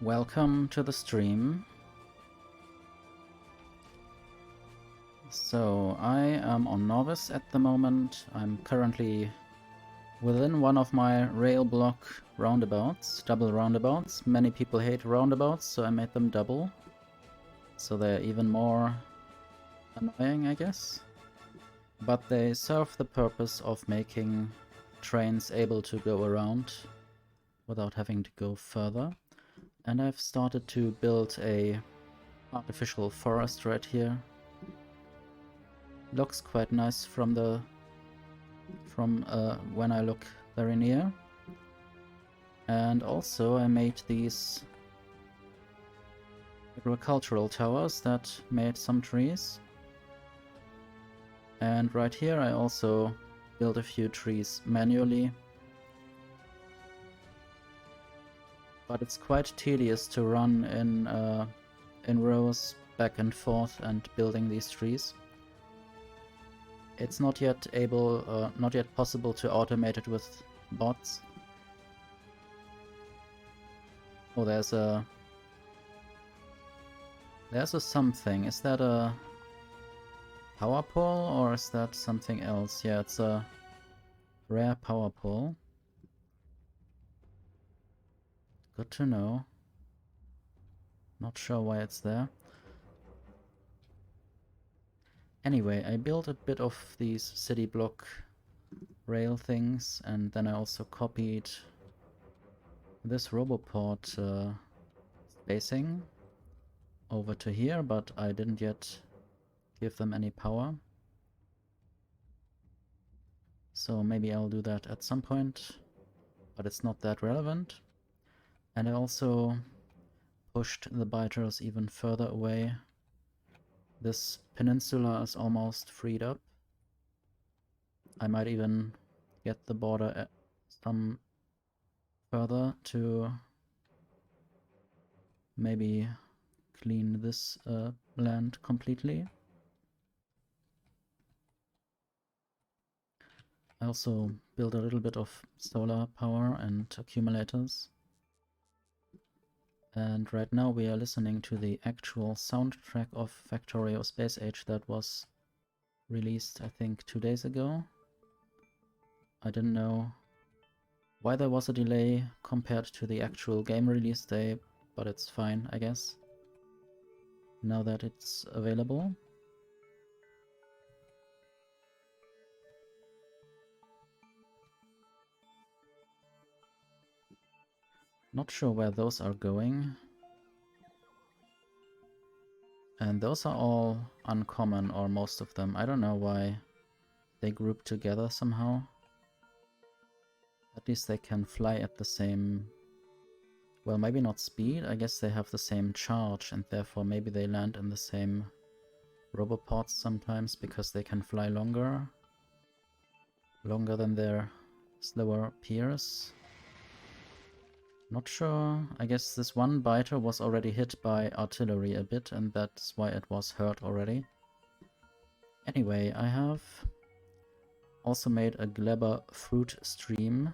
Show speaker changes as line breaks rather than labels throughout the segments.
Welcome to the stream. So, I am on Novice at the moment. I'm currently within one of my rail block roundabouts, double roundabouts. Many people hate roundabouts, so I made them double. So they're even more annoying, I guess. But they serve the purpose of making trains able to go around without having to go further. And I've started to build a artificial forest right here. Looks quite nice from when I look very near. And also I made these agricultural towers that made some trees. And right here I also built a few trees manually. But it's quite tedious to run in rows back and forth and building these trees. It's not yet possible to automate it with bots. Oh, there's a something. Is that a power pole or is that something else? Yeah, it's a rare power pole. Good to know. Not sure why it's there. Anyway, I built a bit of these city block rail things, and then I also copied this Roboport spacing over to here, but I didn't yet give them any power. So maybe I'll do that at some point, but it's not that relevant. And I also pushed the biters even further away. This peninsula is almost freed up. I might even get the border some further to maybe clean this land completely. I also built a little bit of solar power and accumulators. And right now we are listening to the actual soundtrack of Factorio Space Age that was released, I think, 2 days ago. I didn't know why there was a delay compared to the actual game release day, but it's fine, I guess, now that it's available. Not sure where those are going. And those are all uncommon, or most of them. I don't know why they group together somehow. At least they can fly at the same... well, maybe not speed. I guess they have the same charge, and therefore maybe they land in the same roboports sometimes because they can fly longer. Longer than their slower peers. Not sure. I guess this one biter was already hit by artillery a bit, and that's why it was hurt already. Anyway, I have also made a Glebber fruit stream.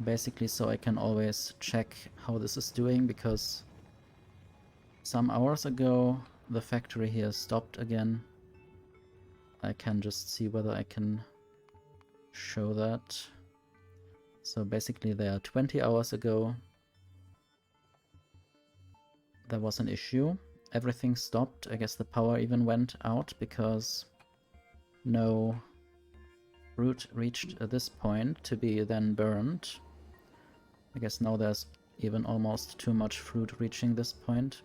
Basically so I can always check how this is doing, because some hours ago the factory here stopped again. I can just see whether I can show that. So basically there 20 hours ago there was an issue. Everything stopped. I guess the power even went out because no fruit reached this point to be then burned. I guess now there's even almost too much fruit reaching this point.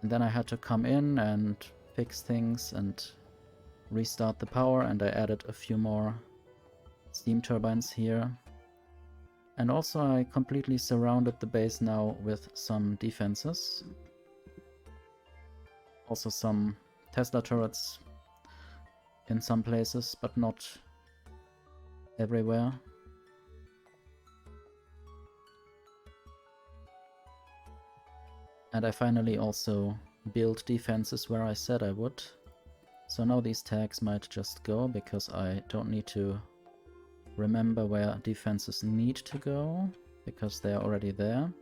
And then I had to come in and fix things and restart the power, and I added a few more steam turbines here. And also I completely surrounded the base now with some defenses. Also some Tesla turrets in some places, but not everywhere. And I finally also built defenses where I said I would. So now these tags might just go, because I don't need to remember where defenses need to go. because they are already there.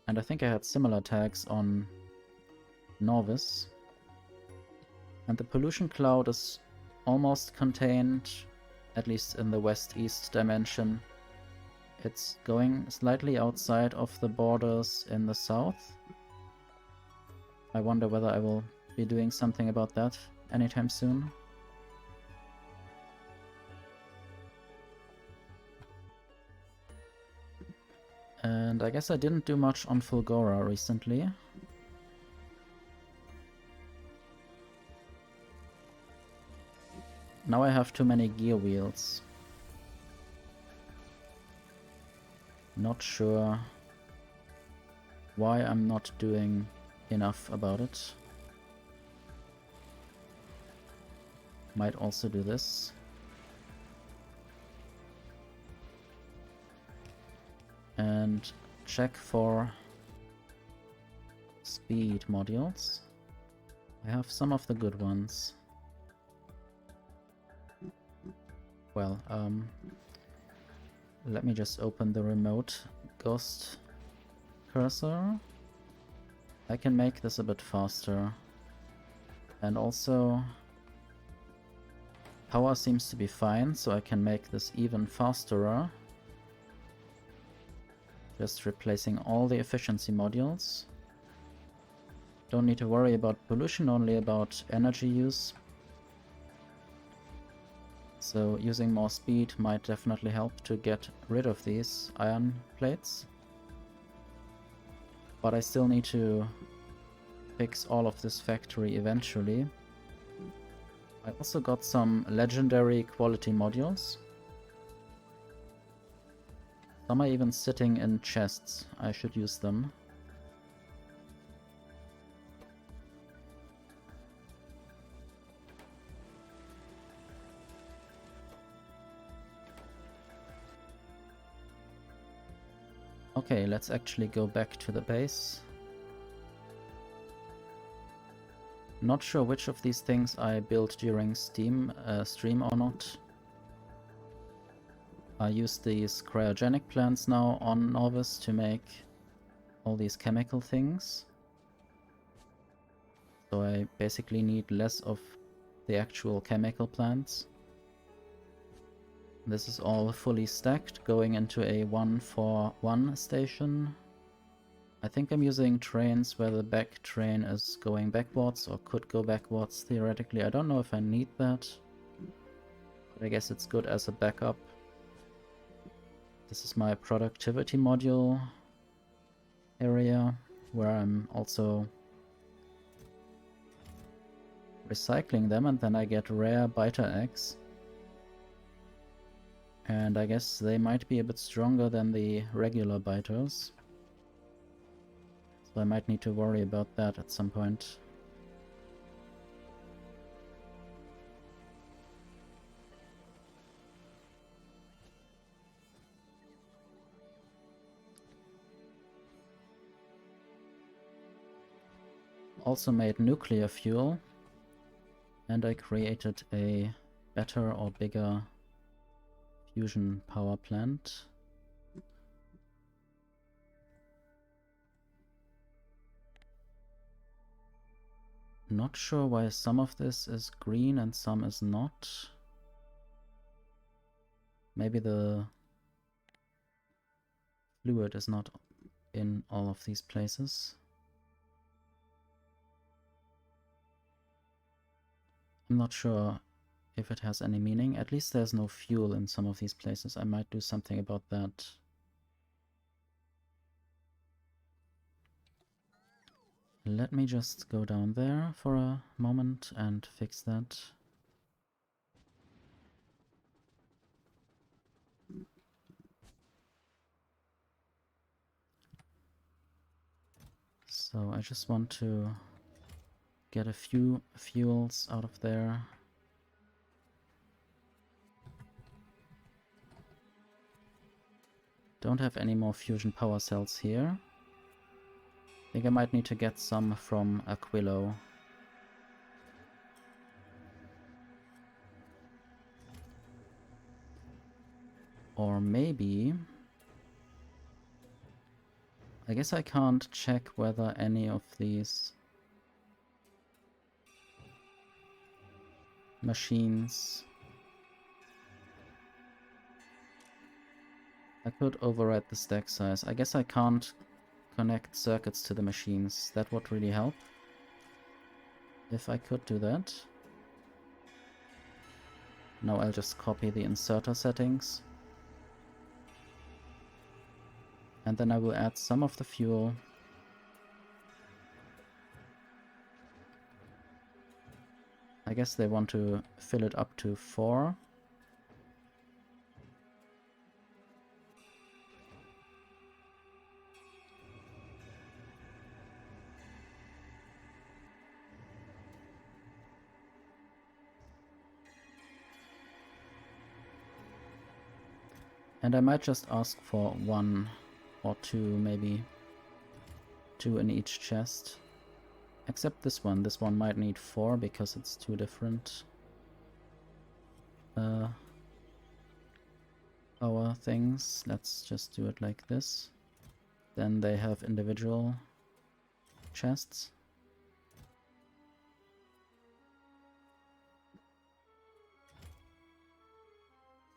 And I think I had similar tags on Norvis. And the pollution cloud is almost contained, at least in the west-east dimension. It's going slightly outside of the borders in the south. I wonder whether I will be doing something about that anytime soon. And I guess I didn't do much on Fulgora recently. Now I have too many gear wheels. Not sure why I'm not doing enough about it. Might also do this. And check for speed modules. I have some of the good ones. Well, let me just open the remote ghost cursor. I can make this a bit faster. And also, power seems to be fine, so I can make this even faster. Just replacing all the efficiency modules. Don't need to worry about pollution, only about energy use. So using more speed might definitely help to get rid of these iron plates. But I still need to fix all of this factory eventually. I also got some legendary quality modules. Some are even sitting in chests. I should use them. Okay, let's actually go back to the base. Not sure which of these things I built during stream or not. I use these cryogenic plants now on Norvis to make all these chemical things. So I basically need less of the actual chemical plants. This is all fully stacked, going into a 1-for-1 station. I think I'm using trains where the back train is going backwards, or could go backwards theoretically. I don't know if I need that, but I guess it's good as a backup. This is my productivity module area, where I'm also recycling them, and then I get rare biter eggs. And I guess they might be a bit stronger than the regular biters. So I might need to worry about that at some point. Also made nuclear fuel, and I created a better or bigger fusion power plant. Not sure why some of this is green and some is not. Maybe the fluid is not in all of these places. I'm not sure if it has any meaning. At least there's no fuel in some of these places. I might do something about that. Let me just go down there for a moment and fix that. So I just want to get a few fuels out of there. Don't have any more fusion power cells here. I think I might need to get some from Aquilo. Or maybe... I guess I can't check whether any of these machines... I could override the stack size. I guess I can't connect circuits to the machines. That would really help. If I could do that. Now I'll just copy the inserter settings. And then I will add some of the fuel. I guess they want to fill it up to 4. And I might just ask for 1 or 2, maybe 2 in each chest. Except this one. This one might need 4 because it's 2 different power things. Let's just do it like this. Then they have individual chests.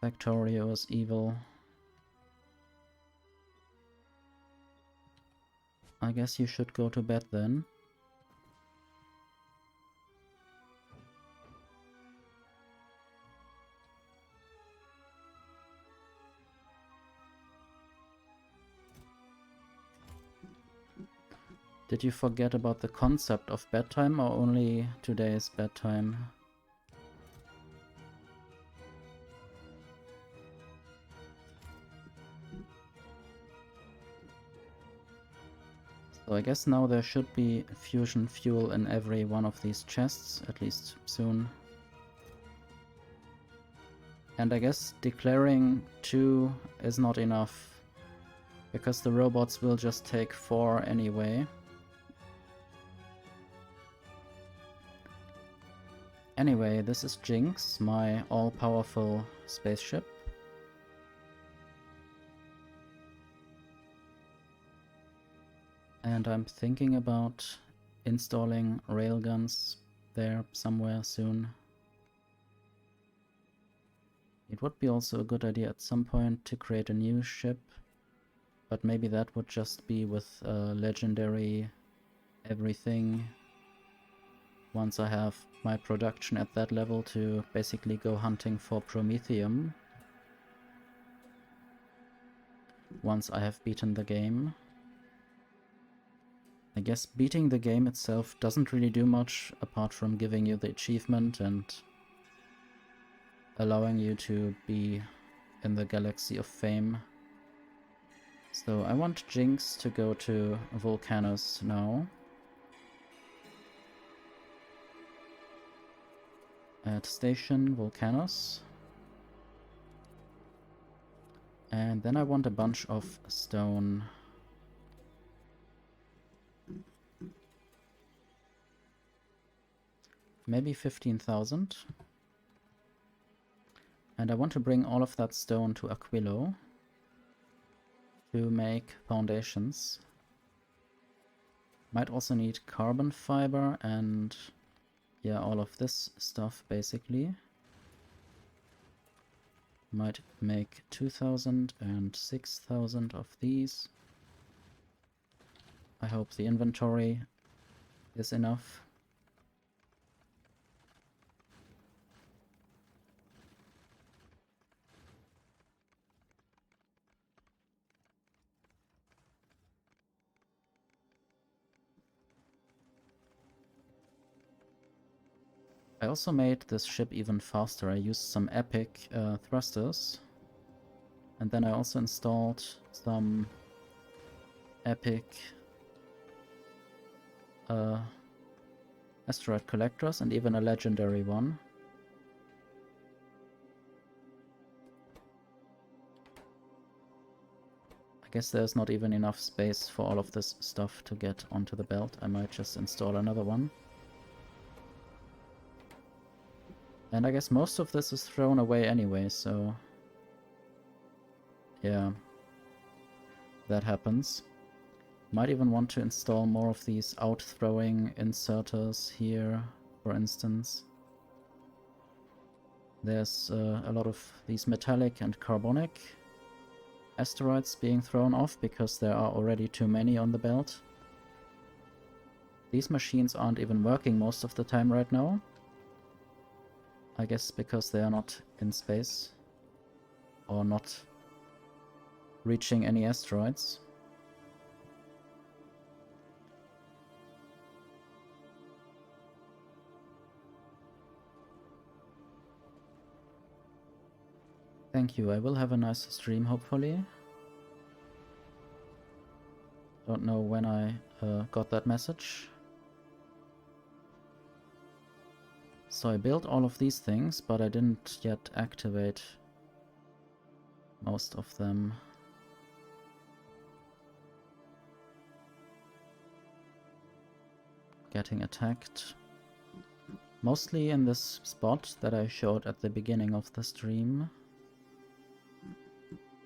Factorio is evil. I guess you should go to bed then. Did you forget about the concept of bedtime or only today's bedtime? So I guess now there should be fusion fuel in every one of these chests, at least soon. And I guess declaring 2 is not enough, because the robots will just take 4 anyway. Anyway, this is Jinx, my all-powerful spaceship. And I'm thinking about installing railguns there somewhere soon. It would be also a good idea at some point to create a new ship, but maybe that would just be with legendary everything. Once I have my production at that level to basically go hunting for Promethium. Once I have beaten the game. I guess beating the game itself doesn't really do much apart from giving you the achievement and allowing you to be in the galaxy of fame. So I want Jinx to go to Volcanus now. At Station Volcanus. And then I want a bunch of stone. Maybe 15,000. And I want to bring all of that stone to Aquilo to make foundations. Might also need carbon fiber and yeah, all of this stuff basically. Might make 2,000 and 6,000 of these. I hope the inventory is enough. I also made this ship even faster. I used some epic thrusters. And then I also installed some epic asteroid collectors and even a legendary one. I guess there's not even enough space for all of this stuff to get onto the belt. I might just install another one. And I guess most of this is thrown away anyway, so Yeah, that happens. Might even want to install more of these out-throwing inserters here, for instance. There's a lot of these metallic and carbonic asteroids being thrown off because there are already too many on the belt. These machines aren't even working most of the time right now. I guess because they are not in space or not reaching any asteroids. Thank you, I will have a nice stream hopefully. Don't know when I got that message. So I built all of these things, but I didn't yet activate most of them. Getting attacked. Mostly in this spot that I showed at the beginning of the stream.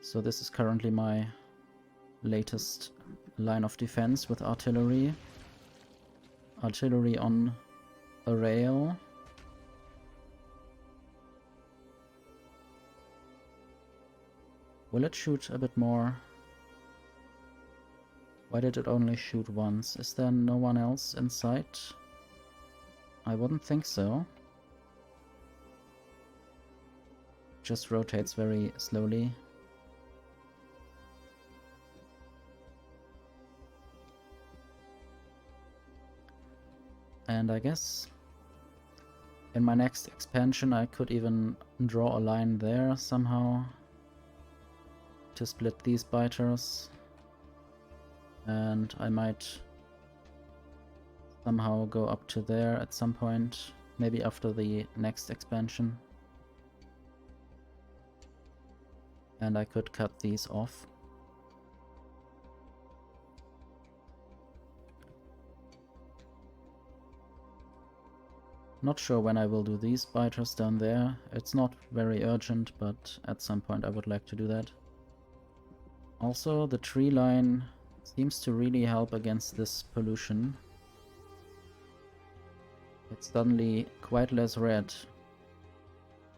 So this is currently my latest line of defense with artillery. Artillery on a rail. Will it shoot a bit more? Why did it only shoot once? Is there no one else in sight? I wouldn't think so. Just rotates very slowly. And I guess in my next expansion I could even draw a line there somehow to split these biters, and I might somehow go up to there at some point, maybe after the next expansion, and I could cut these off. Not sure when I will do these biters down there. It's not very urgent, but at some point I would like to do that. Also, the tree line seems to really help against this pollution. It's suddenly quite less red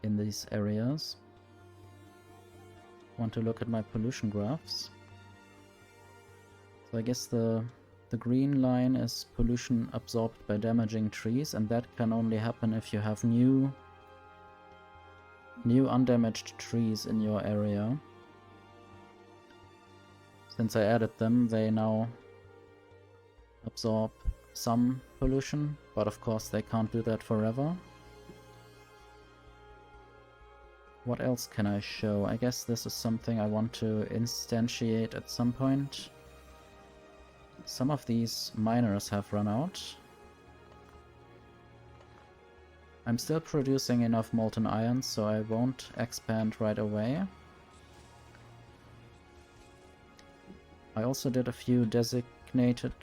in these areas. Want to look at my pollution graphs. So I guess the green line is pollution absorbed by damaging trees, and that can only happen if you have new undamaged trees in your area. Since I added them, they now absorb some pollution, but of course they can't do that forever. What else can I show? I guess this is something I want to instantiate at some point. Some of these miners have run out. I'm still producing enough molten iron, so I won't expand right away. I also did a few designated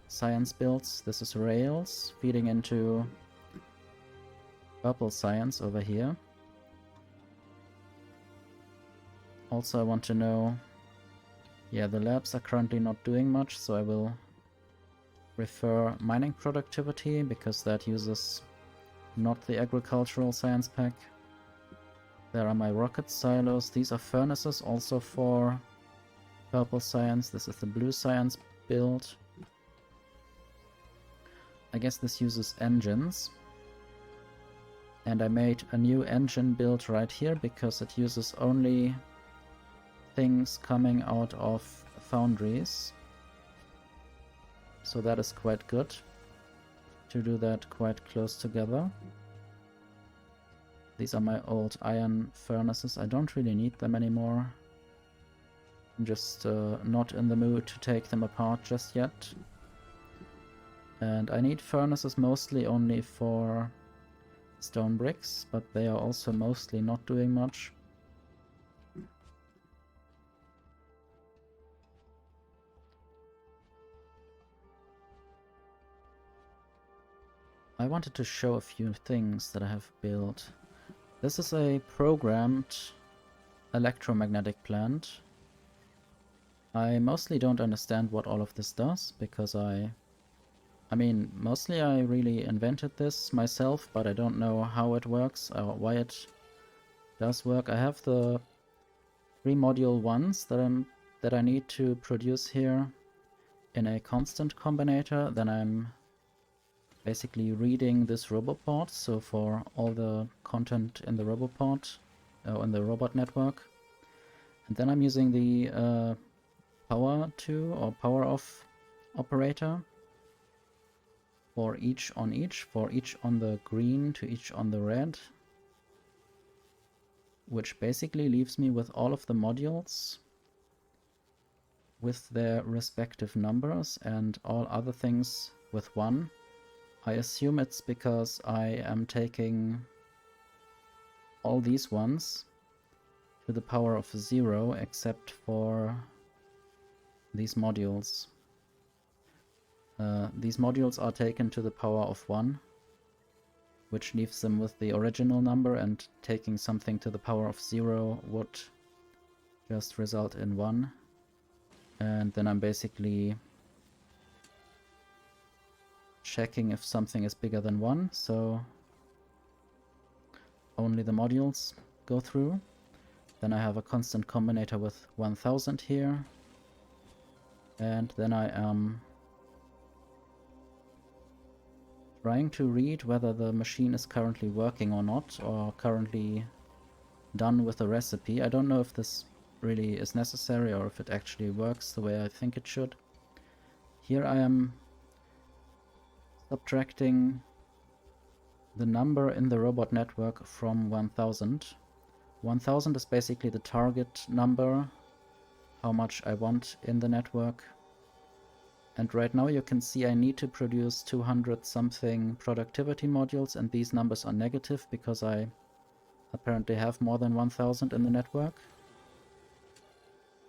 science builds. This is rails feeding into purple science over here. Also I want to know, yeah, the labs are currently not doing much, so I will refer mining productivity because that uses not the agricultural science pack. There are my rocket silos. These are furnaces also for purple science. This is the blue science build. I guess this uses engines. And I made a new engine build right here because it uses only things coming out of foundries. So that is quite good to do that quite close together. These are my old iron furnaces. I don't really need them anymore. I'm just not in the mood to take them apart just yet. And I need furnaces mostly only for stone bricks, but they are also mostly not doing much. I wanted to show a few things that I have built. This is a programmed electromagnetic plant. I mostly don't understand what all of this does, because I mean, mostly I really invented this myself, but I don't know how it works or why it does work. I have the 3 module ones that I need to produce here in a constant combinator. Then I'm basically reading this roboport, so for all the content in the roboport, in the robot network. And then I'm using the power to or power off operator for each on the green to each on the red, which basically leaves me with all of the modules with their respective numbers and all other things with 1. I assume it's because I am taking all these ones to the power of 0 except for these modules. These modules are taken to the power of 1, which leaves them with the original number, and taking something to the power of 0 would just result in 1. And then I'm basically checking if something is bigger than 1, so only the modules go through. Then I have a constant combinator with 1000 here, and then I am trying to read whether the machine is currently working or not, or currently done with the recipe. I don't know if this really is necessary or if it actually works the way I think it should. Here I am subtracting the number in the robot network from 1000. 1000 is basically the target number, how much I want in the network. And right now you can see I need to produce 200 something productivity modules, and these numbers are negative because I apparently have more than 1000 in the network.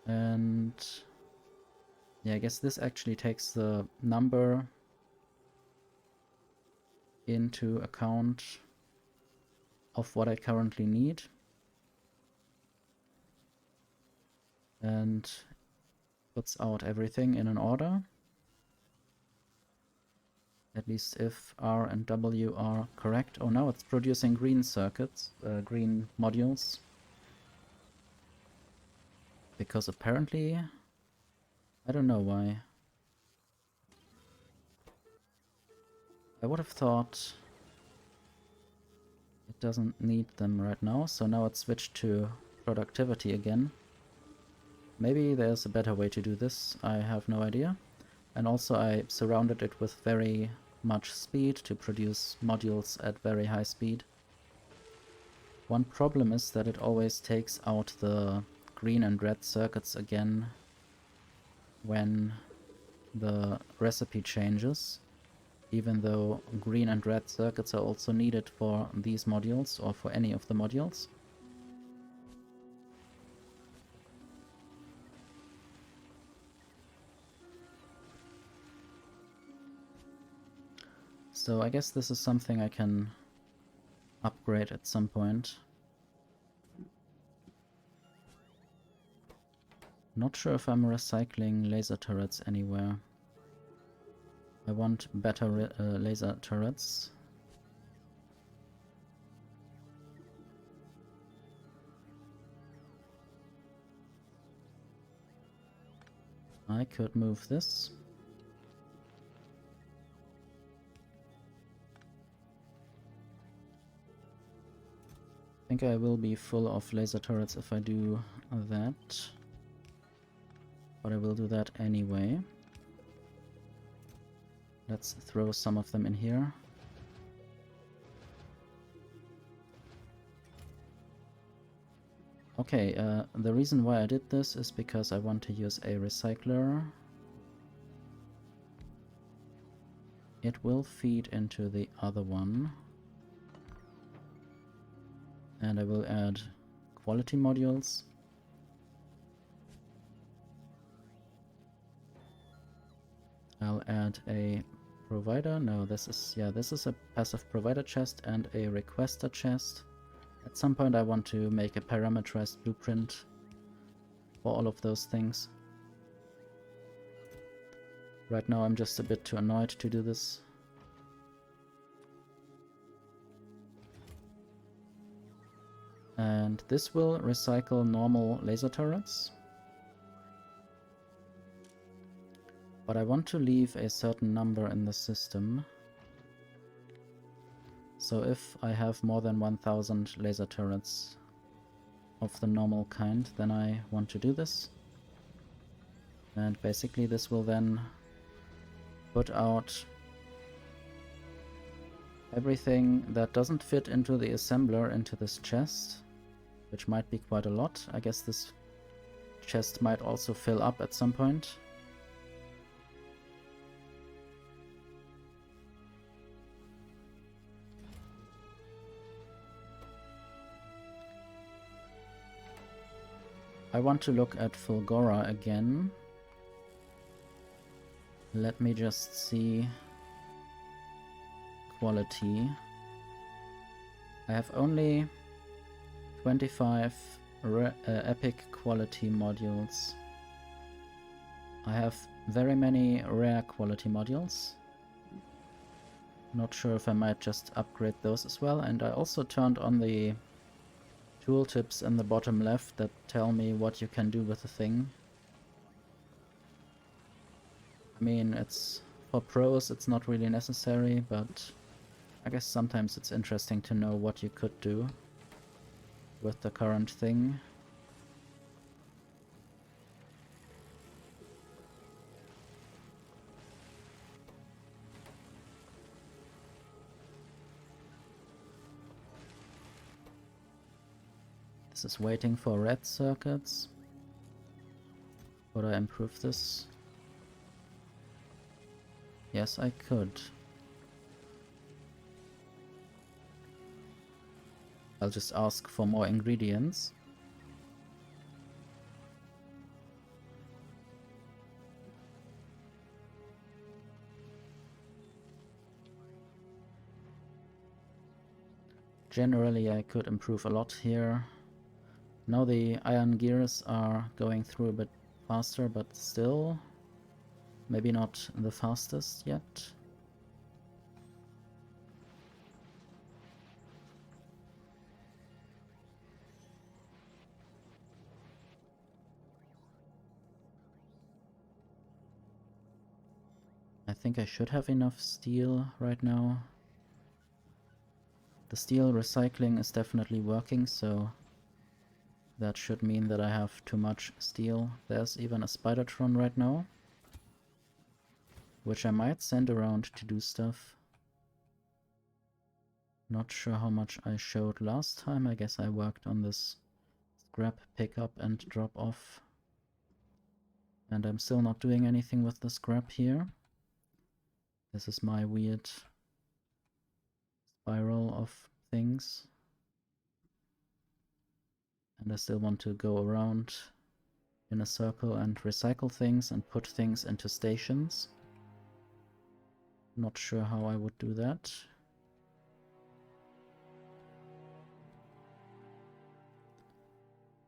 And yeah, I guess this actually takes the number into account of what I currently need. And puts out everything in an order. At least if R and W are correct. Oh, now it's producing green circuits, green modules. Because apparently, I don't know why. I would have thought it doesn't need them right now, so now it's switched to productivity again. Maybe there's a better way to do this, I have no idea. And also I surrounded it with very much speed to produce modules at very high speed. One problem is that it always takes out the green and red circuits again when the recipe changes, even though green and red circuits are also needed for these modules or for any of the modules. So I guess this is something I can upgrade at some point. Not sure if I'm recycling laser turrets anywhere. I want better laser turrets. I could move this. I think I will be full of laser turrets if I do that. But I will do that anyway. Let's throw some of them in here. Okay, the reason why I did this is because I want to use a recycler. It will feed into the other one. And I will add quality modules. I'll add a provider. No, this is a passive provider chest and a requester chest. At some point I want to make a parameterized blueprint for all of those things. Right now I'm just a bit too annoyed to do this. And this will recycle normal laser turrets. But I want to leave a certain number in the system. So if I have more than 1000 laser turrets of the normal kind, then I want to do this. And basically this will then put out everything that doesn't fit into the assembler into this chest, which might be quite a lot. I guess this chest might also fill up at some point. I want to look at Fulgora again. Let me just see quality. I have only 25 epic quality modules. I have very many rare quality modules. Not sure if I might just upgrade those as well. And I also turned on the tooltips in the bottom left that tell me what you can do with the thing. I mean, it's for pros, it's not really necessary, but I guess sometimes it's interesting to know what you could do with the current thing. This is waiting for red circuits. Could I improve this? Yes, I could. I'll just ask for more ingredients. Generally, I could improve a lot here. Now the iron gears are going through a bit faster, but still maybe not the fastest yet. I think I should have enough steel right now. The steel recycling is definitely working, so that should mean that I have too much steel. There's even a Spidertron right now, which I might send around to do stuff. Not sure how much I showed last time. I guess I worked on this scrap pickup and drop off. And I'm still not doing anything with the scrap here. This is my weird spiral of things. And I still want to go around in a circle and recycle things and put things into stations. Not sure how I would do that.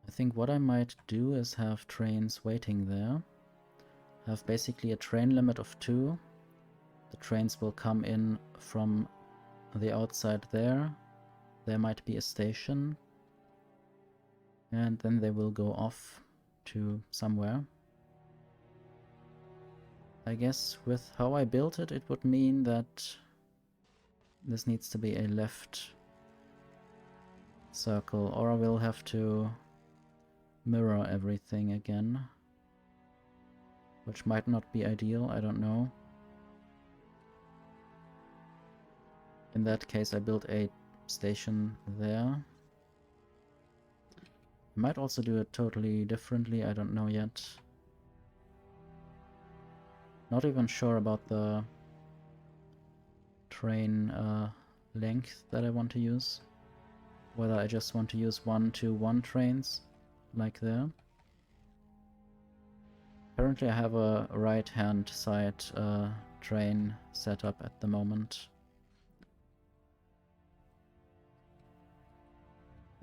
I think what I might do is have trains waiting there. Have basically a train limit of 2. The trains will come in from the outside there. There might be a station. And then they will go off to somewhere. I guess with how I built it, it would mean that this needs to be a left circle, or I will have to mirror everything again, which might not be ideal, I don't know. In that case, I built a station there. I might also do it totally differently, I don't know yet. Not even sure about the train length that I want to use. Whether I just want to use 1-to-1 trains, like there. Apparently I have a right-hand side train set up at the moment.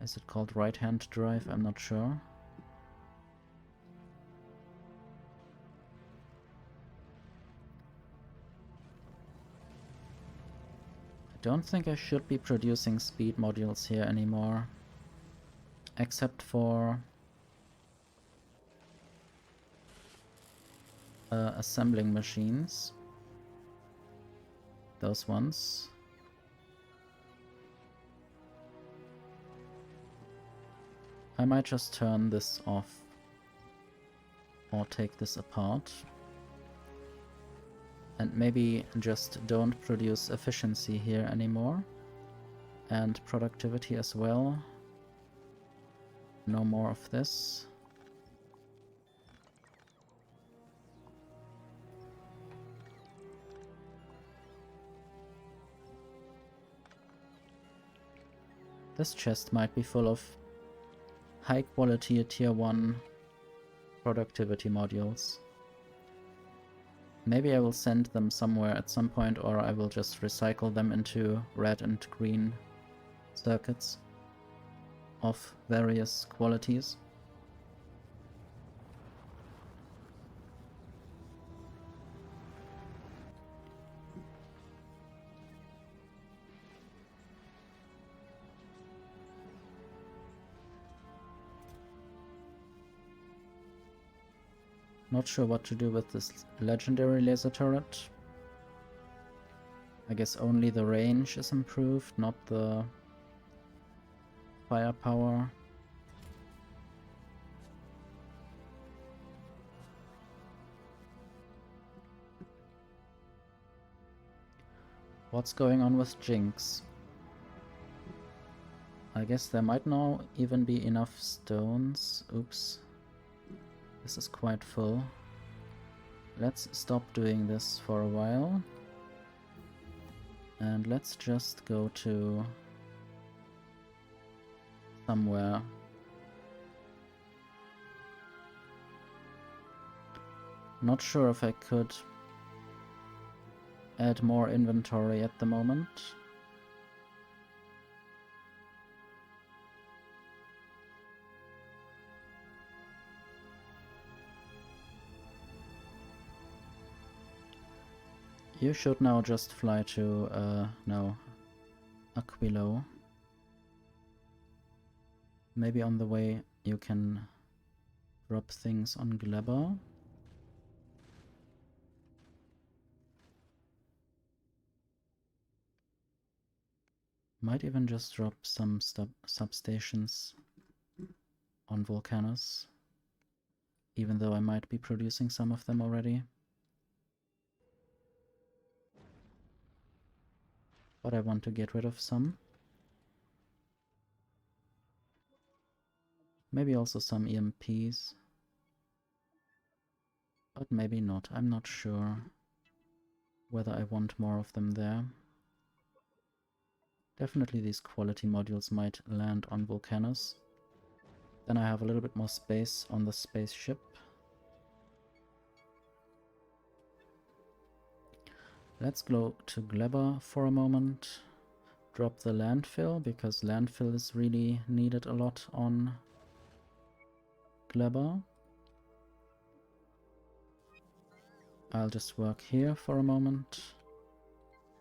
Is it called right-hand drive? I'm not sure. I don't think I should be producing speed modules here anymore. Except for assembling machines. Those ones. I might just turn this off or take this apart. And maybe just don't produce efficiency here anymore. And productivity as well. No more of this. This chest might be full of high quality tier 1 productivity modules. Maybe I will send them somewhere at some point, or I will just recycle them into red and green circuits of various qualities. Not sure what to do with this legendary laser turret. I guess only the range is improved, not the firepower. What's going on with Jinx? I guess there might now even be enough stones. Oops. This is quite full. Let's stop doing this for a while. And let's just go to somewhere. Not sure if I could add more inventory at the moment. You should now just fly to, no, Aquilo. Maybe on the way you can drop things on Glebber. Might even just drop some substations on Volcanus, even though I might be producing some of them already. But I want to get rid of some. Maybe also some EMPs. But maybe not. I'm not sure whether I want more of them there. Definitely these quality modules might land on Volcanus. Then I have a little bit more space on the spaceship. Let's go to Glebber for a moment. Drop the landfill, because landfill is really needed a lot on Glebber. I'll just work here for a moment.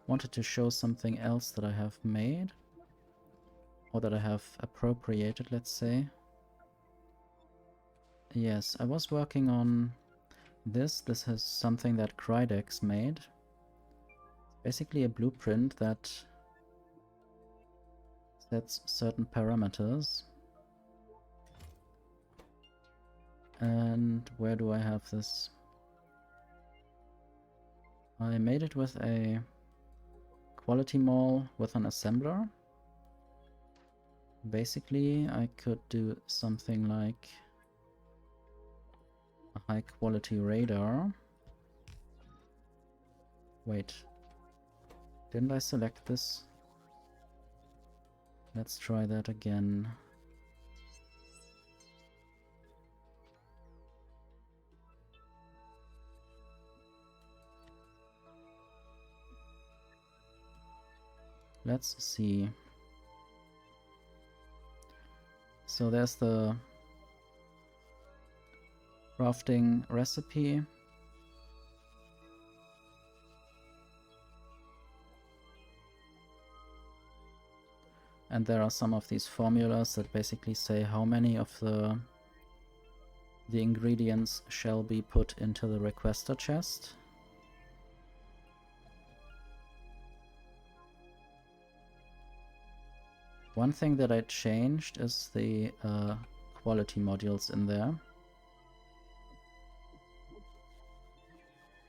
Wanted to show something else that I have made. Or that I have appropriated, let's say. Yes, I was working on this. This is something that Krydex made. Basically a blueprint that sets certain parameters. And where do I have this? I made it with a quality mall with an assembler. Basically, I could do something like a high quality radar. Wait, didn't I select this? Let's try that again. Let's see. So there's the crafting recipe. And there are some of these formulas that basically say how many of the ingredients shall be put into the requester chest. One thing that I changed is the quality modules in there.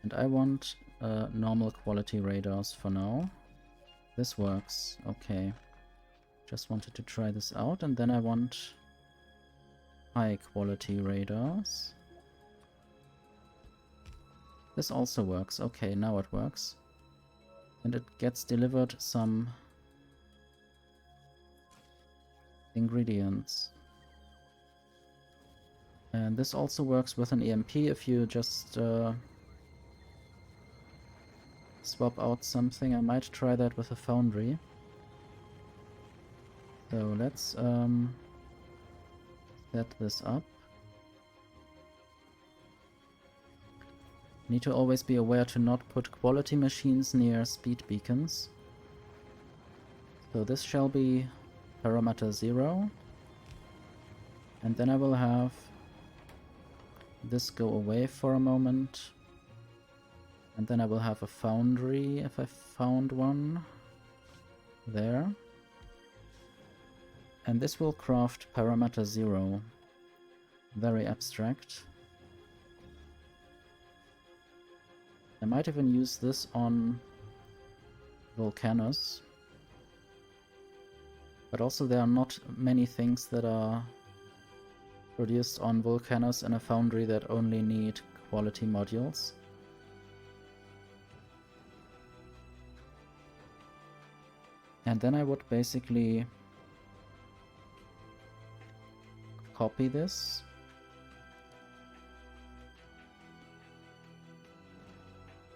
And I want normal quality radars for now. This works, okay. Just wanted to try this out, and then I want high quality radars. This also works, okay, now it works. And it gets delivered some ingredients. And this also works with an EMP if you just swap out something. I might try that with a foundry. So let's set this up. Need to always be aware to not put quality machines near speed beacons. So this shall be parameter 0. And then I will have this go away for a moment. And then I will have a foundry if I found one. There. And this will craft parameter 0. Very abstract. I might even use this on Volcanus. But also there are not many things that are produced on Volcanus in a foundry that only need quality modules. And then I would basically copy this.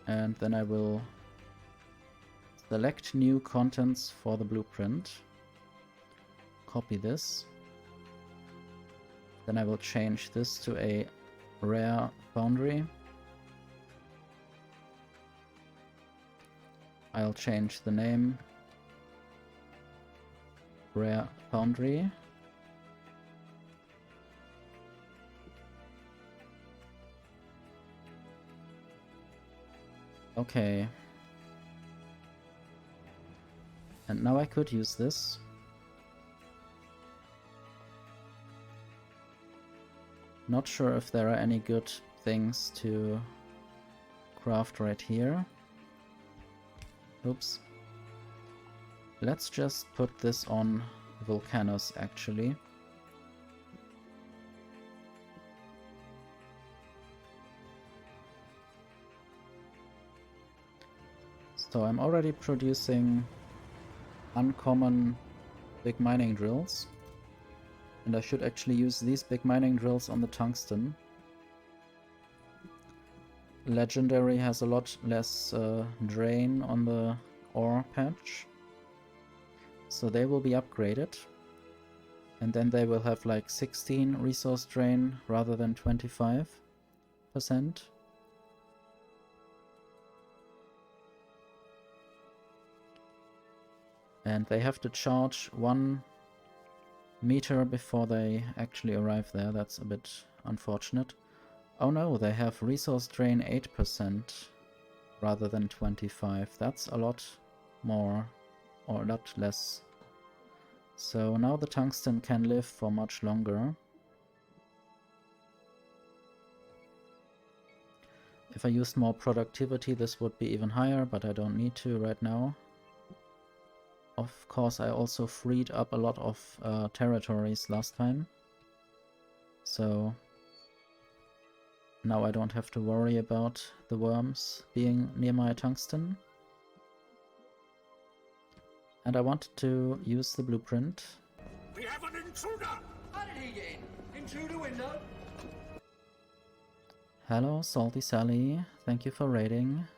And then I will select new contents for the blueprint. Copy this. Then I will change this to a rare foundry. I'll change the name. Rare foundry. Okay. And now I could use this. Not sure if there are any good things to craft right here. Oops. Let's just put this on Volcanus actually. So I'm already producing uncommon big mining drills. And I should actually use these big mining drills on the tungsten. Legendary has a lot less drain on the ore patch. So they will be upgraded. And then they will have like 16 resource drain rather than 25%. And they have to charge 1 meter before they actually arrive there. That's a bit unfortunate. Oh no, they have resource drain 8% rather than 25. That's a lot more, or a lot less. So now the tungsten can live for much longer. If I used more productivity, this would be even higher, but I don't need to right now. Of course, I also freed up a lot of territories last time. So now I don't have to worry about the worms being near my tungsten. And I wanted to use the blueprint.
We have an intruder! How did he get in? In through the window?
Hello, Salty Sally. Thank you for raiding.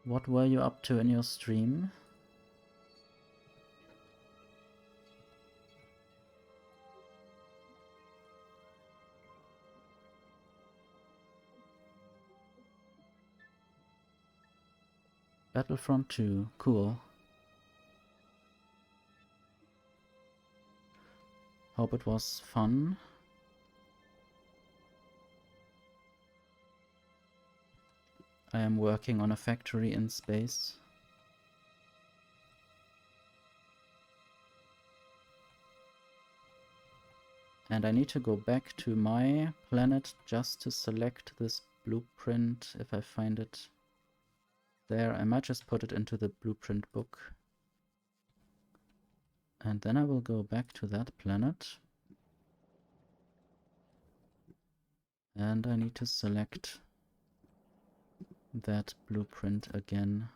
What were you up to in your stream? Battlefront 2, cool. Hope it was fun. I am working on a factory in space. And I need to go back to my planet just to select this blueprint if I find it there. I might just put it into the blueprint book. And then I will go back to that planet. And I need to select that blueprint again.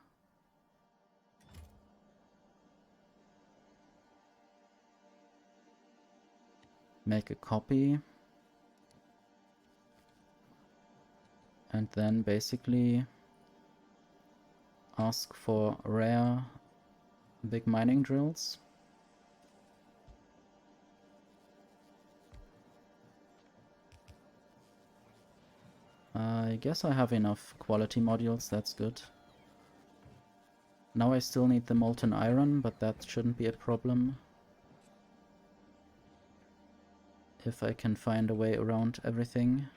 Make a copy. And then basically ask for rare big mining drills. I guess I have enough quality modules, that's good. Now I still need the molten iron, but that shouldn't be a problem. If I can find a way around everything.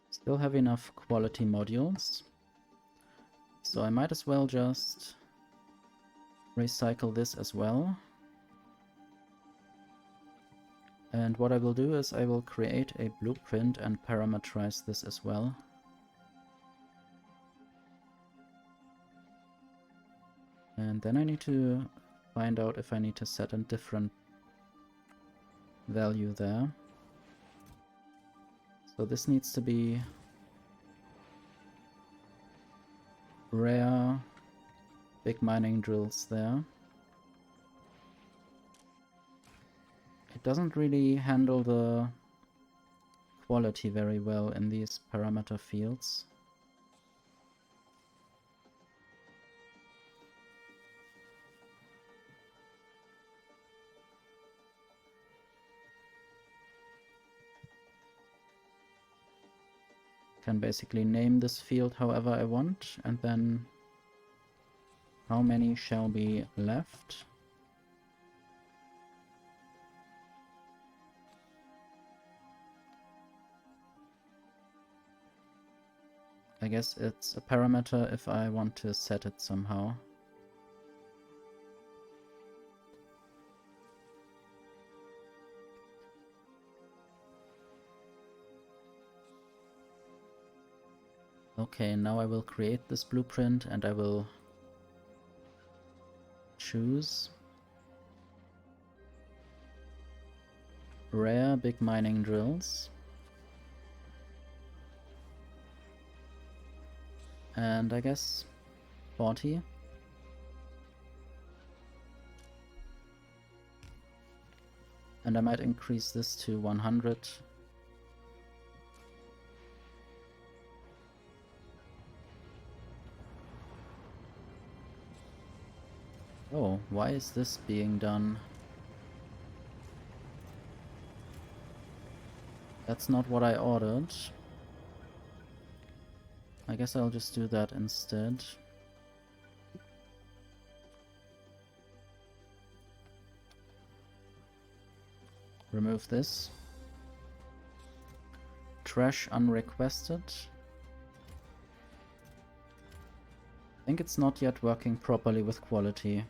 Still have enough quality modules. So I might as well just recycle this as well. And what I will do is I will create a blueprint and parameterize this as well. And then I need to find out if I need to set a different value there. So this needs to be rare big mining drills there. It doesn't really handle the quality very well in these parameter fields. Can basically name this field however I want, and then how many shall be left. I guess it's a parameter if I want to set it somehow. Okay, now I will create this blueprint and I will choose rare big mining drills. And I guess 40. And I might increase this to 100. Oh, why is this being done? That's not what I ordered. I guess I'll just do that instead. Remove this. Trash unrequested. I think it's not yet working properly with quality.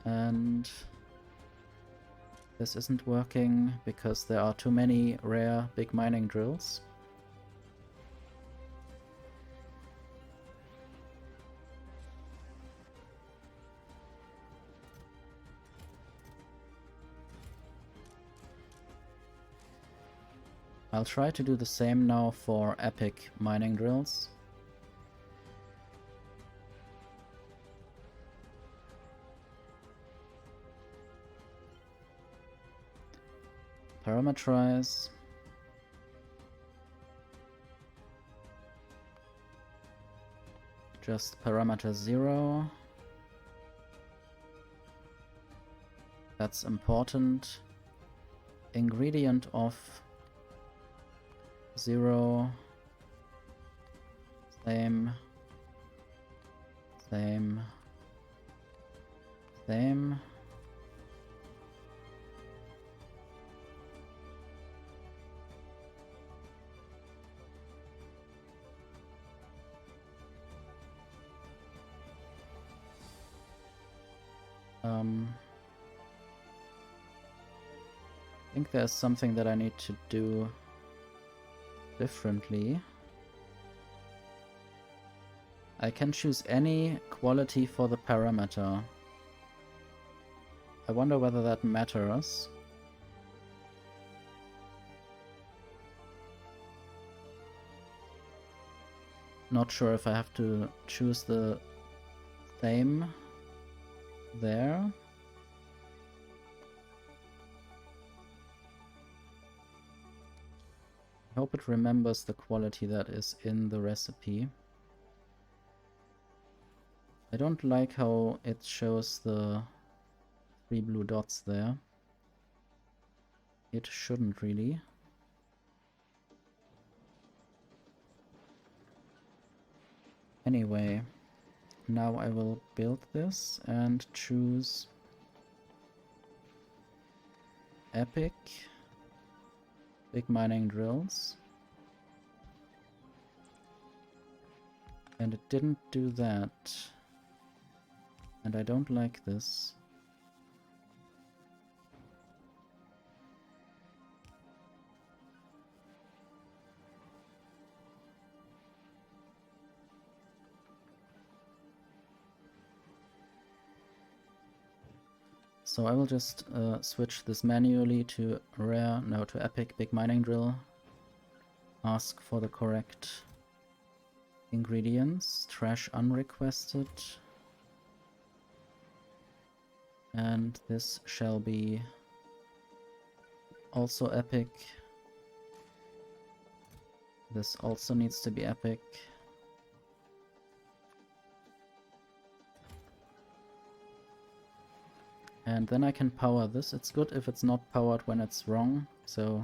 And this isn't working because there are too many rare big mining drills. I'll try to do the same now for epic mining drills. Parameterize. Just parameter 0. That's important. Ingredient of 0. Same. Same. Same. I think there's something that I need to do differently. I can choose any quality for the parameter. I wonder whether that matters. Not sure if I have to choose the same there. I hope it remembers the quality that is in the recipe. I don't like how it shows the 3 blue dots there. It shouldn't really. Anyway, now I will build this and choose epic big mining drills. And it didn't do that. And I don't like this. So I will just switch this manually to rare, no, to epic big mining drill. Ask for the correct ingredients, trash unrequested. And this shall be also epic. This also needs to be epic. And then I can power this. It's good if it's not powered when it's wrong, so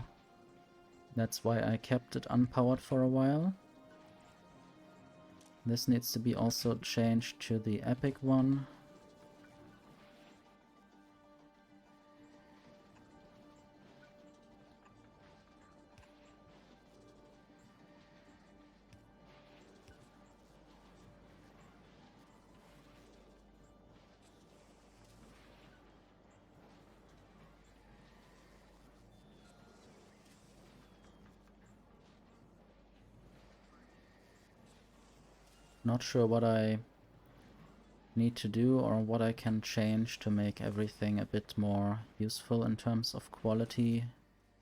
that's why I kept it unpowered for a while. This needs to be also changed to the epic one. Not sure what I need to do or what I can change to make everything a bit more useful in terms of quality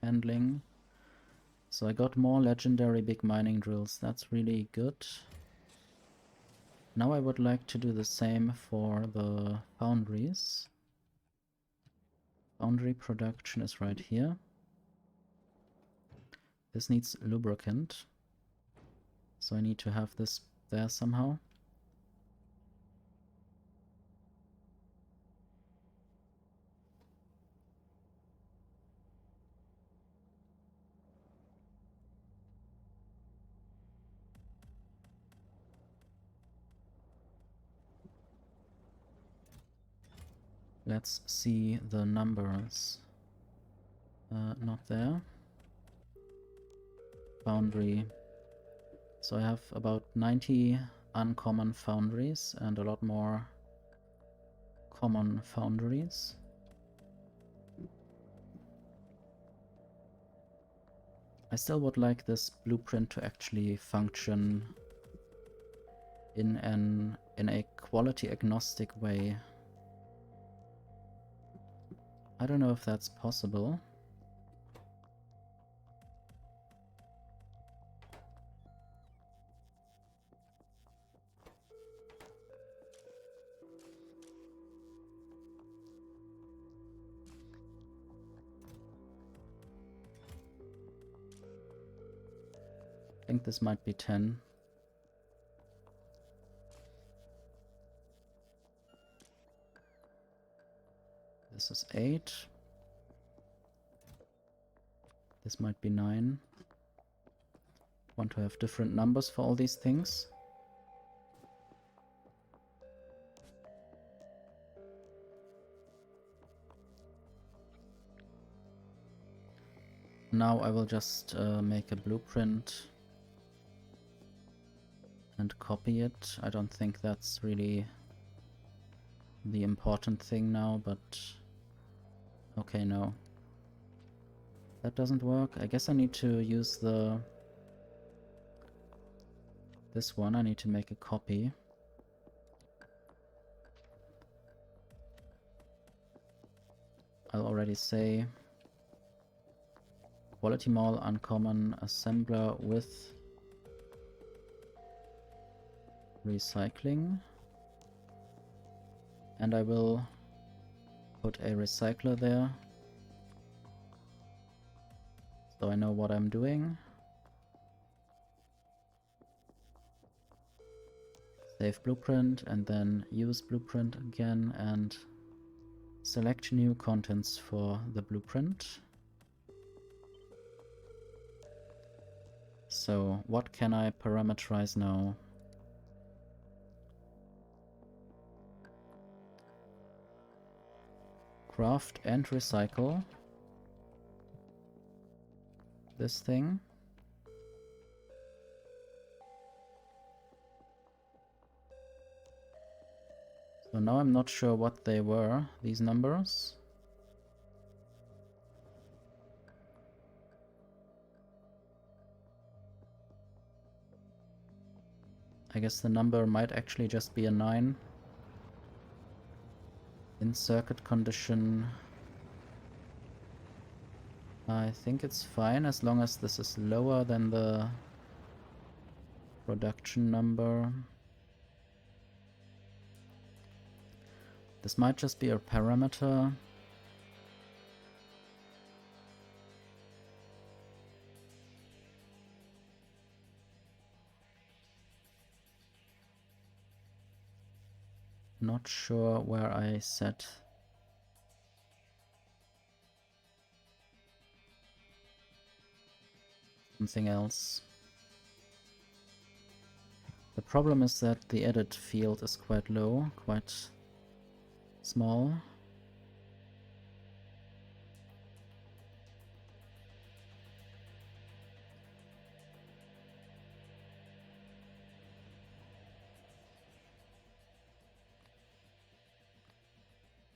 handling. So I got more legendary big mining drills. That's really good. Now I would like to do the same for the foundries. Foundry production is right here. This needs lubricant. So I need to have this there somehow. Let's see the numbers. Not there. Foundry. So I have about 90 uncommon foundries and a lot more common foundries. I still would like this blueprint to actually function in a quality agnostic way. I don't know if that's possible. think this might be 10. This is 8. This might be 9. Want to have different numbers for all these things. Now I will just make a blueprint and copy it. I don't think that's really the important thing now, but okay, no. That doesn't work. I guess I need to use this one. I need to make a copy. I'll already say quality mall uncommon assembler with recycling, and I will put a recycler there so I know what I'm doing. Save blueprint and then use blueprint again and select new contents for the blueprint. So what can I parameterize now? Craft and recycle this thing. So now I'm not sure what they were, these numbers. I guess the number might actually just be a 9. In circuit condition, I think it's fine as long as this is lower than the production number. This might just be a parameter. Not sure where I set something else. The problem is that the edit field is quite low, quite small.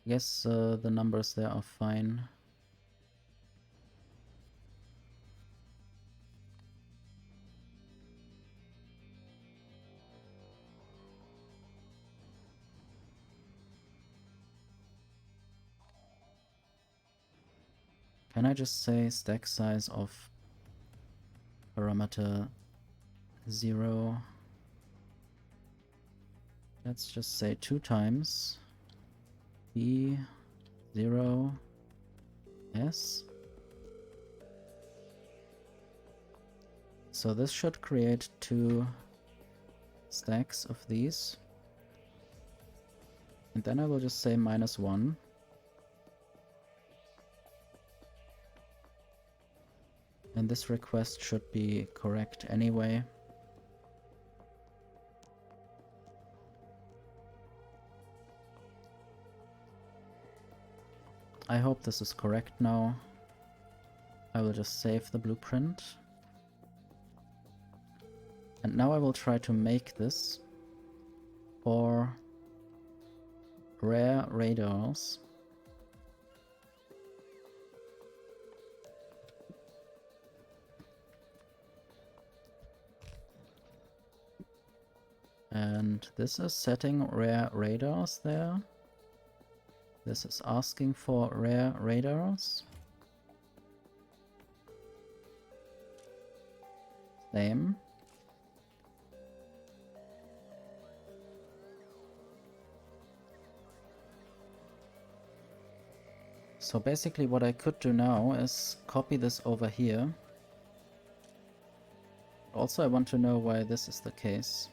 Yes, the numbers there are fine. Can I just say stack size of parameter 0? Let's just say 2 times B0 S. So this should create 2 stacks of these. And then I will just say -1. And this request should be correct anyway. I hope this is correct now. I will just save the blueprint. And now I will try to make this for rare radars. And this is setting rare radars there. This is asking for rare radars. Same. So basically what I could do now is copy this over here. Also, I want to know why this is the case.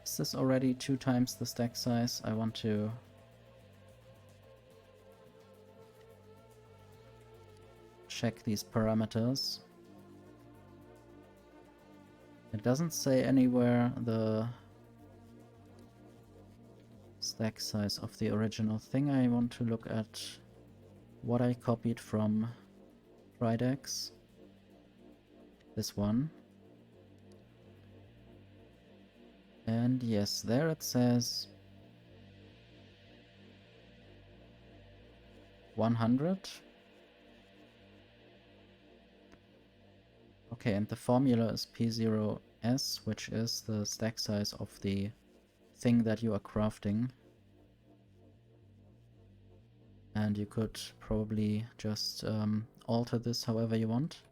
Is this already 2 times the stack size? I want to check these parameters. It doesn't say anywhere the stack size of the original thing. I want to look at what I copied from Tridex. This one. And yes, there it says 100. Okay, and the formula is P0S, which is the stack size of the thing that you are crafting. And you could probably just alter this however you want.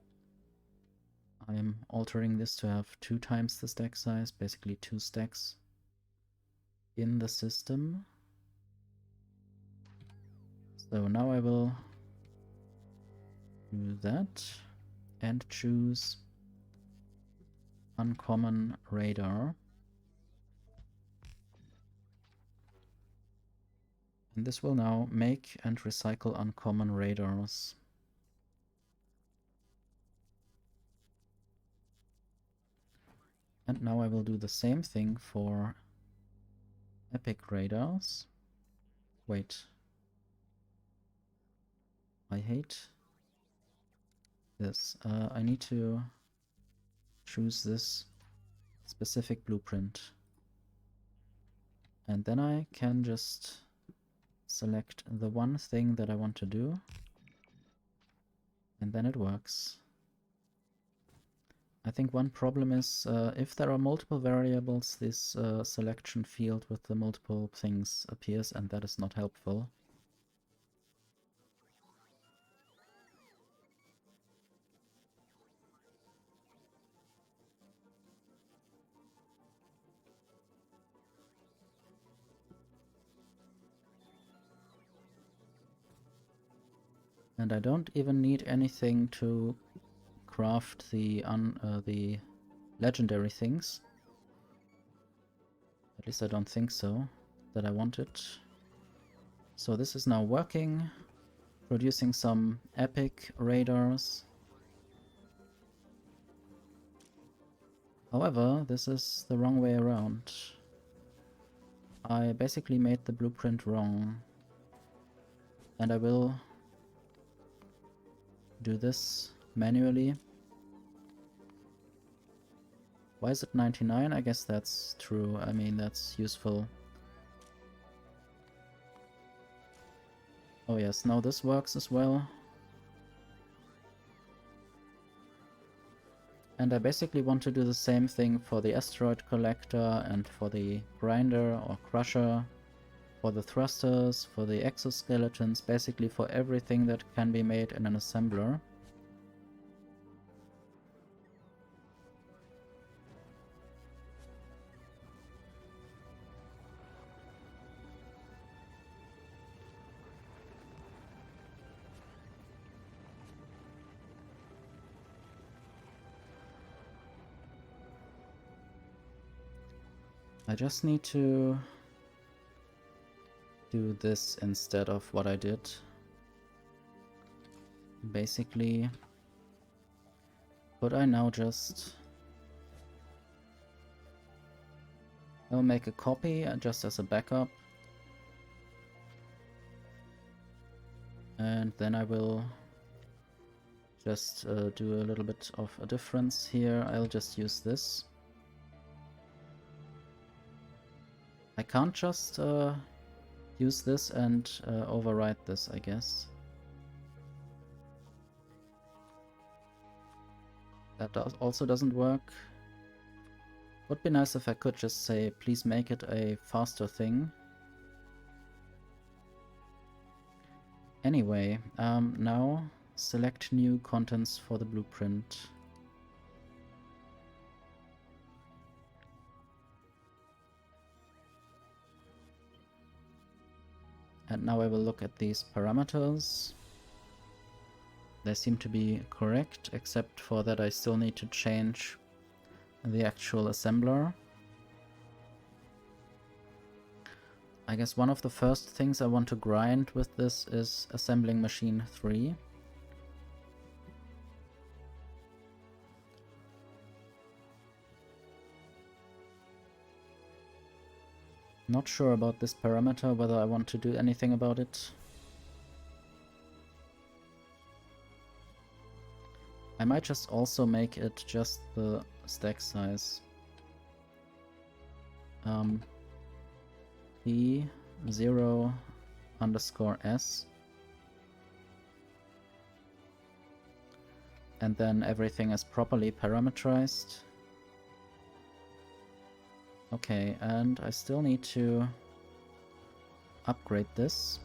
I am altering this to have 2 times the stack size, basically 2 stacks in the system. So now I will do that and choose Uncommon Radar. And this will now make and recycle uncommon radars. And now I will do the same thing for epic radars. Wait. I hate this. I need to choose this specific blueprint. And then I can just select the one thing that I want to do. And then it works. I think one problem is if there are multiple variables, this selection field with the multiple things appears, and that is not helpful. And I don't even need anything to craft the legendary things. At least I don't think so, that I want it. So this is now working, producing some epic radars. However, this is the wrong way around. I basically made the blueprint wrong. And I will do this manually. Why is it 99? I guess that's true. I mean, that's useful. Oh yes, now this works as well. And I basically want to do the same thing for the asteroid collector and for the grinder or crusher, for the thrusters, for the exoskeletons, basically for everything that can be made in an assembler. I just need to do this instead of what I did. Basically, could I now just... I'll make a copy just as a backup. And then I will just do a little bit of a difference here. I'll just use this. I can't just use this and overwrite this, I guess. That also doesn't work. Would be nice if I could just say, please make it a faster thing. Anyway, now select new contents for the blueprint. And now I will look at these parameters. They seem to be correct, except for that I still need to change the actual assembler. I guess one of the first things I want to grind with this is assembling machine 3. Not sure about this parameter, whether I want to do anything about it. I might just also make it just the stack size. E0 underscore S. And then everything is properly parameterized. Okay, and I still need to upgrade this.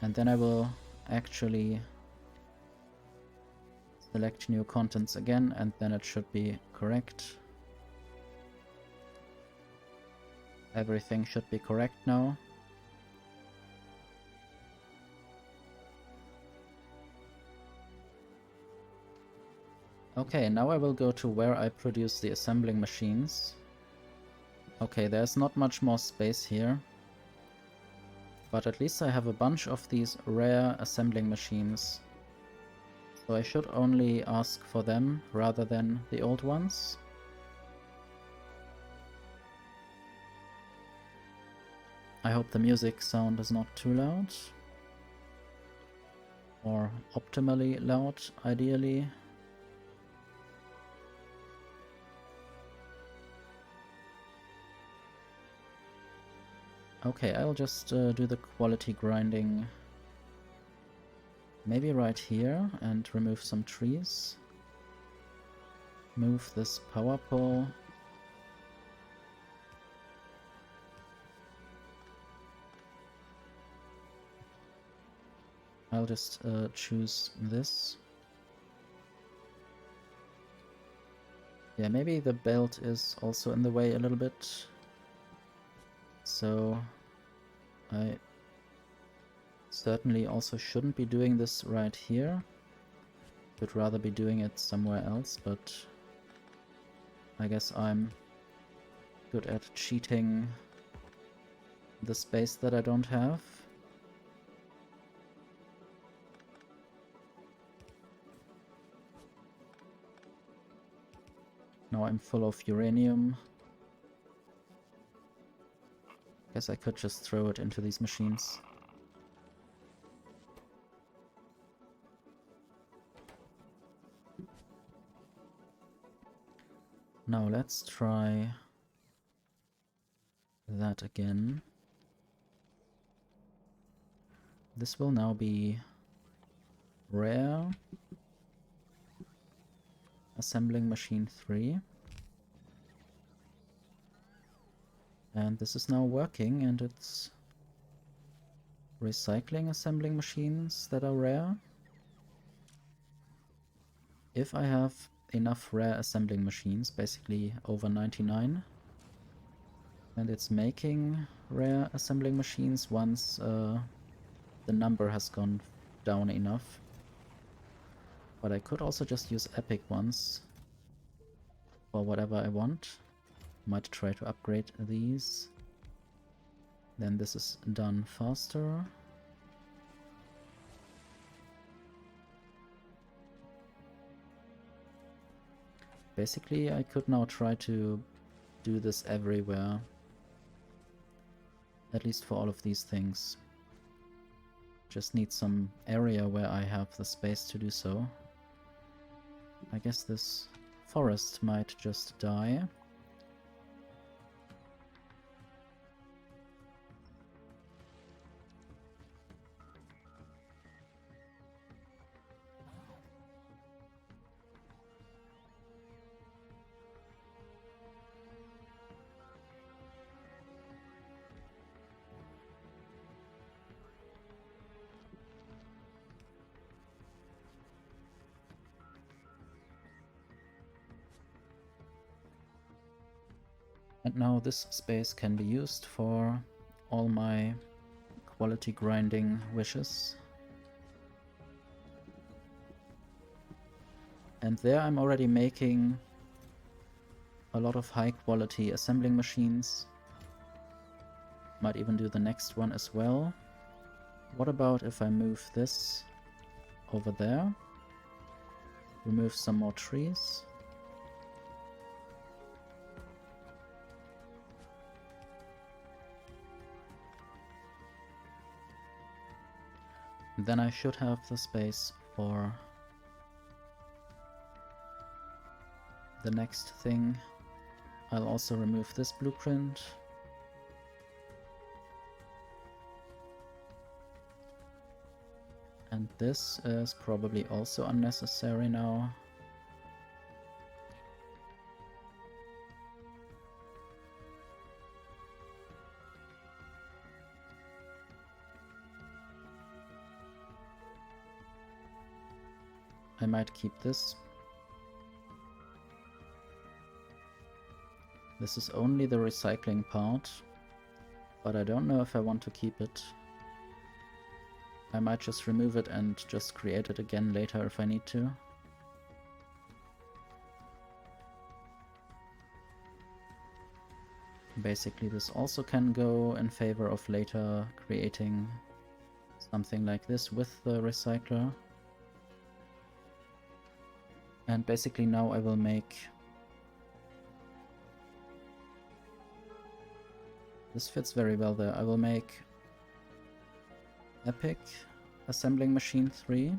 And then I will actually select new contents again, and then it should be correct. Everything should be correct now. Okay, now I will go to where I produce the assembling machines. Okay, there's not much more space here. But at least I have a bunch of these rare assembling machines. So I should only ask for them rather than the old ones. I hope the music sound is not too loud. Or optimally loud, ideally. Okay, I'll just do the quality grinding maybe right here and remove some trees. Move this power pole. I'll just choose this. Yeah, maybe the belt is also in the way a little bit. So I certainly also shouldn't be doing this right here. Would rather be doing it somewhere else, but I guess I'm good at cheating the space that I don't have. Now I'm full of uranium. Guess I could just throw it into these machines. Now let's try that again. This will now be rare. Assembling machine 3. And this is now working, and it's recycling assembling machines that are rare. If I have enough rare assembling machines, basically over 99, and it's making rare assembling machines once the number has gone down enough. But I could also just use epic ones for whatever I want. Might try to upgrade these. Then this is done faster. Basically, I could now try to do this everywhere. At least for all of these things. Just need some area where I have the space to do so. I guess this forest might just die. And now this space can be used for all my quality grinding wishes. And there I'm already making a lot of high quality assembling machines. Might even do the next one as well. What about if I move this over there? Remove some more trees. Then I should have the space for the next thing. I'll also remove this blueprint. And this is probably also unnecessary now. I might keep this. This is only the recycling part, but I don't know if I want to keep it. I might just remove it and just create it again later if I need to. Basically, this also can go in favor of later creating something like this with the recycler. And basically now I will make... This fits very well there. I will make Epic Assembling Machine 3.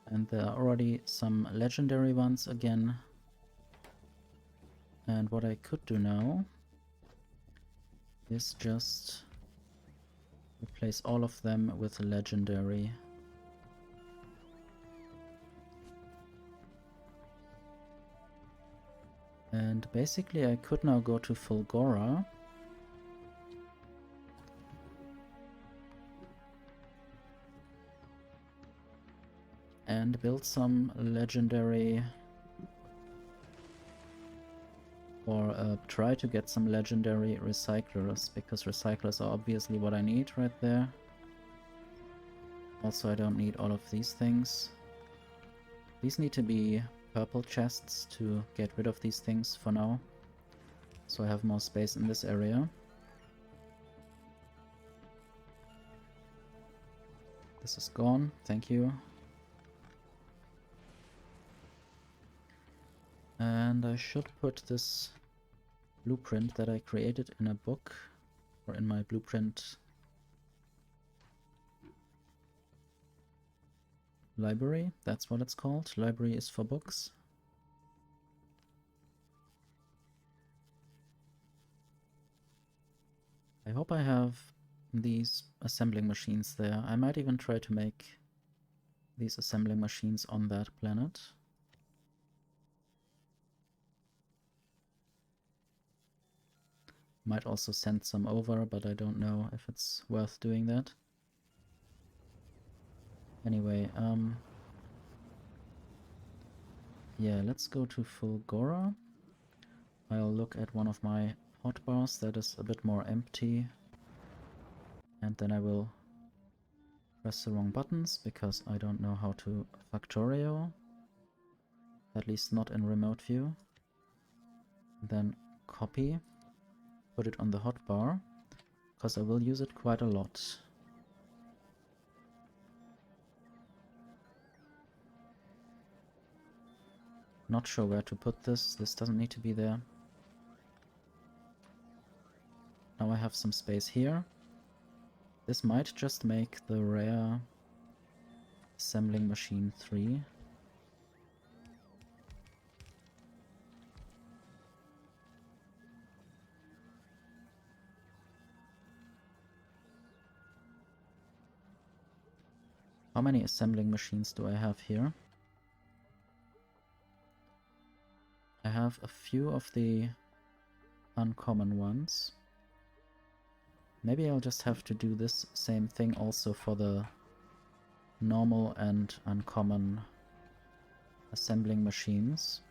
And there are already some legendary ones again. And what I could do now is just replace all of them with a legendary. And basically I could now go to Fulgora. And build some legendary, or try to get some legendary recyclers, because recyclers are obviously what I need right there. Also, I don't need all of these things. These need to be purple chests to get rid of these things for now, so I have more space in this area. This is gone, thank you. And I should put this blueprint that I created in a book, or in my blueprint library. That's what it's called. Library is for books. I hope I have these assembling machines there. I might even try to make these assembling machines on that planet. Might also send some over, but I don't know if it's worth doing that. Anyway, yeah, let's go to Fulgora. I'll look at one of my hotbars that is a bit more empty. And then I will press the wrong buttons, because I don't know how to Factorio. At least not in remote view. Then copy. Put it on the hotbar, because I will use it quite a lot. Not sure where to put this. This doesn't need to be there. Now I have some space here. This might just make the rare assembling machine 3. How many assembling machines do I have here? I have a few of the uncommon ones. Maybe I'll just have to do this same thing also for the normal and uncommon assembling machines.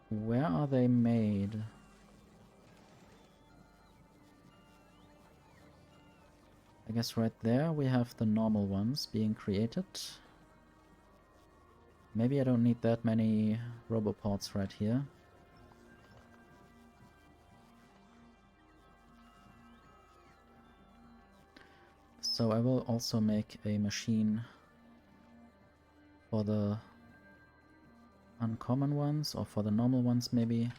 Where are they made? I guess right there we have the normal ones being created. Maybe I don't need that many roboports right here. So I will also make a machine for the uncommon ones, or for the normal ones maybe.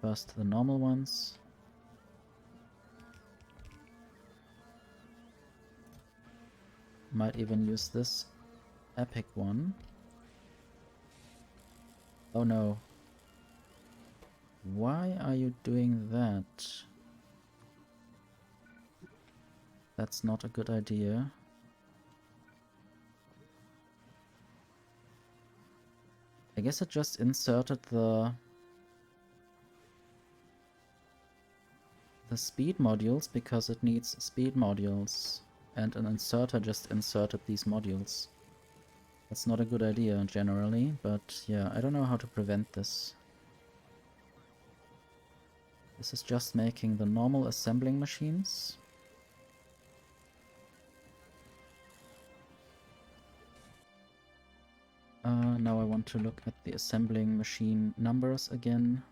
First the normal ones. Might even use this epic one. Oh no. Why are you doing that? That's not a good idea. I guess it just inserted the speed modules because it needs speed modules, and an inserter just inserted these modules. That's not a good idea generally, but yeah, I don't know how to prevent this. This is just making the normal assembling machines. Now I want to look at the assembling machine numbers again.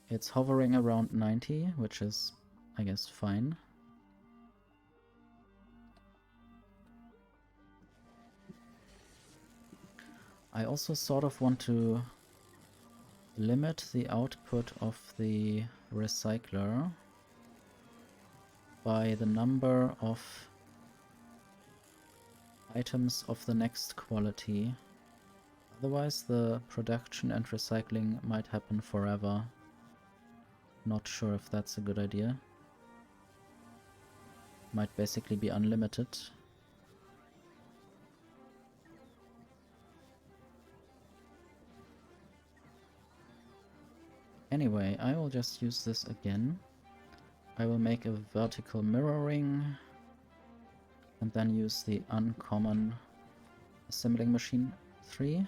It's hovering around 90, which is, I guess, fine. I also sort of want to limit the output of the recycler by the number of items of the next quality. Otherwise the production and recycling might happen forever. Not sure if that's a good idea. Might basically be unlimited. Anyway, I will just use this again. I will make a vertical mirroring and then use the uncommon assembling machine 3.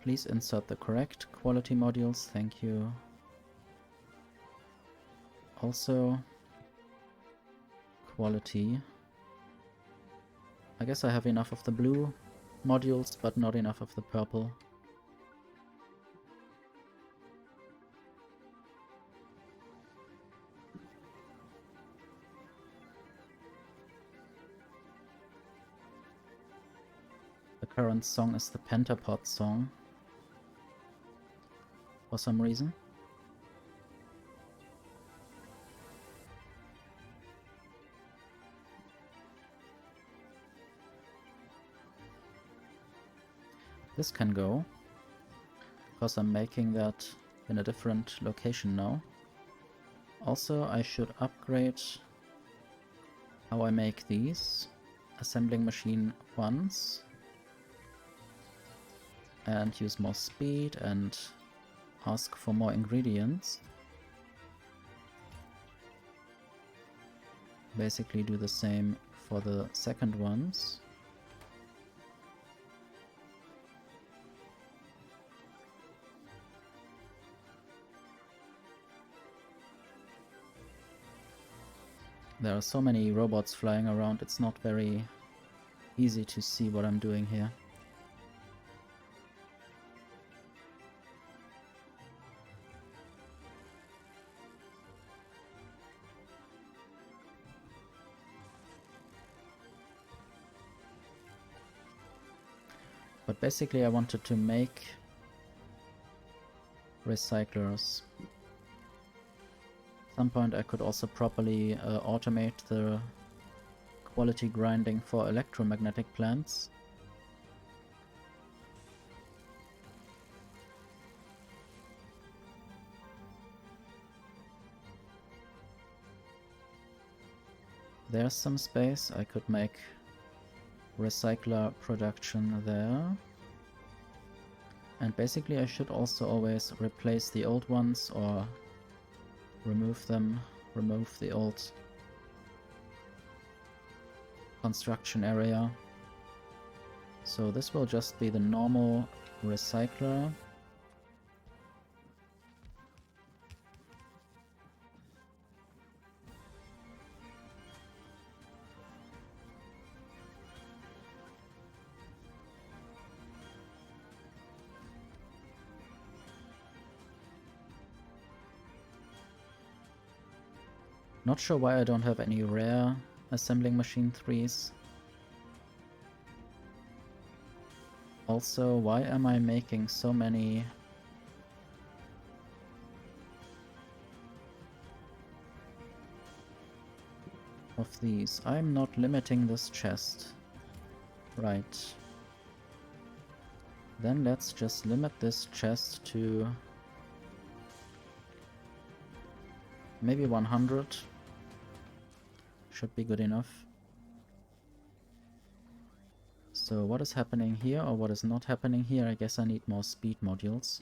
Please insert the correct quality modules, thank you. Also, quality. I guess I have enough of the blue modules, but not enough of the purple. The current song is the Pentapod song, for some reason. This can go, because I'm making that in a different location now. Also, I should upgrade how I make these assembling machine 1s and use more speed and ask for more ingredients. Basically do the same for the second ones. There are so many robots flying around, it's not very easy to see what I'm doing here. But basically I wanted to make recyclers. At some point I could also properly automate the quality grinding for electromagnetic plants. There's some space. I could make recycler production there. And basically I should also always replace the old ones or remove them, remove the old construction area. So this will just be the normal recycler. Not sure why I don't have any rare assembling machine 3s. Also, why am I making so many of these? I'm not limiting this chest. Right. Then let's just limit this chest to maybe 100. Should be good enough. So what is happening here or what is not happening here? I guess I need more speed modules.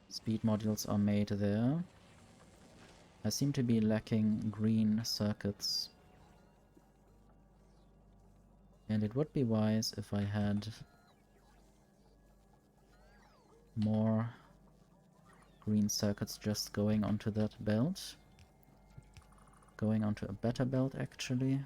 Speed modules are made there. I seem to be lacking green circuits. And it would be wise if I had more green circuits just going onto that belt. Going onto a better belt actually.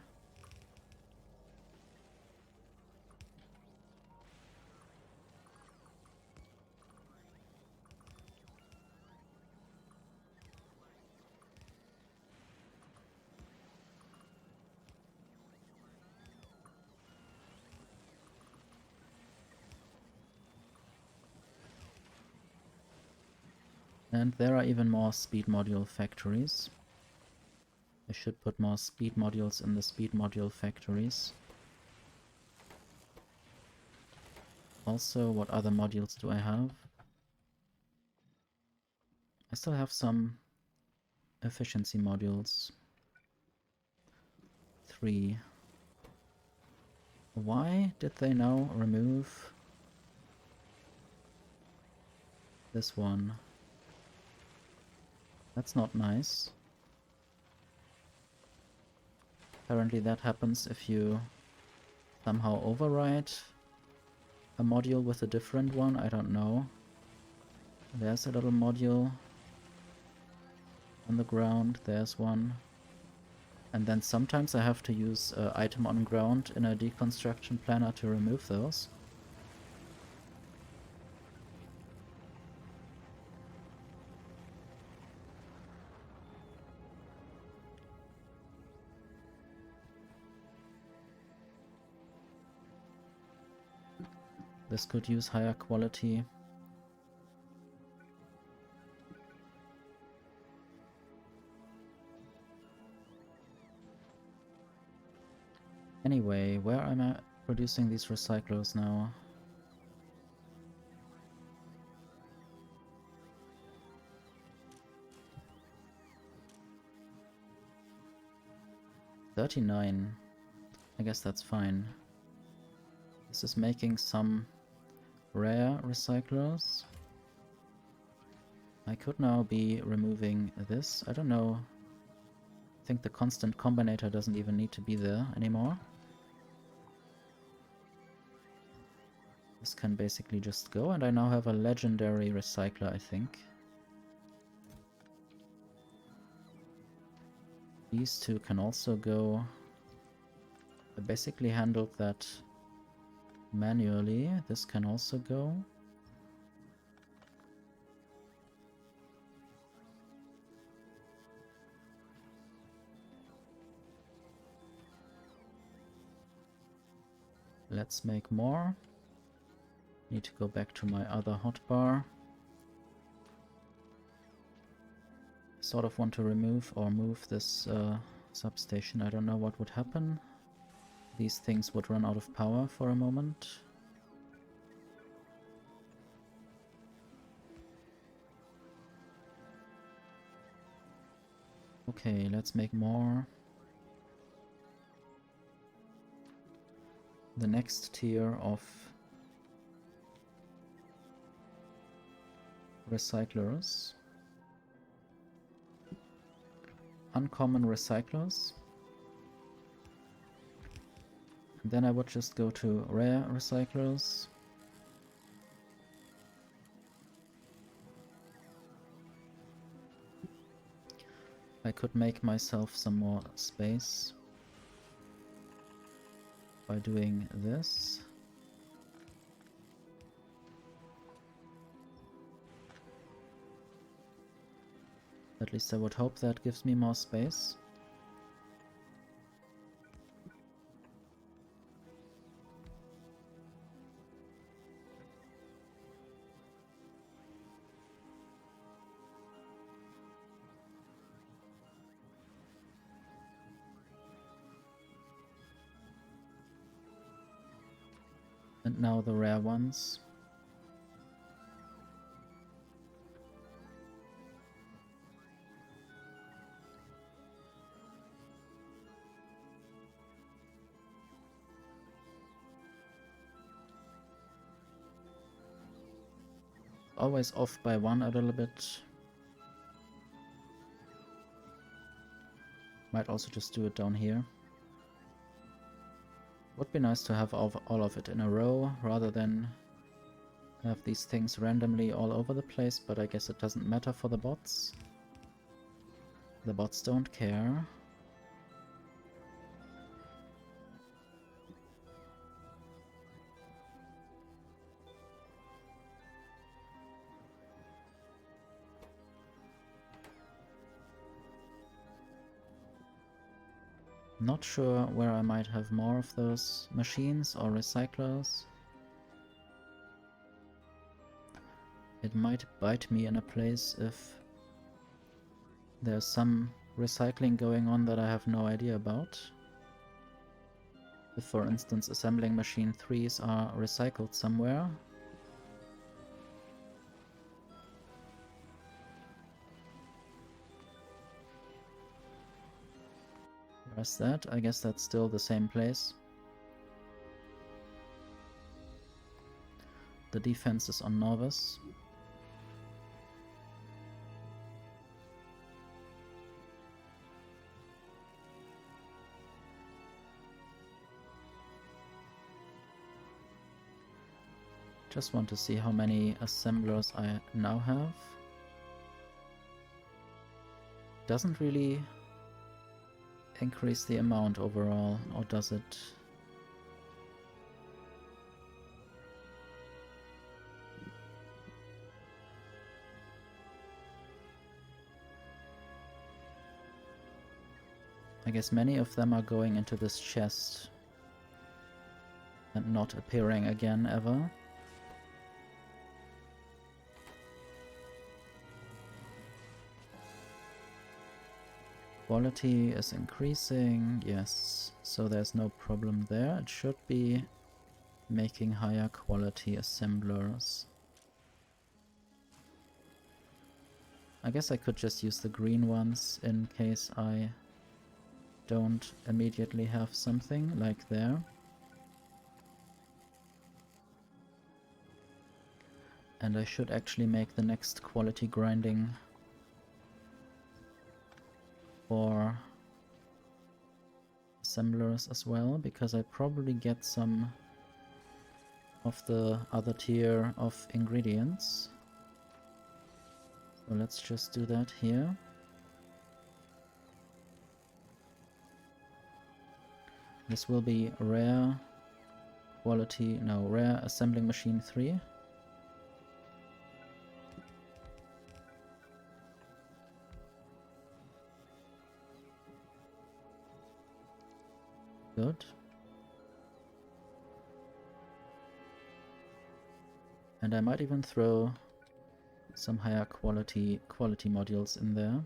And there are even more speed module factories. I should put more speed modules in the speed module factories. Also, what other modules do I have? I still have some efficiency modules. 3. Why did they now remove this one? That's not nice. Apparently that happens if you somehow override a module with a different one, I don't know. There's a little module on the ground, there's one. And then sometimes I have to use item on ground in a deconstruction planner to remove those. This could use higher quality. Anyway, where am I producing these recyclers now? $39. I guess that's fine. This is making some rare recyclers. I could now be removing this. I don't know. I think the constant combinator doesn't even need to be there anymore. This can basically just go, and I now have a legendary recycler, I think. These two can also go. I basically handled that manually. This can also go. Let's make more. Need to go back to my other hotbar. Sort of want to remove or move this substation. I don't know what would happen. These things would run out of power for a moment. Okay, let's make more. the next tier of recyclers. Uncommon recyclers. And then I would just go to rare recyclers. I could make myself some more space by doing this. At least I would hope that gives me more space. And now the rare ones. Always off by one a little bit. Might also just do it down here. Would be nice to have all of it in a row rather than have these things randomly all over the place, but I guess it doesn't matter for the bots. The bots don't care. Not sure where I might have more of those machines or recyclers. It might bite me in a place if there's some recycling going on that I have no idea about. If, for instance, assembling machine 3s are recycled somewhere. Where's that? I guess that's still the same place. The defense is on Novice. Just want to see how many assemblers I now have. Doesn't really increase the amount overall, or does it? I guess many of them are going into this chest and not appearing again ever. Quality is increasing, yes, so there's no problem there. It should be making higher quality assemblers. I guess I could just use the green ones in case I don't immediately have something, like there. And I should actually make the next quality grinding for assemblers as well, because I probably get some of the other tier of ingredients. So let's just do that here. This will be rare quality, no, rare assembling machine 3. Good. And I might even throw some higher quality modules in there.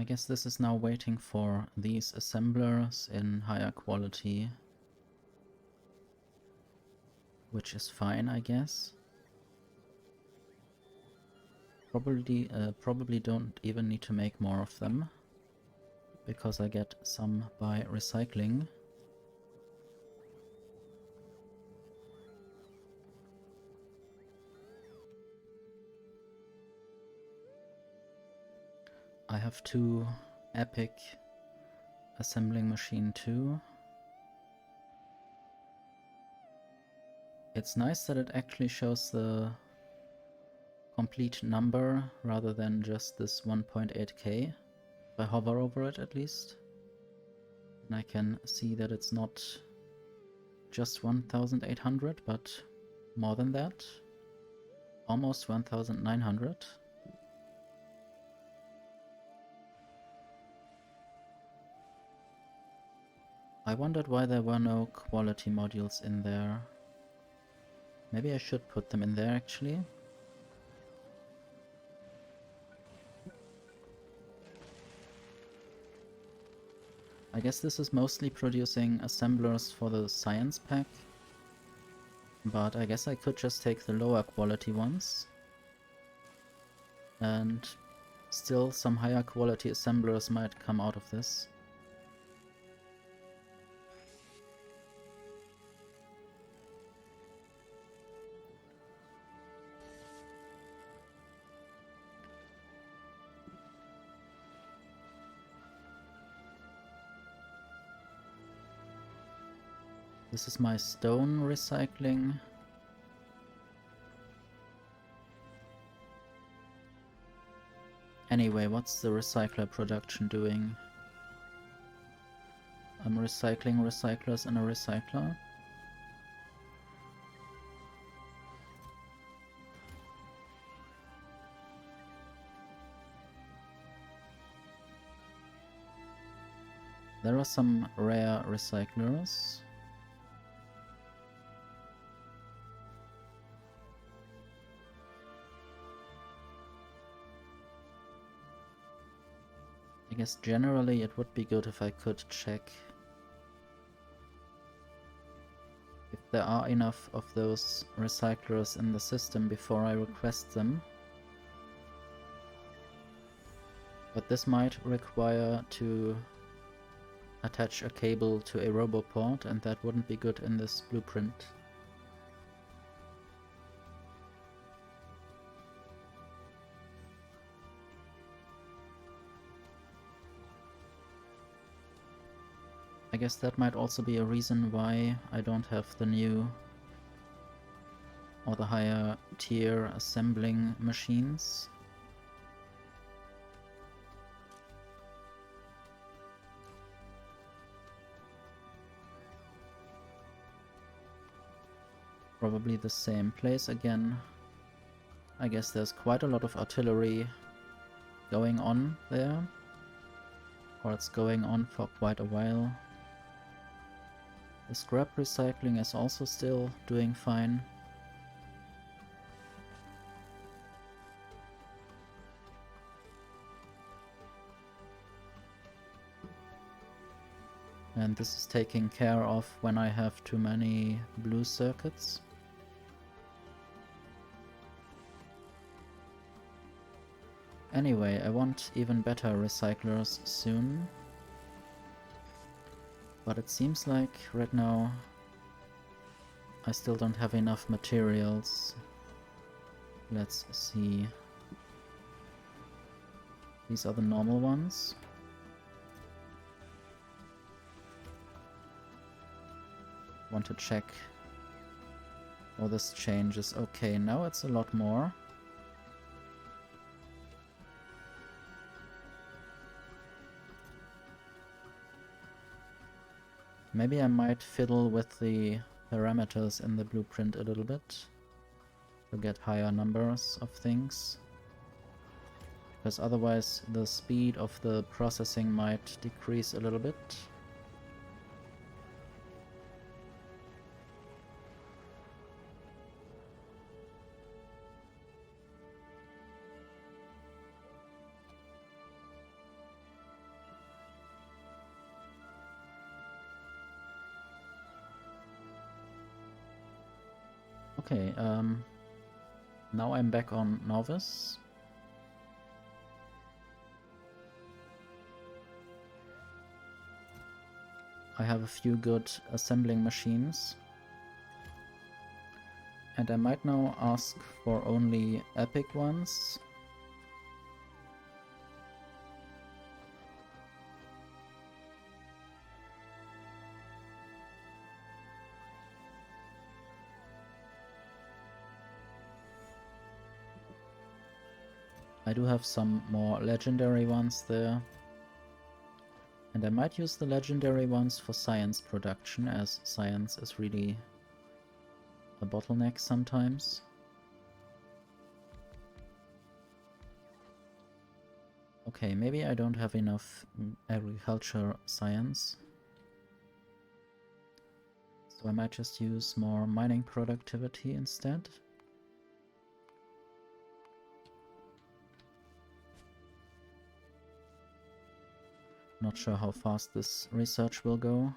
I guess this is now waiting for these assemblers in higher quality, which is fine, I guess. Probably don't even need to make more of them, because I get some by recycling. I have 2 epic assembling machine too. It's nice that it actually shows the complete number rather than just this 1.8k. If I hover over it at least, and I can see that it's not just 1800 but more than that, almost 1900. I wondered why there were no quality modules in there. Maybe I should put them in there actually. I guess this is mostly producing assemblers for the science pack, but I guess I could just take the lower quality ones, and still some higher quality assemblers might come out of this. This is my stone recycling. Anyway, what's the recycler production doing? I'm recycling recyclers in a recycler. There are some rare recyclers. I guess generally it would be good if I could check if there are enough of those recyclers in the system before I request them. But this might require to attach a cable to a roboport, and that wouldn't be good in this blueprint. I guess that might also be a reason why I don't have the new or the higher tier assembling machines. Probably the same place again. I guess there's quite a lot of artillery going on there, or it's going on for quite a while. The scrap recycling is also still doing fine. And this is taken care of when I have too many blue circuits. Anyway, I want even better recyclers soon. But it seems like right now I still don't have enough materials. Let's see. These are the normal ones. Want to check how this changes. Okay, now it's a lot more. Maybe I might fiddle with the parameters in the blueprint a little bit to get higher numbers of things, because otherwise the speed of the processing might decrease a little bit. Okay, now I'm back on Novice. I have a few good assembling machines. And I might now ask for only epic ones. I do have some more legendary ones there. And I might use the legendary ones for science production, as science is really a bottleneck sometimes. Okay, maybe I don't have enough agriculture science. So I might just use more mining productivity instead. Not sure how fast this research will go.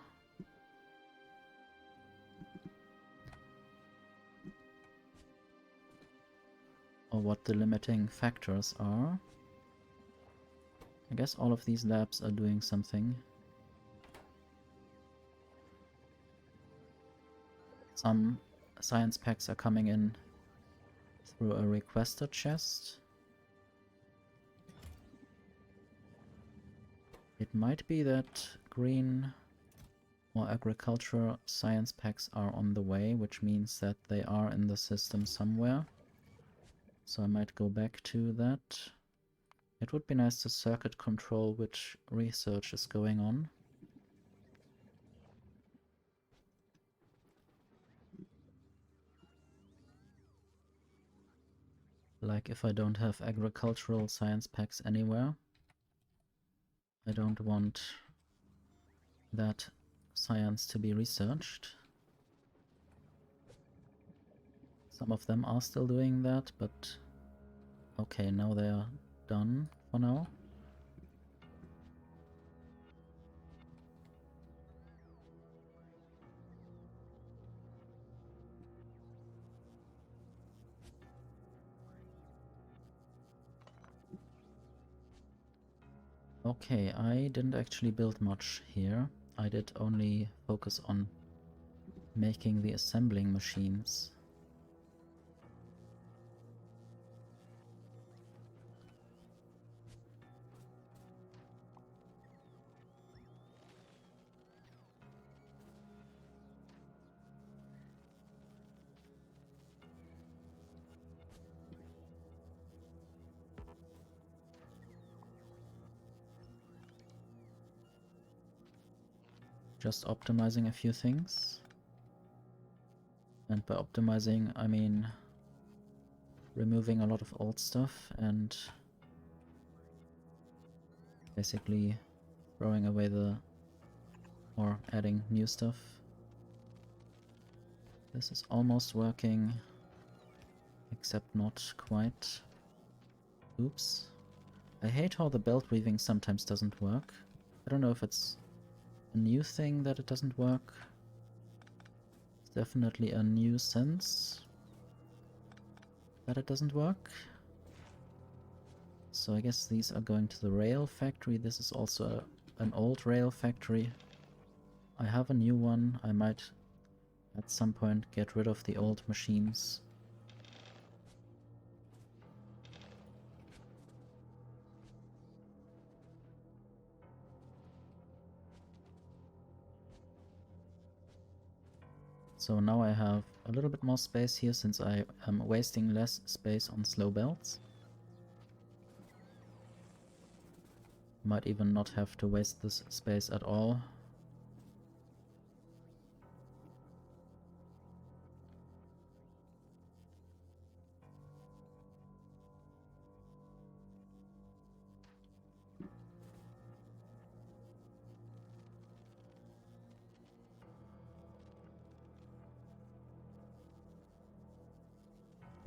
Or what the limiting factors are. I guess all of these labs are doing something. Some science packs are coming in through a requested chest. It might be that green or agriculture science packs are on the way, which means that they are in the system somewhere. So I might go back to that. It would be nice to circuit control which research is going on. Like if I don't have agricultural science packs anywhere. I don't want that science to be researched. Some of them are still doing that, but okay, now they are done for now. Okay, I didn't actually build much here. I did only focus on making the assembling machines. Just optimizing a few things. And by optimizing, I mean removing a lot of old stuff and basically throwing away or adding new stuff. This is almost working, except not quite. Oops. I hate how the belt weaving sometimes doesn't work. I don't know if it's a new thing that it doesn't work. It's definitely a nuisance that it doesn't work. So I guess these are going to the rail factory. This is also an old rail factory. I have a new one. I might at some point get rid of the old machines. So now I have a little bit more space here since I am wasting less space on slow belts. Might even not have to waste this space at all.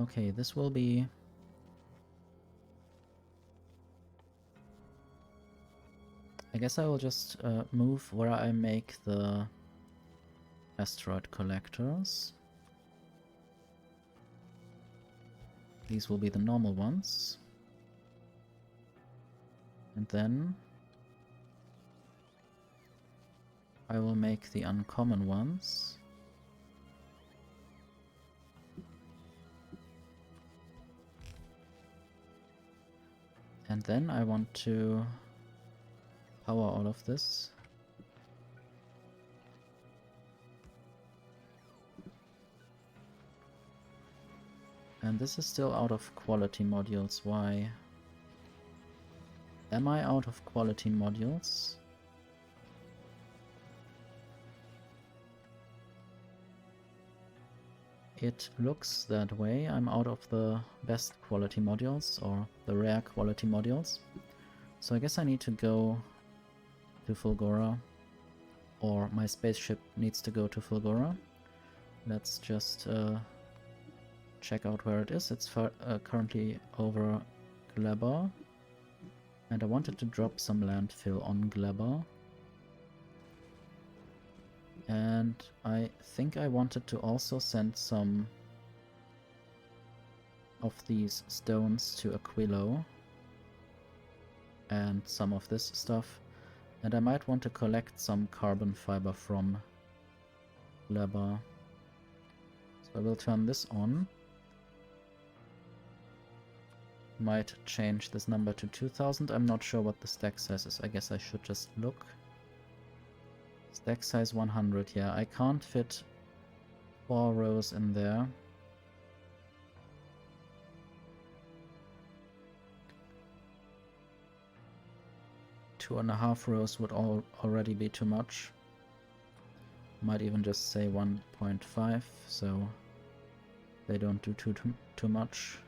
Okay, this will be... I guess I will just move where I make the asteroid collectors. These will be the normal ones. And then I will make the uncommon ones. And then I want to power all of this. And this is still out of quality modules. Why? Am I out of quality modules? It looks that way. I'm out of the best quality modules, or the rare quality modules. So I guess I need to go to Fulgora, or my spaceship needs to go to Fulgora. Let's just check out where it is. It's currently over Glebber, and I wanted to drop some landfill on Glebber. And I think I wanted to also send some of these stones to Aquilo and some of this stuff. And I might want to collect some carbon fiber from Glebber. So I will turn this on. Might change this number to 2000. I'm not sure what the stack size is. I guess I should just look. Stack size 100, yeah, I can't fit 4 rows in there. Two and a half rows would already be too much. Might even just say 1.5, so they don't do too much.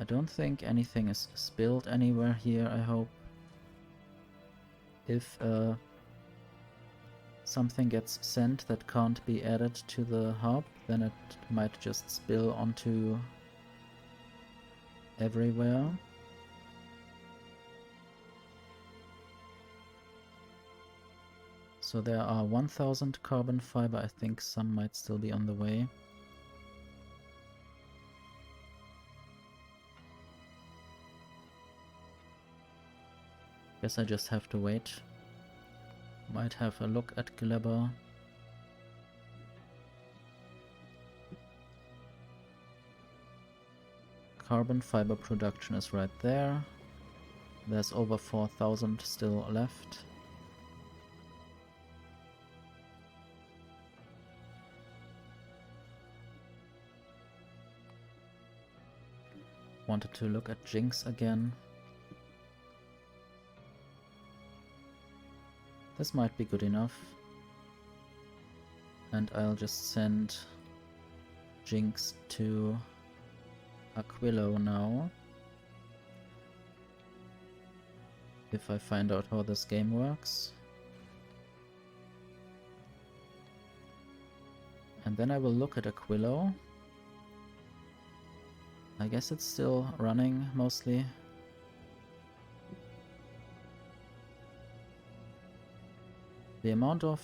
I don't think anything is spilled anywhere here, I hope. If something gets sent that can't be added to the hub, then it might just spill onto everywhere. So there are 1000 carbon fiber. I think some might still be on the way. Guess I just have to wait. Might have a look at Glebber. Carbon fiber production is right there. There's over 4000 still left. Wanted to look at Jinx again. This might be good enough. And I'll just send Jinx to Aquilo now. If I find out how this game works. And then I will look at Aquilo. I guess it's still running mostly. The amount of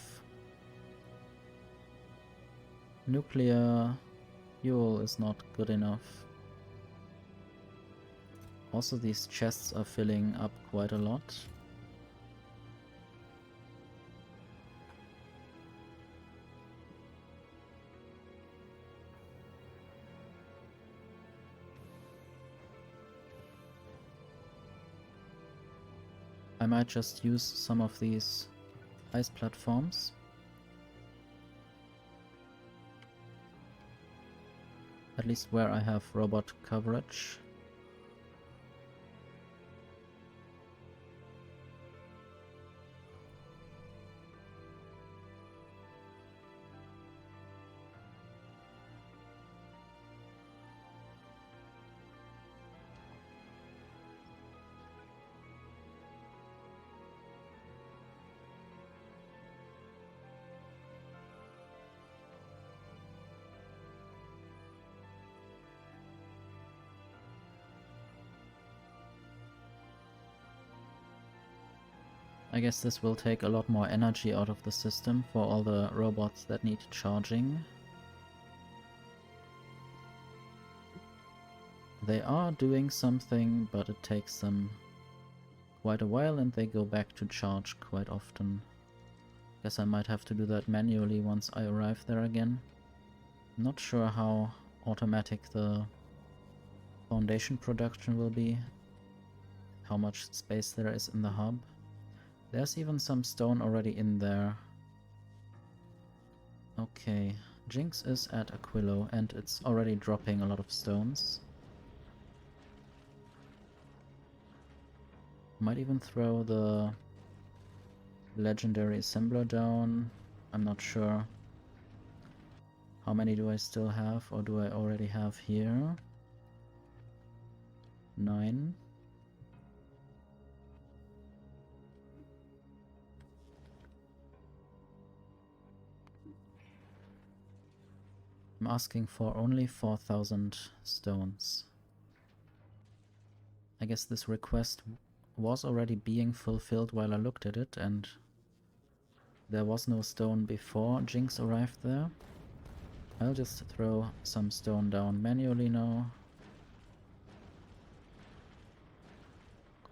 nuclear fuel is not good enough. Also, these chests are filling up quite a lot. I might just use some of these ice platforms. At least where I have robot coverage. I guess this will take a lot more energy out of the system for all the robots that need charging. They are doing something, but it takes them quite a while and they go back to charge quite often. Guess I might have to do that manually once I arrive there again. Not sure how automatic the foundation production will be, how much space there is in the hub. There's even some stone already in there. Okay, Jinx is at Aquilo and it's already dropping a lot of stones. Might even throw the legendary assembler down. I'm not sure. How many do I still have, or do I already have here? 9. I'm asking for only 4,000 stones. I guess this request was already being fulfilled while I looked at it, and there was no stone before Jinx arrived there. I'll just throw some stone down manually now.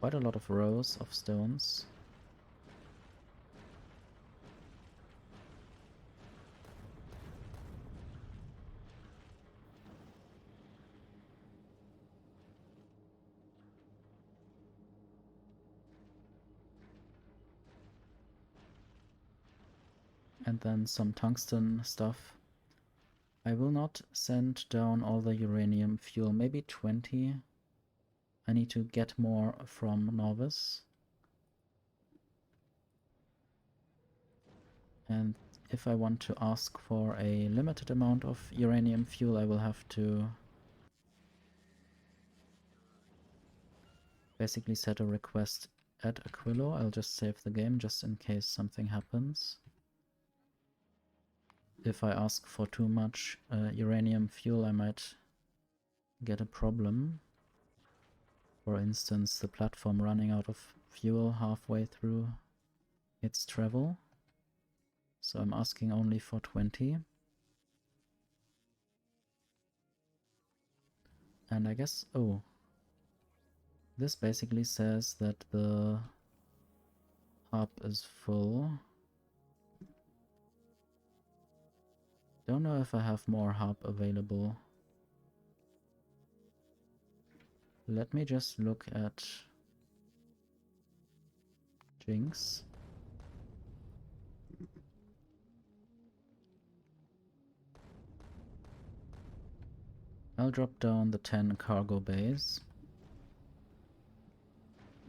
Quite a lot of rows of stones. And then some tungsten stuff. I will not send down all the uranium fuel, maybe 20. I need to get more from Novice. And if I want to ask for a limited amount of uranium fuel, I will have to basically set a request at Aquilo. I'll just save the game just in case something happens. If I ask for too much uranium fuel, I might get a problem. For instance, the platform running out of fuel halfway through its travel. So I'm asking only for 20. And I guess, oh, this basically says that the hub is full. Don't know if I have more hub available. Let me just look at Jinx. I'll drop down the 10 cargo bays.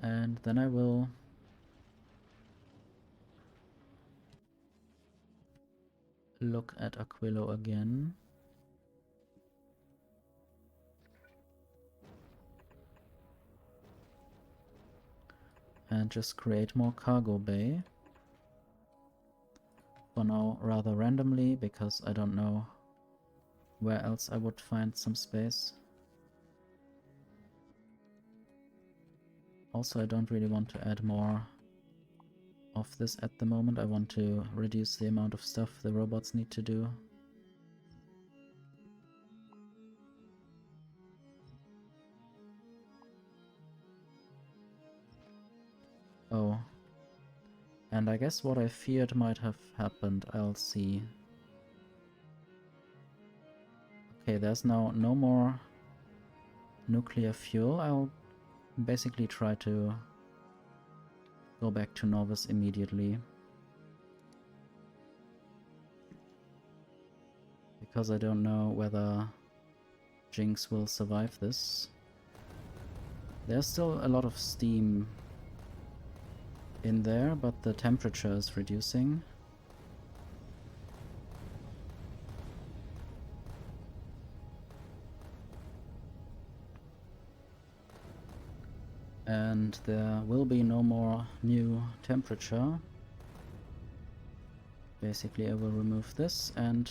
And then I will look at Aquilo again. And just create more cargo bay. For now, rather randomly, because I don't know where else I would find some space. Also, I don't really want to add more of this at the moment. I want to reduce the amount of stuff the robots need to do. Oh. And I guess what I feared might have happened. I'll see. Okay, there's now no more nuclear fuel. I'll basically try to go back to Novice immediately. Because I don't know whether Jinx will survive this. There's still a lot of steam in there, but the temperature is reducing. And there will be no more new temperature. Basically I will remove this and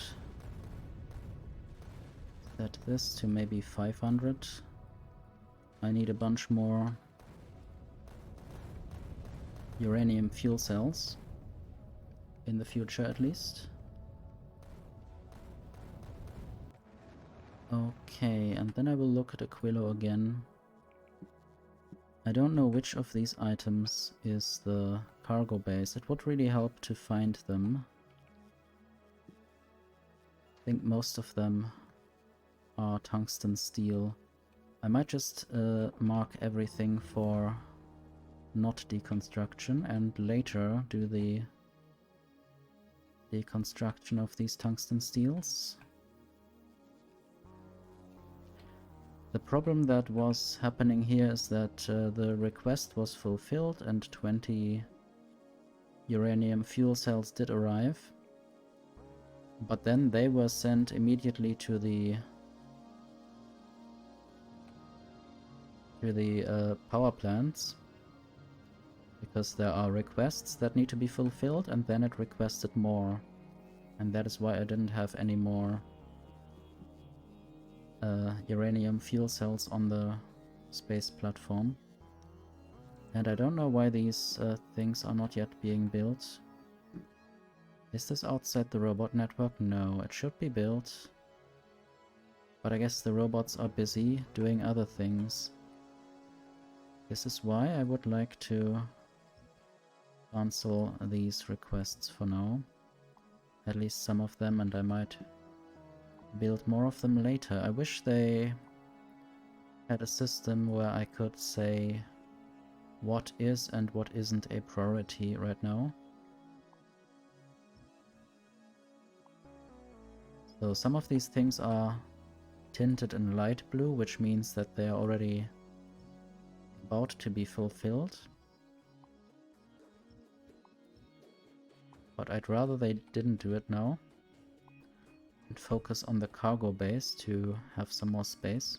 set this to maybe 500. I need a bunch more uranium fuel cells, in the future at least. Okay, and then I will look at Aquilo again. I don't know which of these items is the cargo base. It would really help to find them. I think most of them are tungsten steel. I might just mark everything for not deconstruction and later do the deconstruction of these tungsten steels. The problem that was happening here is that the request was fulfilled and 20 uranium fuel cells did arrive, but then they were sent immediately to the power plants because there are requests that need to be fulfilled, and then it requested more, and that is why I didn't have any more uranium fuel cells on the space platform. And I don't know why these things are not yet being built. Is this outside the robot network? No, it should be built. But I guess the robots are busy doing other things. This is why I would like to cancel these requests for now. At least some of them, and I might build more of them later. I wish they had a system where I could say what is and what isn't a priority right now. So some of these things are tinted in light blue, which means that they are already about to be fulfilled. But I'd rather they didn't do it now and focus on the cargo base to have some more space.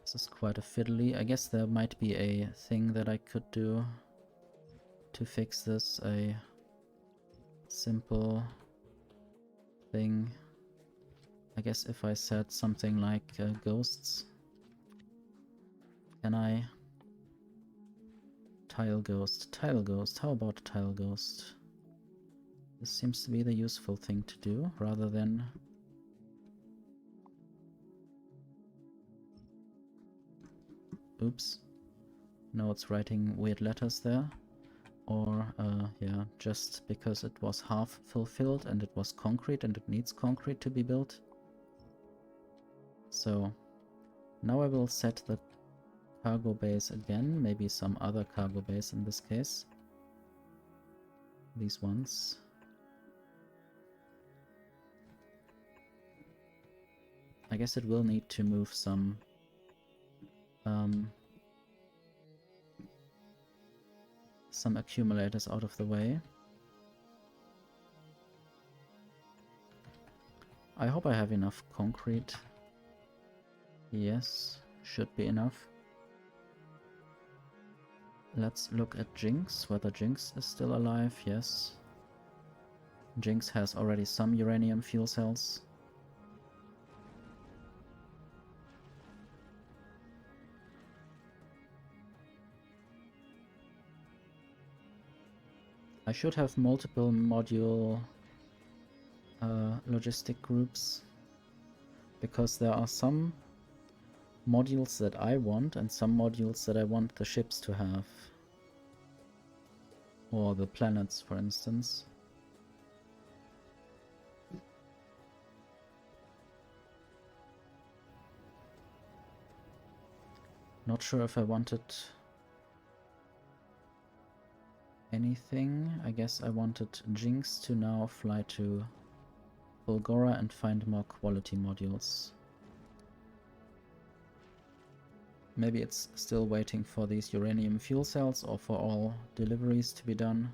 This is quite a fiddly. I guess there might be a thing that I could do to fix this, a simple thing. I guess if I said something like ghosts. Can I? Tile ghost. Tile ghost. How about tile ghost? This seems to be the useful thing to do, rather than... Oops. No, it's writing weird letters there. Or, yeah, just because it was half fulfilled and it was concrete and it needs concrete to be built. So, now I will set the cargo base again, maybe some other cargo base in this case. These ones. I guess it will need to move some accumulators out of the way. I hope I have enough concrete. Yes, should be enough. Let's look at Jinx, whether Jinx is still alive. Yes. Jinx has already some uranium fuel cells. I should have multiple module logistic groups, because there are some modules that I want and some modules that I want the ships to have. Or the planets, for instance. Not sure if I wanted anything. I guess I wanted Jinx to now fly to Bulgora and find more quality modules. Maybe it's still waiting for these uranium fuel cells or for all deliveries to be done.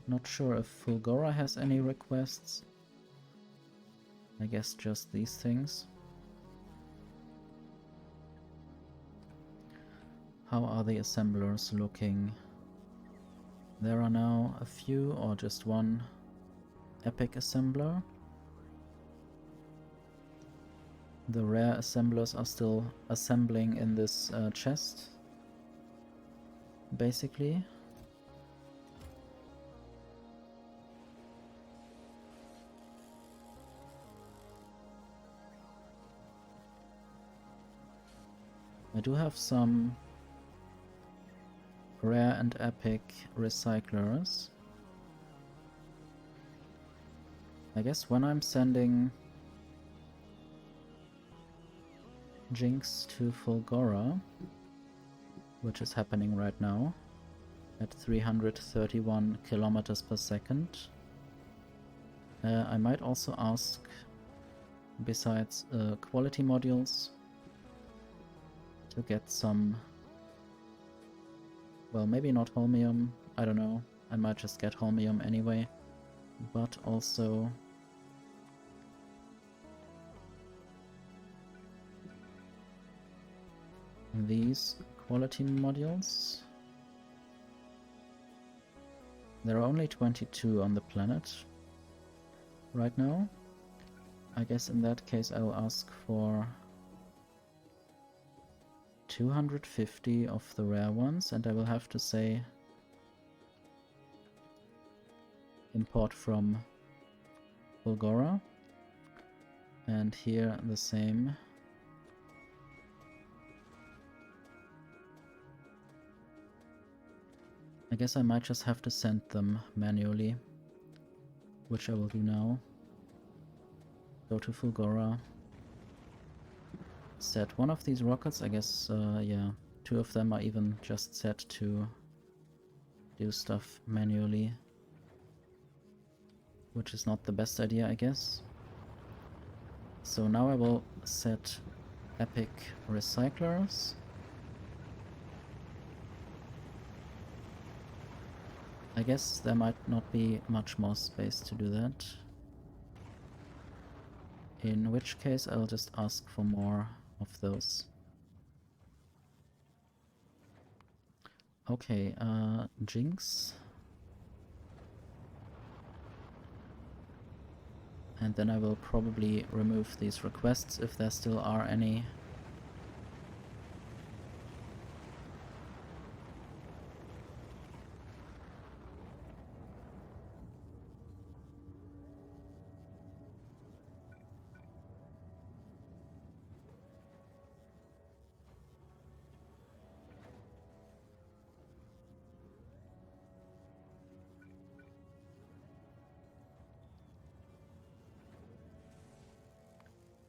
Not sure if Fulgora has any requests. I guess just these things. How are the assemblers looking? There are now a few or just one epic assembler. The rare assemblers are still assembling in this chest, basically. I do have some rare and epic recyclers. I guess when I'm sending Jinx to Fulgora, which is happening right now at 331 kilometers per second, I might also ask, besides quality modules, to get some, well, maybe not holmium, I don't know, I might just get holmium anyway, but also these quality modules. There are only 22 on the planet right now. I guess in that case I will ask for 250 of the rare ones, and I will have to say import from Fulgora, and here the same. I guess I might just have to send them manually, which I will do now. Go to Fulgora. Set one of these rockets, I guess, yeah, 2 of them are even just set to do stuff manually, which is not the best idea, I guess. So now I will set epic recyclers. I guess there might not be much more space to do that. In which case I'll just ask for more of those. Okay, Jinx. And then I will probably remove these requests if there still are any.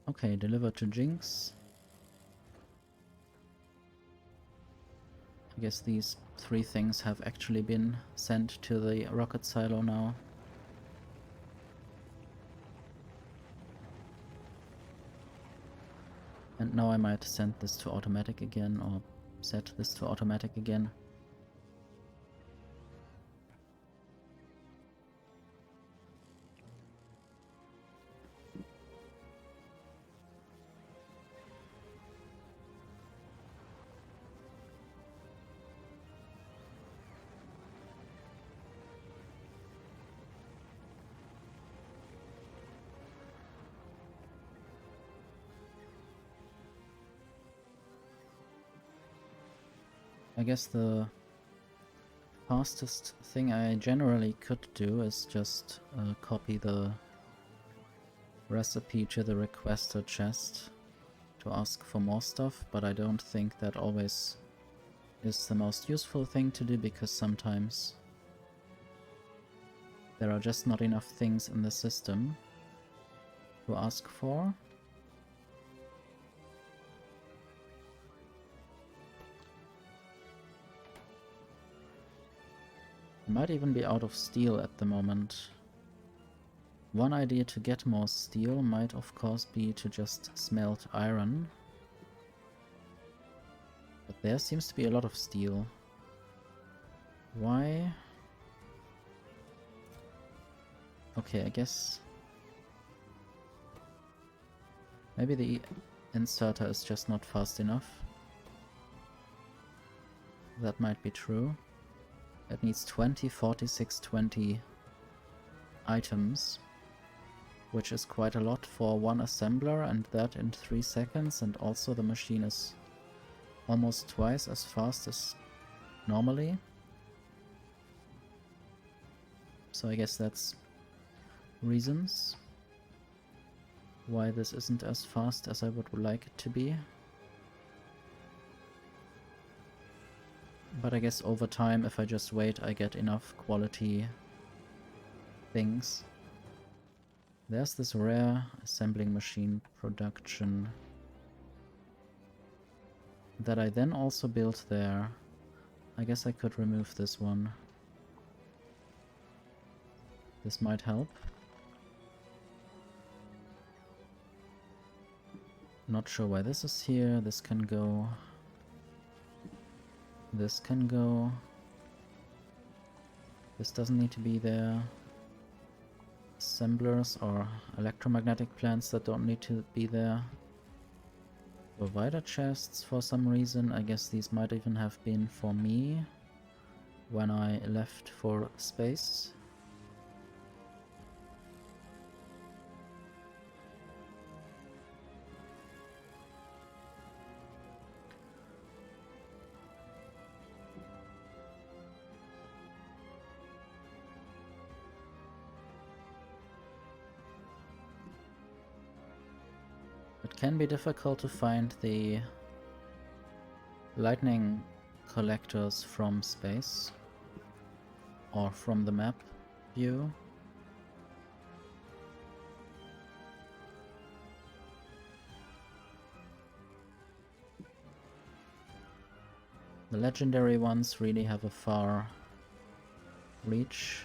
Okay, deliver to Jinx. I guess these 3 things have actually been sent to the rocket silo now. And now I might send this to automatic again, or set this to automatic again. I guess the fastest thing I generally could do is just copy the recipe to the requester chest to ask for more stuff, but I don't think that always is the most useful thing to do, because sometimes there are just not enough things in the system to ask for. Might even be out of steel at the moment. One idea to get more steel might of course be to just smelt iron. But there seems to be a lot of steel. Why? Okay, I guess maybe the inserter is just not fast enough. That might be true. It needs 20, 46, 20 items, which is quite a lot for one assembler, and that in 3 seconds, and also the machine is almost twice as fast as normally. So I guess that's reasons why this isn't as fast as I would like it to be. But I guess over time, if I just wait, I get enough quality things. There's this rare assembling machine production that I then also built there. I guess I could remove this one. This might help. Not sure why this is here. This can go. This can go. This doesn't need to be there. Assemblers or electromagnetic plants that don't need to be there. Provider chests for some reason. I guess these might even have been for me when I left for space. It can be difficult to find the lightning collectors from space or from the map view. The legendary ones really have a far reach.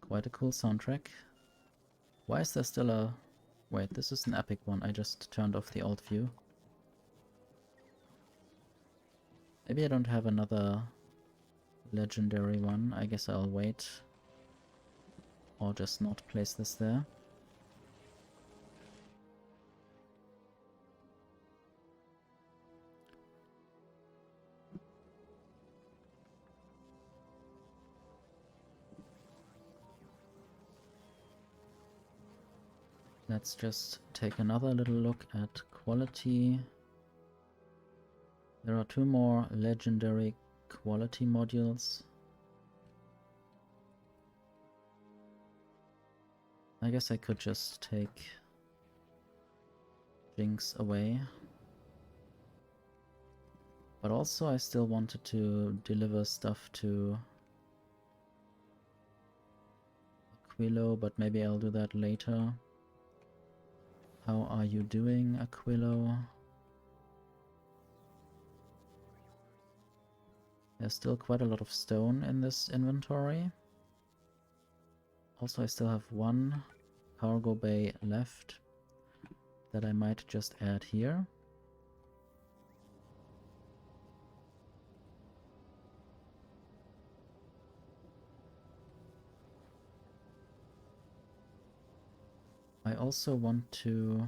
Quite a cool soundtrack. Why is there still a... Wait, this is an epic one. I just turned off the alt view. Maybe I don't have another legendary one. I guess I'll wait. Or just not place this there. Let's just take another little look at quality. There are 2 more legendary quality modules. I guess I could just take Jinx away. But also I still wanted to deliver stuff to Aquilo, but maybe I'll do that later. How are you doing, Aquilo? There's still quite a lot of stone in this inventory. Also, I still have 1 cargo bay left that I might just add here. I also want to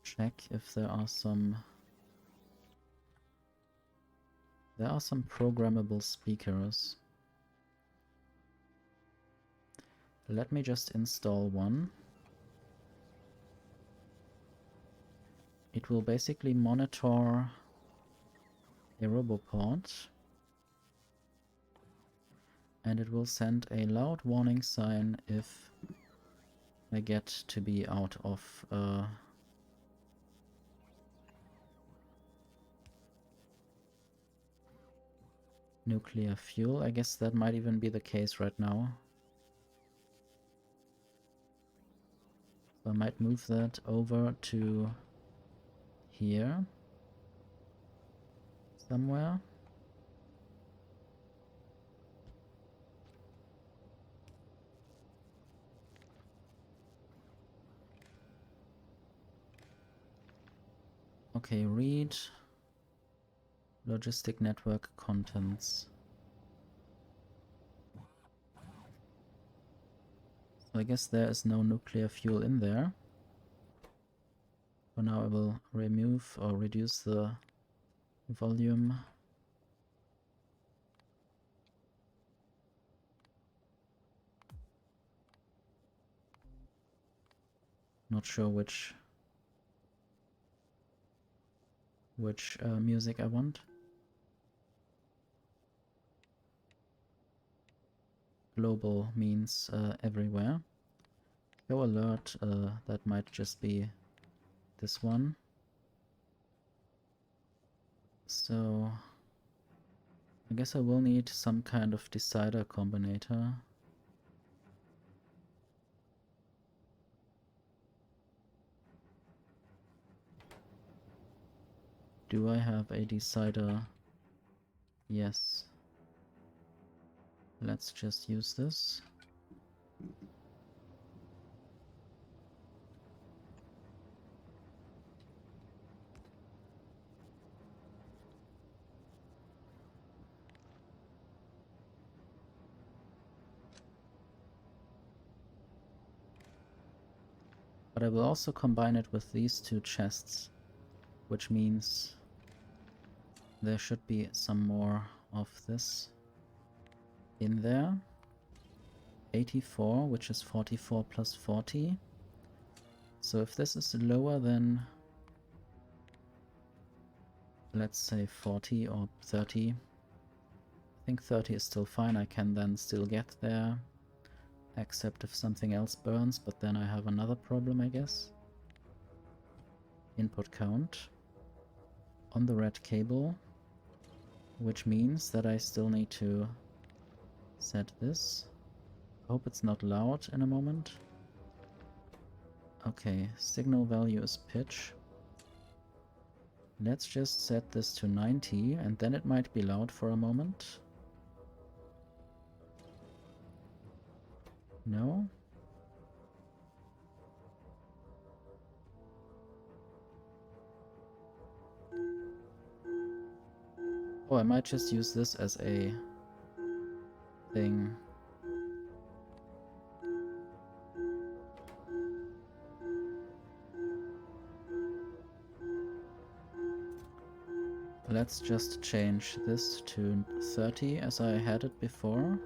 check if there are some programmable speakers. Let me just install one. It will basically monitor a robopod, and it will send a loud warning sign if I get to be out of nuclear fuel. I guess that might even be the case right now. So I might move that over to here somewhere. Okay, read logistic network contents. I guess there is no nuclear fuel in there. For now I will remove or reduce the volume. Not sure which music I want. Global means everywhere. Show alert, that might just be this one. So I guess I will need some kind of decider combinator. Do I have a decider? Yes. Let's just use this. But I will also combine it with these two chests, which means there should be some more of this in there. 84, which is 44 plus 40. So if this is lower than, let's say 40 or 30, I think 30 is still fine. I can then still get there, except if something else burns, but then I have another problem, I guess. Input count on the red cable, which means that I still need to set this. I hope it's not loud in a moment. Okay, signal value is pitch. Let's just set this to 90 and then it might be loud for a moment. No? Oh, I might just use this as a thing. Let's just change this to 30 as I had it before.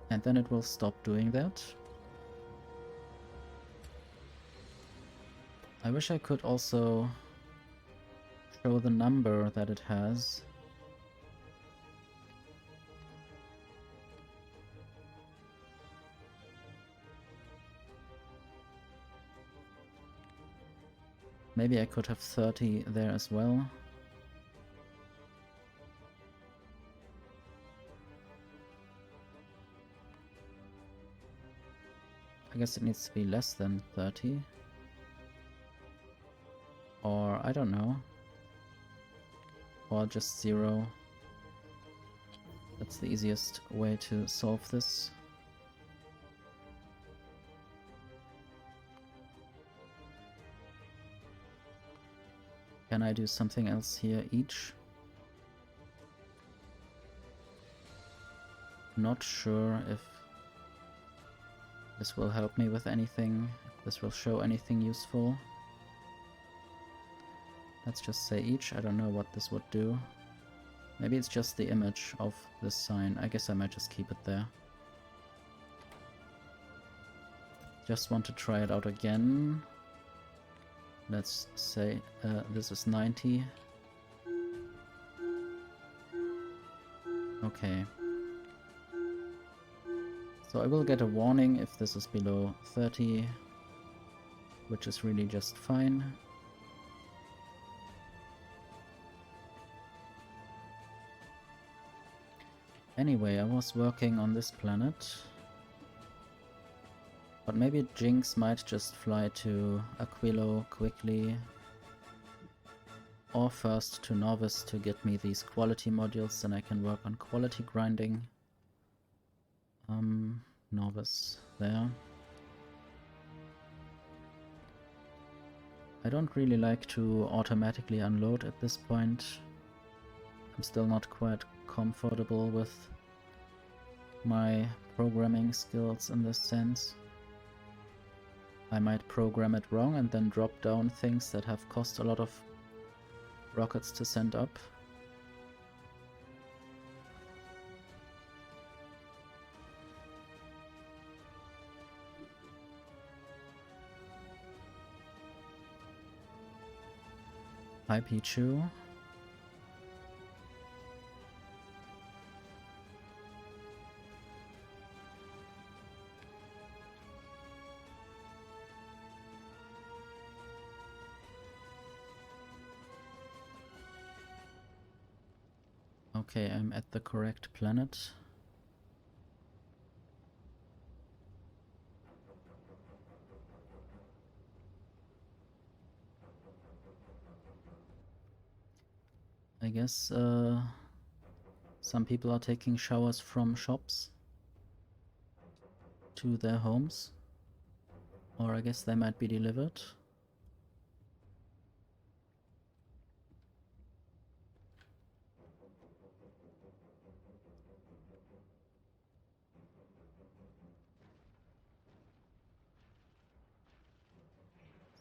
And then it will stop doing that. I wish I could also show the number that it has. Maybe I could have 30 there as well. I guess it needs to be less than 30. Or, I don't know. Or just 0. That's the easiest way to solve this. Can I do something else here each? Not sure if this will help me with anything, if this will show anything useful. Let's just say each. I don't know what this would do. Maybe it's just the image of this sign. I guess I might just keep it there. Just want to try it out again. Let's say this is 90. Okay. So I will get a warning if this is below 30, which is really just fine. Anyway, I was working on this planet. But maybe Jinx might just fly to Aquilo quickly. Or first to Novice to get me these quality modules, then I can work on quality grinding. Novice there. I don't really like to automatically unload at this point. I'm still not quite comfortable with my programming skills in this sense. I might program it wrong and then drop down things that have cost a lot of rockets to send up. Hi Pichu. Okay, I'm at the correct planet. I guess some people are taking showers from shops to their homes. Or I guess they might be delivered.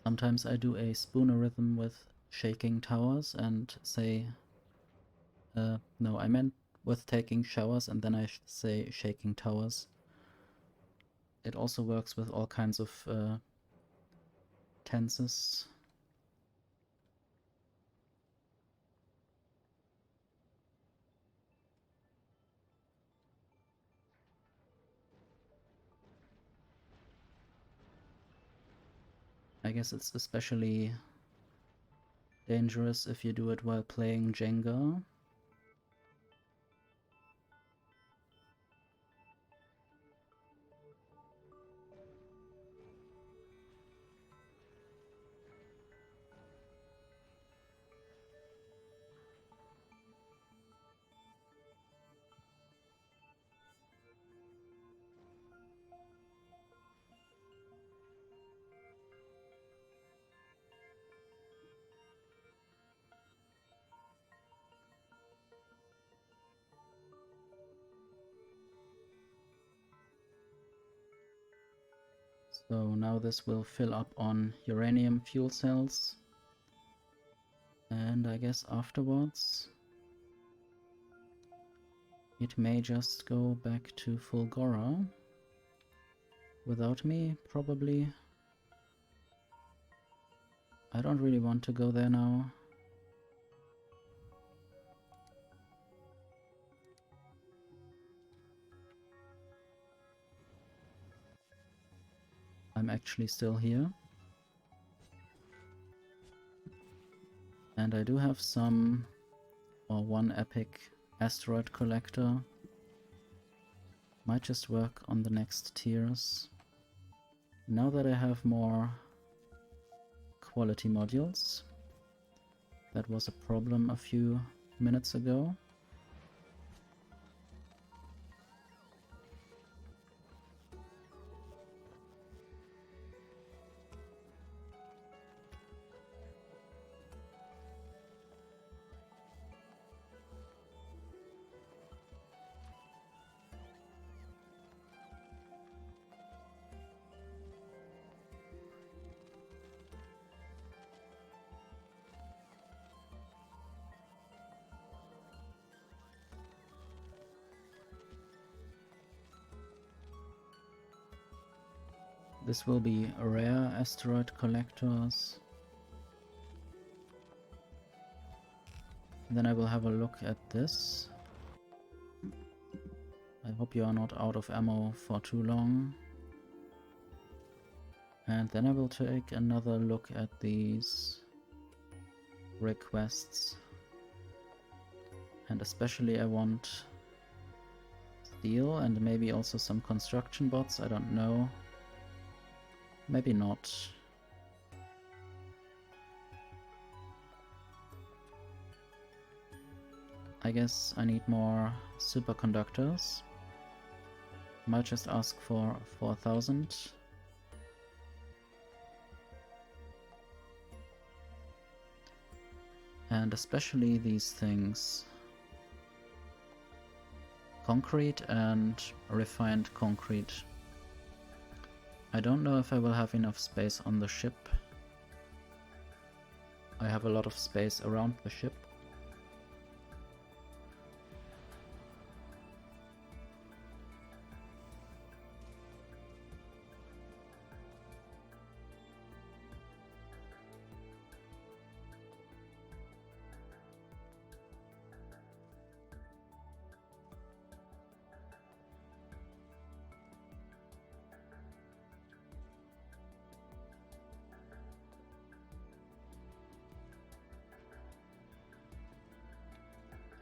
Sometimes I do a spoonerism with shaking towers and say, no, I meant with taking showers and then I say shaking towers. It also works with all kinds of tenses. I guess it's especially dangerous if you do it while playing Jenga. So now this will fill up on uranium fuel cells. And I guess afterwards it may just go back to Fulgora. Without me, probably. I don't really want to go there now. I'm actually still here. And I do have some, or one epic asteroid collector. Might just work on the next tiers. Now that I have more quality modules, that was a problem a few minutes ago. This will be rare asteroid collectors. Then I will have a look at this. I hope you are not out of ammo for too long. And then I will take another look at these requests. And especially I want steel and maybe also some construction bots, I don't know. Maybe not. I guess I need more superconductors. Might just ask for 4,000. And especially these things. concrete and refined concrete. I don't know if I will have enough space on the ship. I have a lot of space around the ship.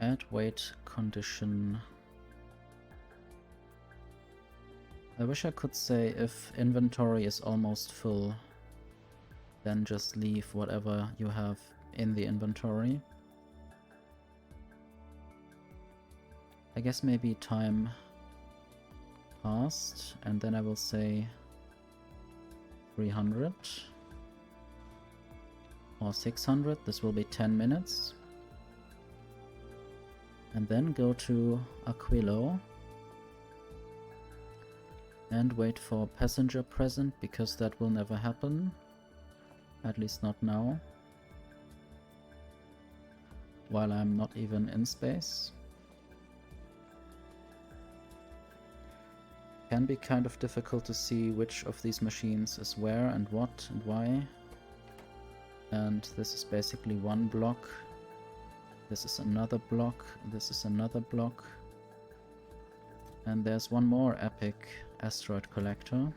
Add weight condition. I wish I could say if inventory is almost full, then just leave whatever you have in the inventory. I guess maybe time passed, and then I will say 300 or 600. This will be 10 minutes. And then go to Aquilo and wait for passenger present, because that will never happen, at least not now, while I'm not even in space. Can be kind of difficult to see which of these machines is where and what and why. And this is basically one block. This is another block, this is another block. And there's one more epic asteroid collector,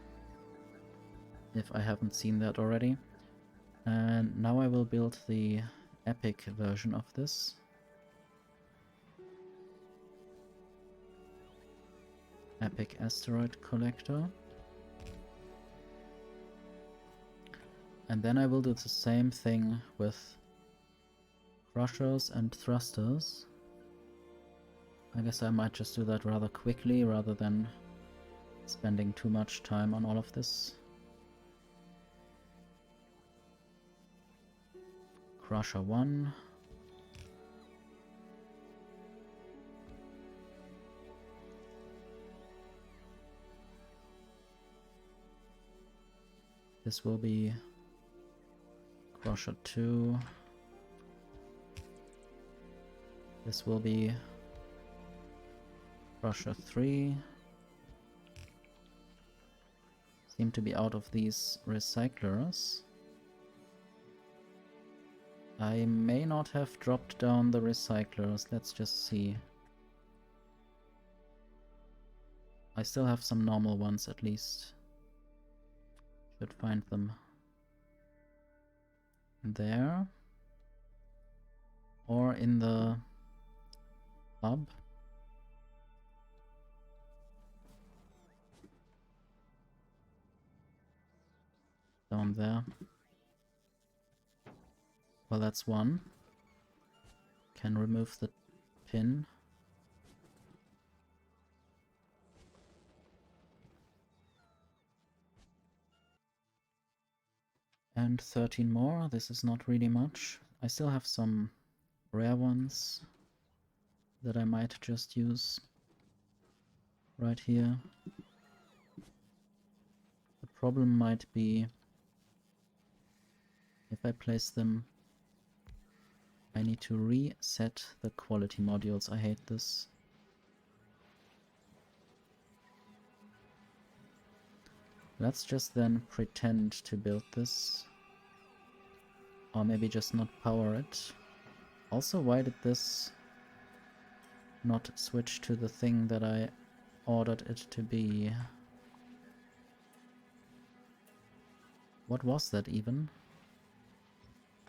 if I haven't seen that already. And now I will build the epic version of this. Epic asteroid collector. And then I will do the same thing with crushers and thrusters. I guess I might just do that rather quickly rather than spending too much time on all of this. Crusher 1. This will be Crusher 2. This will be Crusher 3. Seem to be out of these recyclers. I may not have dropped down the recyclers, let's just see. I still have some normal ones at least. Should find them there. Or in the hub. Down there. Well, that's one. Can remove the pin. And 13 more. This is not really much. I still have some rare ones that I might just use right here. The problem might be if I place them, I need to reset the quality modules. I hate this. Let's just then pretend to build this. Or maybe just not power it. Also, why did this not switch to the thing that I ordered it to be? What was that even?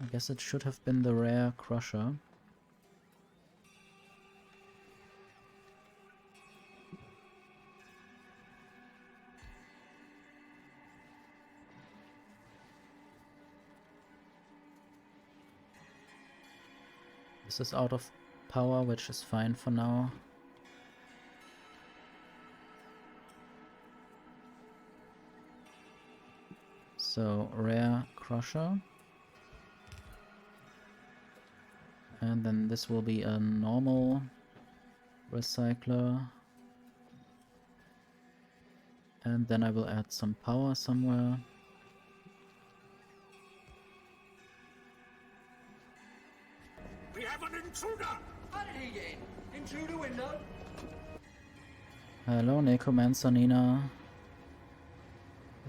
I guess it should have been the rare crusher. This is out of power, which is fine for now. So, rare crusher. And then this will be a normal recycler. And then I will add some power somewhere.
We have an intruder! How did he get in? In through the window?
Hello, Necromancer Nina.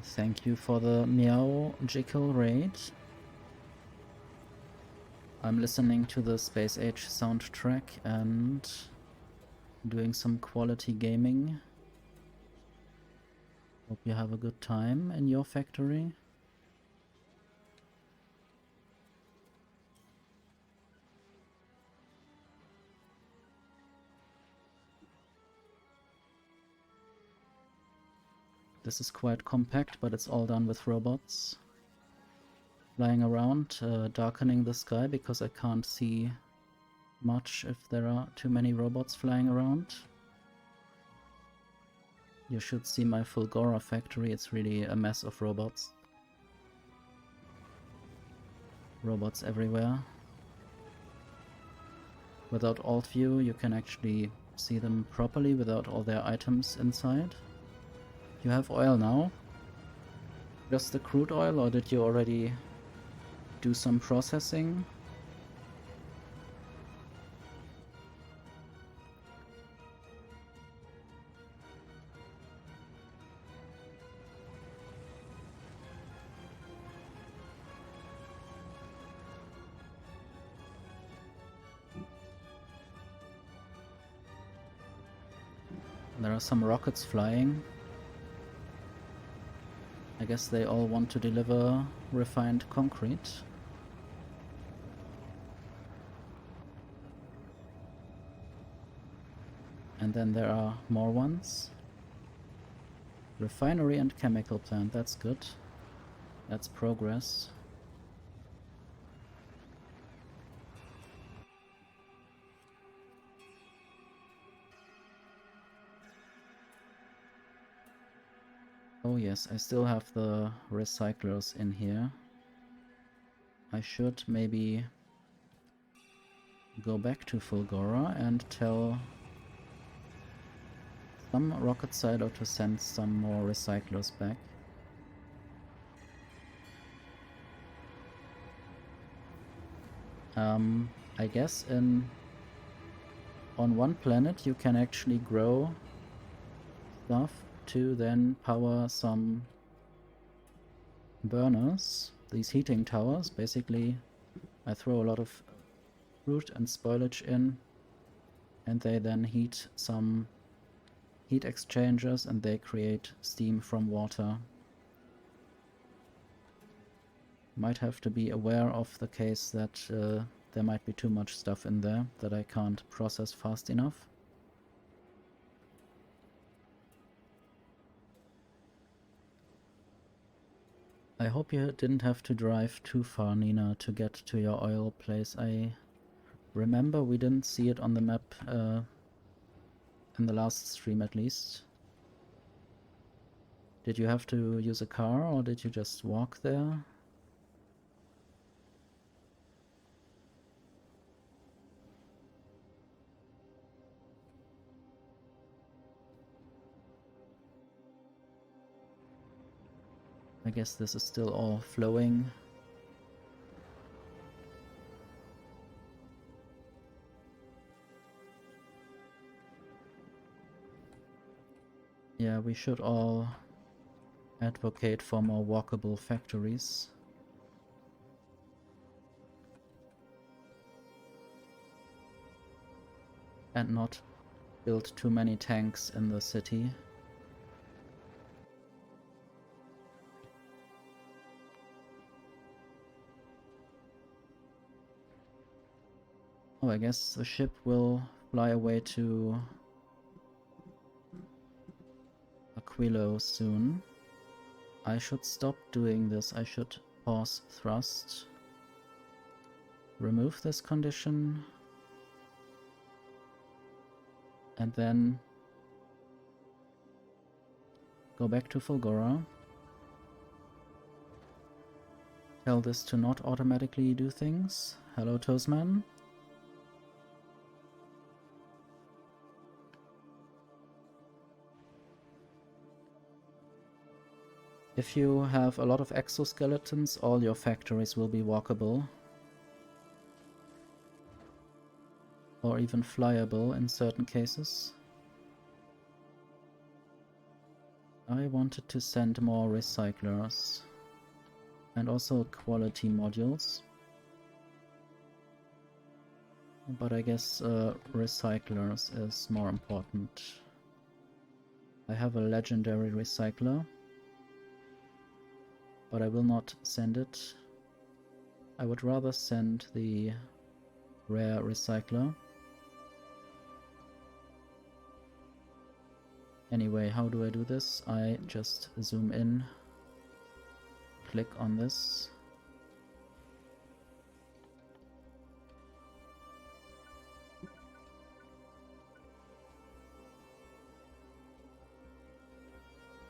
Thank you for the Meow-Jickle raid. I'm listening to the Space Age soundtrack and doing some quality gaming. Hope you have a good time in your factory. This is quite compact, but it's all done with robots flying around, darkening the sky because I can't see much if there are too many robots flying around. You should see my Fulgora factory, it's really a mess of robots. Robots everywhere. Without alt view you can actually see them properly without all their items inside. You have oil now? Just the crude oil, or did you already do some processing? There are some rockets flying. I guess they all want to deliver refined concrete. And then there are more ones. Refinery and chemical plant, that's good. That's progress. Oh yes, I still have the recyclers in here. I should maybe go back to Fulgora and tell some rocket silo to send some more recyclers back. I guess on one planet you can actually grow stuff to then power some burners, these heating towers. Basically I throw a lot of fruit and spoilage in and they then heat some heat exchangers and they create steam from water. Might have to be aware of the case that there might be too much stuff in there that I can't process fast enough. I hope you didn't have to drive too far, Nina, to get to your oil place. I remember we didn't see it on the map in the last stream at least. Did you have to use a car or did you just walk there? I guess this is still all flowing. Yeah, we should all advocate for more walkable factories. And not build too many tanks in the city. Oh, I guess the ship will fly away to Aquilo soon. I should stop doing this. I should pause thrust. Remove this condition. And then go back to Fulgora. Tell this to not automatically do things. Hello, Toastman. If you have a lot of exoskeletons, all your factories will be walkable. Or even flyable in certain cases. I wanted to send more recyclers. And also quality modules. But I guess recyclers is more important. I have a legendary recycler. But I will not send it. I would rather send the rare recycler. Anyway, how do I do this? I just zoom in, click on this.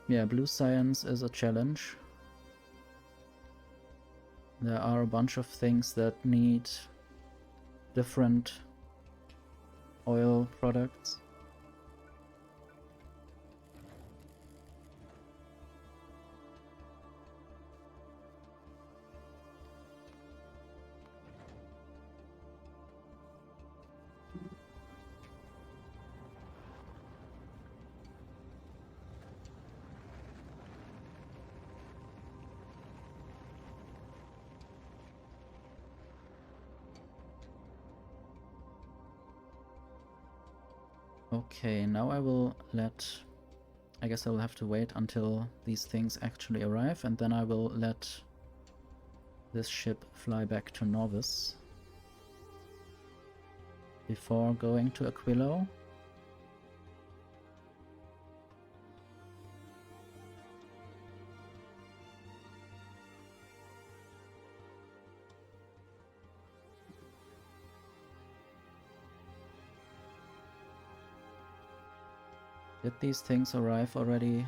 Yeah, blue science is a challenge. There are a bunch of things that need different oil products. Okay, now I guess I will have to wait until these things actually arrive, and then I will let this ship fly back to Novice before going to Aquilo. Did these things arrive already?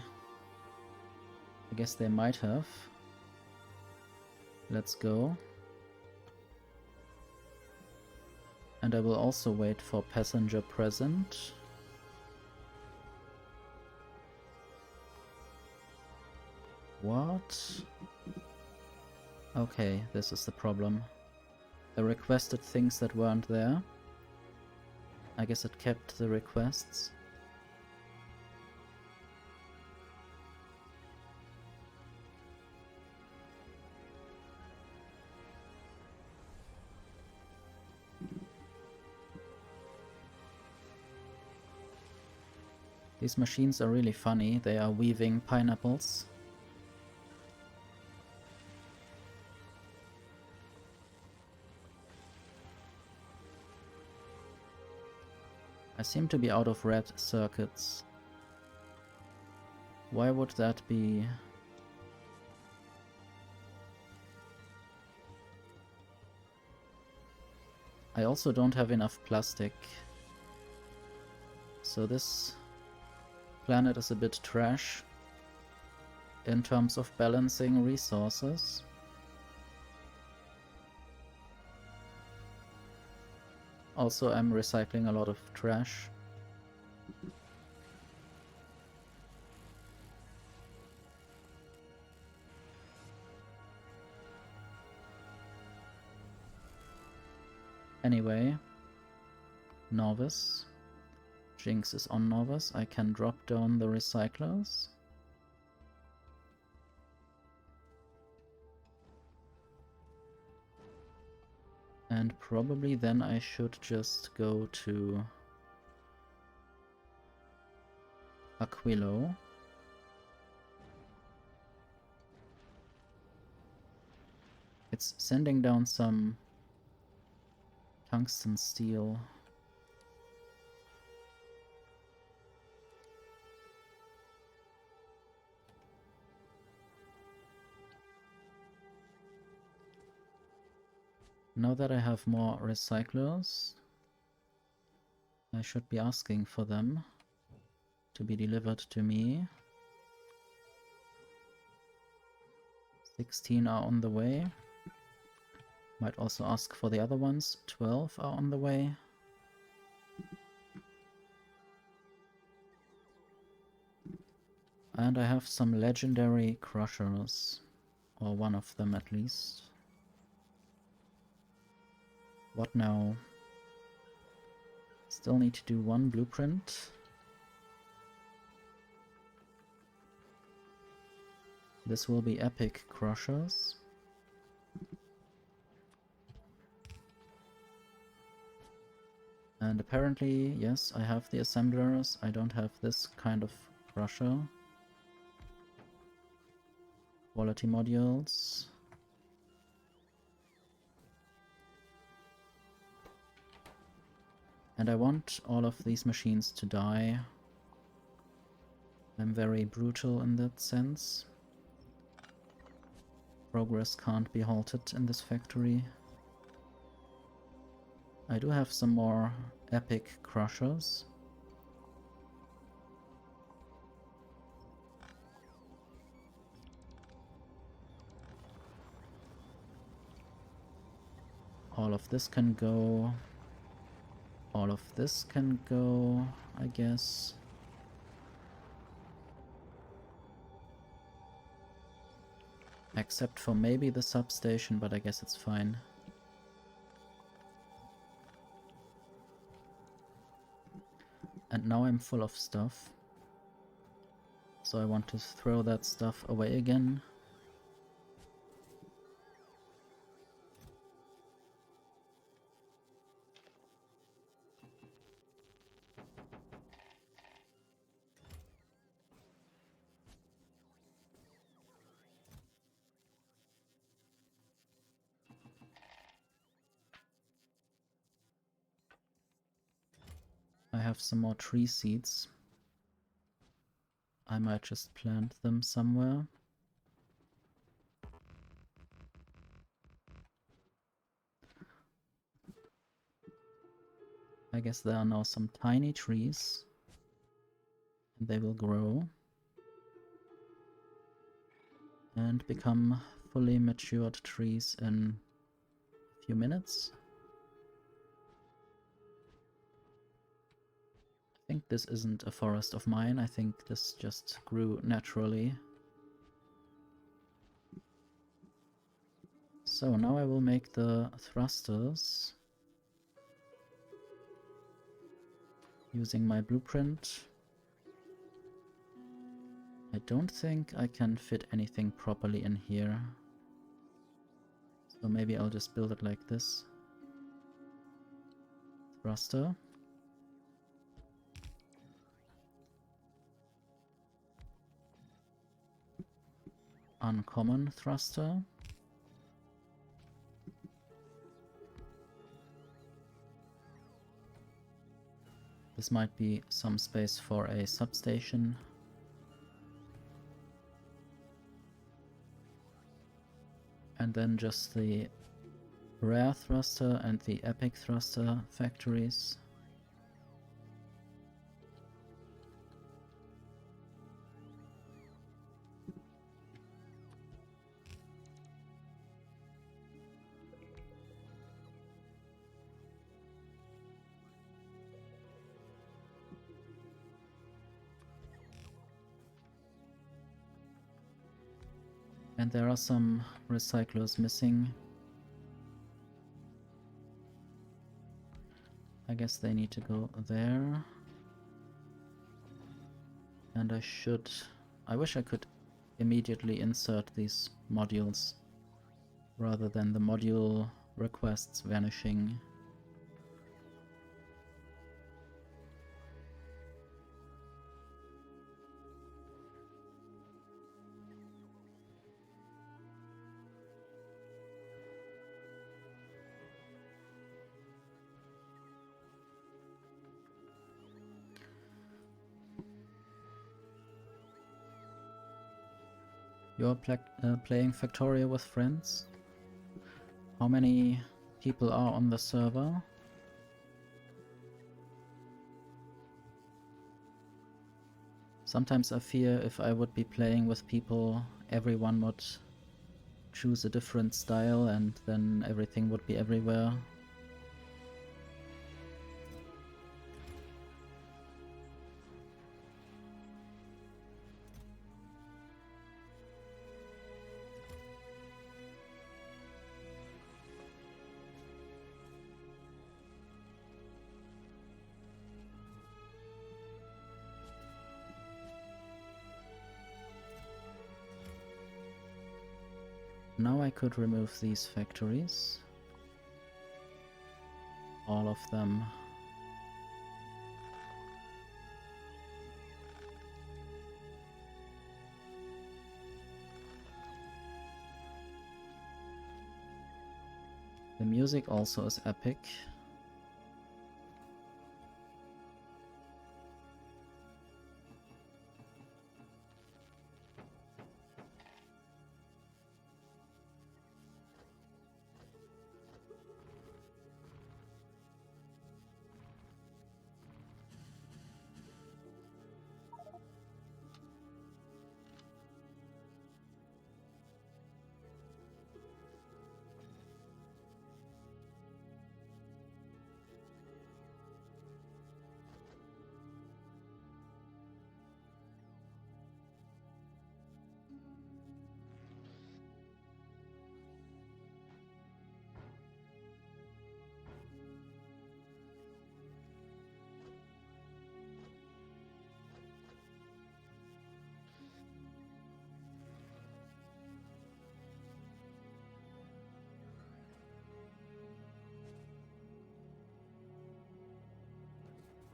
I guess they might have. Let's go. And I will also wait for passenger present. What? Okay, this is the problem. I requested things that weren't there. I guess it kept the requests. These machines are really funny. They are weaving pineapples. I seem to be out of red circuits. Why would that be? I also don't have enough plastic. So this planet is a bit trash in terms of balancing resources. Also, I'm recycling a lot of trash. Anyway, Novice. Jinx is on Novice. I can drop down the recyclers. And probably then I should just go to Aquilo. It's sending down some tungsten steel. Now that I have more recyclers, I should be asking for them to be delivered to me. 16 are on the way. Might also ask for the other ones. 12 are on the way. And I have some legendary crushers, or one of them at least. What now? Still need to do one blueprint. This will be epic crushers. And apparently, yes, I have the assemblers. I don't have this kind of crusher. Quality modules. And I want all of these machines to die. I'm very brutal in that sense. Progress can't be halted in this factory. I do have some more epic crushers. All of this can go. All of this can go, I guess. Except for maybe the substation, but I guess it's fine. And now I'm full of stuff. So I want to throw that stuff away again. I have some more tree seeds. I might just plant them somewhere. I guess there are now some tiny trees. And they will grow. And become fully matured trees in a few minutes. I think this isn't a forest of mine. I think this just grew naturally. So now I will make the thrusters using my blueprint. I don't think I can fit anything properly in here. So maybe I'll just build it like this. Thruster. Uncommon thruster. This might be some space for a substation. And then just the rare thruster and the epic thruster factories. And there are some recyclers missing. I guess they need to go there. And I wish I could immediately insert these modules rather than the module requests vanishing. You're playing Factorio with friends? How many people are on the server? Sometimes I fear if I would be playing with people, everyone would choose a different style and then everything would be everywhere. Now I could remove these factories. All of them. The music also is epic.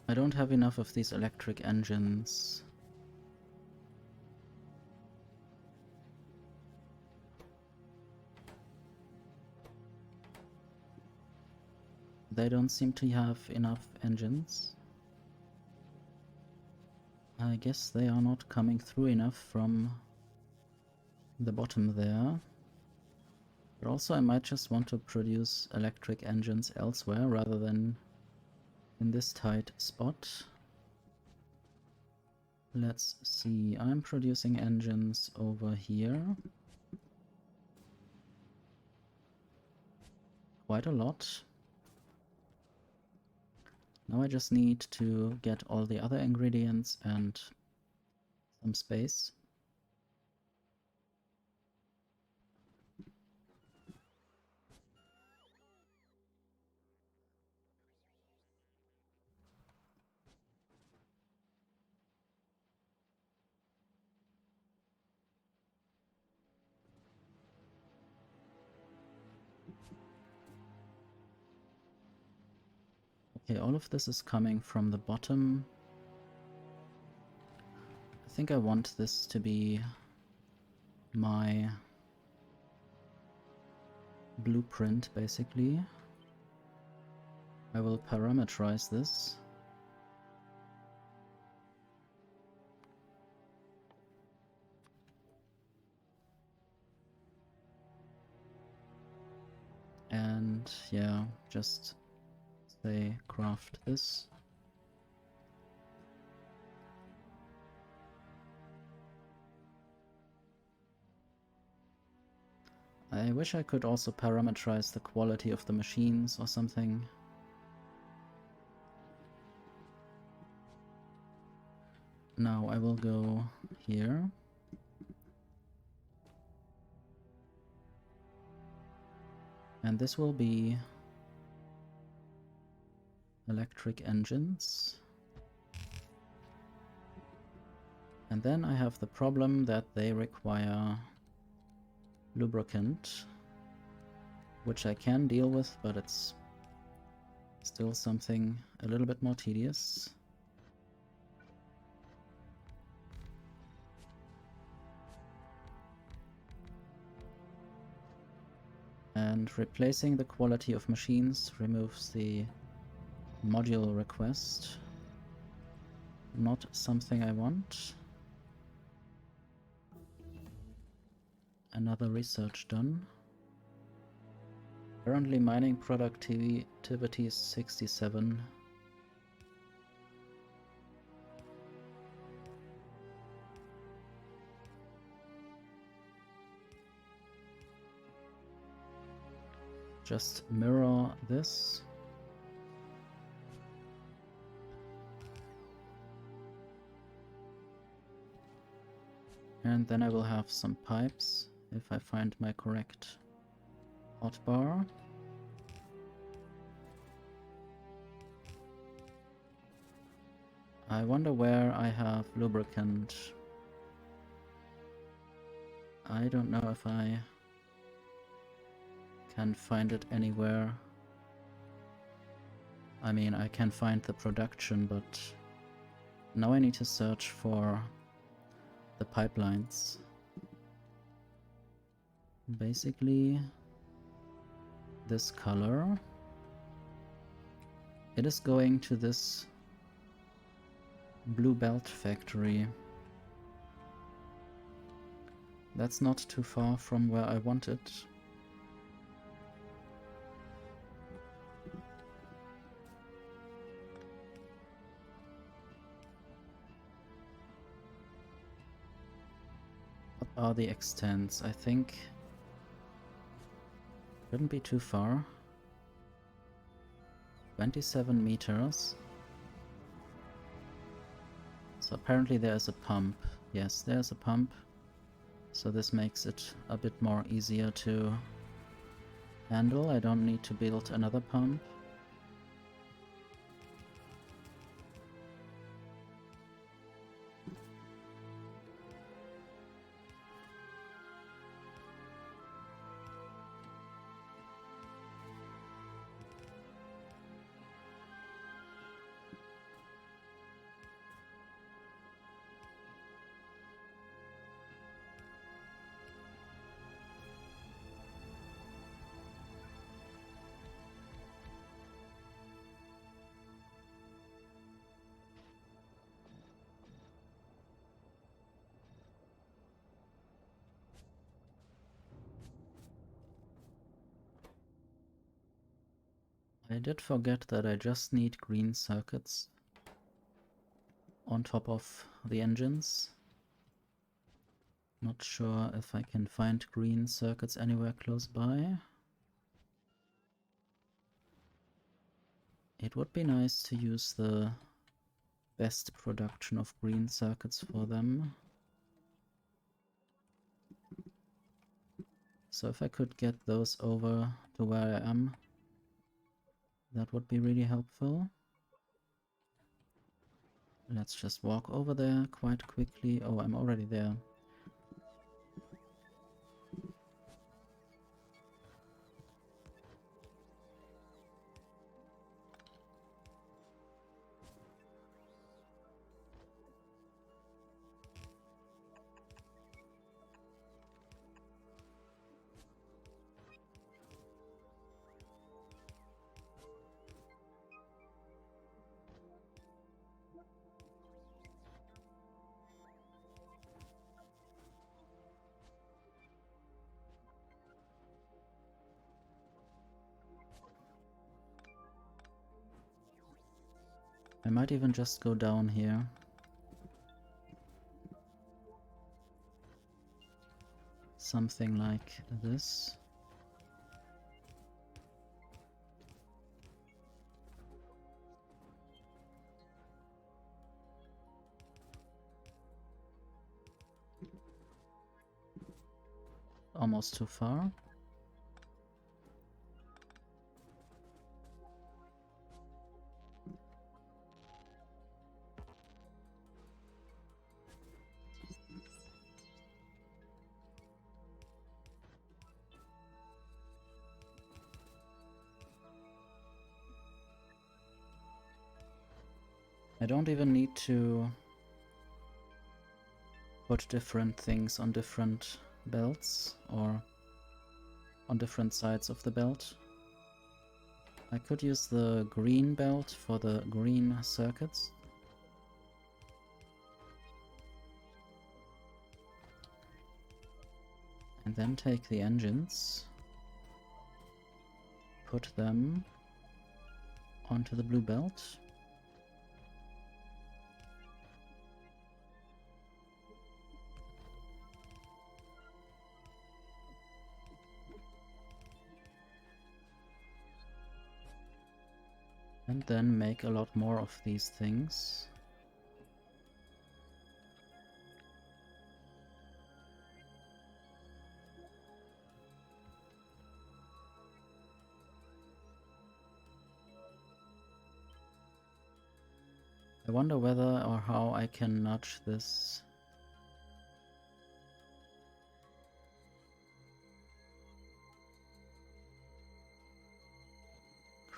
I don't have enough of these electric engines. They don't seem to have enough engines. I guess they are not coming through enough from the bottom there. But also I might just want to produce electric engines elsewhere rather than in this tight spot. Let's see, I'm producing engines over here. Quite a lot. Now I just need to get all the other ingredients and some space. Okay, all of this is coming from the bottom. I think I want this to be my blueprint, basically. I will parameterize this. And yeah, just say craft this. I wish I could also parameterize the quality of the machines or something. Now I will go here. And this will be electric engines. And then I have the problem that they require lubricant, which I can deal with, but it's still something a little bit more tedious. And replacing the quality of machines removes the module request. Not something I want. Another research done. Currently mining productivity is 67. Just mirror this. And then I will have some pipes if I find my correct hotbar. I wonder where I have lubricant. I don't know if I Can't find it anywhere. I mean, I can find the production, but now I need to search for the pipelines. Basically, this color, it is going to this blue belt factory. That's not too far from where I want it. What are the extents? I think shouldn't be too far. 27 meters. So apparently there is a pump. Yes, there's a pump. So this makes it a bit more easier to handle. I don't need to build another pump. I did forget that I just need green circuits on top of the engines. Not sure if I can find green circuits anywhere close by. It would be nice to use the best production of green circuits for them. So if I could get those over to where I am, that would be really helpful. Let's just walk over there quite quickly. Oh, I'm already there. I might even just go down here. Something like this. Almost too far. I don't even need to put different things on different belts or on different sides of the belt. I could use the green belt for the green circuits. And then take the engines, put them onto the blue belt. And then make a lot more of these things. I wonder whether or how I can nudge this.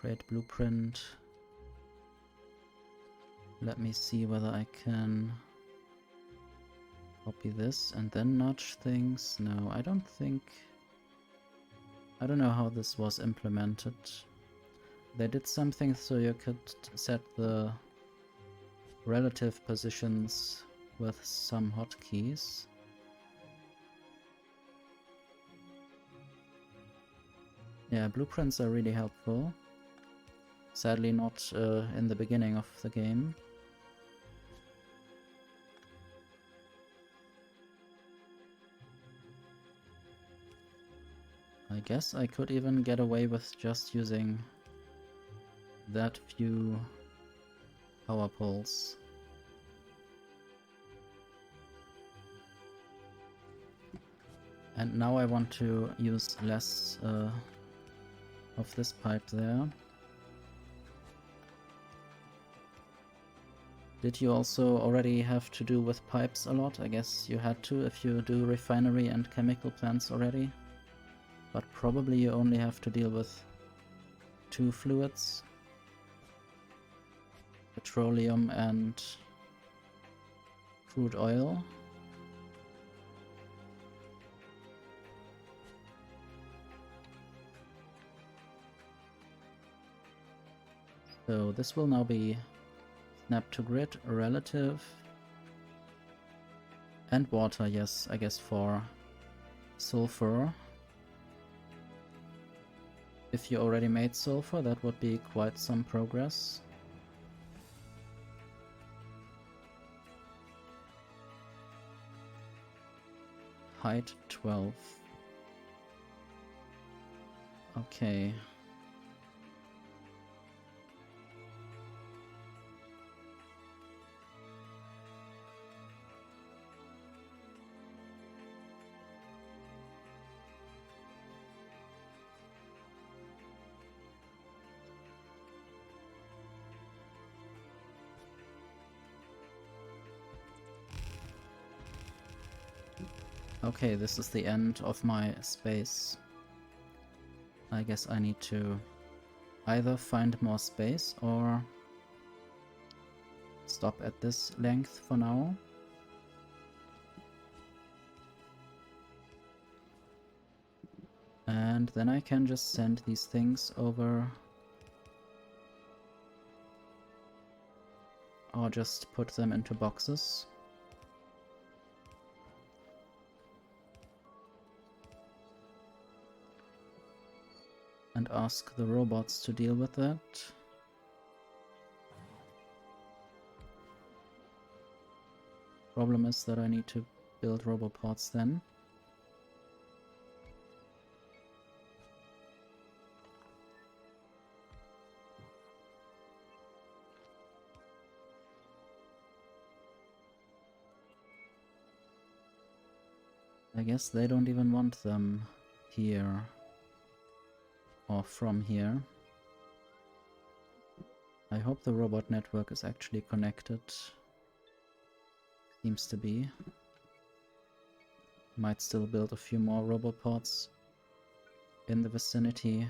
Create blueprint. Let me see whether I can copy this and then nudge things. No, I don't think... I don't know how this was implemented. They did something so you could set the relative positions with some hotkeys. Yeah, blueprints are really helpful. Sadly not in the beginning of the game. I guess I could even get away with just using that few power poles. And now I want to use less of this pipe there. Did you also already have to do with pipes a lot? I guess you had to if you do refinery and chemical plants already. But probably you only have to deal with 2 fluids. Petroleum and crude oil. So this will now be snap to grid, relative, and water, yes, I guess for sulfur. If you already made sulfur, that would be quite some progress. Height 12. Okay. Okay, this is the end of my space. I guess I need to either find more space or stop at this length for now. And then I can just send these things over. Or just put them into boxes. And ask the robots to deal with that. Problem is that I need to build robopods then. I guess they don't even want them here. Or from here. I hope the robot network is actually connected. Seems to be. Might still build a few more robopods in the vicinity.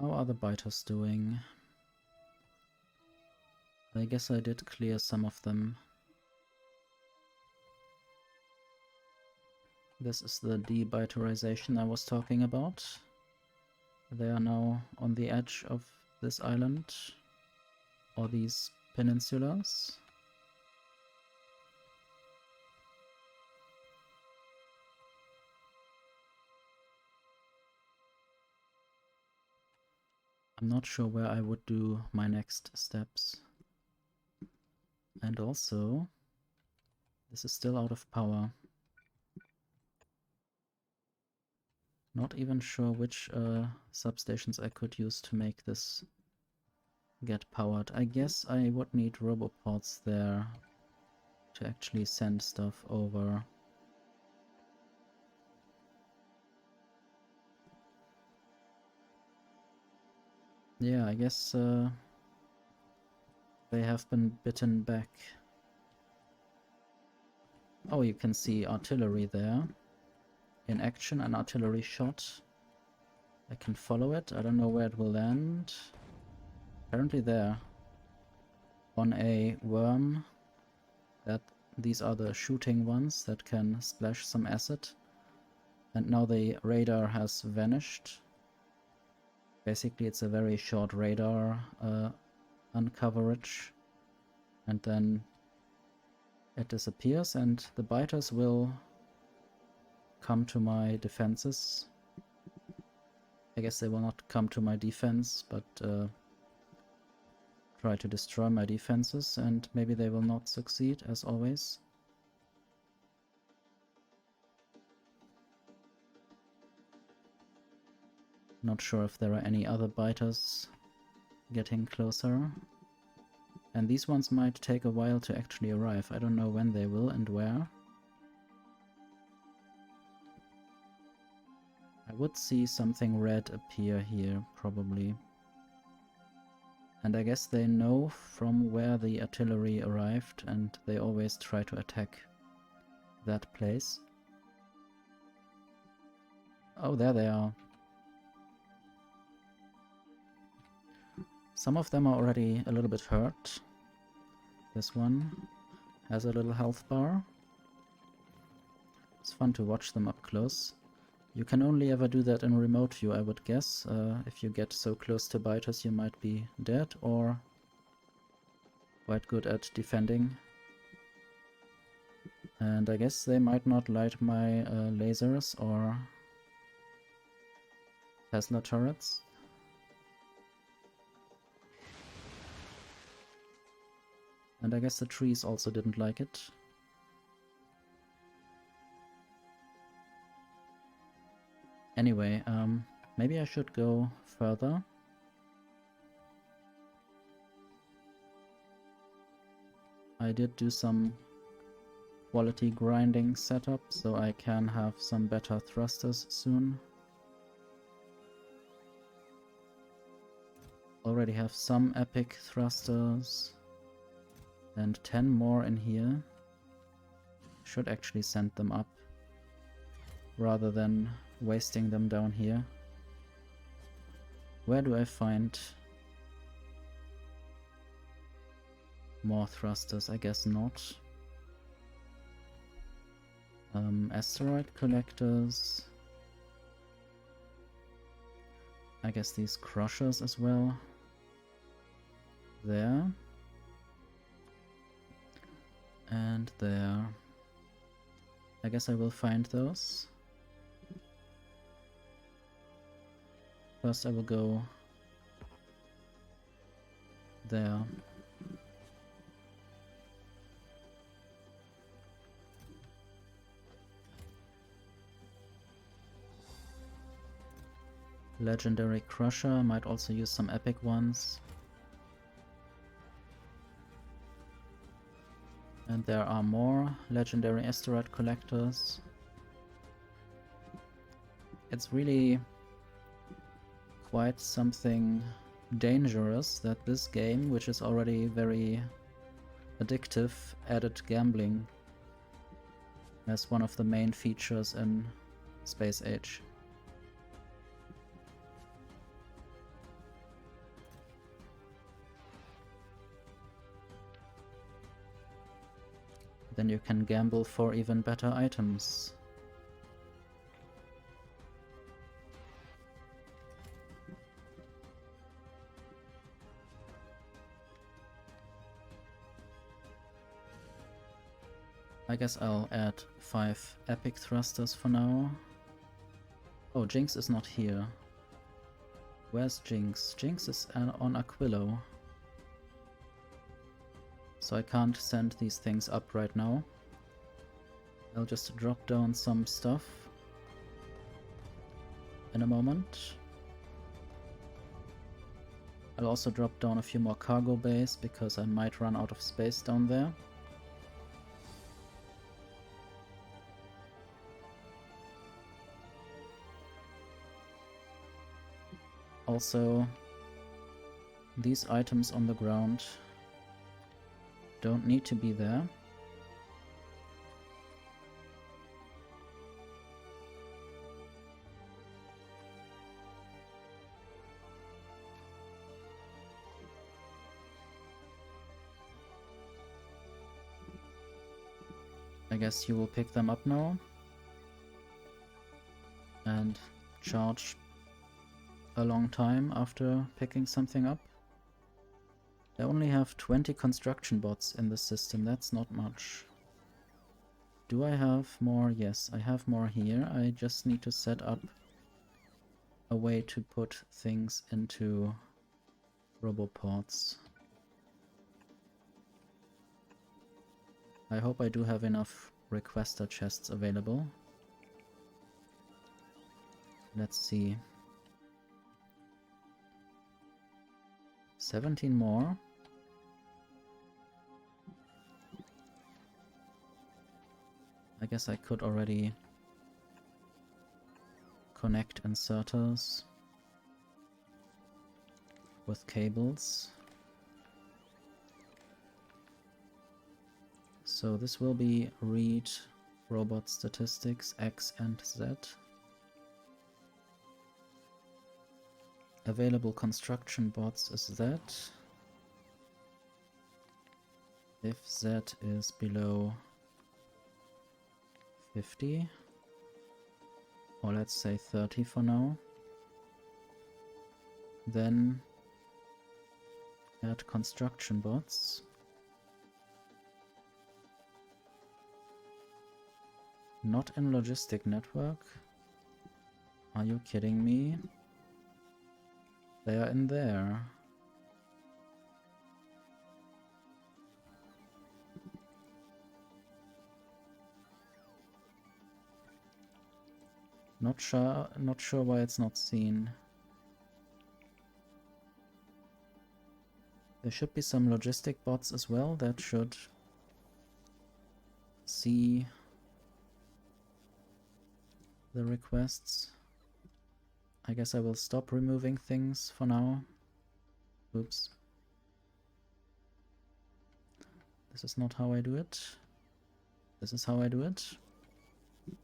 How are the biters doing? I guess I did clear some of them. This is the debiterization I was talking about. They are now on the edge of this island, or these peninsulas. I'm not sure where I would do my next steps. And also, this is still out of power. Not even sure which substations I could use to make this get powered. I guess I would need robopods there to actually send stuff over. Yeah, I guess they have been bitten back. Oh, you can see artillery there. In action, an artillery shot. I can follow it. I don't know where it will land. Apparently there. On a worm. These are the shooting ones that can splash some acid. And now the radar has vanished. Basically it's a very short radar uncoverage. And then it disappears and the biters will come to my defenses. I guess they will not come to my defense, but try to destroy my defenses, and maybe they will not succeed, as always. Not sure if there are any other biters getting closer. And these ones might take a while to actually arrive. I don't know when they will and where. I would see something red appear here, probably. And I guess they know from where the artillery arrived, and they always try to attack that place. Oh, there they are. Some of them are already a little bit hurt. This one has a little health bar. It's fun to watch them up close. You can only ever do that in remote view, I would guess. If you get so close to biters, you might be dead or quite good at defending. And I guess they might not light my lasers or Tesla turrets. And I guess the trees also didn't like it. Anyway, maybe I should go further. I did do some quality grinding setup, so I can have some better thrusters soon. Already have some epic thrusters. And 10 more in here. Should actually send them up rather than wasting them down here. Where do I find more thrusters? I guess not. Asteroid collectors. I guess these crushers as well. There. And there. I guess I will find those. First I will go there. Legendary Crusher, might also use some epic ones. And there are more legendary asteroid collectors. It's really quite something dangerous that this game, which is already very addictive, added gambling as one of the main features in Space Age. Then you can gamble for even better items. I guess I'll add 5 epic thrusters for now. Oh, Jinx is not here. Where's Jinx? Jinx is on Aquilo. So I can't send these things up right now. I'll just drop down some stuff in a moment. I'll also drop down a few more cargo bays because I might run out of space down there. Also, These items on the ground don't need to be there. I guess you will pick them up now and charge a long time after picking something up. I only have 20 construction bots in the system, that's not much. Do I have more? Yes, I have more here. I just need to set up a way to put things into robopods. I hope I do have enough requester chests available. Let's see. 17 more. I guess I could already connect inserters with cables. So this will be read robot statistics X and Z. Available construction bots is that. If Z is below 50, or let's say 30 for now, then add construction bots. Not in logistic network. Are you kidding me? They are in there. Not sure why it's not seen. There should be some logistic bots as well that should see the requests. I guess I will stop removing things for now. Oops. This is not how I do it. This is how I do it.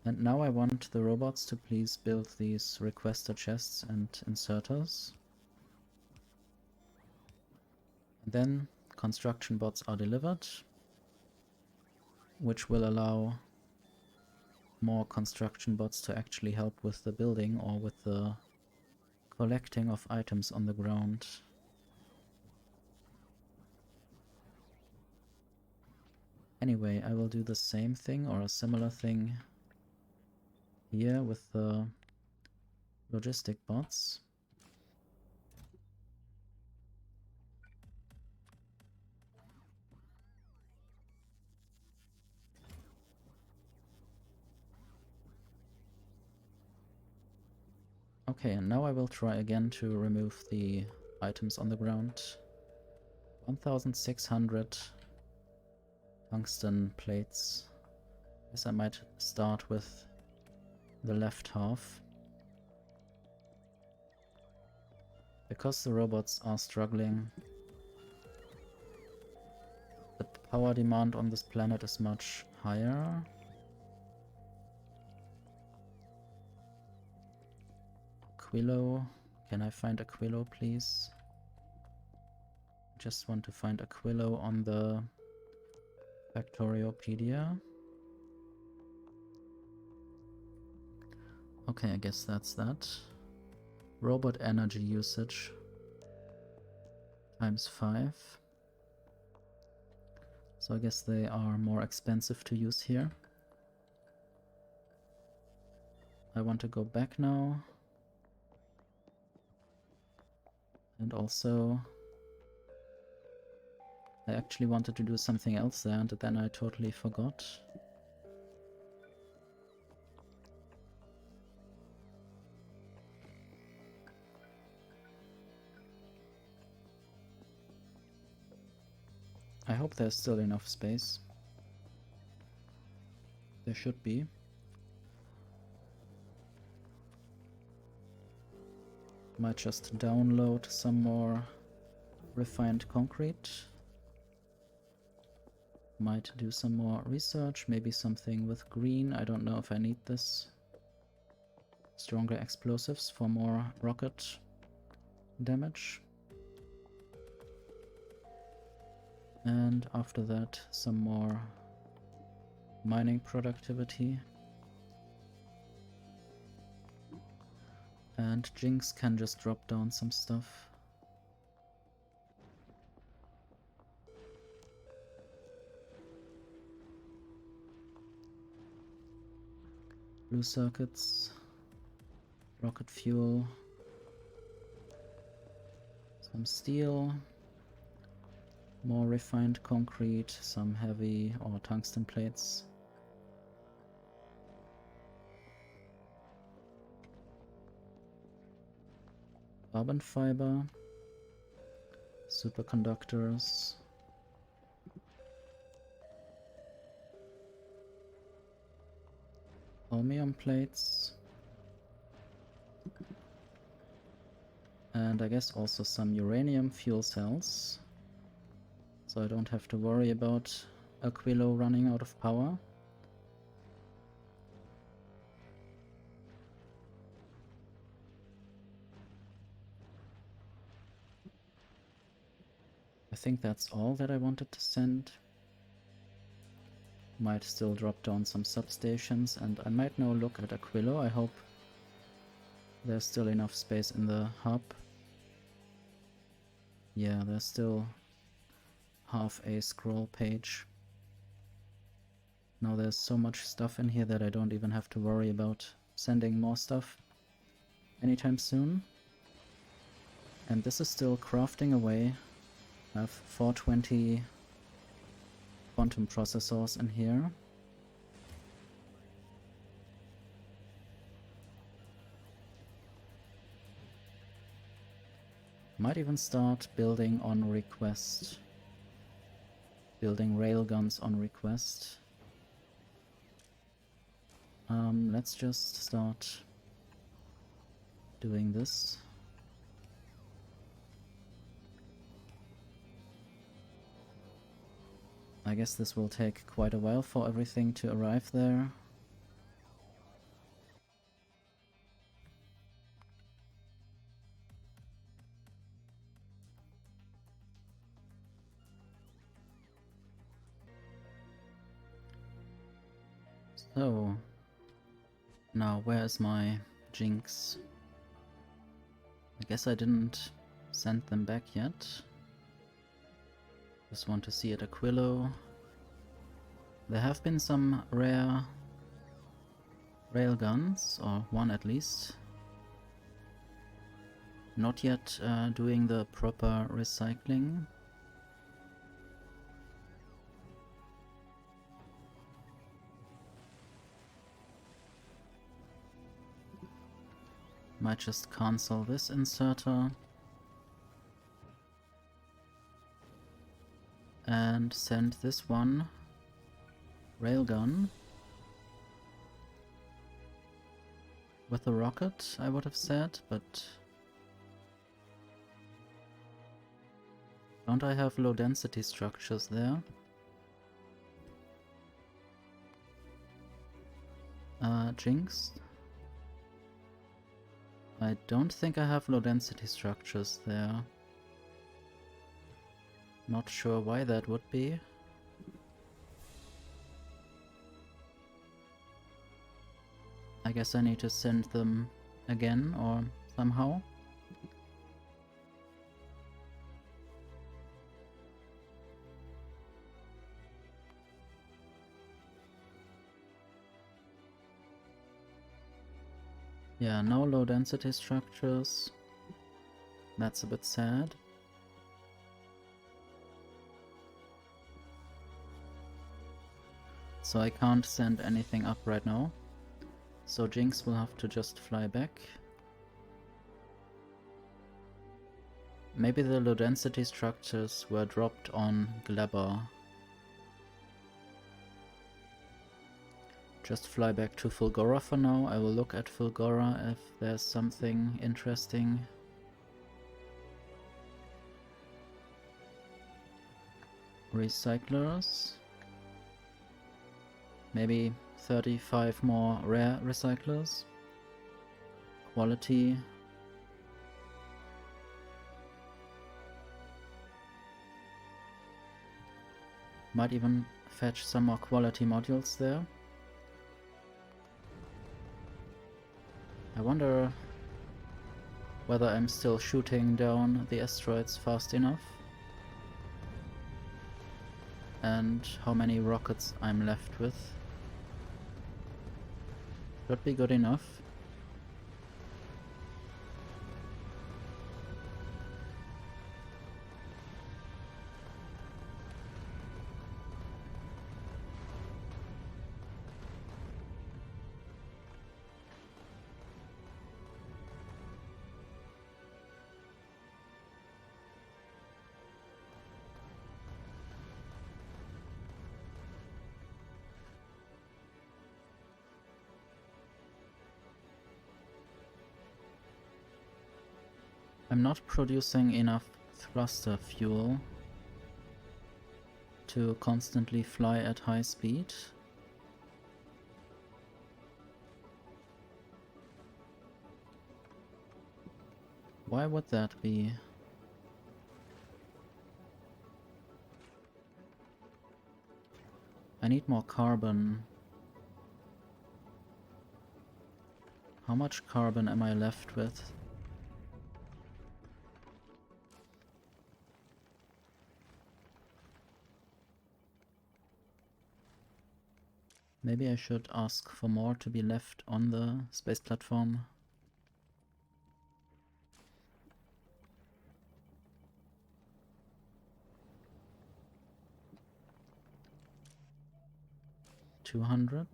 And now I want the robots to please build these requester chests and inserters. And then construction bots are delivered, which will allow more construction bots to actually help with the building or with the collecting of items on the ground. Anyway, I will do the same thing or a similar thing here with the logistic bots. Okay, and now I will try again to remove the items on the ground. 1600 tungsten plates. Guess I might start with the left half. Because the robots are struggling, the power demand on this planet is much higher. Quillo. Can I find a Quillo, please? Just want to find a Quillo on the Factoriopedia. Okay, I guess that's that. Robot energy usage times 5. So I guess they are more expensive to use here. I want to go back now. And also, I actually wanted to do something else there, and then I totally forgot. I hope there's still enough space. There should be. Might just download some more refined concrete. Might do some more research, maybe something with green. I don't know if I need this. Stronger explosives for more rocket damage. And after that, some more mining productivity. And Jinx can just drop down some stuff. Blue circuits, rocket fuel, some steel, more refined concrete, some heavy or tungsten plates. Carbon fiber, superconductors, chromium plates, and I guess also some uranium fuel cells, so I don't have to worry about Aquilo running out of power. I think that's all that I wanted to send. Might still drop down some substations, and I might now look at Aquilo. I hope there's still enough space in the hub. Yeah, there's still half a scroll page. Now there's so much stuff in here that I don't even have to worry about sending more stuff anytime soon. And this is still crafting away. I have 420 quantum processors in here. Might even start building on request. Building railguns on request. Let's just start doing this. I guess this will take quite a while for everything to arrive there. So, now where is my Jinx? I guess I didn't send them back yet. Just want to see at Aquilo. There have been some rare railguns, or one at least. Not yet doing the proper recycling. Might just cancel this inserter. And send this one railgun with a rocket, I would have said, but don't I have low density structures there? Jinx? I don't think I have low density structures there. Not sure why that would be. I guess I need to send them again or somehow. Yeah, no low density structures. That's a bit sad. So I can't send anything up right now. So Jinx will have to just fly back. Maybe the low density structures were dropped on Glabber. Just fly back to Fulgora for now. I will look at Fulgora if there's something interesting. recyclers. Maybe 35 more rare recyclers. Quality. Might even fetch some more quality modules there. I wonder whether I'm still shooting down the asteroids fast enough. And how many rockets I'm left with. Should be good enough. I'm not producing enough thruster fuel to constantly fly at high speed. Why would that be? I need more carbon. How much carbon am I left with? Maybe I should ask for more to be left on the space platform. $200.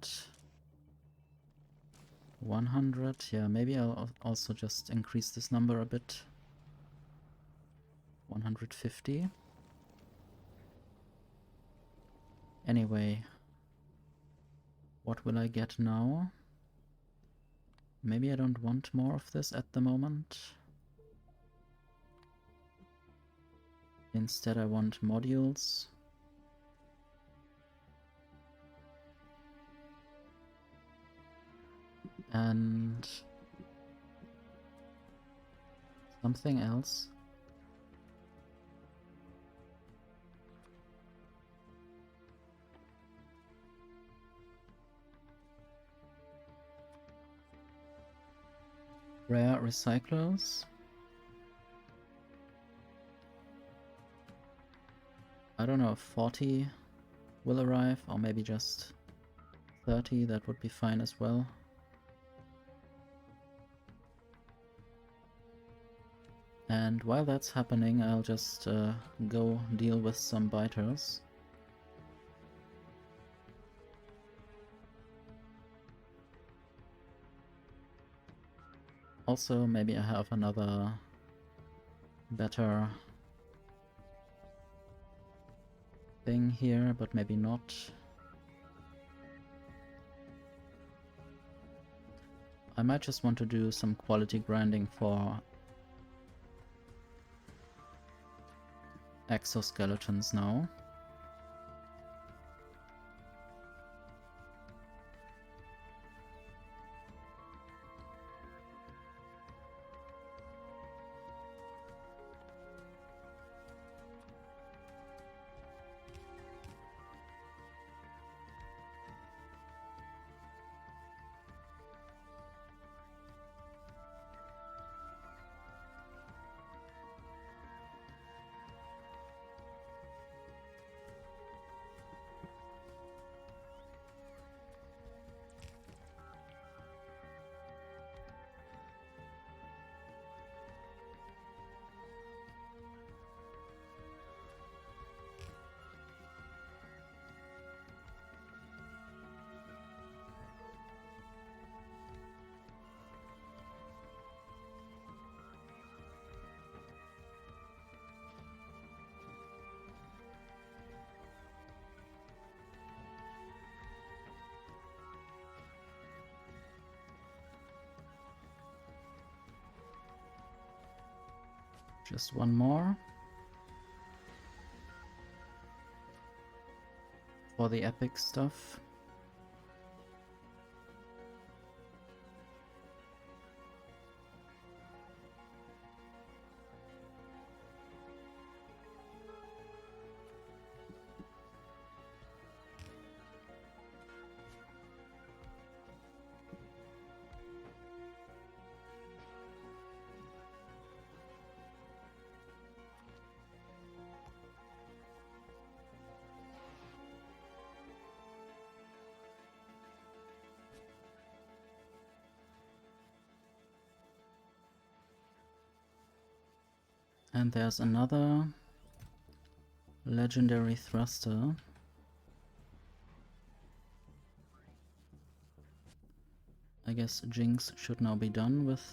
100. Yeah, maybe I'll also just increase this number a bit. 150. Anyway, what will I get now? Maybe I don't want more of this at the moment. Instead I want modules. And something else. Rare recyclers. I don't know if 40 will arrive, or maybe just 30, that would be fine as well. And while that's happening, I'll just go deal with some biters. Also, maybe I have another better thing here, but maybe not. I might just want to do some quality grinding for exoskeletons now. Just one more. for the epic stuff. And there's another legendary thruster. I guess Jinx should now be done with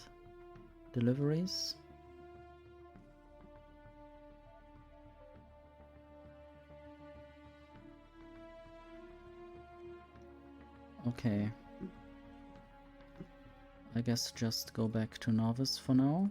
deliveries. Okay. I guess just go back to Novice for now.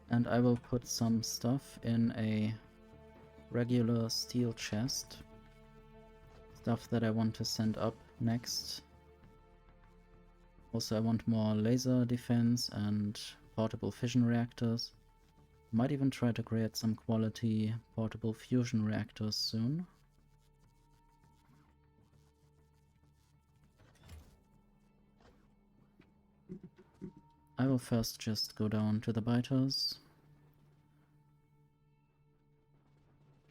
And I will put some stuff in a regular steel chest. Stuff that I want to send up next. Also I want more laser defense and portable fission reactors. Might even try to create some quality portable fusion reactors soon. I will first just go down to the biters.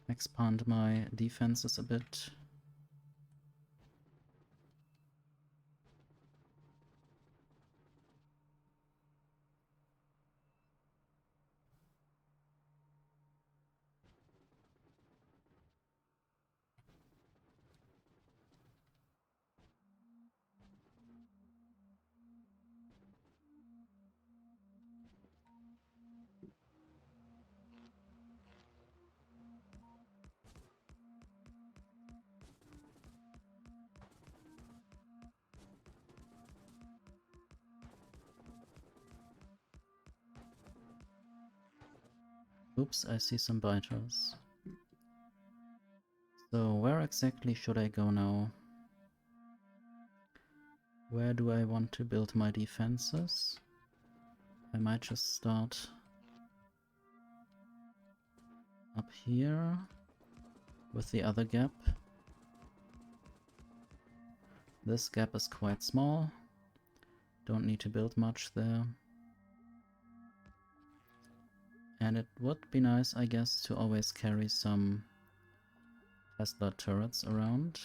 Expand my defenses a bit. Oops, I see some biters. So where exactly should I go now? Where do I want to build my defenses? I might just start up here with the other gap. This gap is quite small. Don't need to build much there. And it would be nice, I guess, to always carry some Tesla turrets around.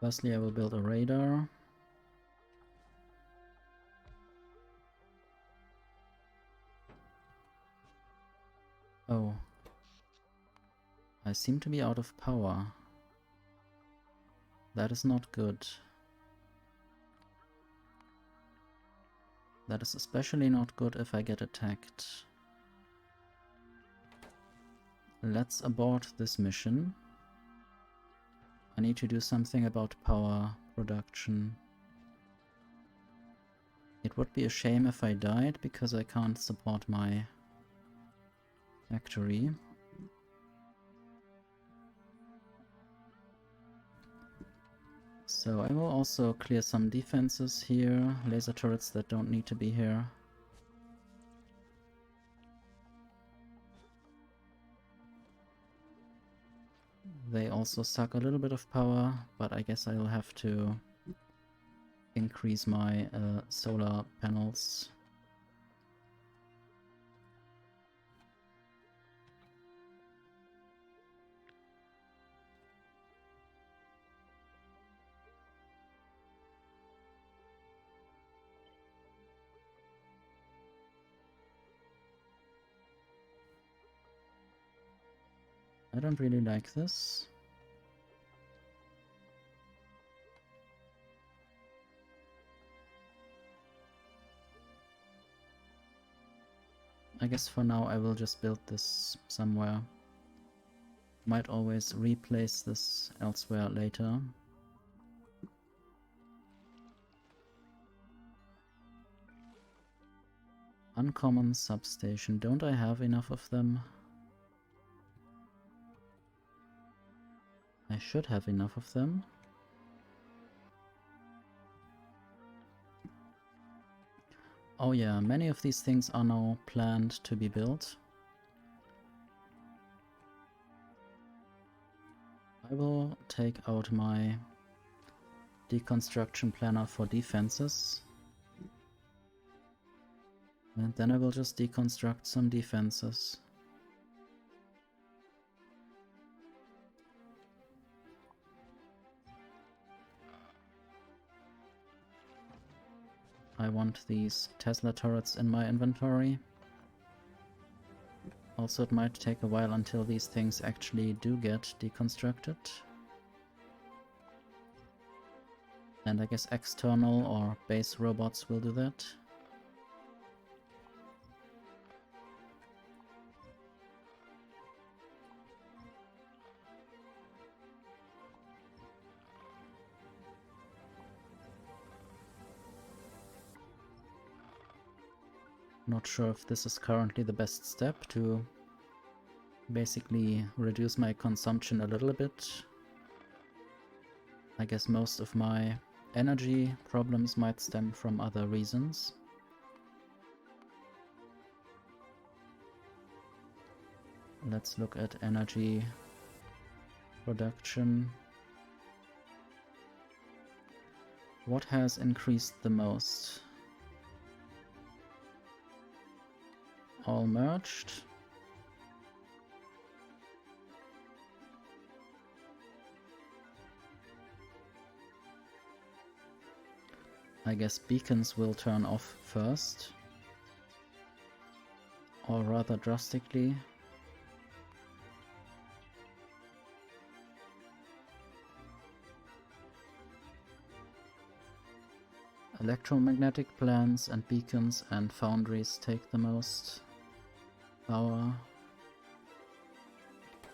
Firstly, I will build a radar. Oh. I seem to be out of power. That is not good. That is especially not good if I get attacked. Let's abort this mission. I need to do something about power production. It would be a shame if I died, because I can't support my factory. So I will also clear some defenses here, laser turrets that don't need to be here. They also suck a little bit of power, but I guess I'll have to increase my solar panels. I don't really like this. I guess for now I will just build this somewhere. Might always replace this elsewhere later. Uncommon substation. Don't I have enough of them? I should have enough of them. Oh yeah, many of these things are now planned to be built. I will take out my deconstruction planner for defenses. And then I will just deconstruct some defenses. I want these Tesla turrets in my inventory. Also, it might take a while until these things actually do get deconstructed. And I guess external or base robots will do that. Not sure if this is currently the best step to basically reduce my consumption a little bit. I guess most of my energy problems might stem from other reasons. Let's look at energy production. What has increased the most? All merged. I guess beacons will turn off first, or rather drastically. Electromagnetic plants and beacons and foundries take the most power.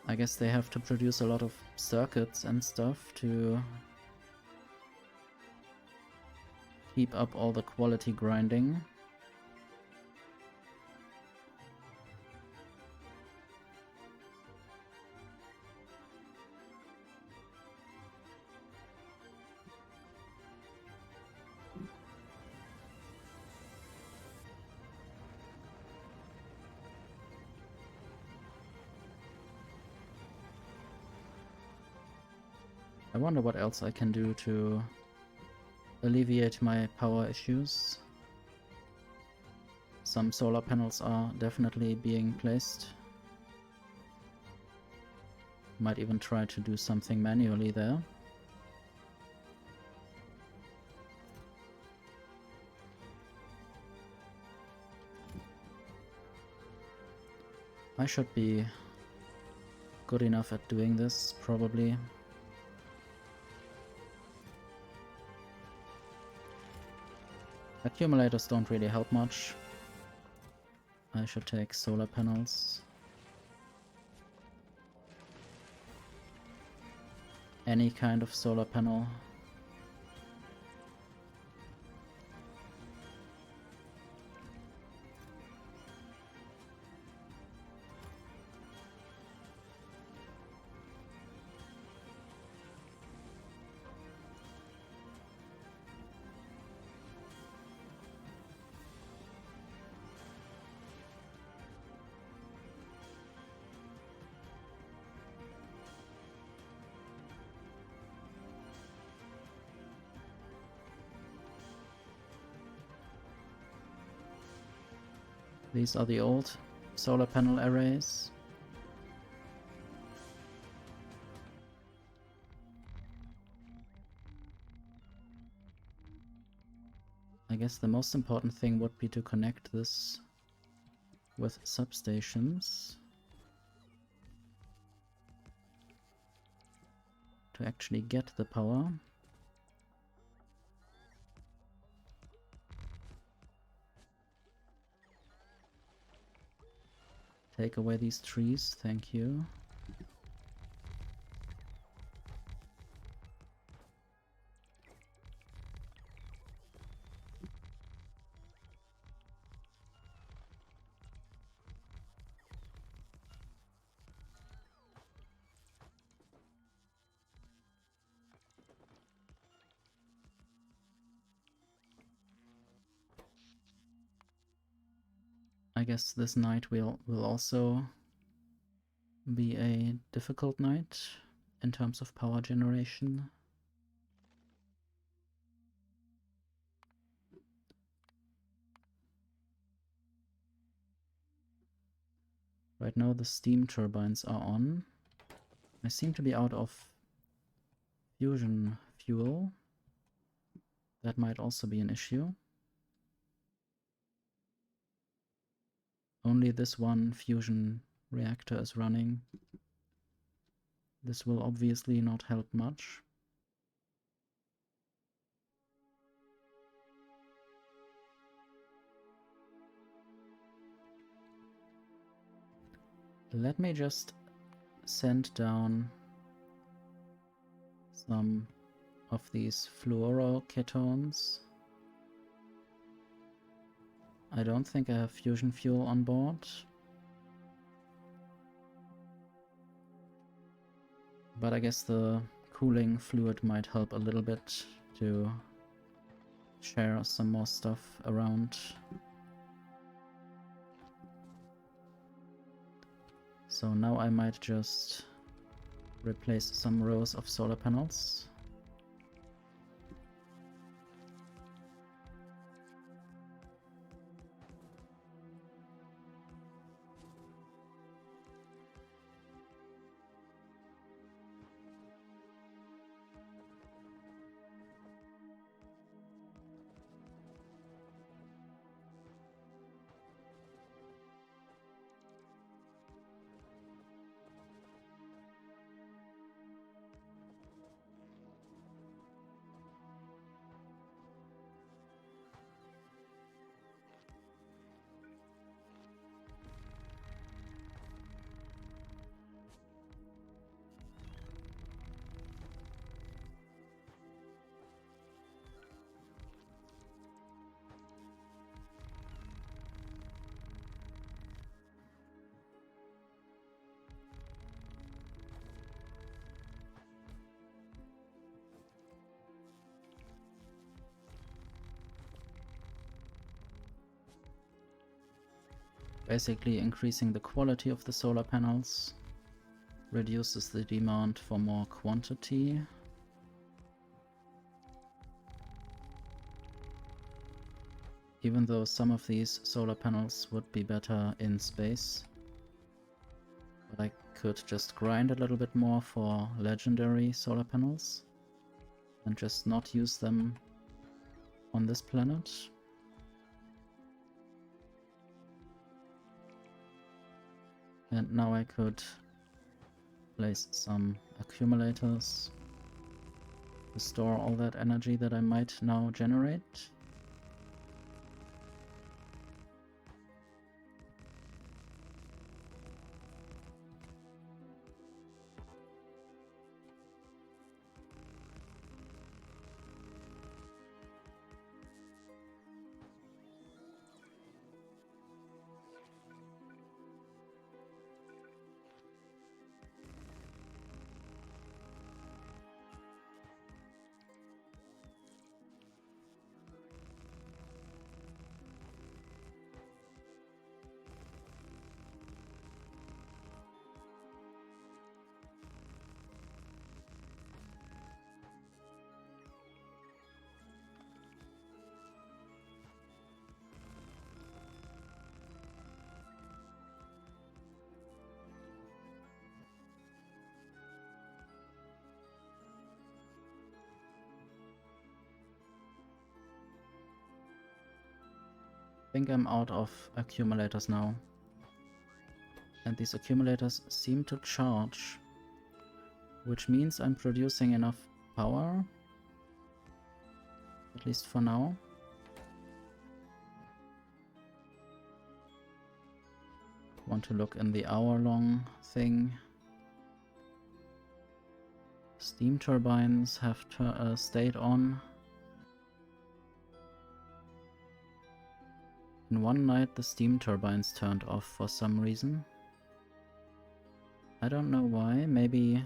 I guess they have to produce a lot of circuits and stuff to keep up all the quality grinding. I wonder what else I can do to alleviate my power issues. Some solar panels are definitely being placed. Might even try to do something manually there. I should be good enough at doing this, probably. Accumulators don't really help much. I should take solar panels. Any kind of solar panel. These are the old solar panel arrays. I guess the most important thing would be to connect this with substations. to actually get the power. Take away these trees, thank you. I guess this night will also be a difficult night in terms of power generation. Right now the steam turbines are on. I seem to be out of fusion fuel. That might also be an issue. Only this one fusion reactor is running. This will obviously not help much. Let me just send down some of these fluoroketones. I don't think I have fusion fuel on board. But I guess the cooling fluid might help a little bit to share some more stuff around. So now I might just replace some rows of solar panels. Basically increasing the quality of the solar panels reduces the demand for more quantity. Even though some of these solar panels would be better in space. But I could just grind a little bit more for legendary solar panels and just not use them on this planet. And now I could place some accumulators to store all that energy that I might now generate. I think I'm out of accumulators now. And these accumulators seem to charge which means I'm producing enough power, at least for now. Want to look in the hour-long thing. Steam turbines have stayed on. In one night the steam turbines turned off for some reason. I don't know why, maybe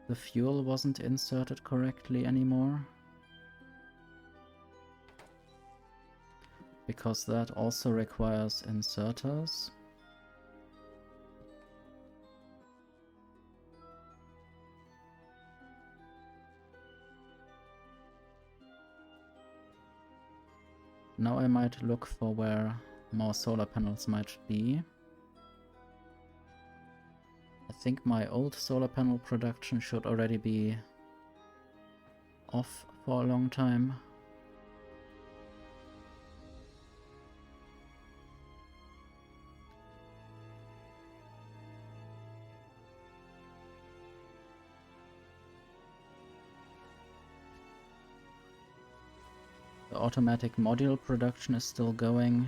the fuel wasn't inserted correctly anymore. Because that also requires inserters. Now I might look for where more solar panels might be. I think my old solar panel production should already be off for a long time. The automatic module production is still going.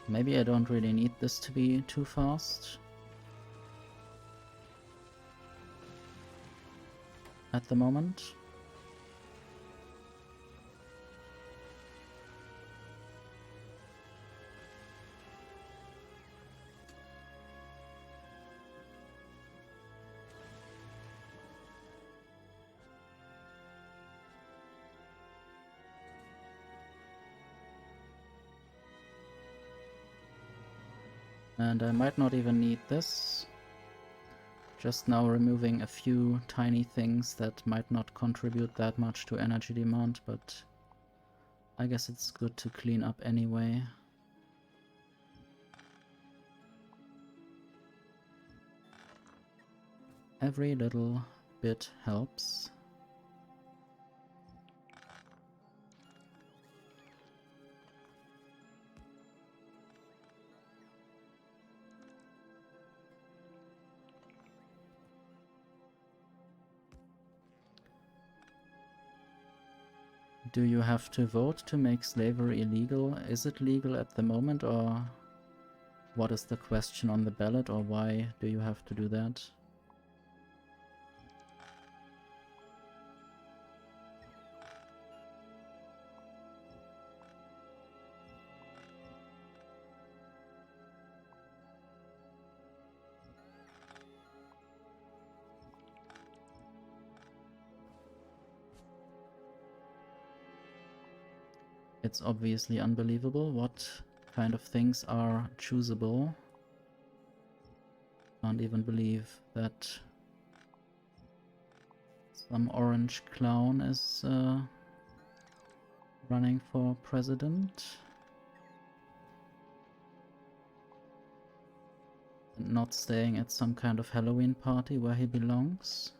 Maybe I don't really need this to be too fast at the moment. And I might not even need this. Just now removing a few tiny things that might not contribute that much to energy demand, but I guess it's good to clean up anyway. Every little bit helps. Do you have to vote to make slavery illegal? Is it legal at the moment, or what is the question on the ballot, or why do you have to do that? It's obviously unbelievable what kind of things are choosable. Can't even believe that some orange clown is running for president. And not staying at some kind of Halloween party where he belongs.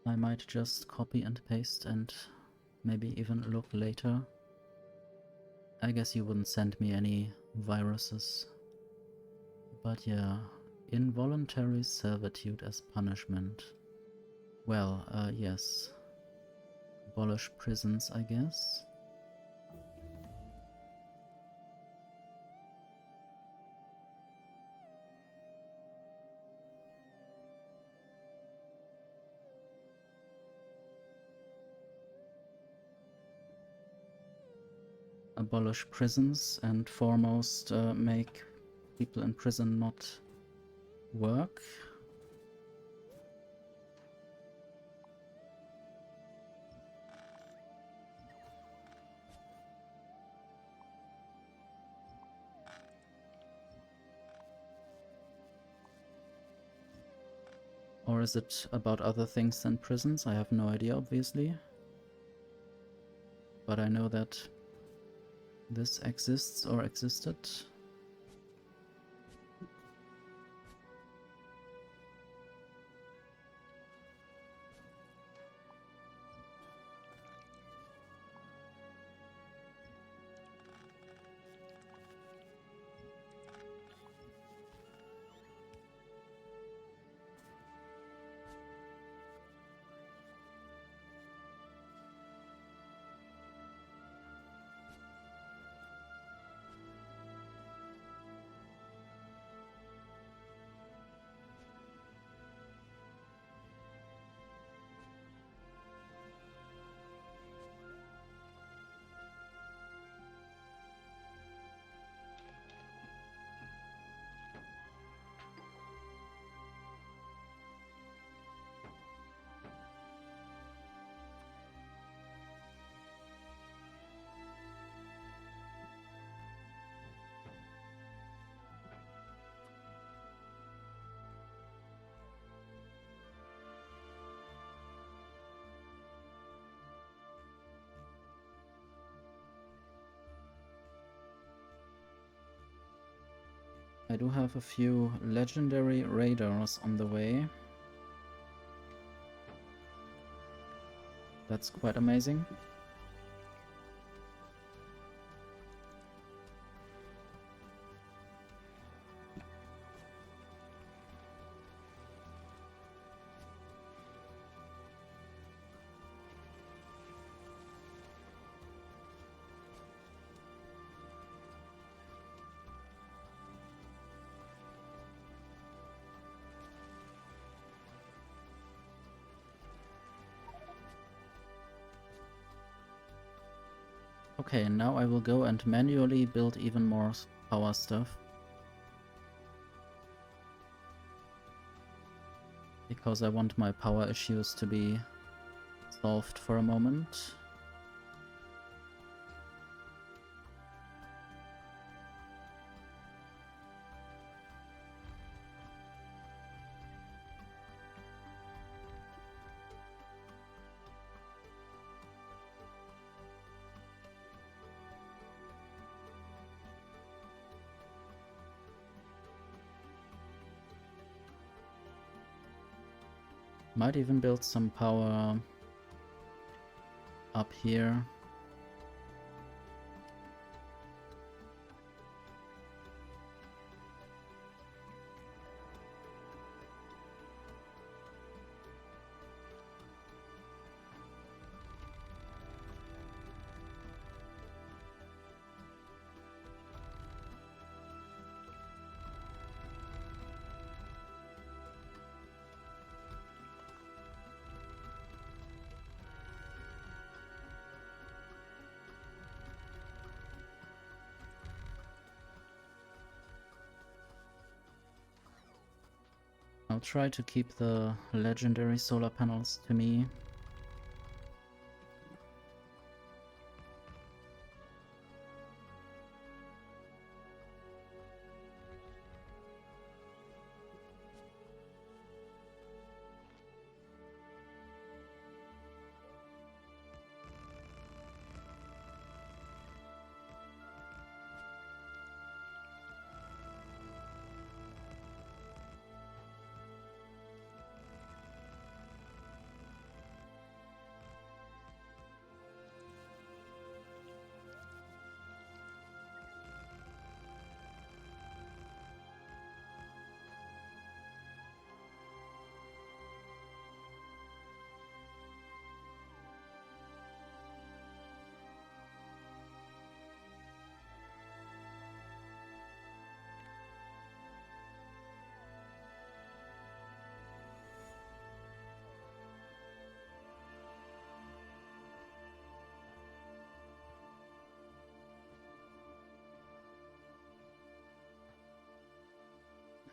I might just copy and paste and maybe even look later. I guess you wouldn't send me any viruses. But yeah, involuntary servitude as punishment. Well, yes. Abolish prisons, I guess. Abolish prisons and foremost make people in prison not work. Or is it about other things than prisons? I have no idea, obviously. but I know that this exists or existed. I do have a few legendary radars on the way. That's quite amazing. Okay, now I will go and manually build even more power stuff. Because I want my power issues to be solved for a moment. Might even build some power up here. I'll try to keep the legendary solar panels to me.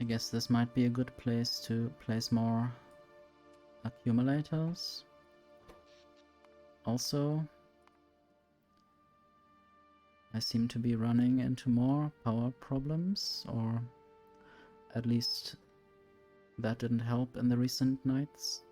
I guess this might be a good place to place more accumulators. Also, I seem to be running into more power problems, or at least that didn't help in the recent nights.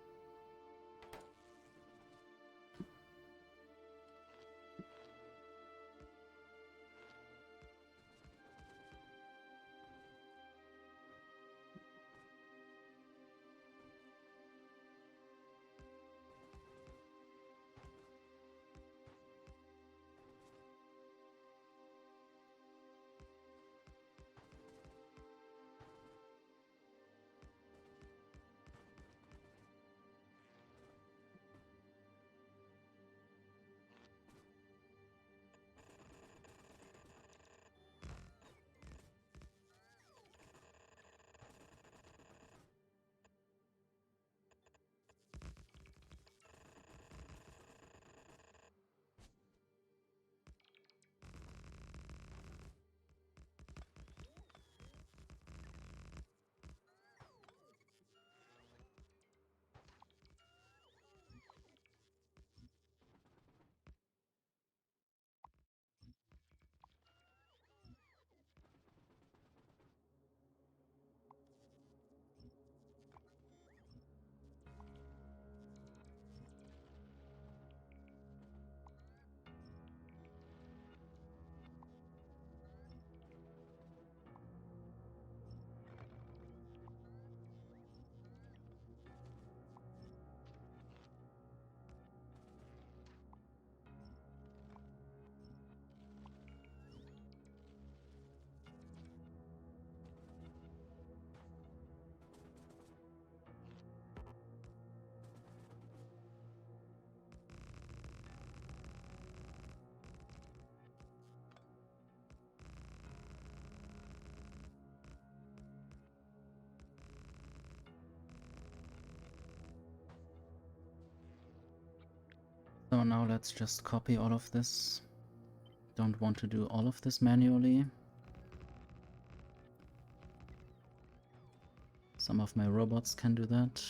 So now let's just copy all of this. Don't want to do all of this manually. Some of my robots can do that.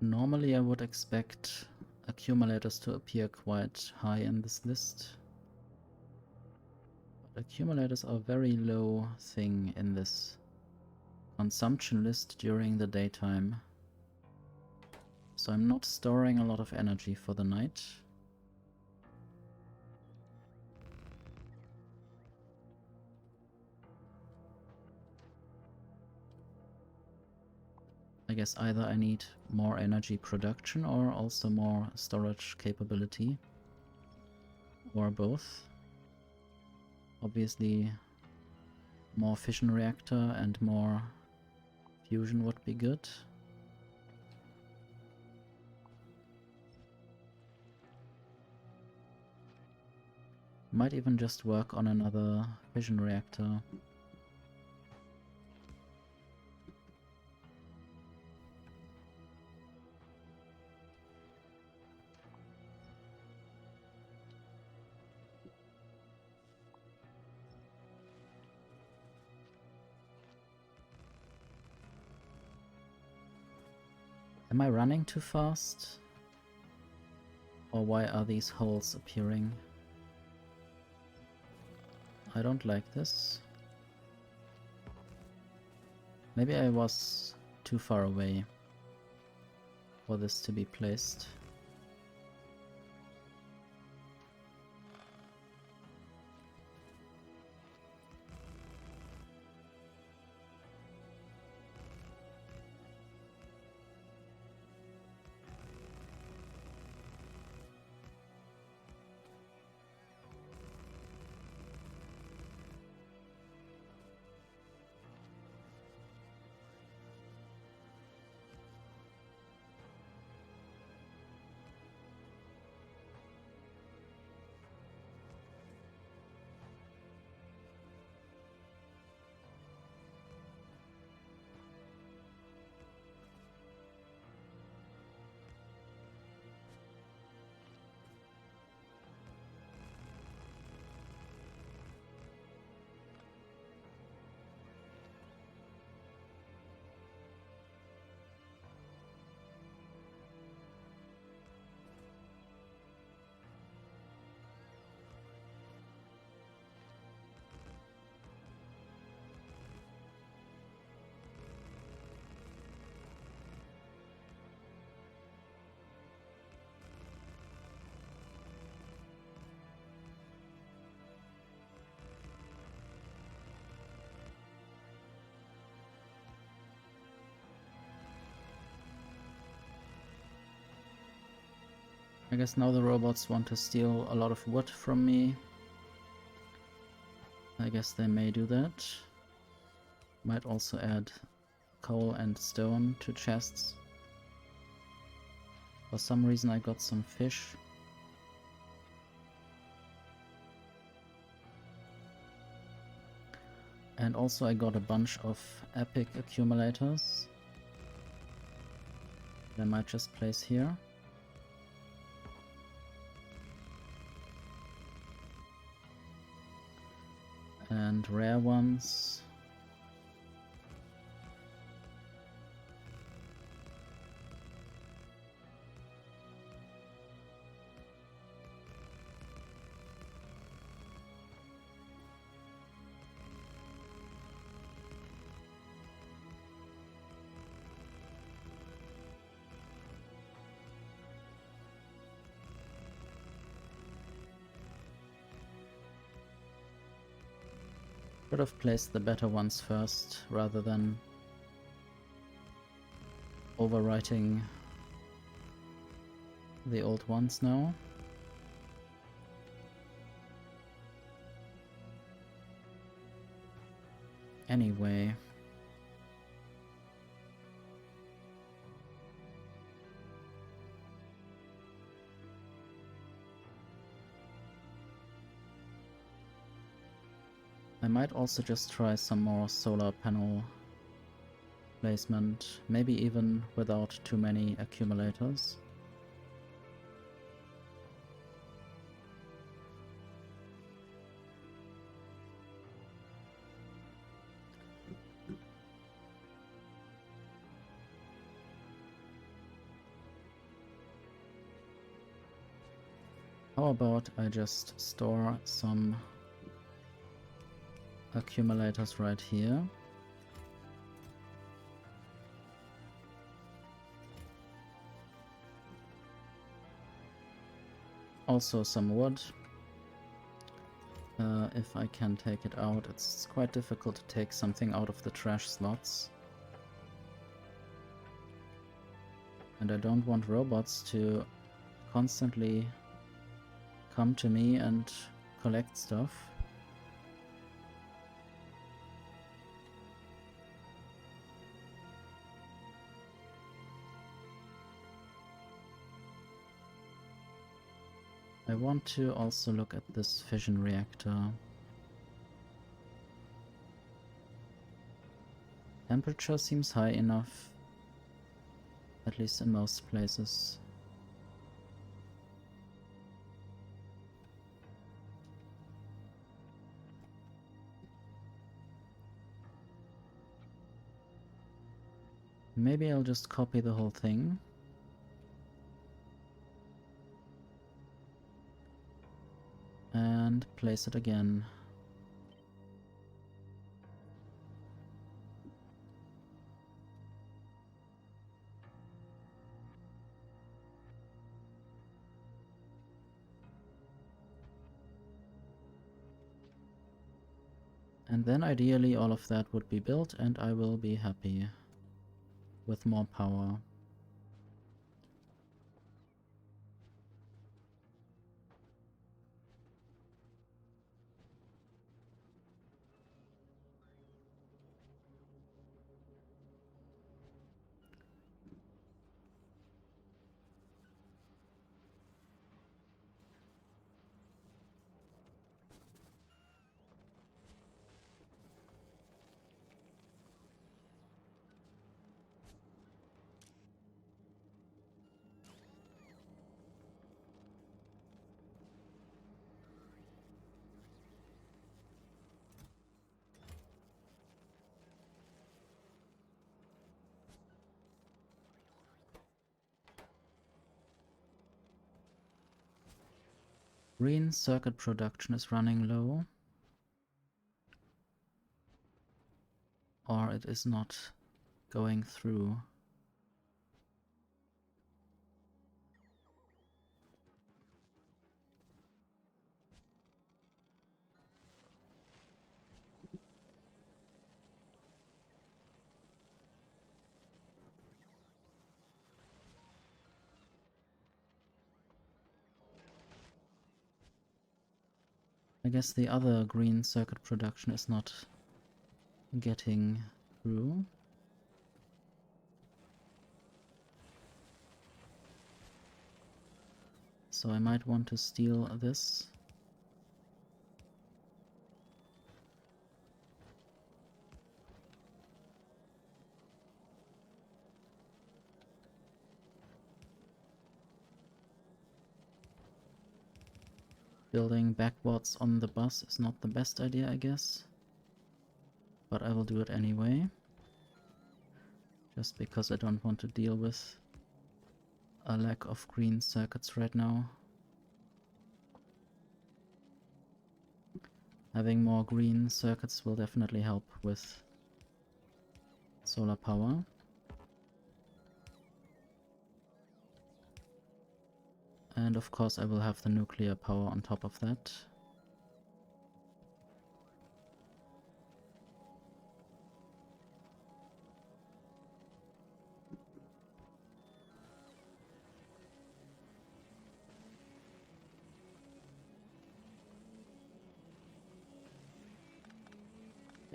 Normally I would expect accumulators to appear quite high in this list. But accumulators are a very low thing in this consumption list during the daytime. So I'm not storing a lot of energy for the night. I guess either I need more energy production or also more storage capability, or both. Obviously more fission reactor and more fusion would be good. Might even just work on another fission reactor. Am I running too fast? Or why are these holes appearing? I don't like this. Maybe I was too far away for this to be placed. I guess now the robots want to steal a lot of wood from me. I guess they may do that. Might also add coal and stone to chests. For some reason I got some fish. And also I got a bunch of epic accumulators. That I might just place here. And rare ones. Should have placed the better ones first, rather than overwriting the old ones now. Anyway. I might also just try some more solar panel placement, maybe even without too many accumulators. How about I just store some accumulators right here? Also some wood. If I can take it out, it's quite difficult to take something out of the trash slots. And I don't want robots to constantly come to me and collect stuff. I want to also look at this fission reactor. Temperature seems high enough, at least in most places. Maybe I'll just copy the whole thing. And place it again. And then ideally all of that would be built and I will be happy with more power. Green circuit production is running low. Or it is not going through. I guess the other green circuit production is not getting through. So I might want to steal this. Building backwards on the bus is not the best idea, I guess. But I will do it anyway. Just because I don't want to deal with a lack of green circuits right now. Having more green circuits will definitely help with solar power. And of course I will have the nuclear power on top of that.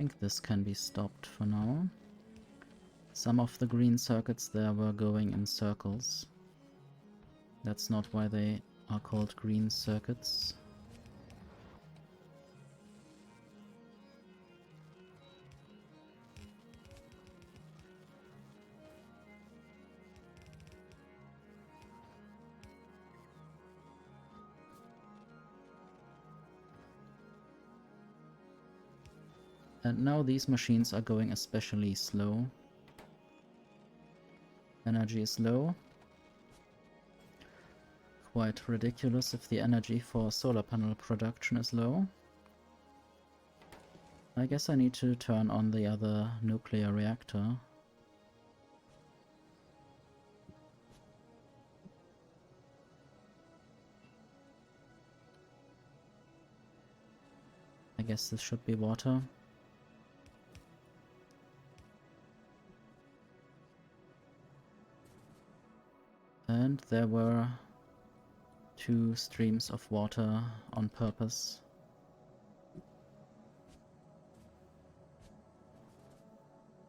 think this can be stopped for now. Some of the green circuits there were going in circles. That's not why they are called green circuits. And now these machines are going especially slow. Energy is low. Quite ridiculous if the energy for solar panel production is low. I guess I need to turn on the other nuclear reactor. I guess this should be water. And there were 2 streams of water on purpose.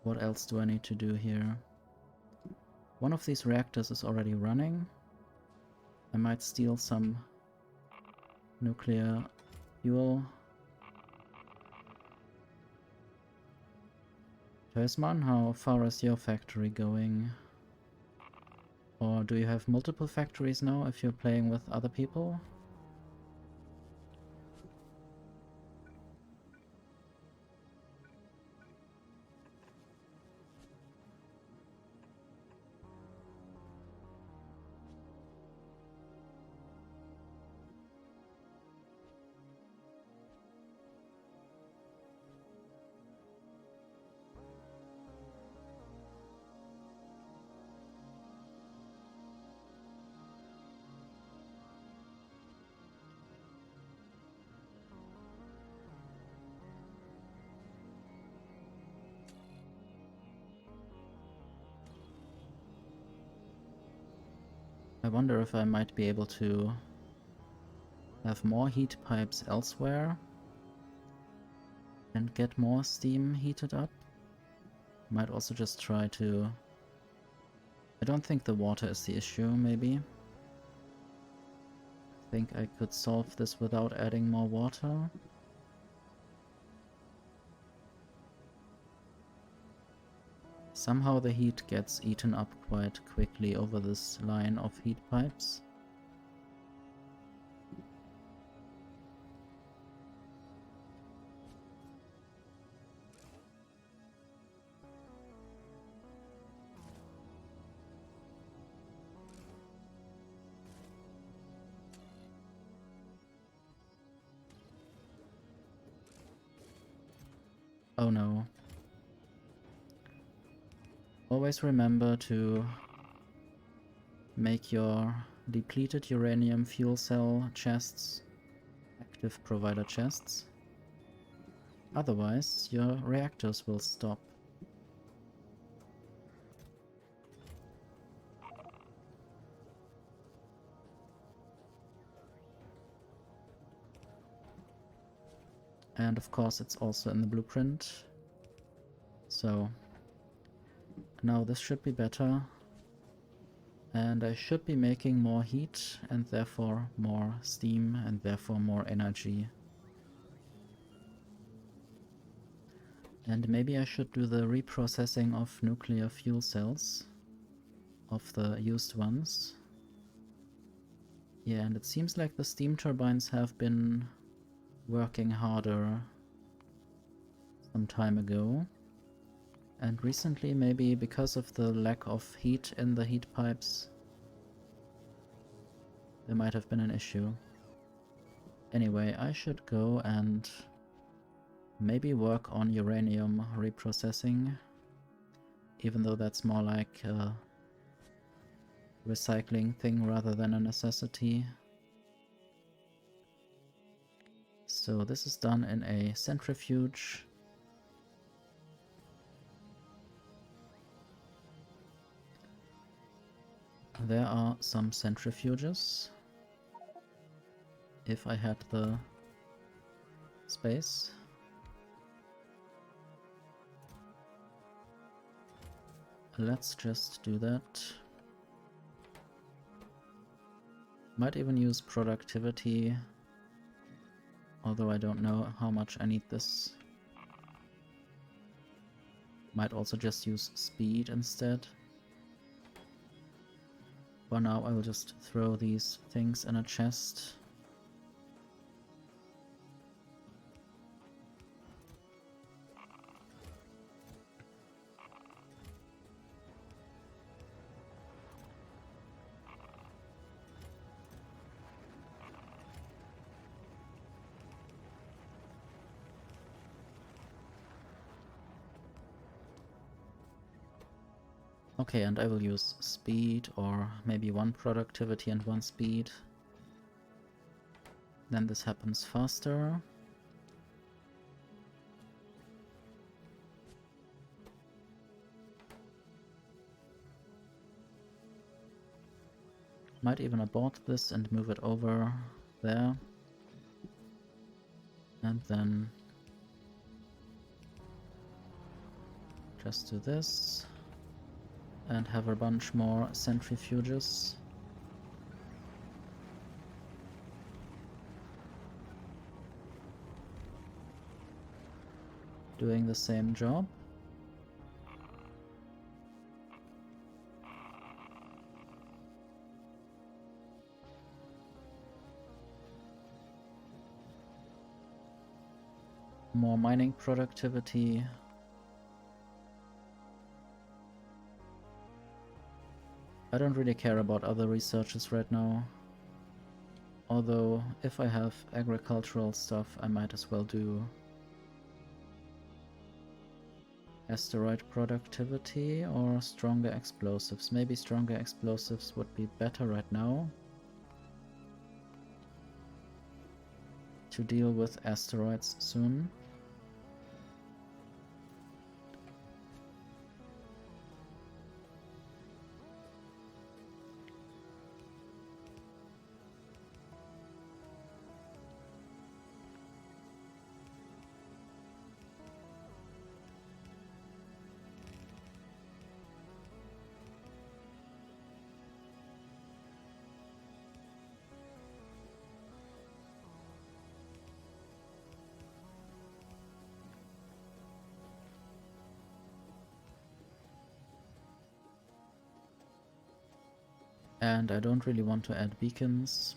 What else do I need to do here? One of these reactors is already running. I might steal some nuclear fuel. Tösman, how far is your factory going? Or do you have multiple factories now if you're playing with other people? I wonder if I might be able to have more heat pipes elsewhere and get more steam heated up. Might also just try to... I don't think the water is the issue, maybe. I think I could solve this without adding more water. Somehow the heat gets eaten up quite quickly over this line of heat pipes. Oh no. Always remember to make your depleted uranium fuel cell chests active provider chests. Otherwise, your reactors will stop. And of course it's also in the blueprint. So now this should be better. And I should be making more heat and therefore more steam and therefore more energy. And maybe I should do the reprocessing of nuclear fuel cells, of the used ones. Yeah, and it seems like the steam turbines have been working harder some time ago. And recently, maybe because of the lack of heat in the heat pipes, there might have been an issue. Anyway, I should go and maybe work on uranium reprocessing, even though that's more like a recycling thing rather than a necessity. So this is done in a centrifuge. There are some centrifuges, if I had the space. Let's just do that. Might even use productivity, although I don't know how much I need this. Might also just use speed instead. For now I will just throw these things in a chest. Okay, and I will use speed, or maybe one productivity and one speed. Then this happens faster. Might even abort this and move it over there. And then just do this. And have a bunch more centrifuges. Doing the same job. More mining productivity. I don't really care about other researches right now. Although, if I have agricultural stuff, I might as well do asteroid productivity or stronger explosives. Maybe stronger explosives would be better right now to deal with asteroids soon. And I don't really want to add beacons.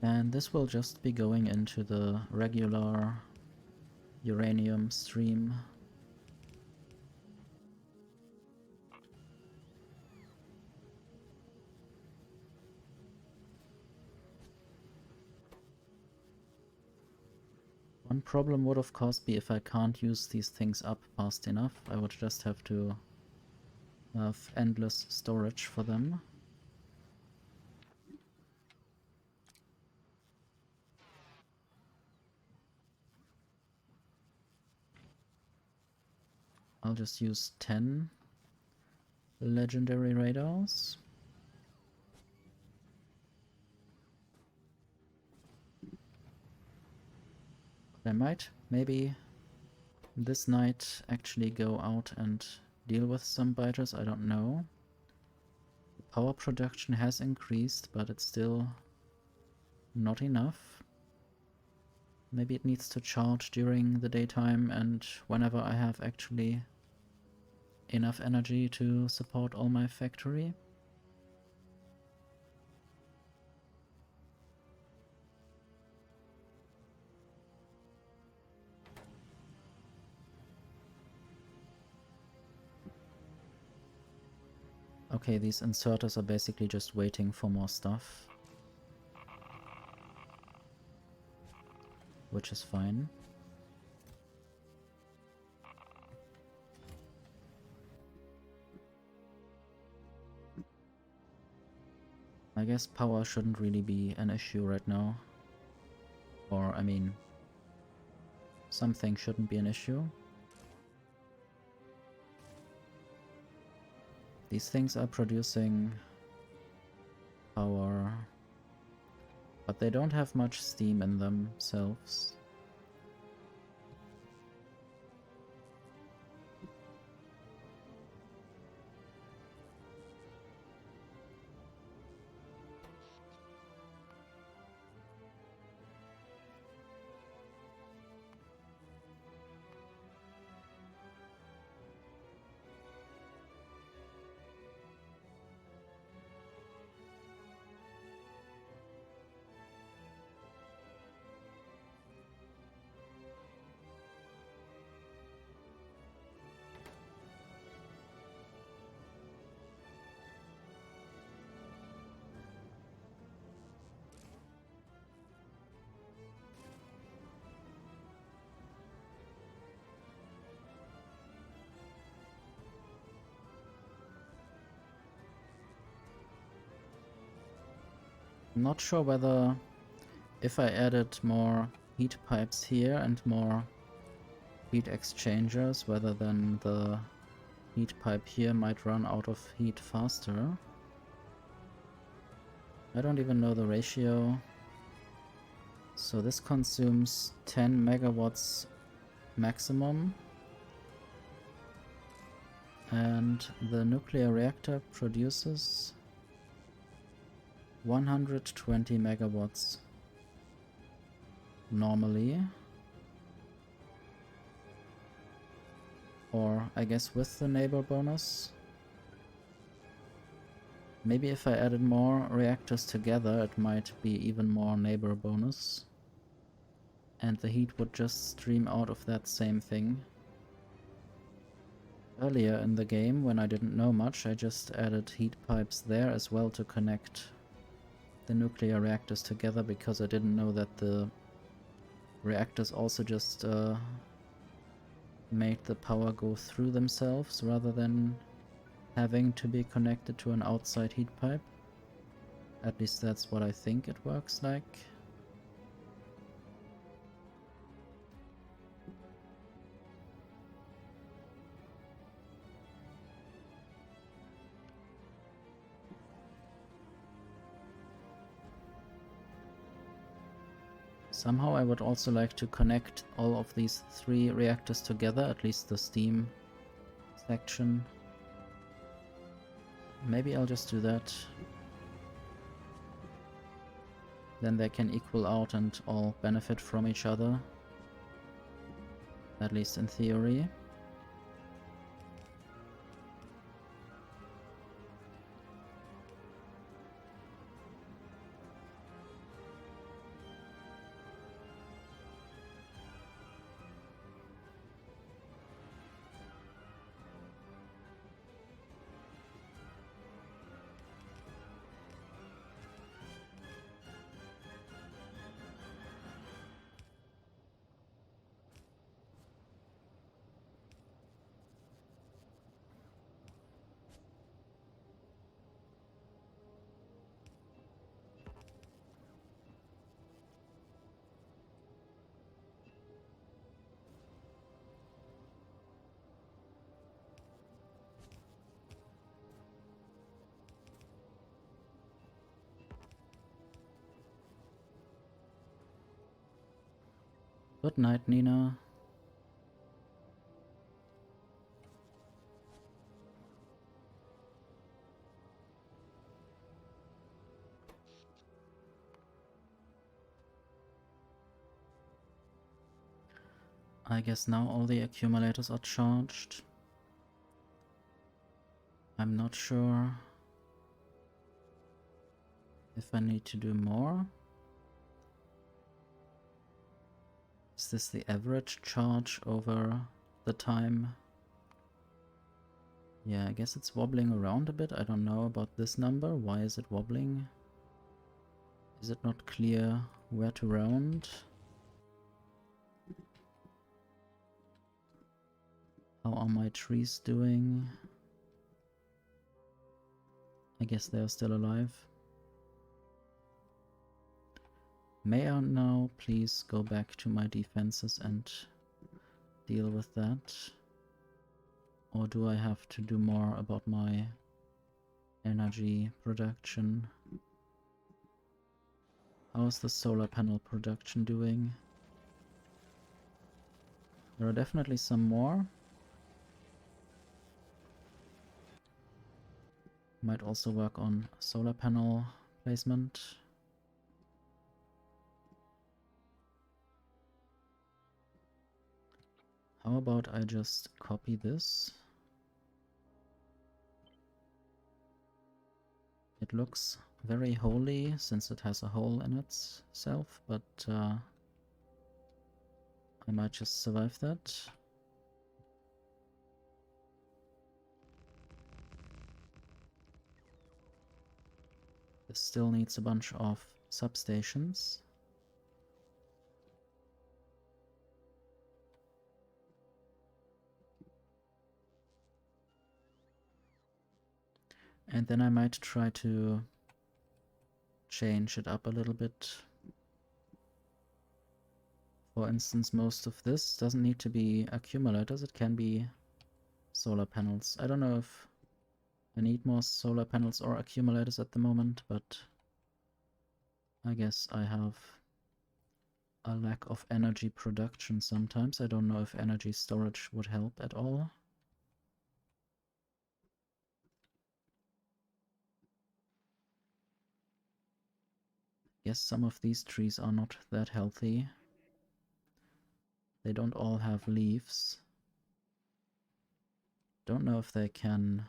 And this will just be going into the regular uranium stream. One problem would of course be if I can't use these things up fast enough. I would just have to have endless storage for them. I'll just use 10 legendary radars. I might, maybe this night, actually go out and deal with some biters, I don't know. The power production has increased, but it's still not enough. Maybe it needs to charge during the daytime and whenever I have actually enough energy to support all my factory. Okay, these inserters are basically just waiting for more stuff, which is fine. I guess power shouldn't really be an issue right now. Or, I mean, something shouldn't be an issue. These things are producing power, but they don't have much steam in themselves. I'm not sure whether if I added more heat pipes here and more heat exchangers, whether then the heat pipe here might run out of heat faster. I don't even know the ratio. So this consumes 10 megawatts maximum. And the nuclear reactor produces 120 megawatts normally. Or I guess with the neighbor bonus. Maybe if I added more reactors together, it might be even more neighbor bonus. And the heat would just stream out of that same thing. Earlier in the game, when I didn't know much, I just added heat pipes there as well to connect the nuclear reactors together, because I didn't know that the reactors also just made the power go through themselves rather than having to be connected to an outside heat pipe. At least that's what I think it works like. Somehow I would also like to connect all of these 3 reactors together, at least the steam section. Maybe I'll just do that. Then they can equal out and all benefit from each other. At least in theory. Good night, Nina. I guess now all the accumulators are charged. I'm not sure if I need to do more. Is this the average charge over the time? Yeah, I guess it's wobbling around a bit. I don't know about this number. Why is it wobbling? Is it not clear where to round? How are my trees doing? I guess they are still alive. May I now please go back to my defenses and deal with that? Or do I have to do more about my energy production. How's the solar panel production doing? There are definitely some more. Might also work on solar panel placement. How about I just copy this? It looks very holy since it has a hole in itself, but I might just survive that. This still needs a bunch of substations. And then I might try to change it up a little bit. For instance, most of this doesn't need to be accumulators, it can be solar panels. I don't know if I need more solar panels or accumulators at the moment, but I guess I have a lack of energy production sometimes. I don't know if energy storage would help at all. Yes, some of these trees are not that healthy. They don't all have leaves. Don't know if they can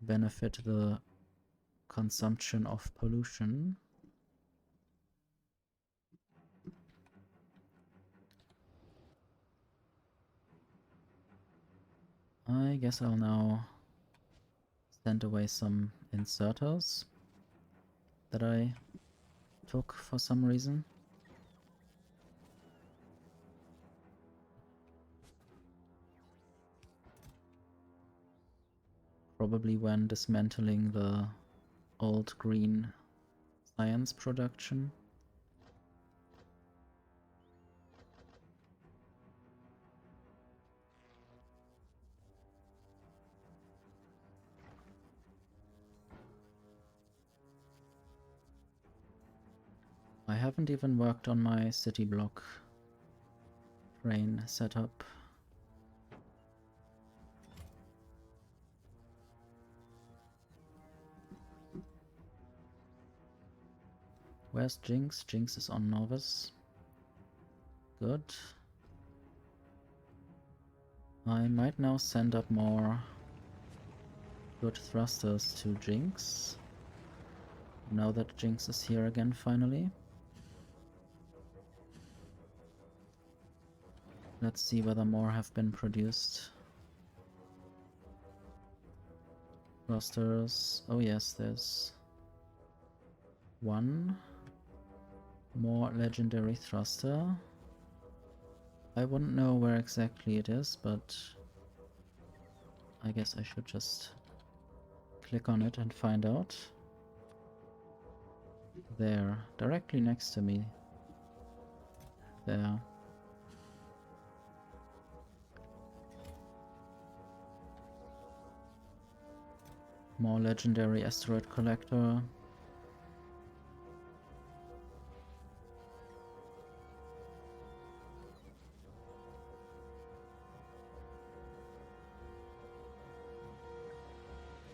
benefit the consumption of pollution. I guess I'll now send away some inserters that I took for some reason. Probably when dismantling the old green science production. I haven't even worked on my city block train setup. Where's Jinx? Jinx is on Novice. Good. I might now send up more good thrusters to Jinx. Now that Jinx is here again finally. Let's see whether more have been produced. Thrusters. Oh yes, there's one more legendary thruster. I wouldn't know where exactly it is, but I guess I should just click on it and find out. There, directly next to me. There. More legendary asteroid collector.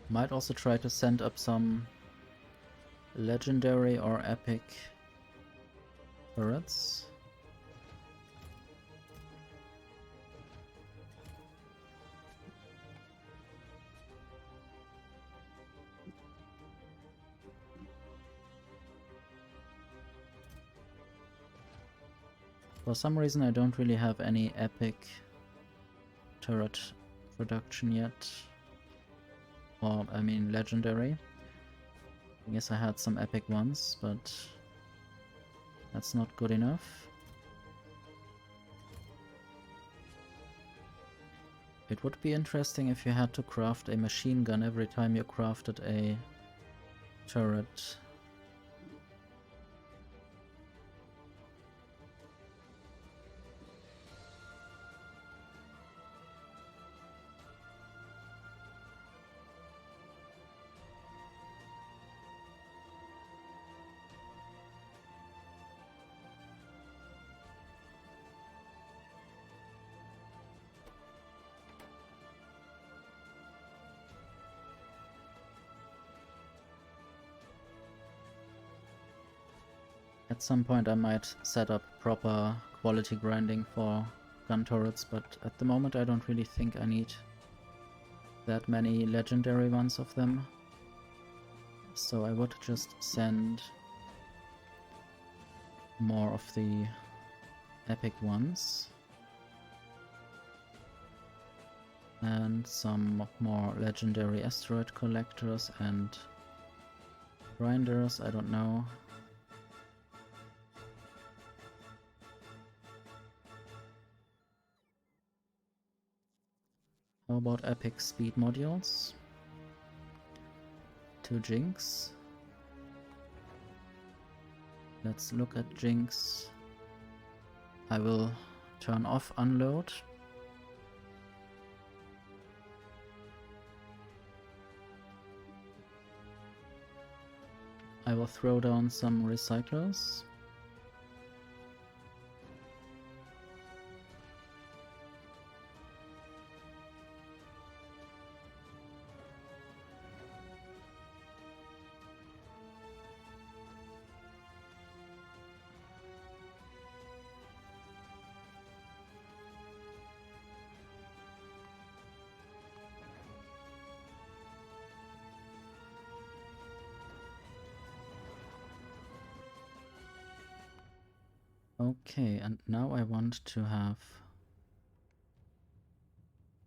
Might also try to send up some legendary or epic turrets. For some reason I don't really have any epic turret production yet. Or, I mean, legendary. I guess I had some epic ones, but that's not good enough. It would be interesting if you had to craft a machine gun every time you crafted a turret. At some point I might set up proper quality grinding for gun turrets, but at the moment I don't really think I need that many legendary ones of them. So I would just send more of the epic ones. And some more legendary asteroid collectors and grinders, I don't know. How about epic speed modules? 2 Jinx. Let's look at Jinx. I will turn off unload. I will throw down some recyclers. Okay, and now I want to have...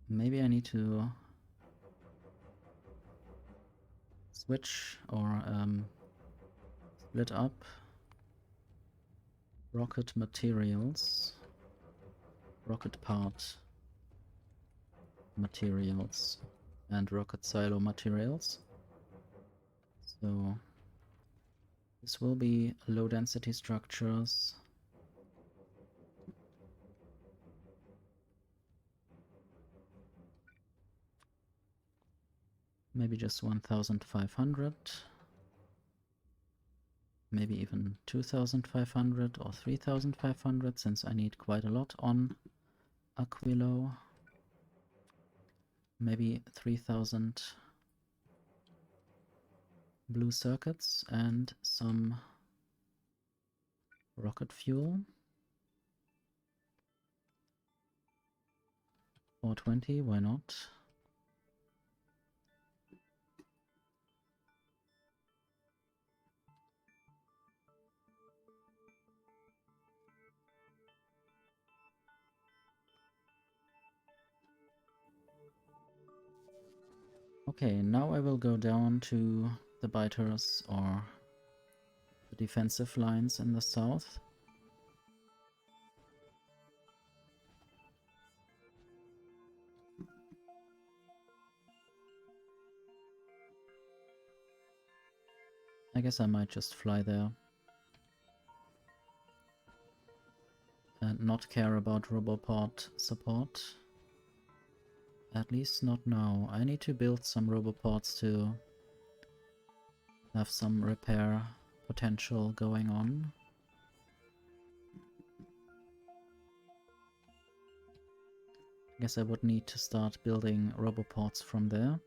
Maybe I need to switch or split up rocket materials, rocket part materials, and rocket silo materials. So this will be low density structures. Maybe just 1,500. Maybe even 2,500 or 3,500, since I need quite a lot on Aquilo. Maybe 3,000 blue circuits and some rocket fuel. 420, why not? Okay, now I will go down to the biters or the defensive lines in the south. I guess I might just fly there and not care about Roboport support. At least not now. I need to build some Roboports to have some repair potential going on. I guess I would need to start building Roboports from there.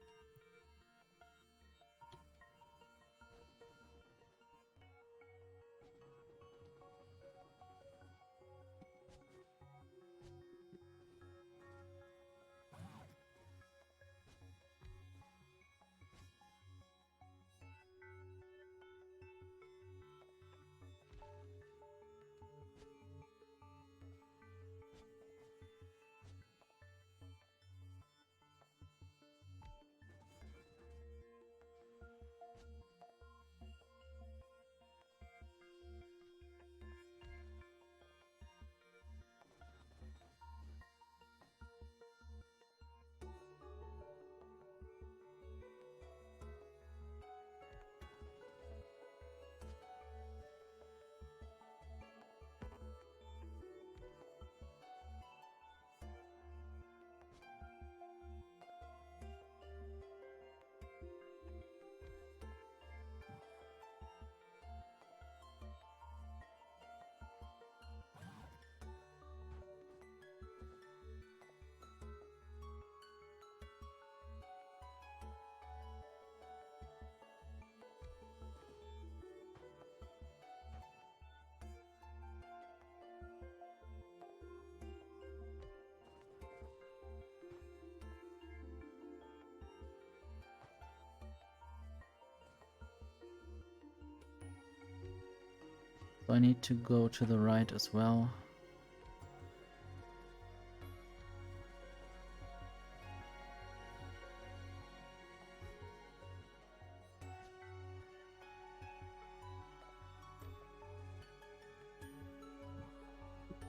I need to go to the right as well?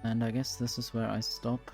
And I guess this is where I stop.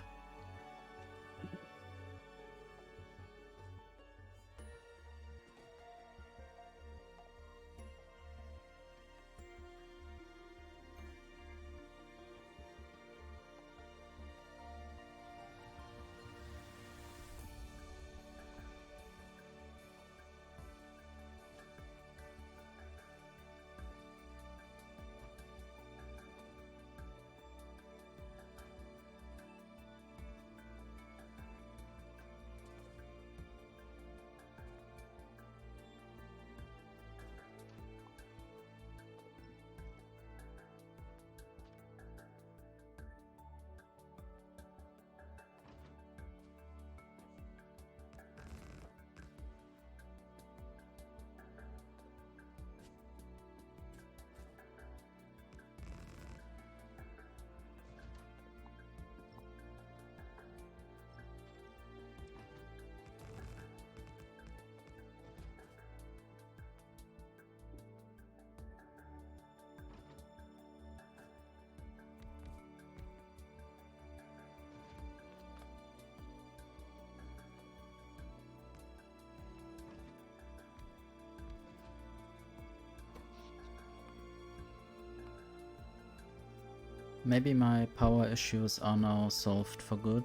Maybe my power issues are now solved for good.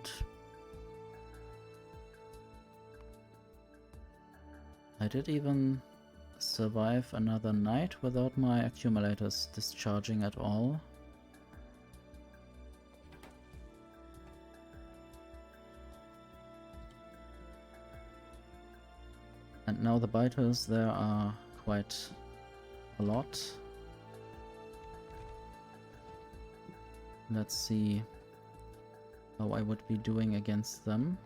I did even survive another night without my accumulators discharging at all. And now the biters there are quite a lot. Let's see how I would be doing against them.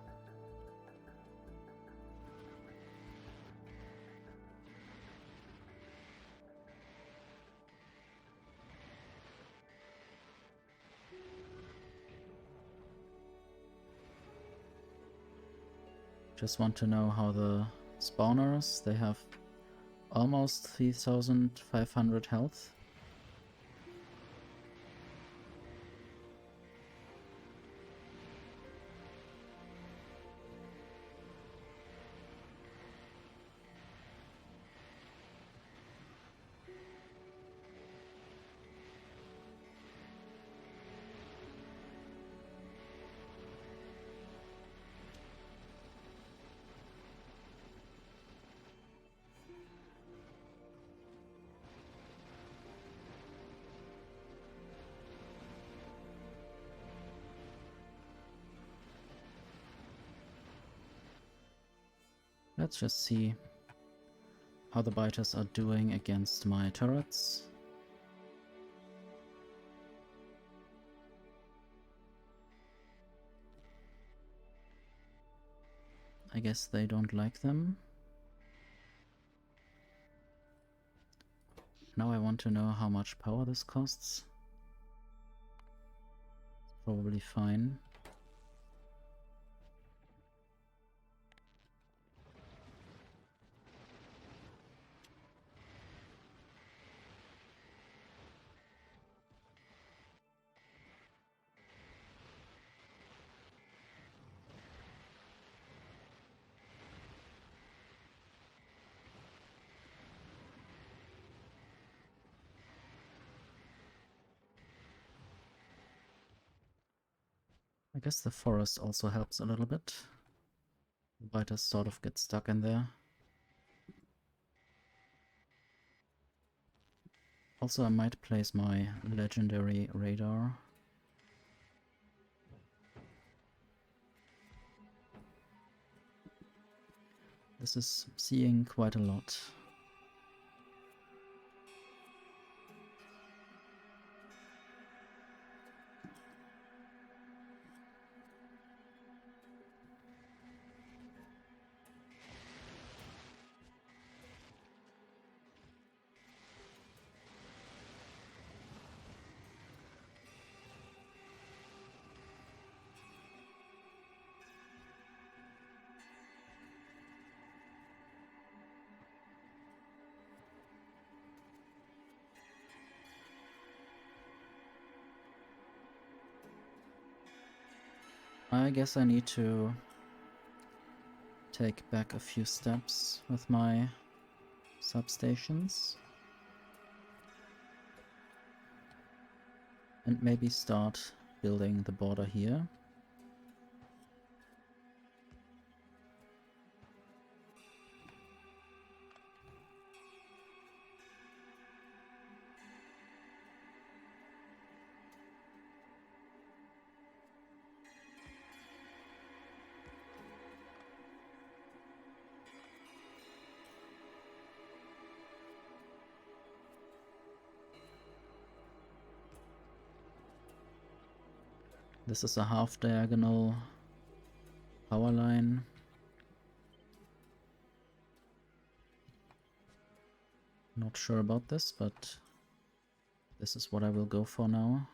Just want to know how the spawners, they have almost 3500 health. Let's just see how the biters are doing against my turrets. I guess they don't like them. Now I want to know how much power this costs. Probably fine. I guess the forest also helps a little bit. The biters sort of get stuck in there. Also, I might place my legendary radar. This is seeing quite a lot. I guess I need to take back a few steps with my substations. And maybe start building the border here. This is a half diagonal power line. Not sure about this, but this is what I will go for now.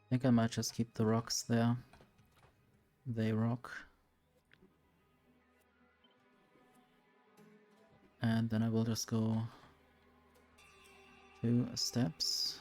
I think I might just keep the rocks there. They rock. And then I will just go 2 steps.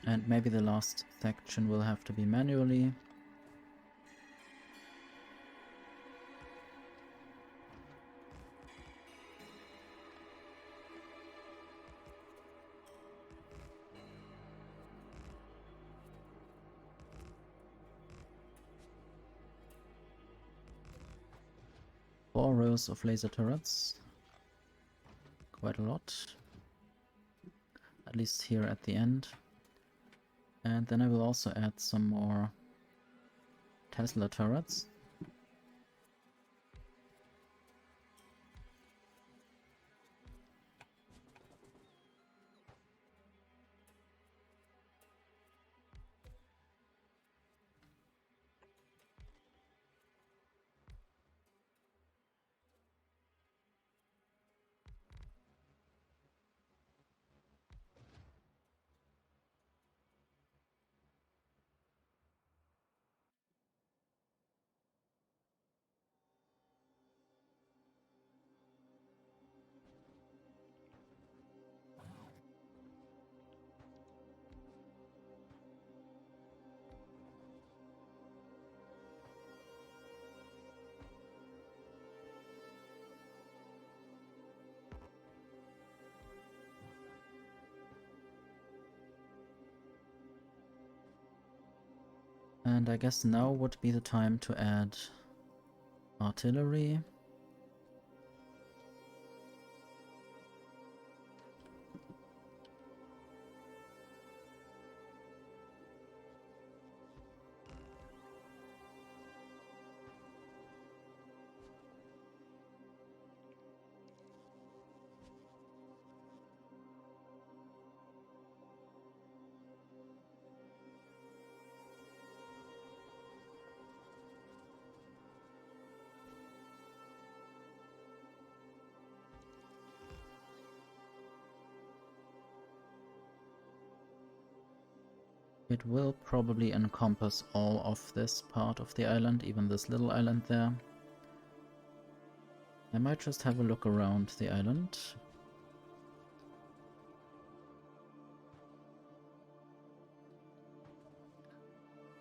And maybe the last section will have to be manually. Four rows of laser turrets. Quite a lot. At least here at the end. And then I will also add some more Tesla turrets. And I guess now would be the time to add artillery. It will probably encompass all of this part of the island, even this little island there. I might just have a look around the island.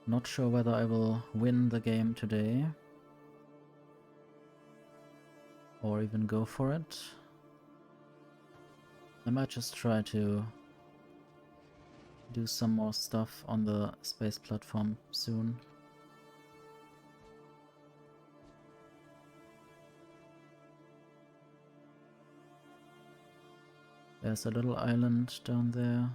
Not sure whether I will win the game today or even go for it. I might just try to do some more stuff on the space platform soon. There's a little island down there.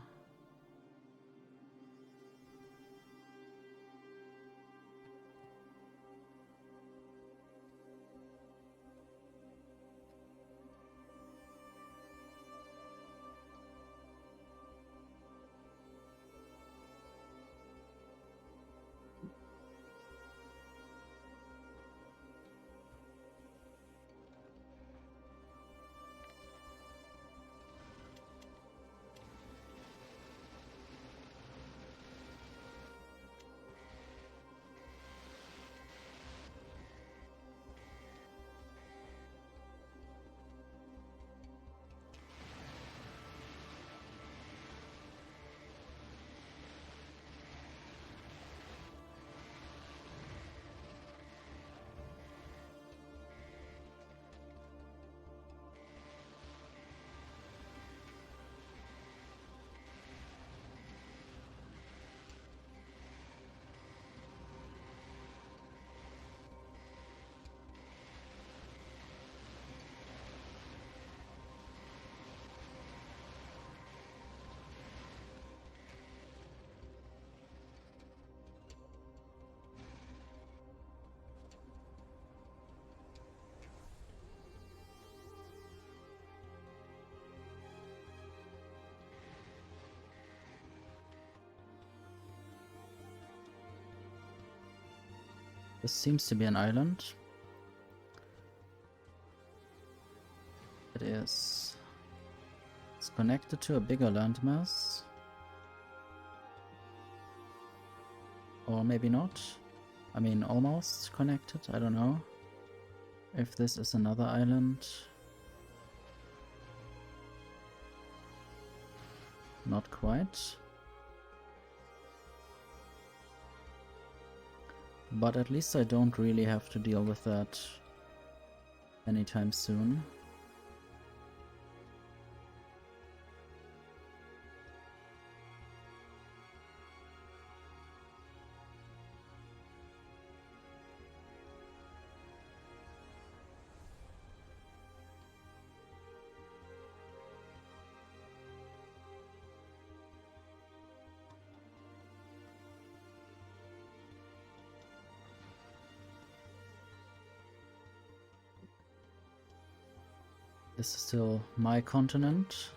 This seems to be an island. It is. It's connected to a bigger landmass. Or maybe not. I mean, almost connected. I don't know if this is another island. Not quite. But at least I don't really have to deal with that anytime soon. This is still my continent.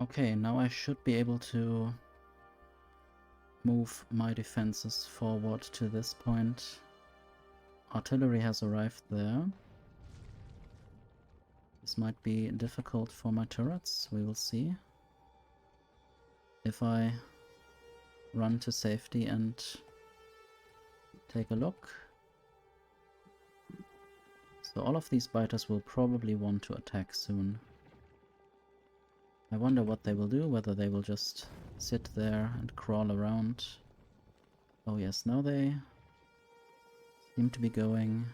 Okay, now I should be able to move my defenses forward to this point. Artillery has arrived there. This might be difficult for my turrets, we will see. If I run to safety and take a look. So all of these biters will probably want to attack soon. I wonder what they will do, whether they will just sit there and crawl around. Oh yes, now they seem to be going.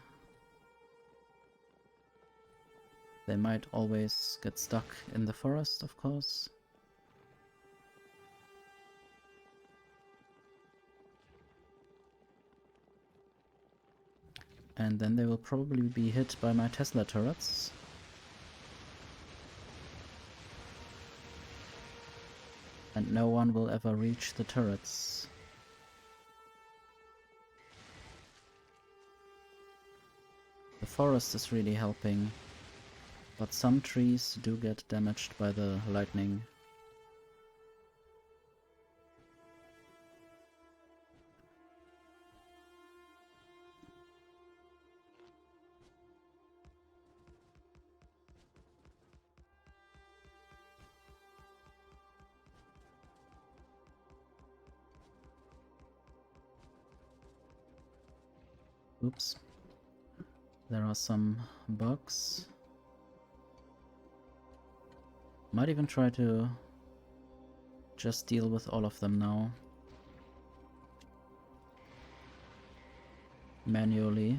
They might always get stuck in the forest, of course. And then they will probably be hit by my Tesla turrets. And no one will ever reach the turrets. The forest is really helping, but some trees do get damaged by the lightning. Oops. There are some bugs. Might even try to just deal with all of them now. Manually.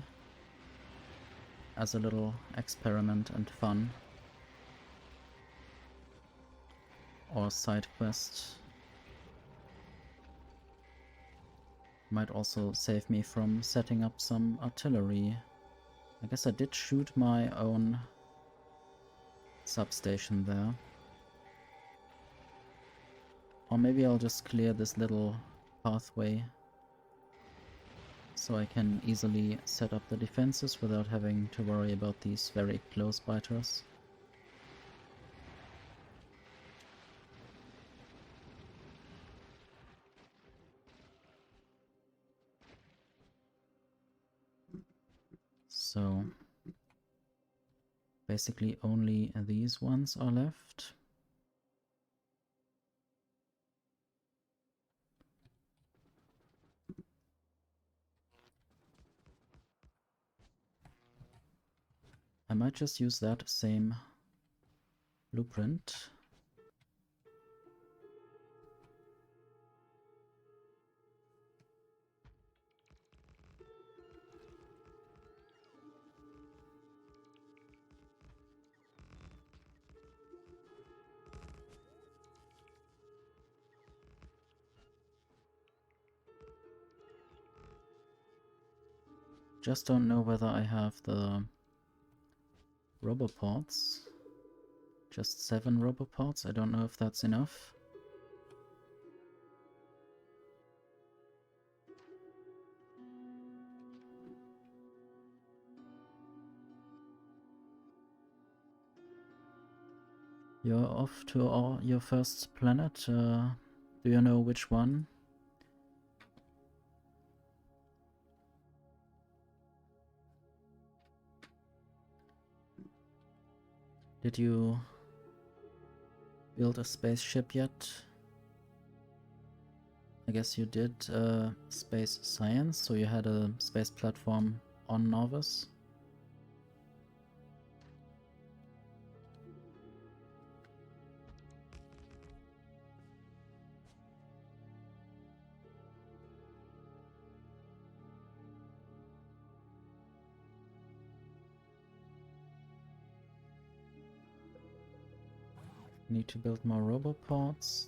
As a little experiment and fun. Or side quest. Might also save me from setting up some artillery. I guess I did shoot my own substation there. Or maybe I'll just clear this little pathway so I can easily set up the defenses without having to worry about these very close biters. So basically only these ones are left. I might just use that same blueprint. Just don't know whether I have the roboports. Just 7 roboports. I don't know if that's enough. You're off to your first planet. Do you know which one? Did you build a spaceship yet? I guess you did space science, so you had a space platform on Novus. Need to build more roboports.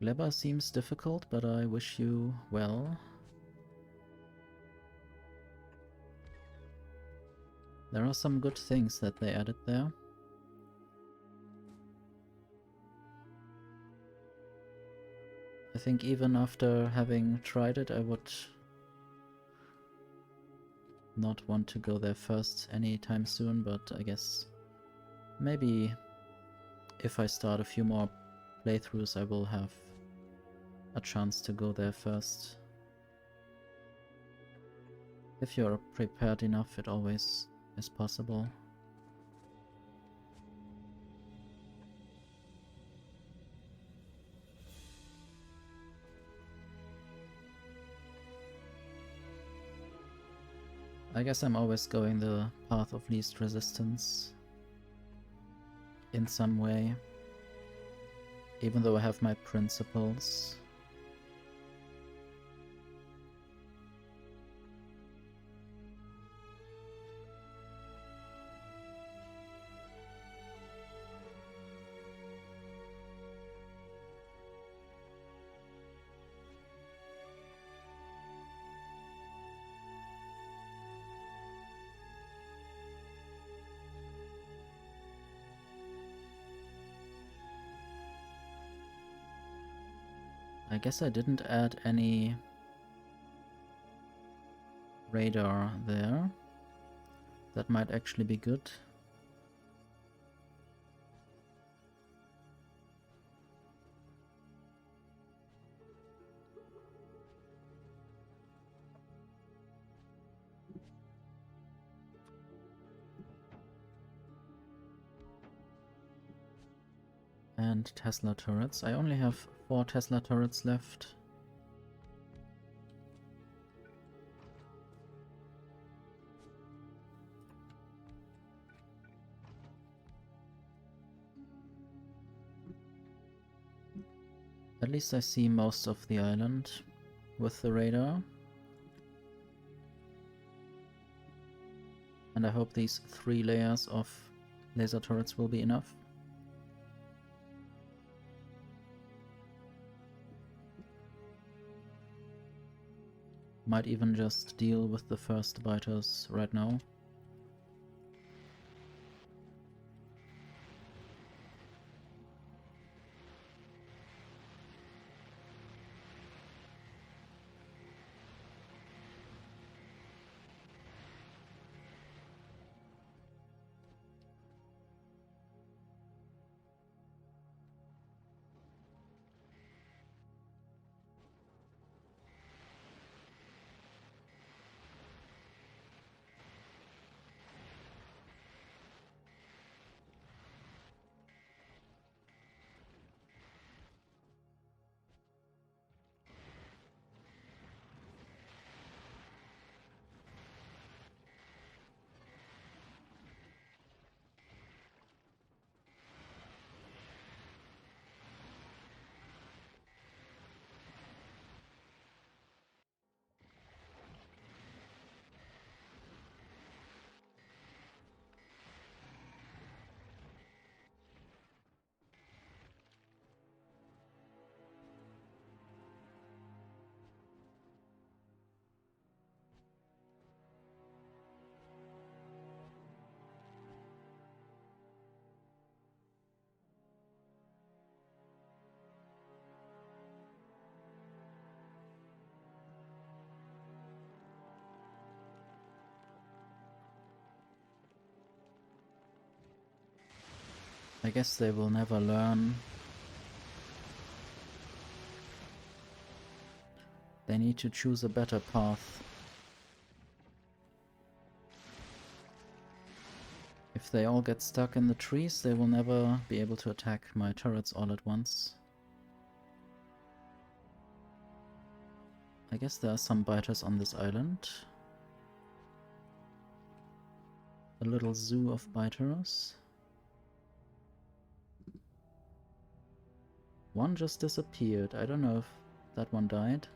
Leber seems difficult, but I wish you well. There are some good things that they added there. I think even after having tried it, I would not want to go there first anytime soon, but I guess maybe if I start a few more playthroughs, I will have a chance to go there first. If you're prepared enough, it always is possible. I guess I'm always going the path of least resistance in some way, even though I have my principles. I guess I didn't add any radar there. That might actually be good. And Tesla turrets. I only have 4 Tesla turrets left. At least I see most of the island with the radar. And I hope these 3 layers of laser turrets will be enough. Might even just deal with the first biters right now. I guess they will never learn. They need to choose a better path. If they all get stuck in the trees, they will never be able to attack my turrets all at once. I guess there are some biters on this island. A little zoo of biters. One just disappeared. I don't know if that one died.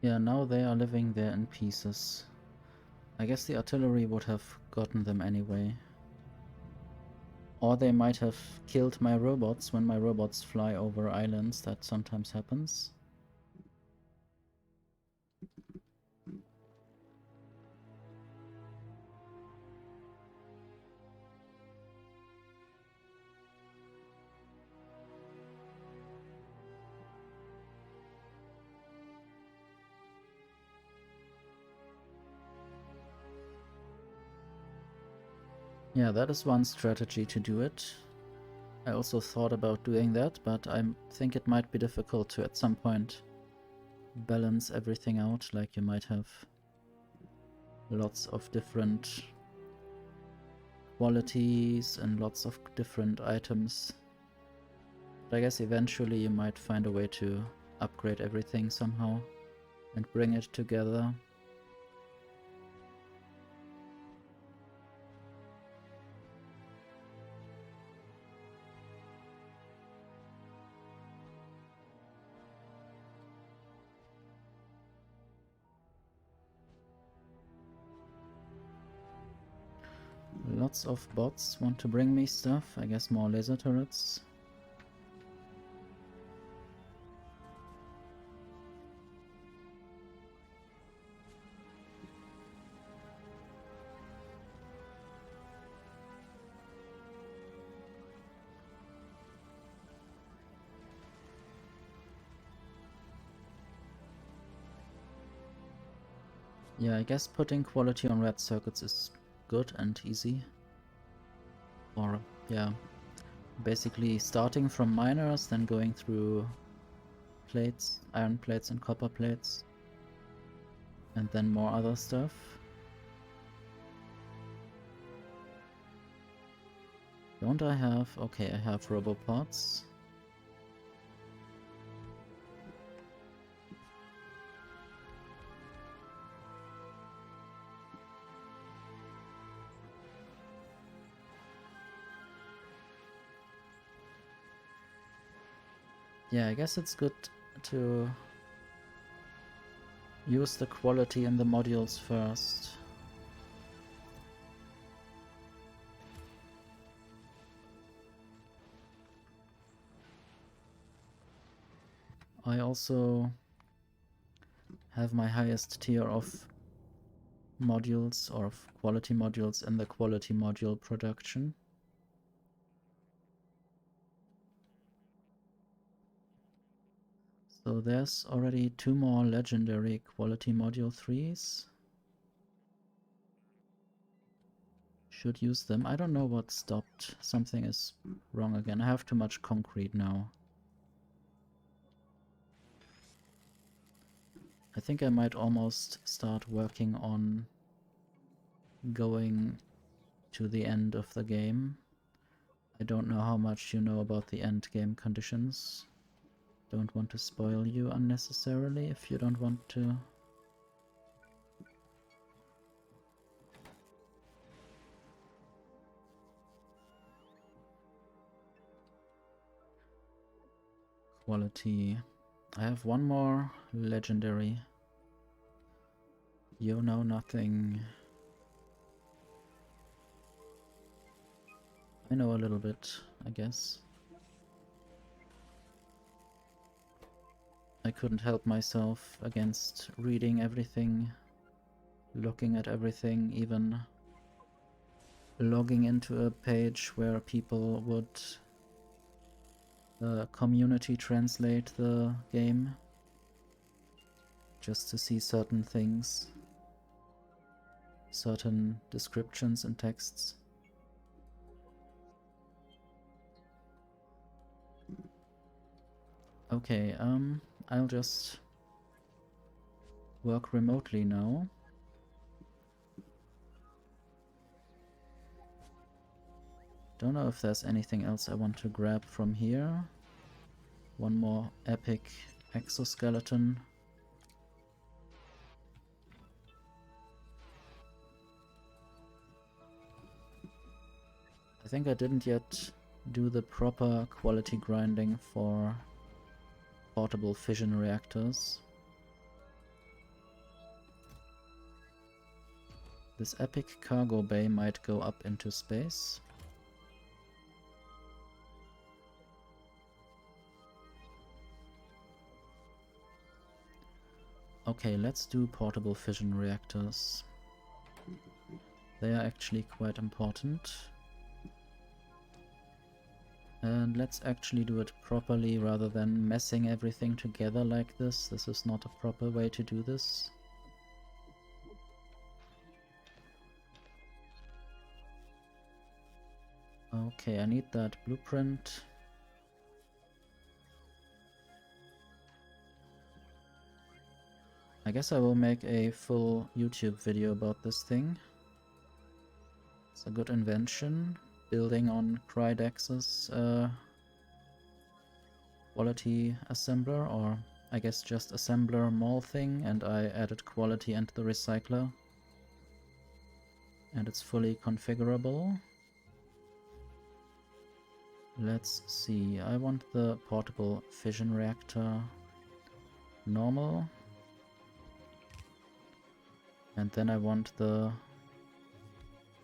Yeah, now they are living there in pieces. I guess the artillery would have gotten them anyway. Or they might have killed my robots when my robots fly over islands. That sometimes happens. Yeah, that is one strategy to do it. I also thought about doing that, but I think it might be difficult to at some point balance everything out. Like you might have lots of different qualities and lots of different items. But I guess eventually you might find a way to upgrade everything somehow and bring it together. Lots of bots want to bring me stuff. I guess more laser turrets. Yeah, I guess putting quality on red circuits is good and easy. Or, yeah, basically starting from miners, then going through plates, iron plates and copper plates, and then more other stuff. Don't I have... okay, I have robopods. Yeah, I guess it's good to use the quality in the modules first. I also have my highest tier of modules or of quality modules in the quality module production. So there's already 2 more legendary quality module 3s. Should use them. I don't know what stopped. Something is wrong again. I have too much concrete now. I think I might almost start working on going to the end of the game. I don't know how much you know about the end game conditions. Don't want to spoil you unnecessarily if you don't want to. Quality. I have one more legendary. You know nothing. I know a little bit, I guess. I couldn't help myself against reading everything, looking at everything, even logging into a page where people would community translate the game just to see certain things, certain descriptions and texts. Okay, I'll just work remotely now. Don't know if there's anything else I want to grab from here. One more epic exoskeleton. I think I didn't yet do the proper quality grinding for portable fission reactors. This epic cargo bay might go up into space. Okay, let's do portable fission reactors. They are actually quite important. And let's actually do it properly rather than messing everything together like this. This is not a proper way to do this. Okay, I need that blueprint. I guess I will make a full YouTube video about this thing. It's a good invention, building on Crydex's quality assembler, or I guess just assembler mall thing, and I added quality into the recycler. And it's fully configurable. Let's see, I want the portable fission reactor normal. And then I want the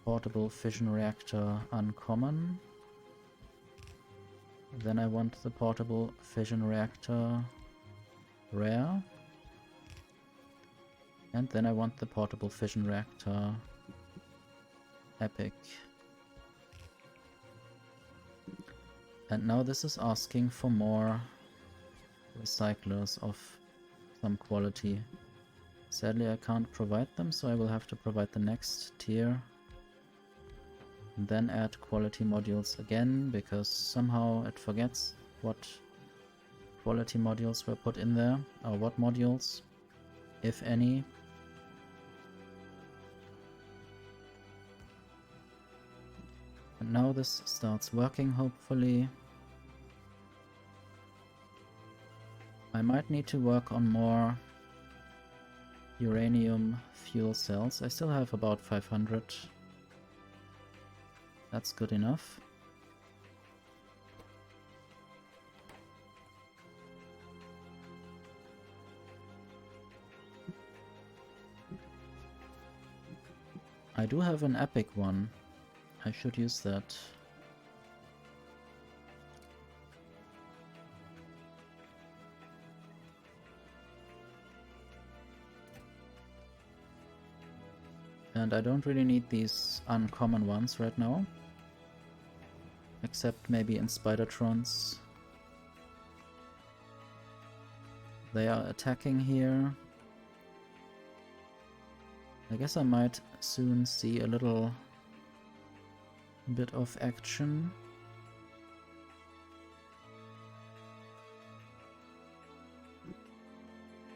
portable fission reactor uncommon. Then I want the portable fission reactor rare. And then I want the portable fission reactor epic. And now this is asking for more recyclers of some quality. Sadly I can't provide them, so I will have to provide the next tier. And then add quality modules again, because somehow it forgets what quality modules were put in there, or what modules, if any. And now this starts working, hopefully. I might need to work on more uranium fuel cells. I still have about 500. That's good enough. I do have an epic one. I should use that. And I don't really need these uncommon ones right now. Except maybe in Spidertrons. They are attacking here. I guess I might soon see a little bit of action.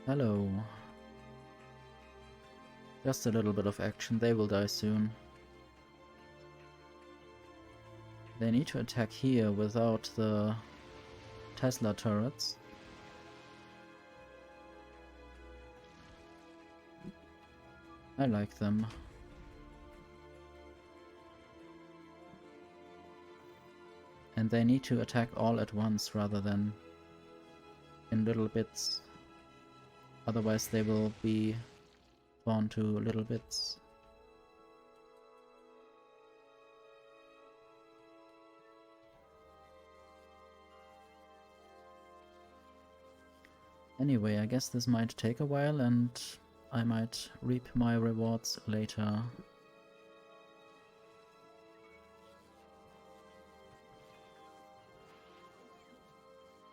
Hello. Just a little bit of action, they will die soon. They need to attack here without the Tesla turrets. I like them. And they need to attack all at once rather than in little bits. Otherwise they will be torn to little bits. Anyway, I guess this might take a while and I might reap my rewards later.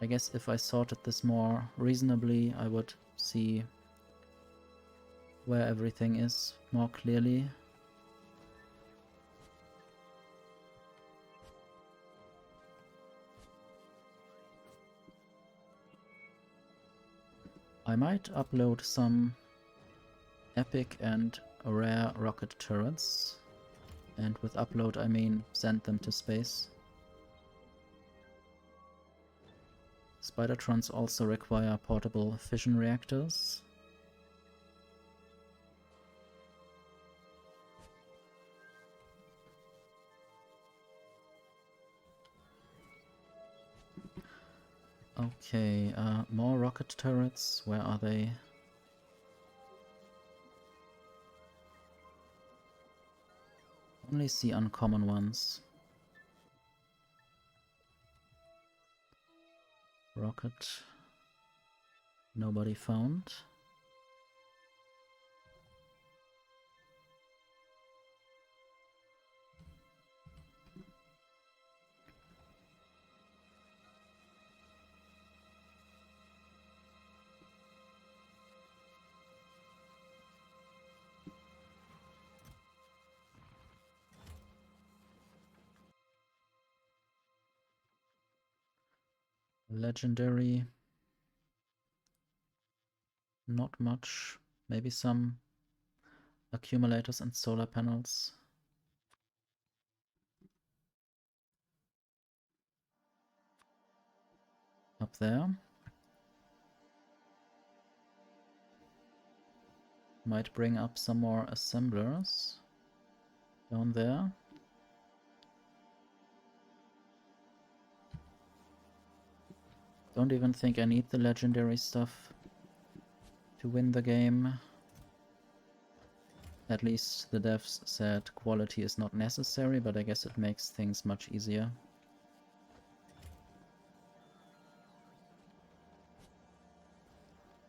I guess if I sorted this more reasonably, I would see where everything is more clearly. I might upload some epic and rare rocket turrets, and with upload I mean send them to space. Spidertrons also require portable fission reactors. Okay, more rocket turrets. Where are they? Only see uncommon ones. Rocket. Nobody found. Legendary. Not much. Maybe some accumulators and solar panels. Up there. Might bring up some more assemblers. Down there. Don't even think I need the legendary stuff to win the game. At least the devs said quality is not necessary, but I guess it makes things much easier.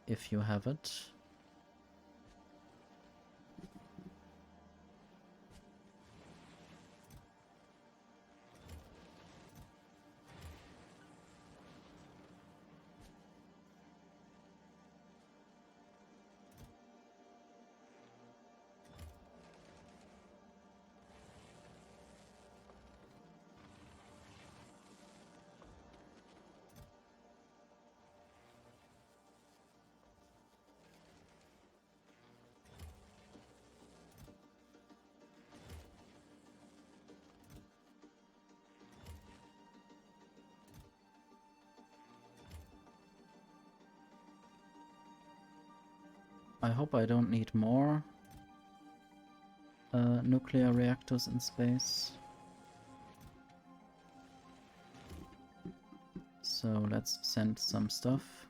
If you have it. I hope I don't need more nuclear reactors in space. So let's send some stuff.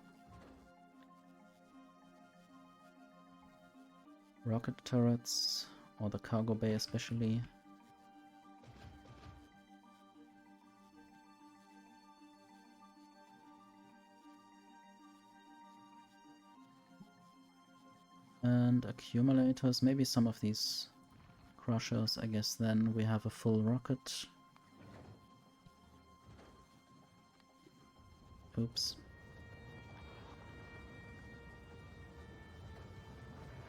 Rocket turrets, or the cargo bay especially. And accumulators, maybe some of these crushers. I guess then we have a full rocket. Oops.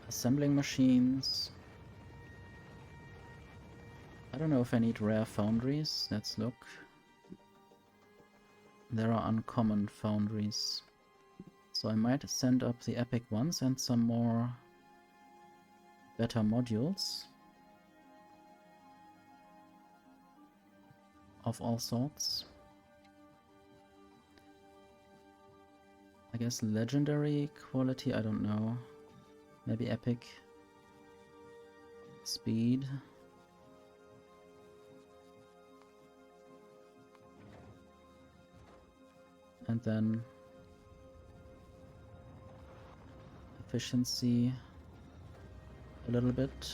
Assembling machines. I don't know if I need rare foundries. Let's look. There are uncommon foundries. So I might send up the epic ones and some more better modules of all sorts. I guess legendary quality, I don't know. Maybe epic. Speed. And then efficiency a little bit.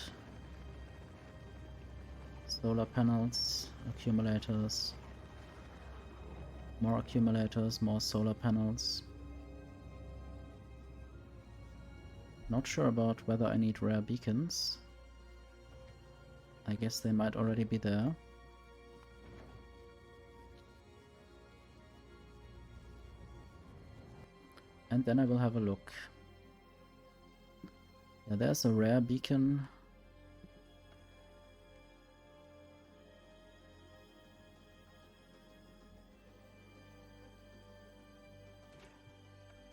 Solar panels, accumulators, more accumulators, more solar panels. Not sure about whether I need rare beacons. I guess they might already be there. And then I will have a look. Yeah, there's a rare beacon.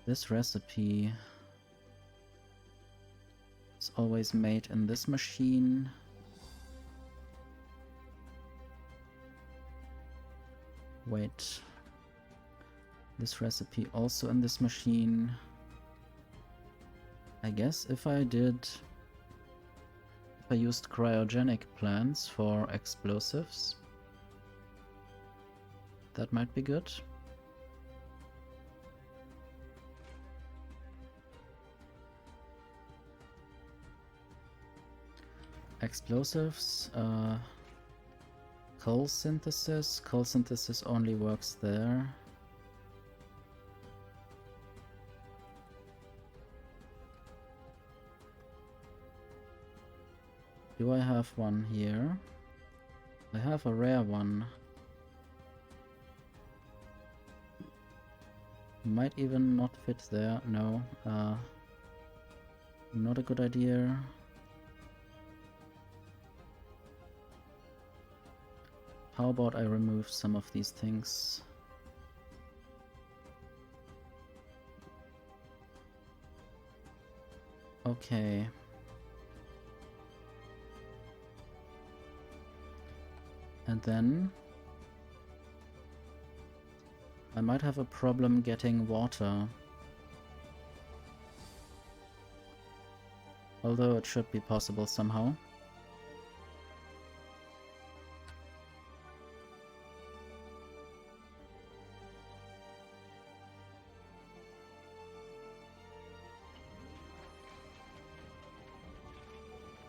This recipe is always made in this machine. Wait. This recipe also in this machine. I guess if I used cryogenic plants for explosives, that might be good. Explosives, coal synthesis. Coal synthesis only works there. Do I have one here? I have a rare one. Might even not fit there. No. Not a good idea. How about I remove some of these things? Okay. And then I might have a problem getting water. Although it should be possible somehow.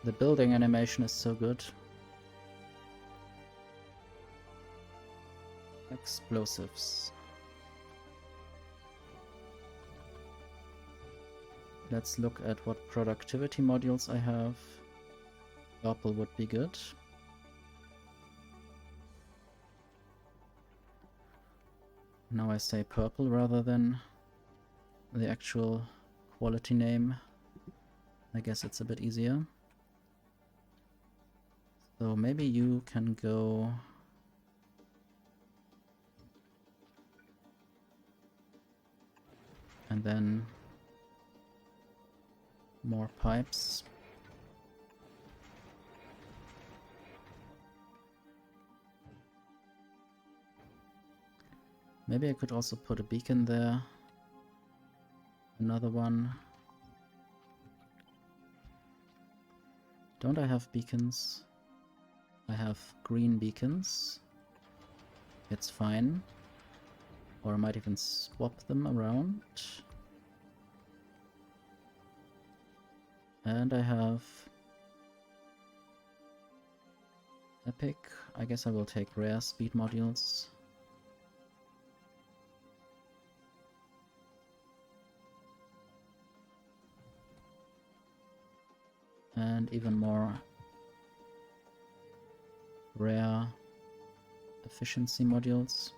The building animation is so good. Explosives. Let's look at what productivity modules I have. Purple would be good. Now I say purple rather than the actual quality name. I guess it's a bit easier. So maybe you can go... and then more pipes. Maybe I could also put a beacon there. Another one. Don't I have beacons? I have green beacons. It's fine. Or I might even swap them around. And I have epic. I guess I will take rare speed modules. And even more rare efficiency modules.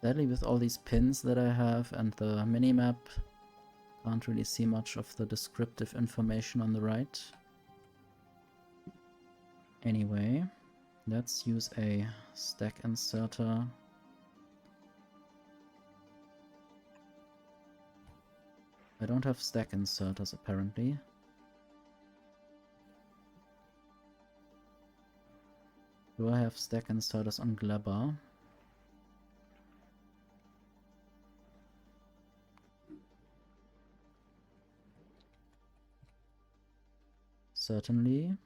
Sadly, with all these pins that I have and the minimap, can't really see much of the descriptive information on the right. Anyway, let's use a stack inserter. I don't have stack inserters apparently. Do I have stack inserters on Glabber? Certainly.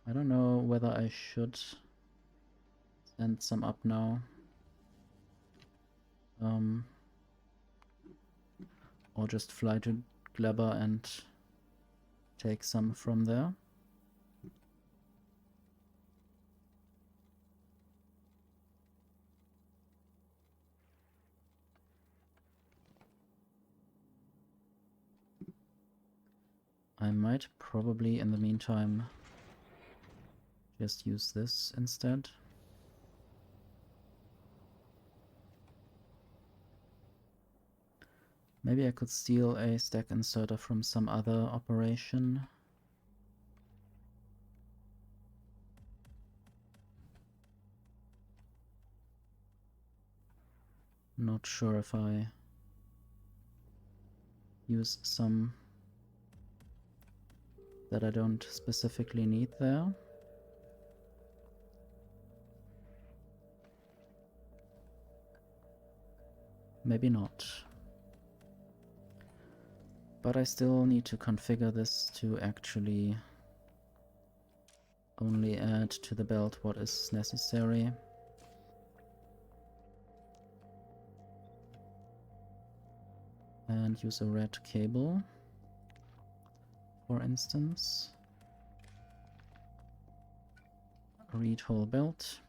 I don't know whether I should send some up now. Or just fly to Glabber and take some from there. I might probably in the meantime just use this instead. Maybe I could steal a stack inserter from some other operation. Not sure if I use some that I don't specifically need there. Maybe not. But I still need to configure this to actually only add to the belt what is necessary. And use a red cable, for instance. Read whole belt.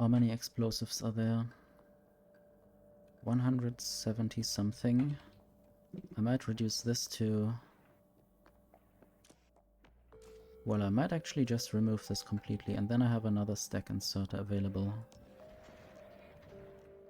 How many explosives are there? 170 something. I might reduce this to... well, I might actually just remove this completely and then I have another stack inserter available.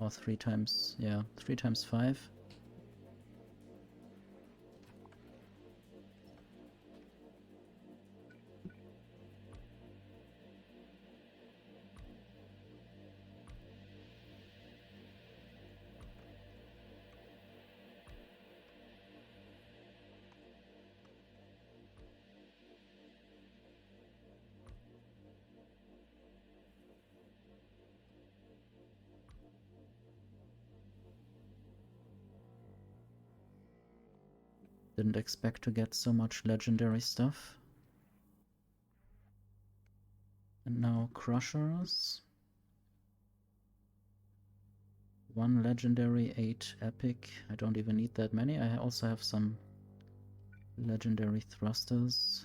Or 3 times, yeah, 3 times 5. Didn't expect to get so much legendary stuff. And now crushers. 1 legendary, 8 epic. I don't even need that many. I also have some legendary thrusters.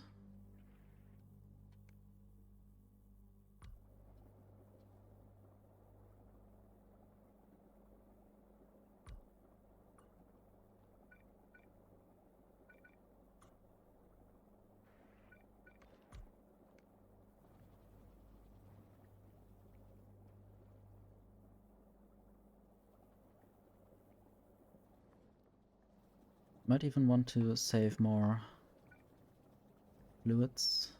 Might even want to save more fluids.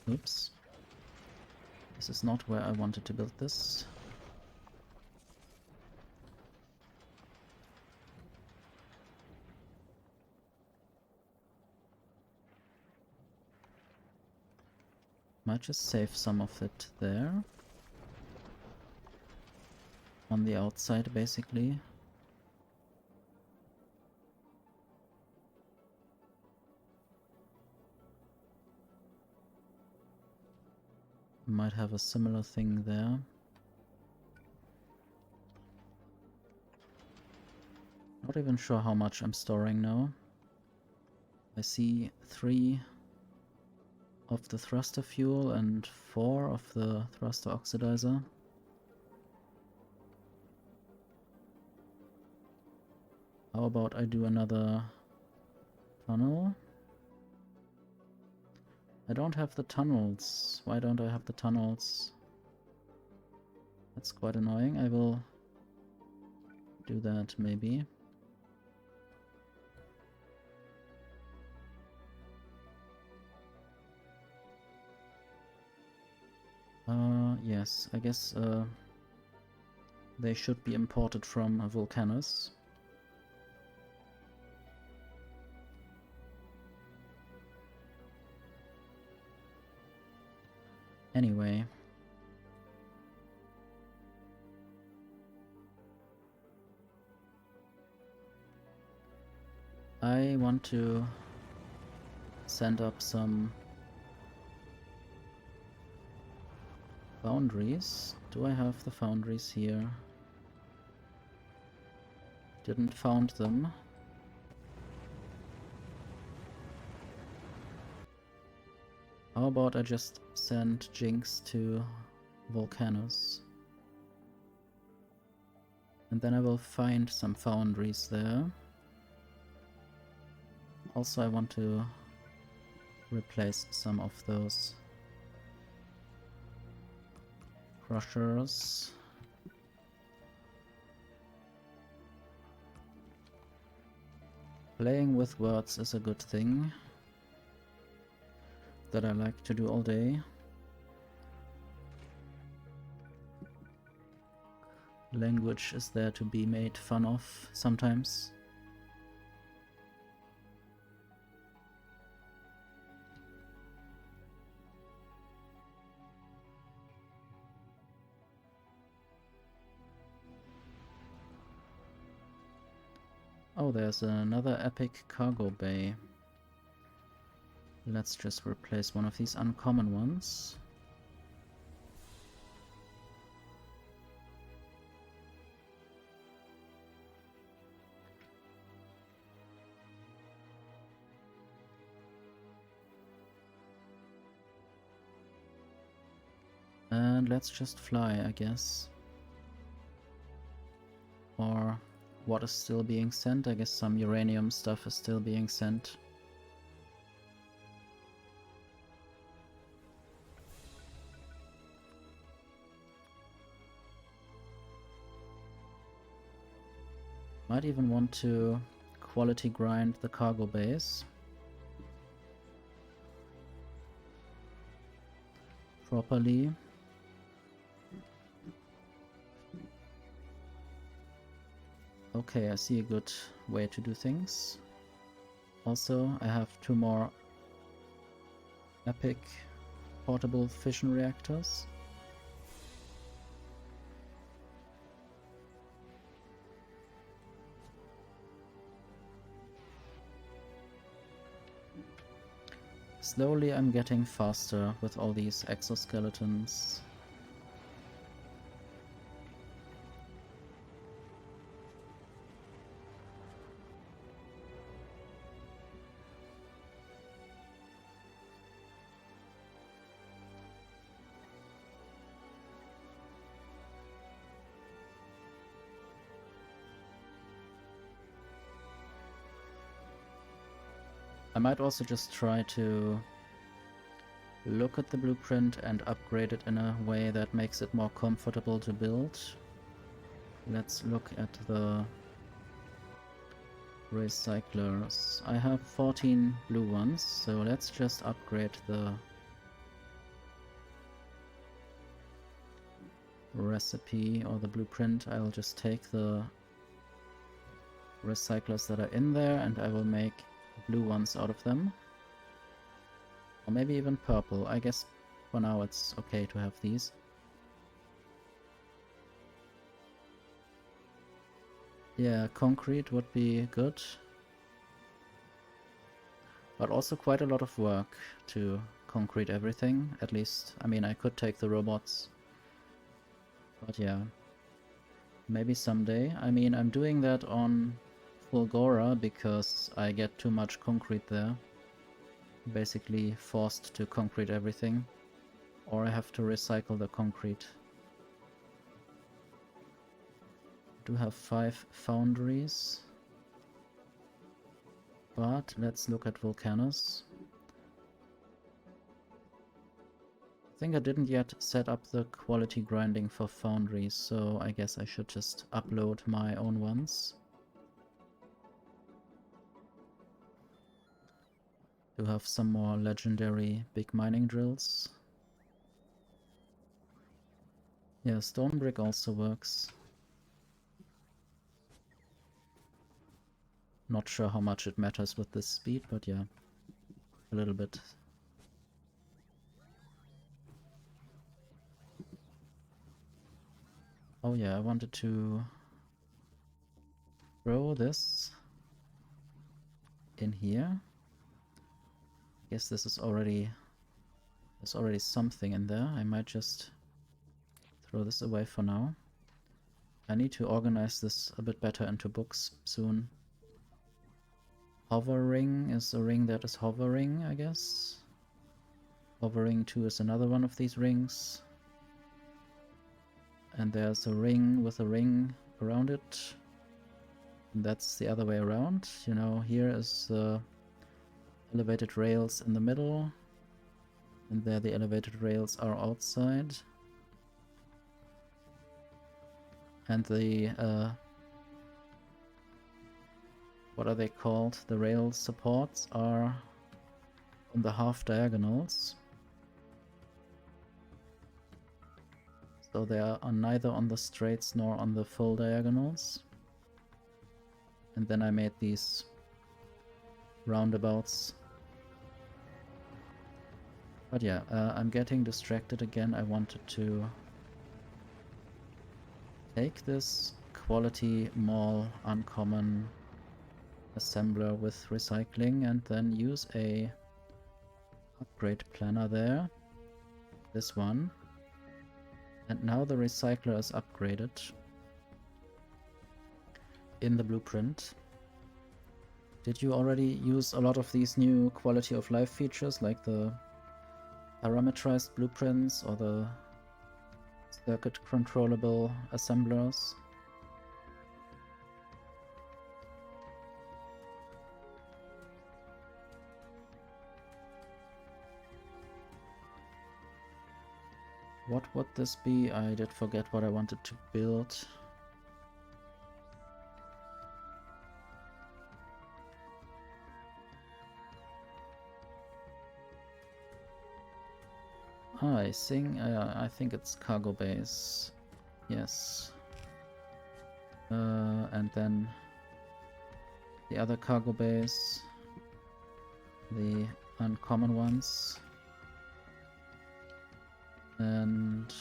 Oops. This is not where I wanted to build this. Might just save some of it there. On the outside, basically. Might have a similar thing there. Not even sure how much I'm storing now. I see 3 of the thruster fuel and 4 of the thruster oxidizer. How about I do another tunnel? I don't have the tunnels. Why don't I have the tunnels? That's quite annoying. I will do that maybe. Yes, I guess they should be imported from Vulcanus. Anyway. I want to send up some foundries. Do I have the foundries here? Didn't found them. How about I just send Jinx to Vulcanus? And then I will find some foundries there. Also, I want to replace some of those crushers. Playing with words is a good thing that I like to do all day. Language is there to be made fun of sometimes. Oh, there's another epic cargo bay. Let's just replace one of these uncommon ones. And let's just fly, I guess. Or what is still being sent? I guess some uranium stuff is still being sent. Might even want to quality grind the cargo base properly. Okay, I see a good way to do things. Also, I have 2 more epic portable fission reactors. Slowly I'm getting faster with all these exoskeletons. I might also just try to look at the blueprint and upgrade it in a way that makes it more comfortable to build. Let's look at the recyclers. I have 14 blue ones, so let's just upgrade the recipe or the blueprint. I'll just take the recyclers that are in there and I will make blue ones out of them. Or maybe even purple. I guess for now it's okay to have these. Yeah, concrete would be good. But also quite a lot of work to concrete everything. At least, I mean, I could take the robots. But yeah. Maybe someday. I mean, I'm doing that on Fulgora because I get too much concrete there. Basically forced to concrete everything. Or I have to recycle the concrete. I do have 5 foundries. But let's look at Volcanus. I think I didn't yet set up the quality grinding for foundries, so I guess I should just upload my own ones. To have some more legendary big mining drills. Yeah, stone brick also works. Not sure how much it matters with this speed, but yeah, a little bit. Oh yeah, I wanted to throw this in here. Guess this is already, there's already something in there. I might just throw this away for now. I need to organize this a bit better into books soon. Hovering is a ring that is hovering, I guess. Hovering 2 is another one of these rings. And there's a ring with a ring around it. And that's the other way around. You know, here is the elevated rails in the middle. And there the elevated rails are outside. And the, what are they called? The rail supports are on the half diagonals. So they are neither on the straights nor on the full diagonals. And then I made these roundabouts. But yeah, I'm getting distracted again. I wanted to take this quality mall uncommon assembler with recycling and then use a upgrade planner there. This one. And now the recycler is upgraded in the blueprint. Did you already use a lot of these new quality of life features like the parameterized blueprints or the circuit controllable assemblers? What would this be? I did forget what I wanted to build. I think it's cargo base. Yes. And then the other cargo base, the uncommon ones, and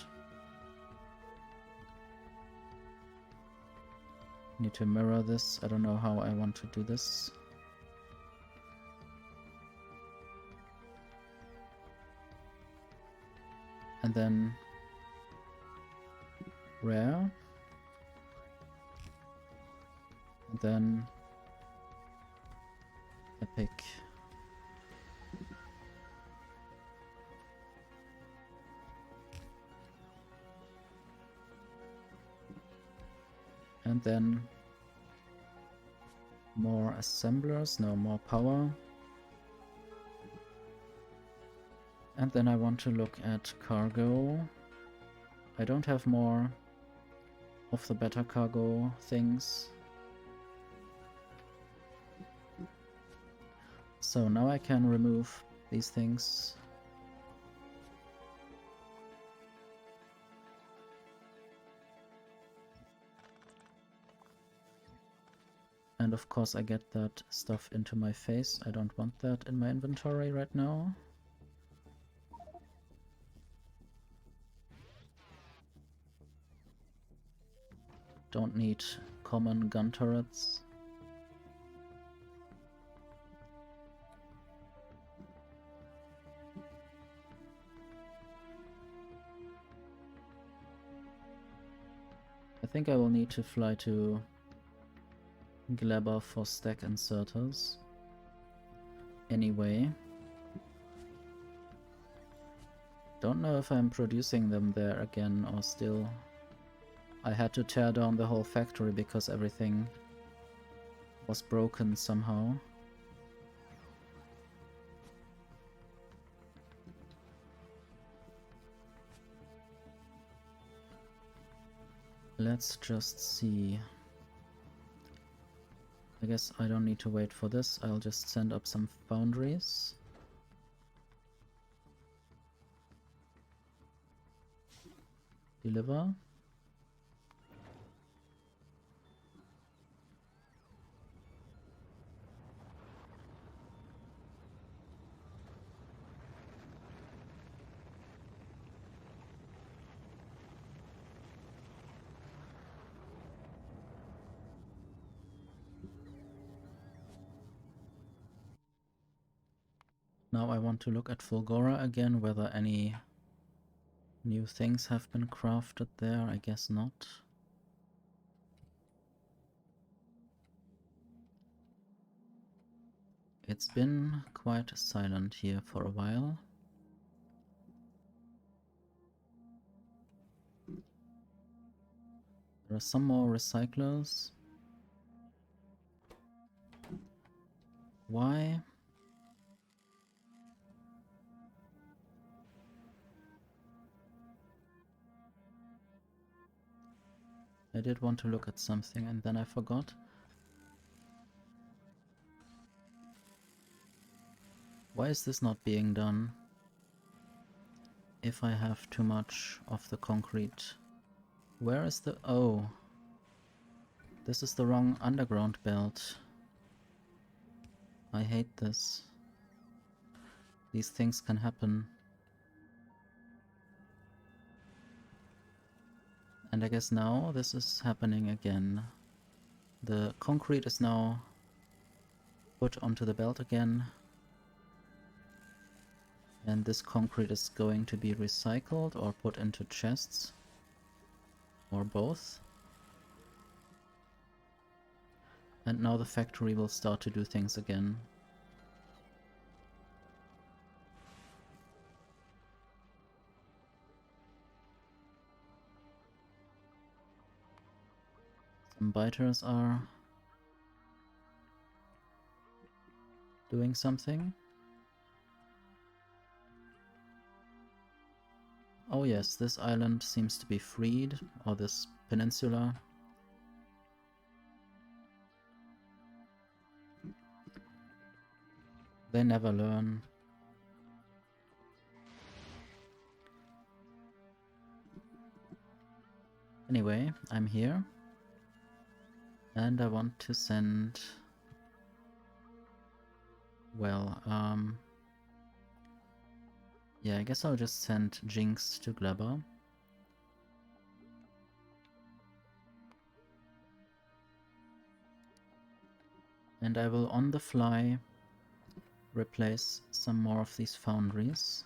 need to mirror this. I don't know how I want to do this. And then rare, and then epic. And then more assemblers, no more power. And then I want to look at cargo. I don't have more of the better cargo things. So now I can remove these things. And of course I get that stuff into my face. I don't want that in my inventory right now. Don't need common gun turrets. I think I will need to fly to Glebber for stack inserters. Anyway. Don't know if I'm producing them there again or still. I had to tear down the whole factory because everything was broken somehow. Let's just see. I guess I don't need to wait for this. I'll just send up some foundries. Deliver. Now I want to look at Fulgora again, whether any new things have been crafted there. I guess not. It's been quite silent here for a while. There are some more recyclers. Why? I did want to look at something and then I forgot. Why is this not being done? If I have too much of the concrete. Where is the... oh. This is the wrong underground belt. I hate this. These things can happen. And I guess now this is happening again. The concrete is now put onto the belt again. And this concrete is going to be recycled or put into chests. Or both. And now the factory will start to do things again. Some biters are doing something. Oh yes, this island seems to be freed, or this peninsula. They never learn. Anyway, I'm here. And I want to send... Well, yeah, I guess I'll just send Jinx to Glebber. And I will on the fly replace some more of these foundries.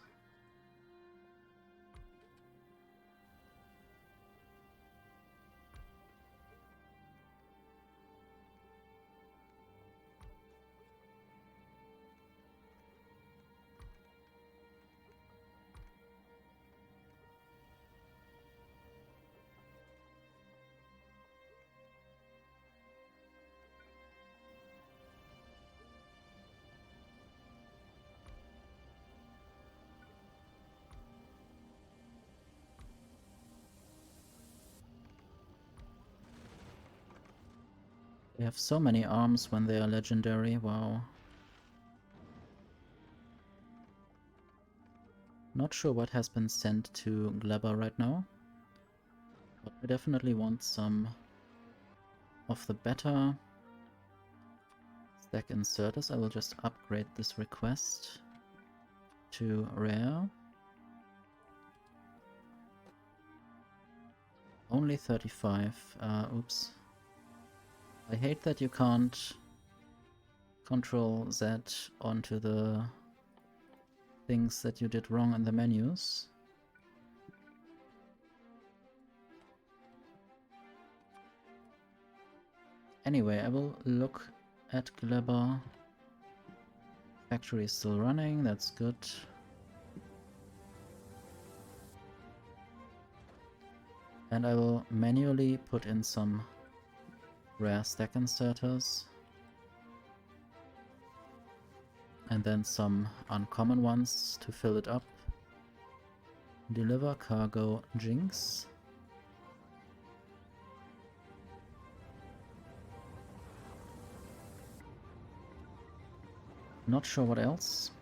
They have so many arms when they are legendary, wow. Not sure what has been sent to Glebber right now, but I definitely want some of the better stack inserters. I will just upgrade this request to rare. Only 35, oops. I hate that you can't Control Z onto the things that you did wrong in the menus. Anyway, I will look at Glebber. Factory is still running, that's good. And I will manually put in some rare stack inserters. And then some uncommon ones to fill it up. Deliver cargo Jinx. Not sure what else.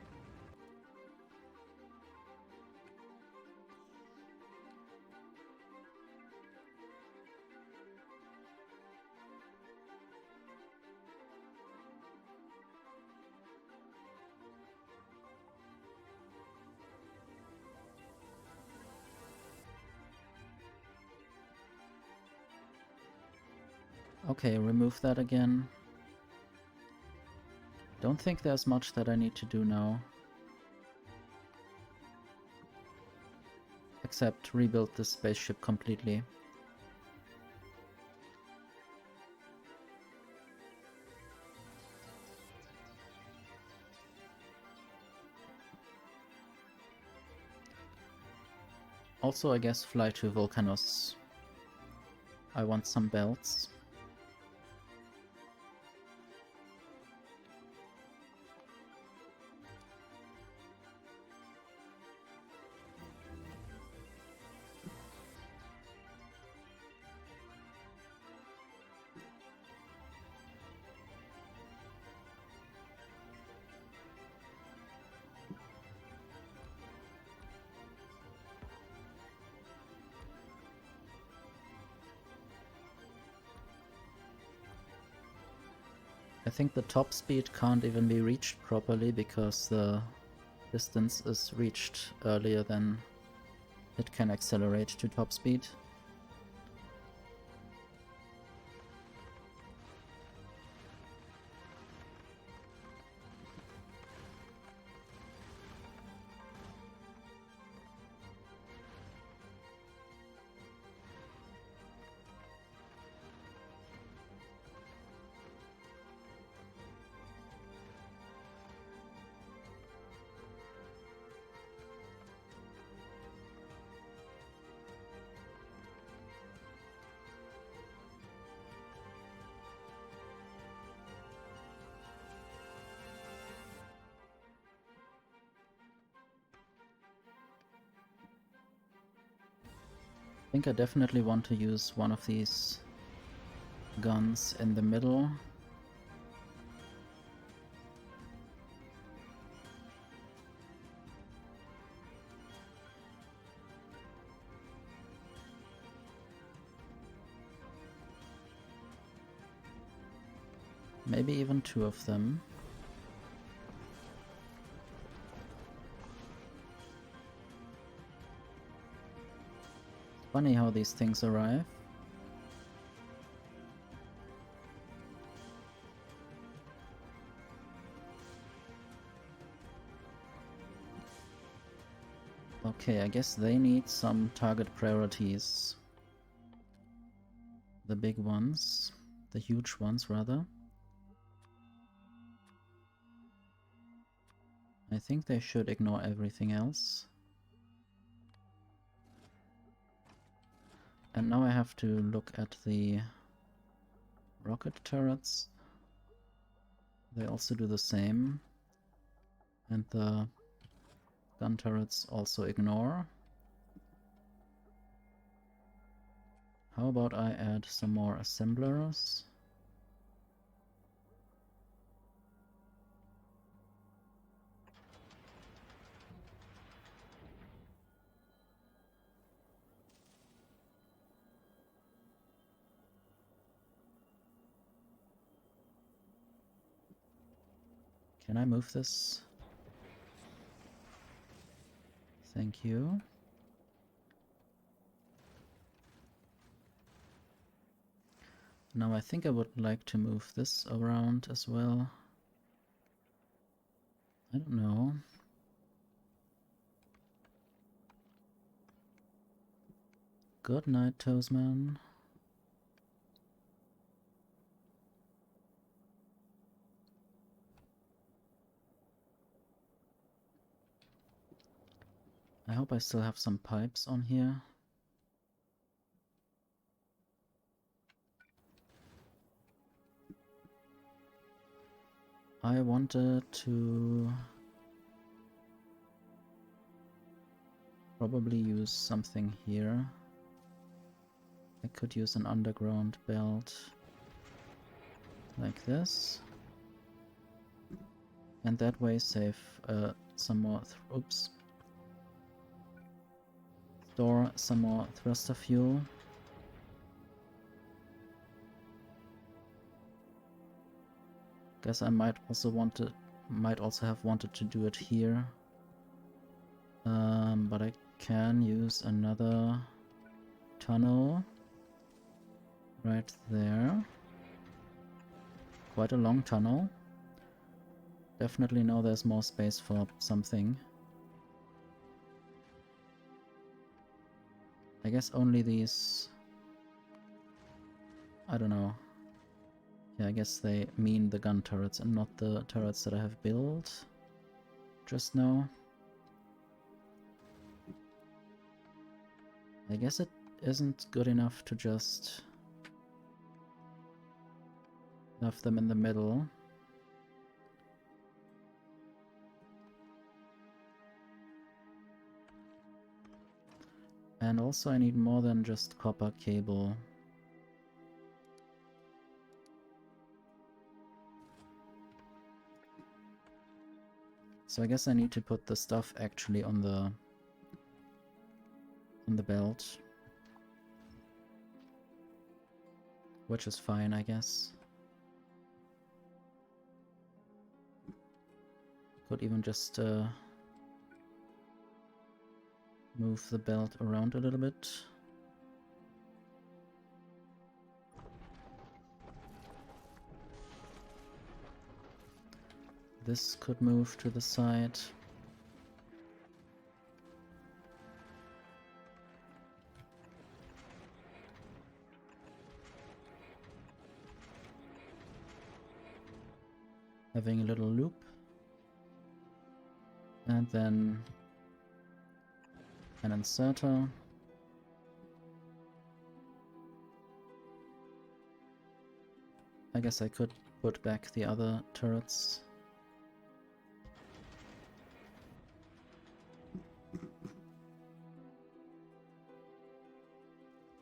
Okay, remove that again. Don't think there's much that I need to do now. Except rebuild this spaceship completely. Also, I guess fly to Volcanos. I want some belts. I think the top speed can't even be reached properly because the distance is reached earlier than it can accelerate to top speed. I think I definitely want to use one of these guns in the middle. Maybe even 2 of them. Funny how these things arrive. Okay, I guess they need some target priorities. The big ones. The huge ones, rather. I think they should ignore everything else. And now I have to look at the rocket turrets. They also do the same. And the gun turrets also ignore. How about I add some more assemblers? Can I move this? Thank you. Now I think I would like to move this around as well. I don't know. Good night, Toesman. I hope I still have some pipes on here. I wanted to probably use something here. I could use an underground belt like this. And that way save some more, oops. Store some more thruster fuel. Guess I might also have wanted to do it here. But I can use another tunnel right there. Quite a long tunnel. Definitely know there's more space for something. I guess only these... I don't know. Yeah, I guess they mean the gun turrets and not the turrets that I have built just now. I guess it isn't good enough to just have them in the middle. And also I need more than just copper cable. So I guess I need to put the stuff actually on the belt. Which is fine, I guess. Could even just move the belt around a little bit. This could move to the side. Having a little loop. And then an inserter. I guess I could put back the other turrets.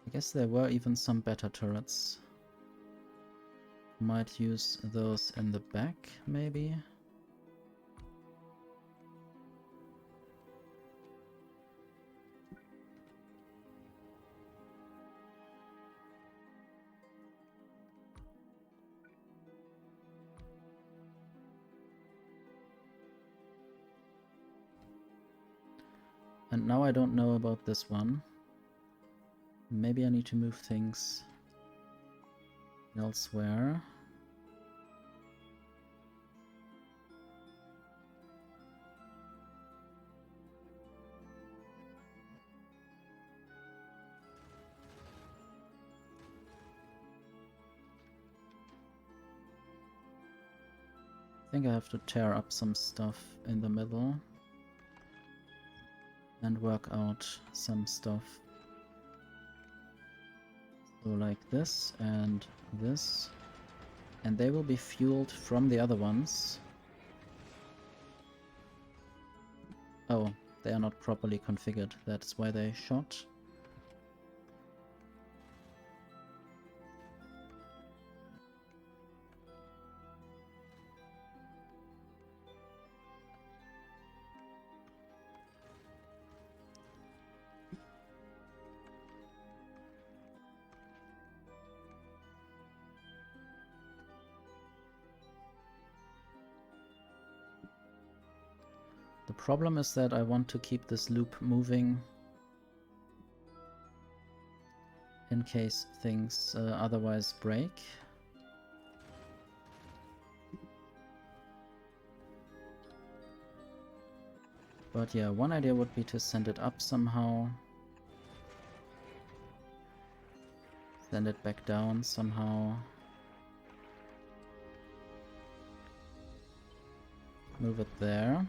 I guess there were even some better turrets. Might use those in the back, maybe? And now I don't know about this one. Maybe I need to move things elsewhere. I think I have to tear up some stuff in the middle and work out some stuff. So like this, and they will be fueled from the other ones. Oh, they are not properly configured, that's why they shot. The problem is that I want to keep this loop moving in case things otherwise break. But yeah, one idea would be to send it up somehow. Send it back down somehow. Move it there.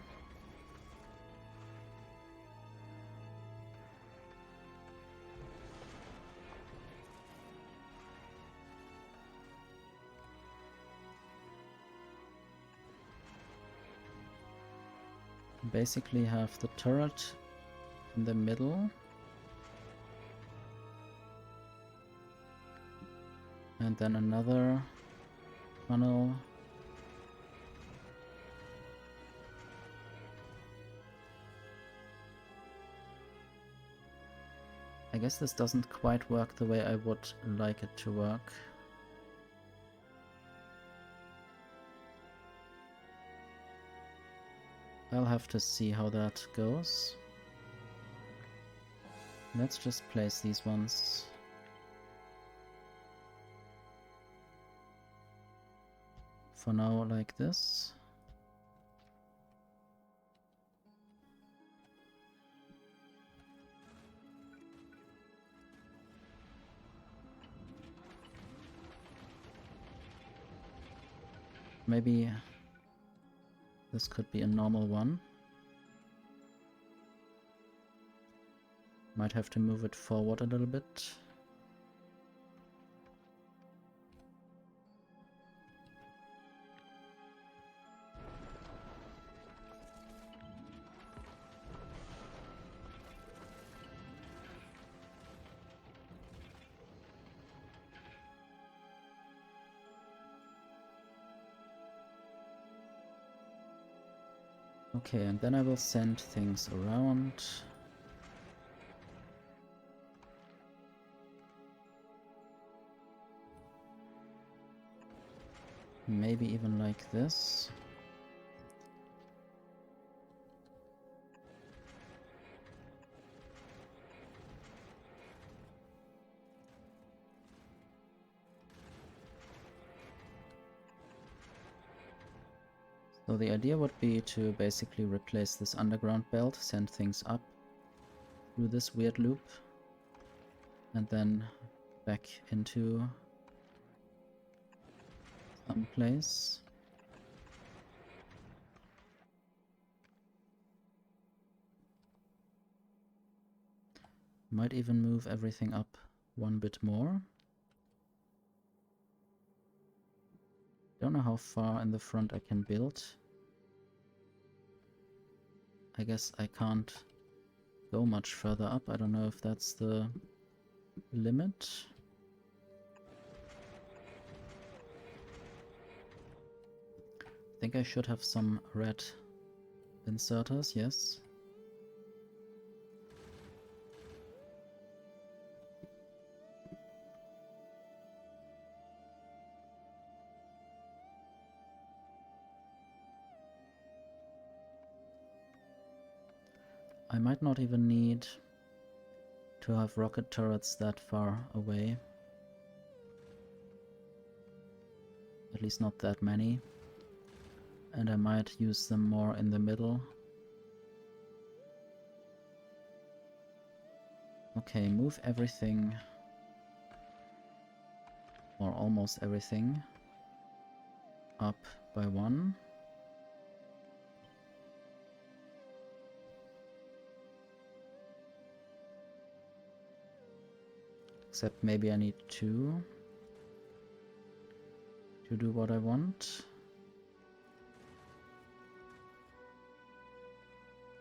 Basically have the turret in the middle. And then another funnel. I guess this doesn't quite work the way I would like it to work. I'll have to see how that goes. Let's just place these ones. For now, like this. Maybe this could be a normal one. Might have to move it forward a little bit. Okay, and then I will send things around. Maybe even like this. So the idea would be to basically replace this underground belt, send things up through this weird loop, and then back into some place. Might even move everything up one bit more. Don't know how far in the front I can build. I guess I can't go much further up. I don't know if that's the limit. I think I should have some red inserters, yes. I might not even need to have rocket turrets that far away. At least not that many. And I might use them more in the middle. Okay, move everything, or almost everything, up by 1. Except maybe I need 2 to do what I want.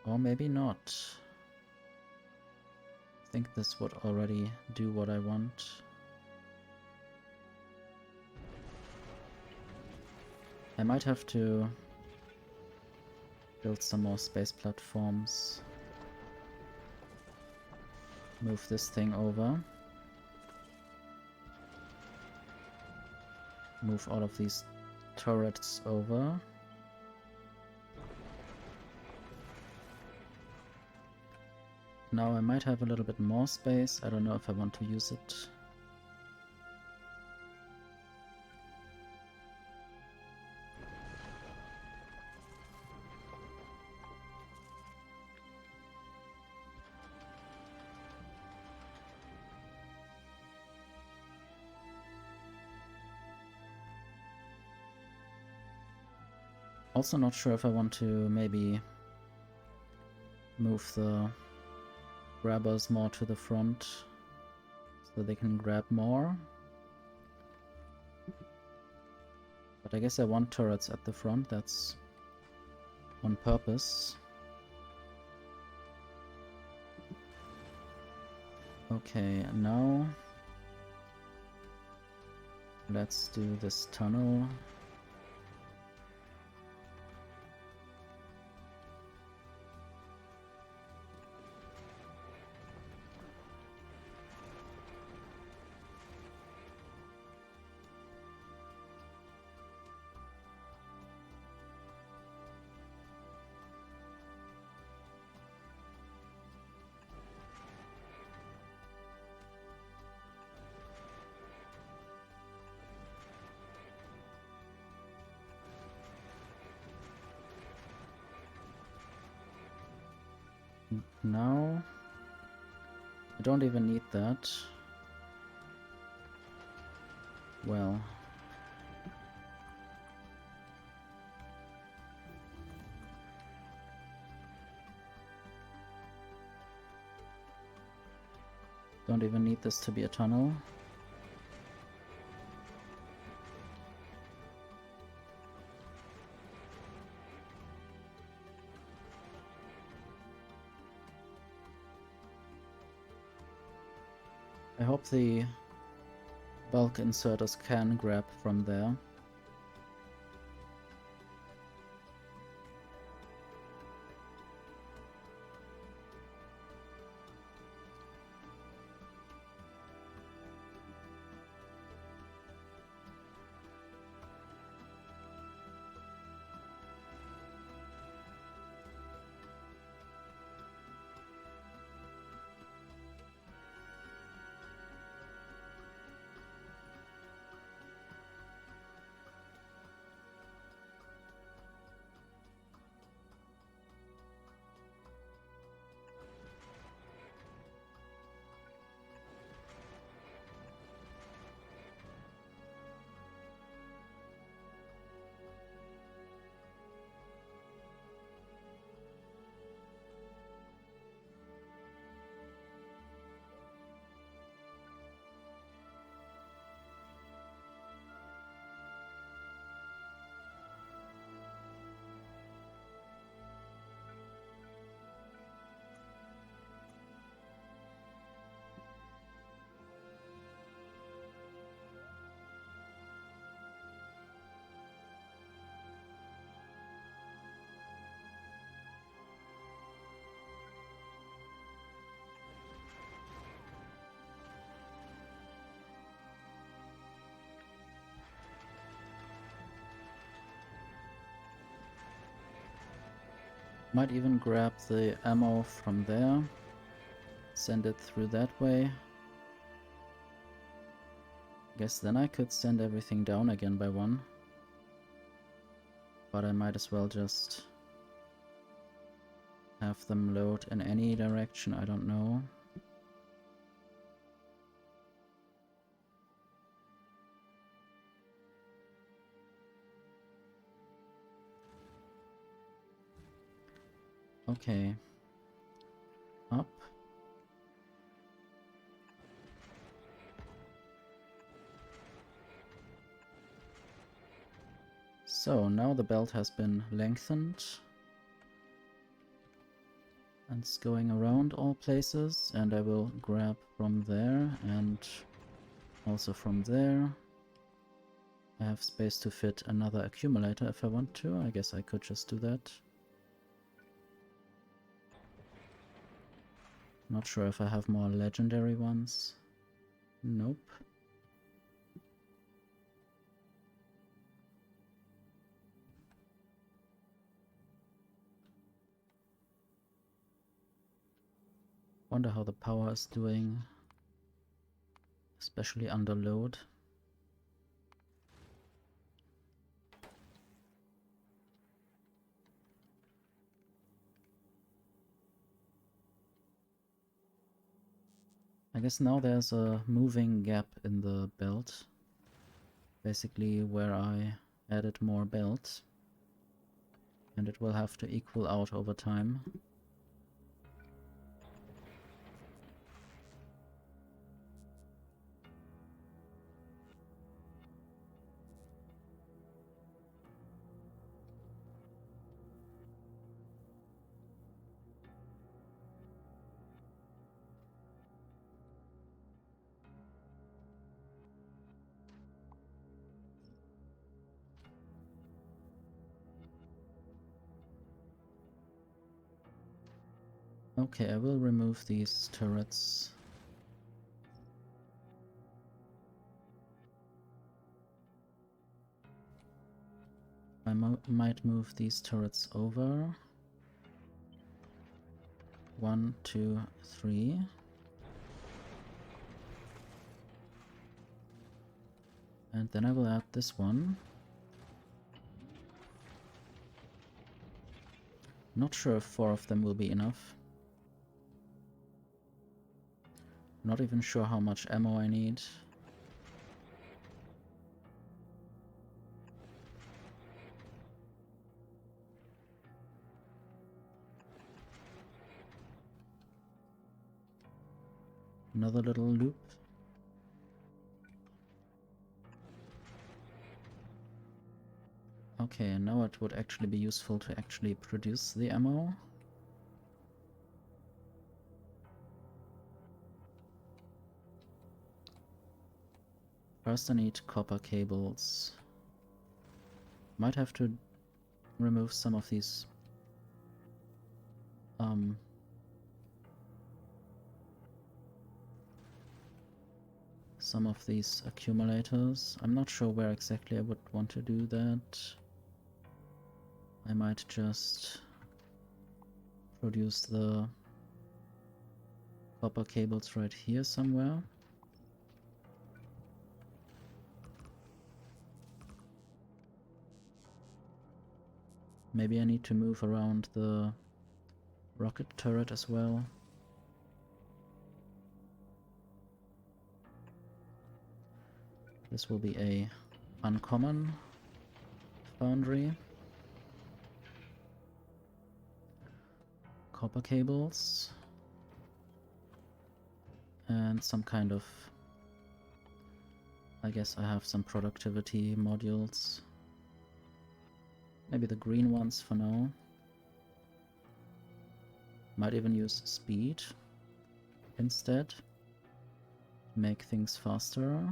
Or maybe not. I think this would already do what I want. I might have to build some more space platforms. Move this thing over. Move all of these turrets over. Now I might have a little bit more space. I don't know if I want to use it. Also not sure if I want to maybe move the grabbers more to the front so they can grab more. But I guess I want turrets at the front, that's on purpose. Okay, now let's do this tunnel. Now, I don't even need that. Well, don't even need this to be a tunnel. I hope the bulk inserters can grab from there. Might even grab the ammo from there, send it through that way. Guess then I could send everything down again by one. But I might as well just have them load in any direction, I don't know. Okay. Up. So now the belt has been lengthened. And it's going around all places, and I will grab from there and also from there. I have space to fit another accumulator if I want to. I guess I could just do that. Not sure if I have more legendary ones. Nope. Wonder how the power is doing, especially under load. I guess now there's a moving gap in the belt, basically where I added more belts, and it will have to equal out over time. Okay, I will remove these turrets. I might move these turrets over. 1, 2, 3. And then I will add this one. Not sure if 4 of them will be enough. Not even sure how much ammo I need. Another little loop. Okay, now it would actually be useful to actually produce the ammo. First I need copper cables. Might have to remove some of these accumulators. I'm not sure where exactly I would want to do that. I might just produce the copper cables right here somewhere. Maybe I need to move around the rocket turret as well. This will be a uncommon foundry. Copper cables. And some kind of... I guess I have some productivity modules. Maybe the green ones for now. Might even use speed instead. Make things faster.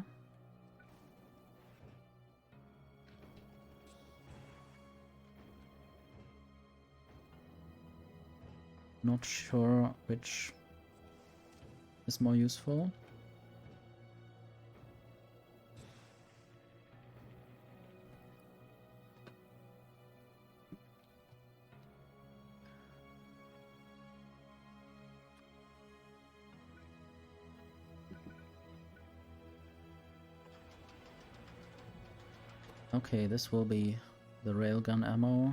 Not sure which is more useful. Okay, this will be the railgun ammo.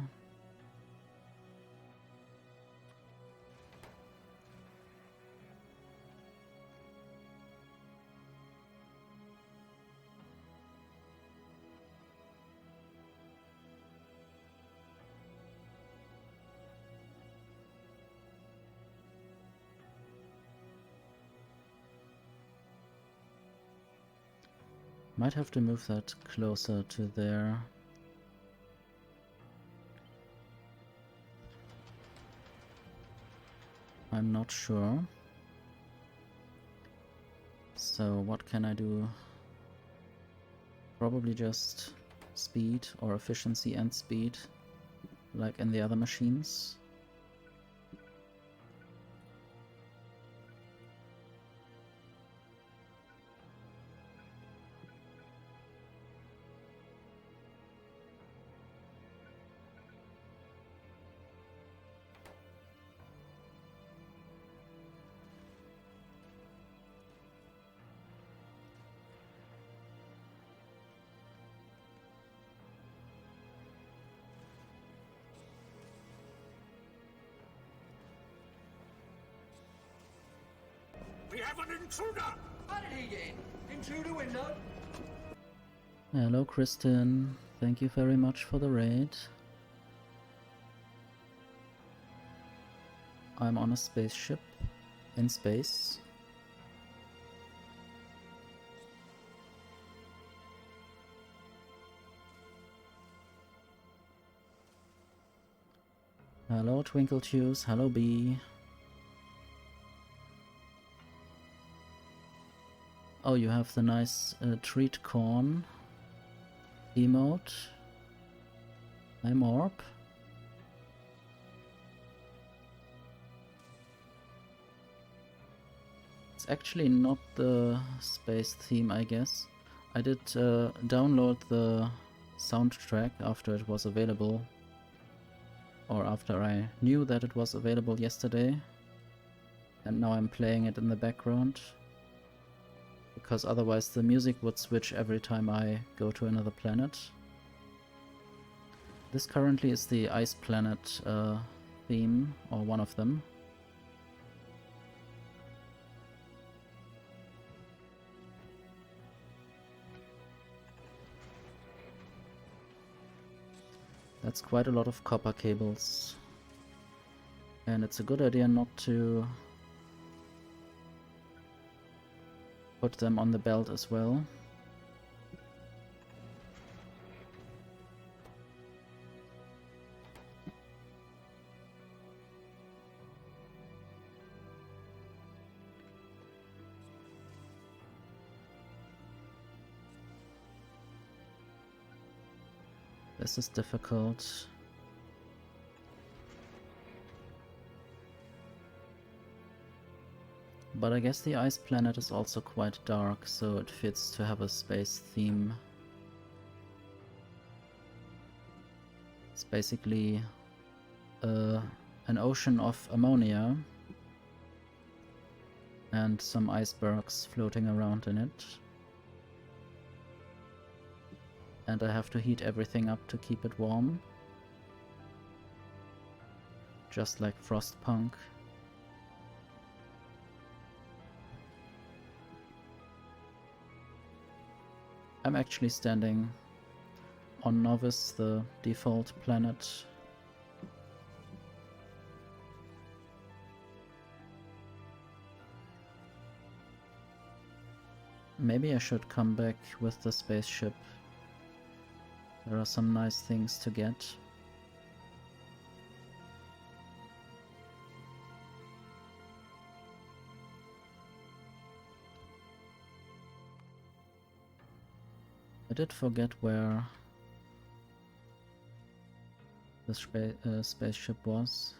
Might have to move that closer to there. I'm not sure. So what can I do? Probably just speed or efficiency and speed, like in the other machines.
We have an intruder! How did he get in? In through the window?
Hello, Kristen. Thank you very much for the raid. I'm on a spaceship in space. Hello, Twinkle Juice. Hello, B. Oh, you have the nice treat corn emote. I'm Orb. It's actually not the space theme, I guess. I did download the soundtrack after it was available, or after I knew that it was available yesterday, and now I'm playing it in the background, because otherwise the music would switch every time I go to another planet. This currently is the Ice Planet theme, or one of them. That's quite a lot of copper cables. And it's a good idea not to put them on the belt as well. This is difficult. But I guess the Ice Planet is also quite dark, so it fits to have a space theme. It's basically an ocean of ammonia and some icebergs floating around in it. And I have to heat everything up to keep it warm. Just like Frostpunk. I'm actually standing on Novice, the default planet. Maybe I should come back with the spaceship. There are some nice things to get. I did forget where the spaceship was.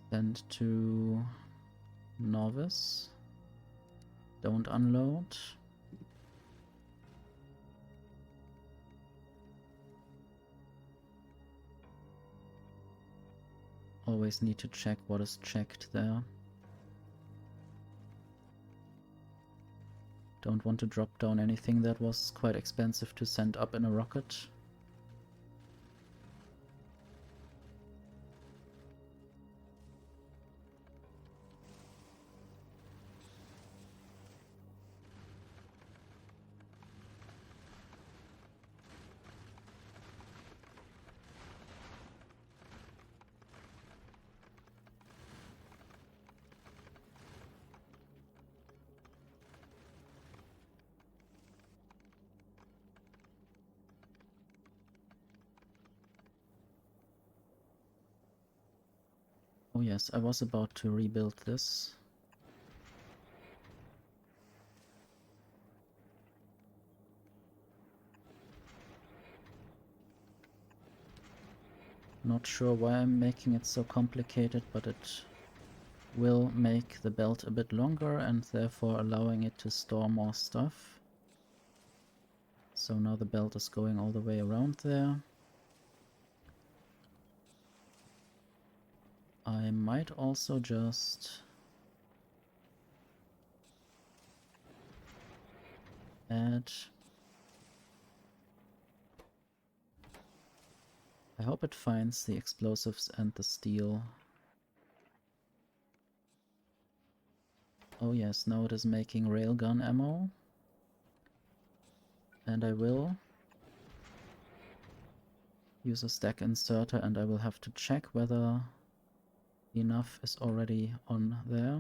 Send to Novice. Don't unload. Always need to check what is checked there. Don't want to drop down anything that was quite expensive to send up in a rocket. Oh yes, I was about to rebuild this. Not sure why I'm making it so complicated, but it will make the belt a bit longer and therefore allowing it to store more stuff. So now the belt is going all the way around there. I might also just add... I hope it finds the explosives and the steel. Oh yes, now it is making railgun ammo. And I will use a stack inserter and I will have to check whether enough is already on there.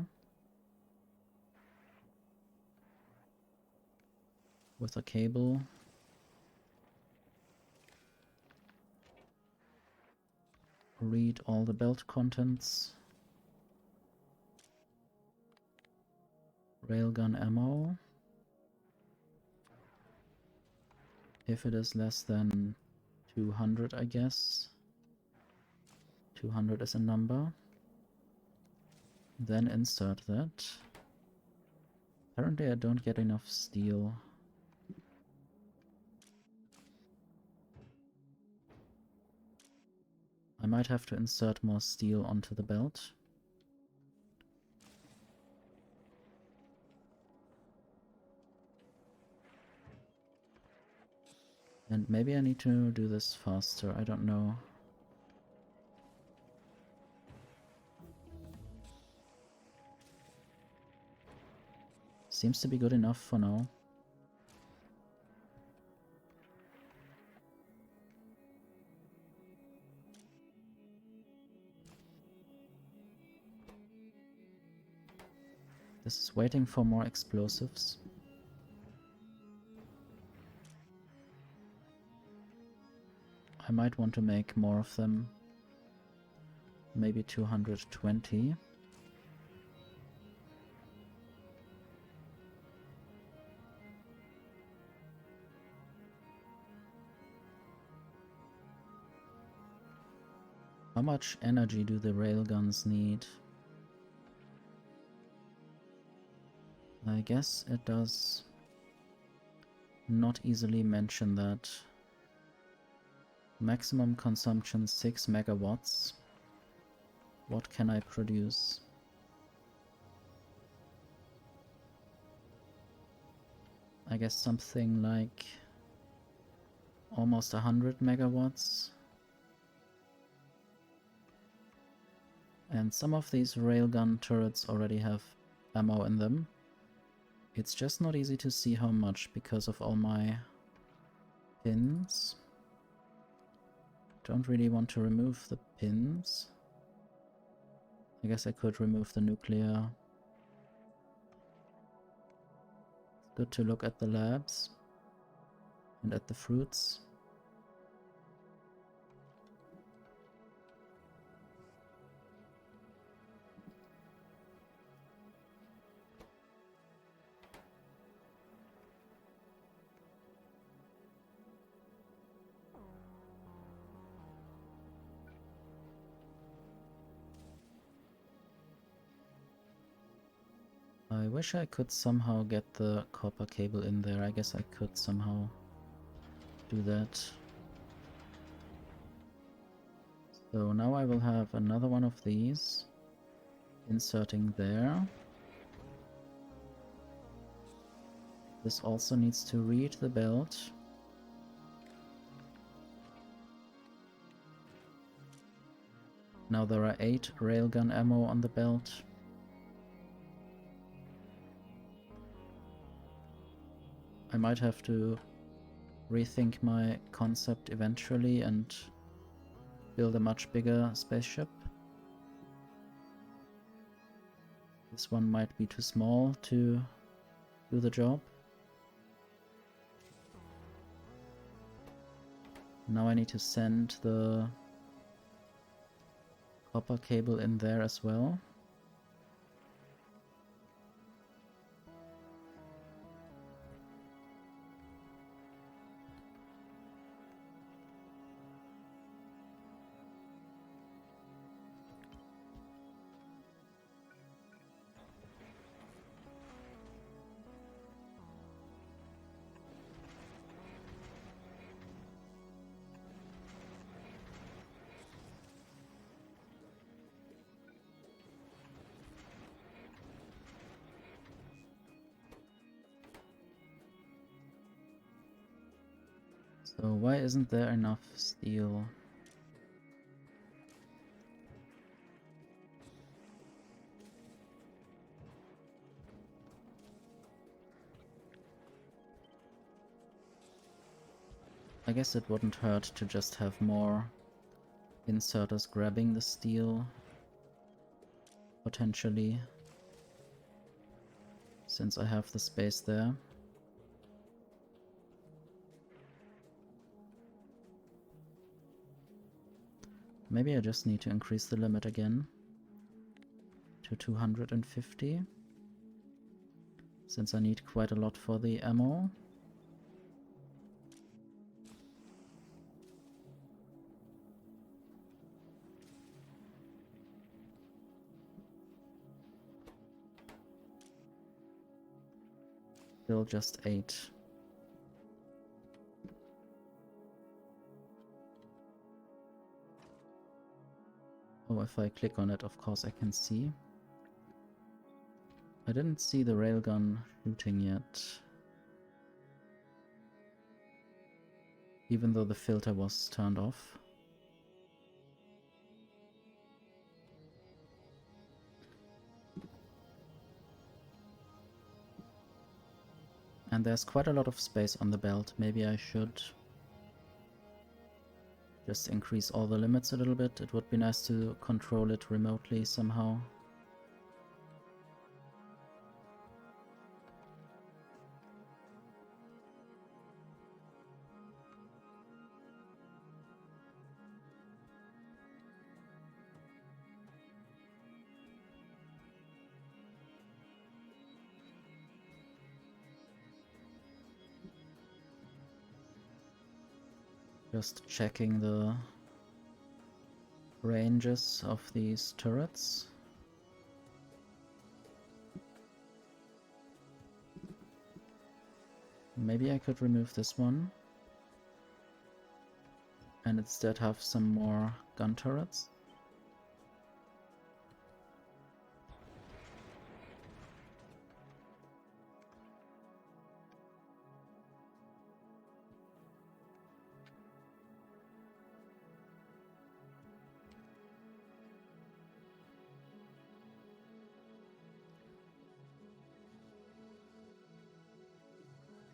With a cable. Read all the belt contents. Railgun ammo. If it is less than 200, I guess. 200 is a number. Then insert that. Apparently I don't get enough steel. I might have to insert more steel onto the belt. And maybe I need to do this faster, I don't know. Seems to be good enough for now. This is waiting for more explosives. I might want to make more of them. Maybe 220. How much energy do the railguns need? I guess it does not easily mention that. Maximum consumption 6 megawatts. What can I produce? I guess something like almost 100 megawatts. And some of these railgun turrets already have ammo in them. It's just not easy to see how much because of all my pins. Don't really want to remove the pins. I guess I could remove the nuclear. It's good to look at the labs and at the fruits. I wish I could somehow get the copper cable in there. I guess I could somehow do that. So now I will have another one of these inserting there. This also needs to read the belt. Now there are 8 railgun ammo on the belt. I might have to rethink my concept eventually and build a much bigger spaceship. This one might be too small to do the job. Now I need to send the copper cable in there as well. So why isn't there enough steel? I guess it wouldn't hurt to just have more inserters grabbing the steel, potentially, since I have the space there. Maybe I just need to increase the limit again to 250, since I need quite a lot for the ammo. Still just 8. Oh, if I click on it, of course I can see. I didn't see the railgun shooting yet, even though the filter was turned off. And there's quite a lot of space on the belt. Maybe I should just increase all the limits a little bit. It would be nice to control it remotely somehow. Just checking the ranges of these turrets. Maybe I could remove this one and instead have some more gun turrets.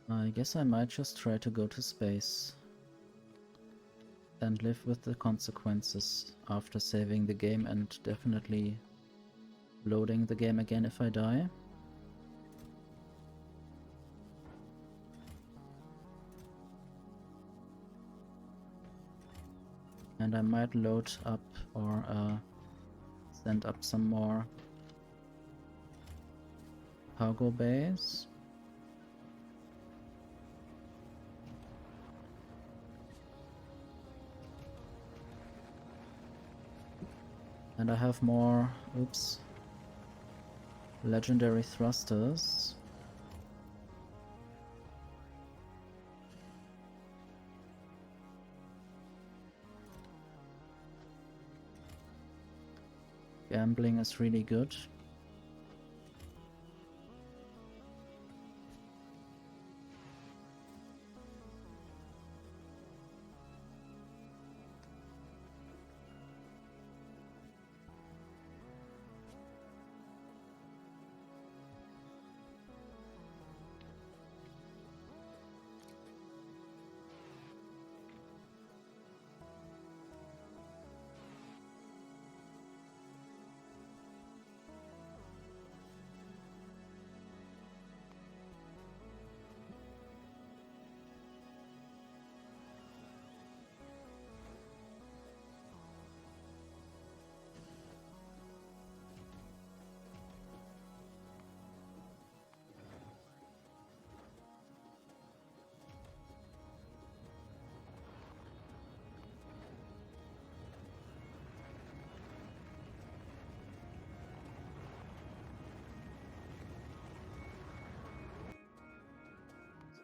I guess I might just try to go to space and live with the consequences after saving the game and definitely loading the game again if I die. And I might load up or send up some more cargo bays. And I have more, oops, legendary thrusters. Gambling is really good.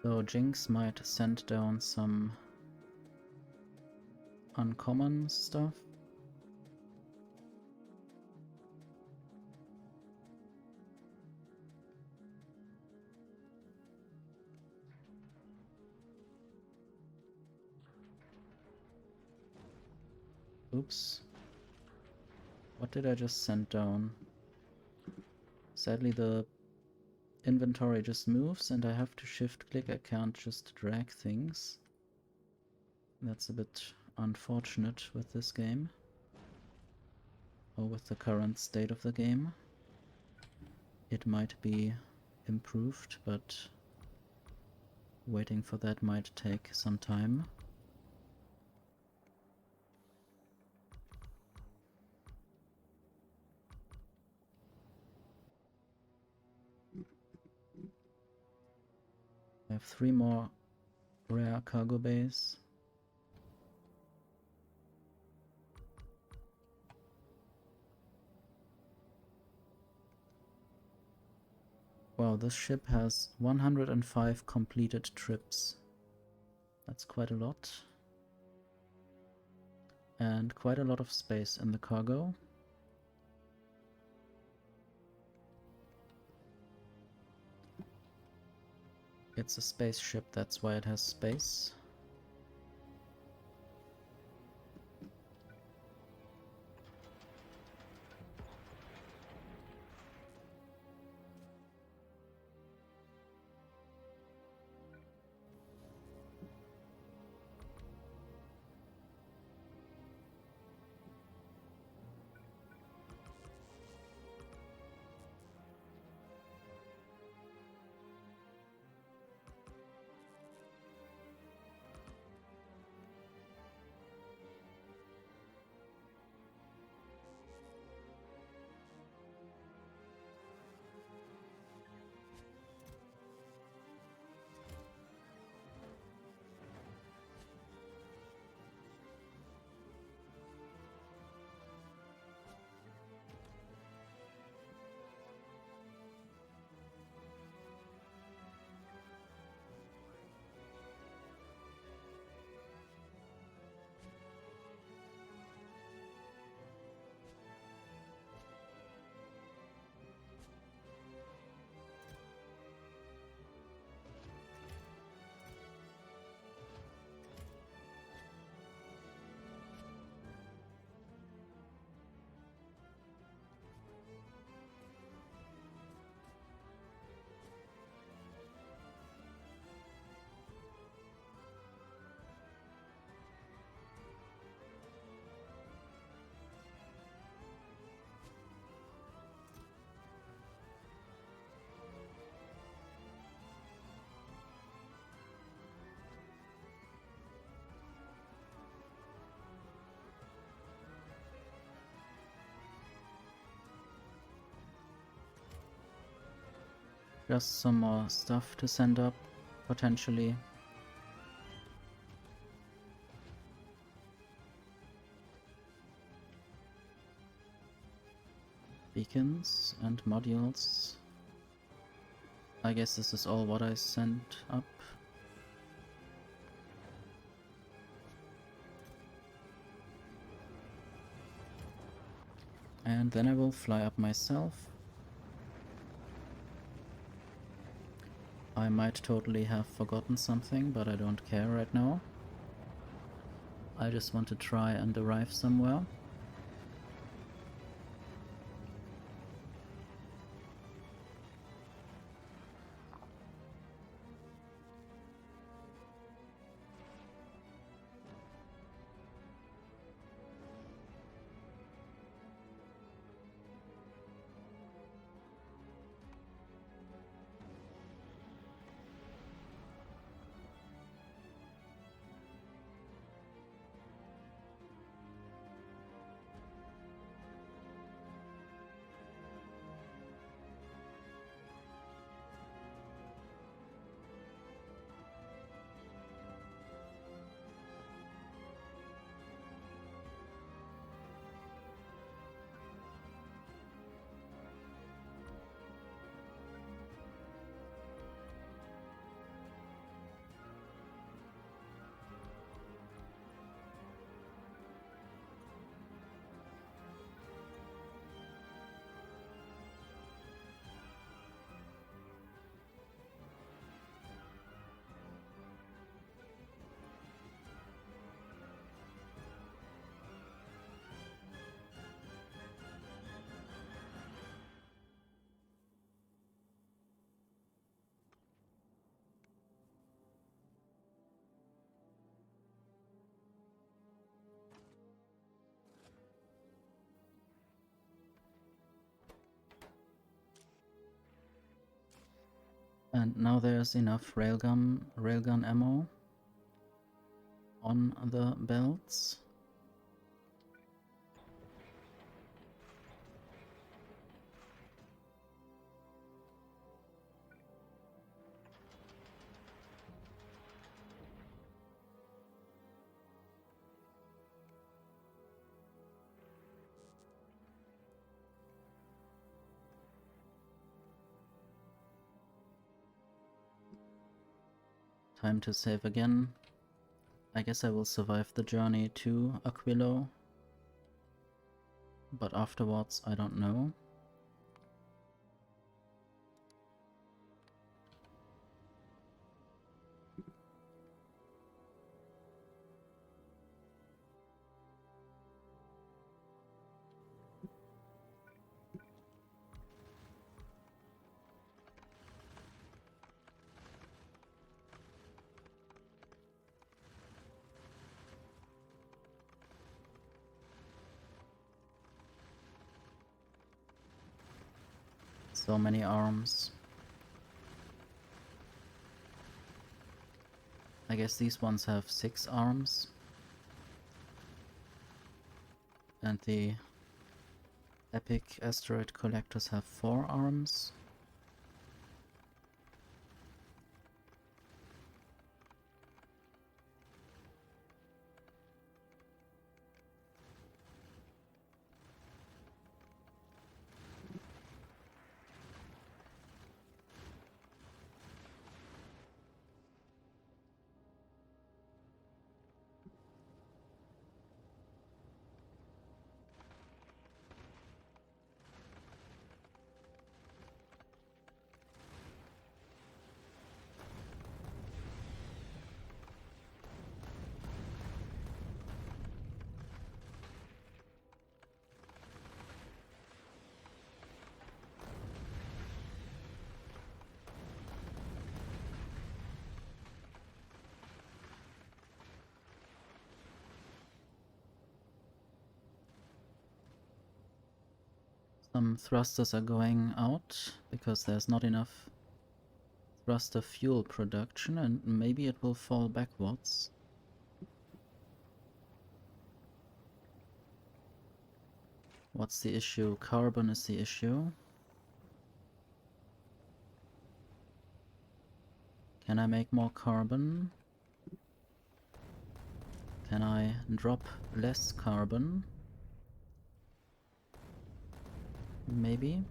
So Jinx might send down some uncommon stuff. Oops. What did I just send down? Sadly the inventory just moves and I have to shift click, I can't just drag things. That's a bit unfortunate with this game. Or with the current state of the game. It might be improved, but waiting for that might take some time. I have 3 more rare cargo bays. Wow, this ship has 105 completed trips. That's quite a lot. And quite a lot of space in the cargo. It's a spaceship, that's why it has space. Just some more stuff to send up, potentially. Beacons and modules. I guess this is all what I sent up. And then I will fly up myself. I might totally have forgotten something, but I don't care right now. I just want to try and arrive somewhere. And now there's enough railgun ammo on the belts. Time to save again. I guess I will survive the journey to Aquilo. But afterwards, I don't know. So many arms. I guess these ones have 6 arms. And the epic asteroid collectors have 4 arms. Some thrusters are going out because there's not enough thruster fuel production, and maybe it will fall backwards. What's the issue? Carbon is the issue. Can I make more carbon? Can I drop less carbon? Maybe.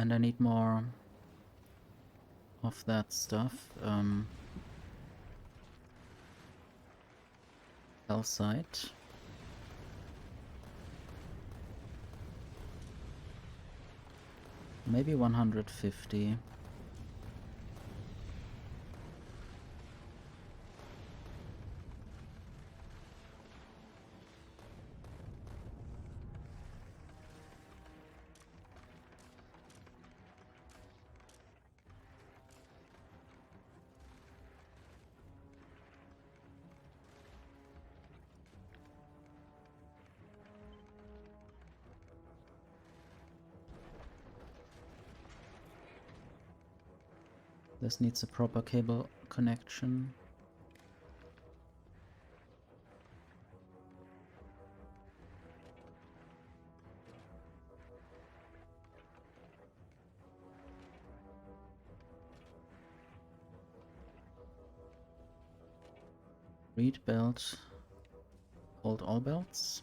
And I need more of that stuff. Calcite. Maybe 150. This needs a proper cable connection. Reed belt. Hold all belts.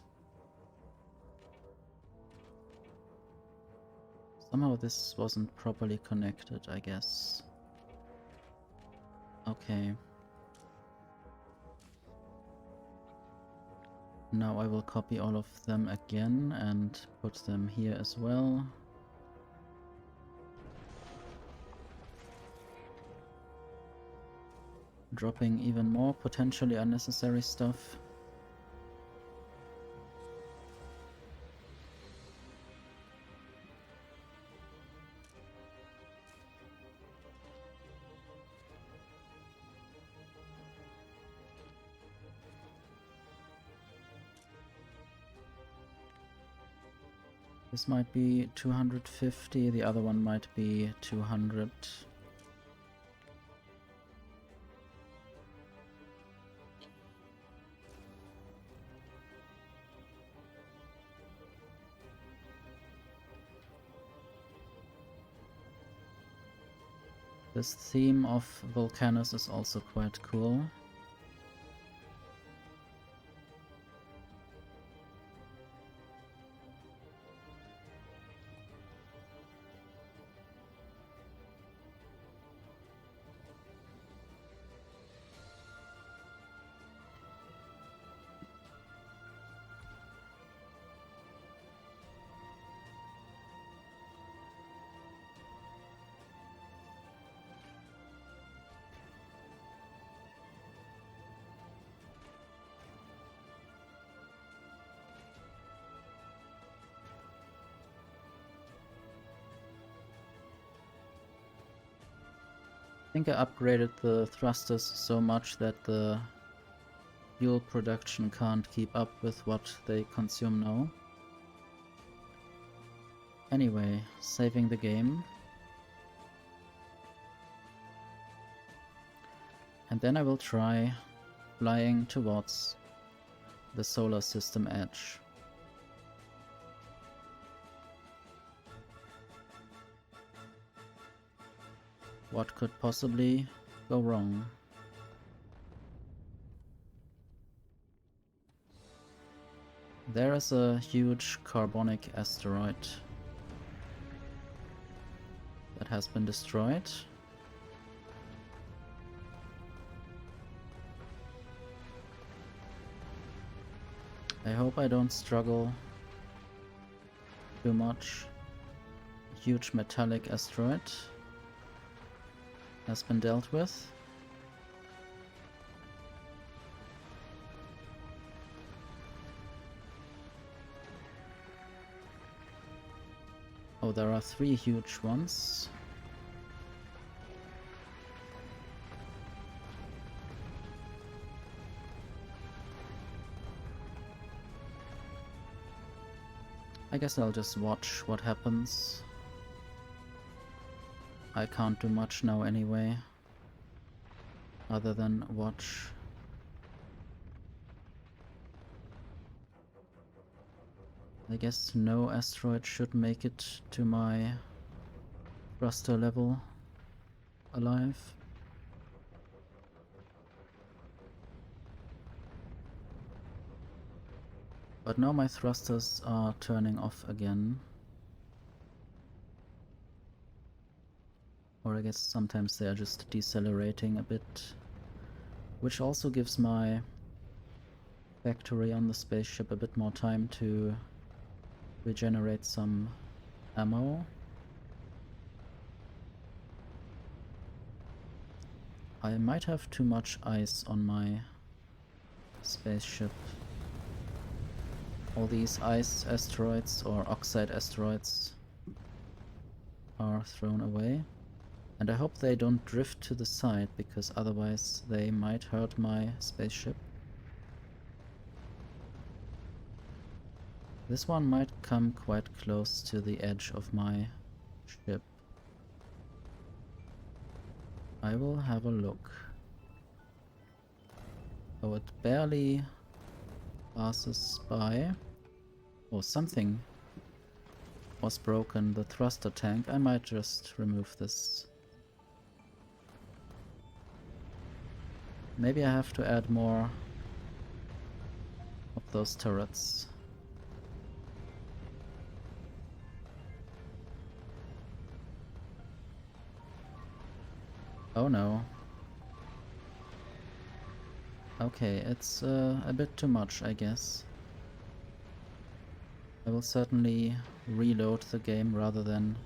Somehow this wasn't properly connected, I guess. Okay. Now I will copy all of them again and put them here as well. Dropping even more potentially unnecessary stuff. This might be 250, the other one might be 200. This theme of Volcanus is also quite cool. I think I upgraded the thrusters so much that the fuel production can't keep up with what they consume now. Anyway, saving the game. And then I will try flying towards the solar system edge. What could possibly go wrong? There is a huge carbonic asteroid that has been destroyed. I hope I don't struggle too much. Huge metallic asteroid has been dealt with. Oh, there are 3 huge ones. I guess I'll just watch what happens. I can't do much now anyway, other than watch. I guess no asteroid should make it to my thruster level alive. But now my thrusters are turning off again. or I guess sometimes they are just decelerating a bit, which also gives my factory on the spaceship a bit more time to regenerate some ammo. I might have too much ice on my spaceship. All these ice asteroids or oxide asteroids are thrown away. And I hope they don't drift to the side, because otherwise they might hurt my spaceship. This one might come quite close to the edge of my ship. I will have a look. Oh, it barely passes by. Oh, something was broken. The thruster tank. I might just remove this. Maybe I have to add more of those turrets. Oh no. Okay, it's a bit too much, I guess. I will certainly reload the game rather than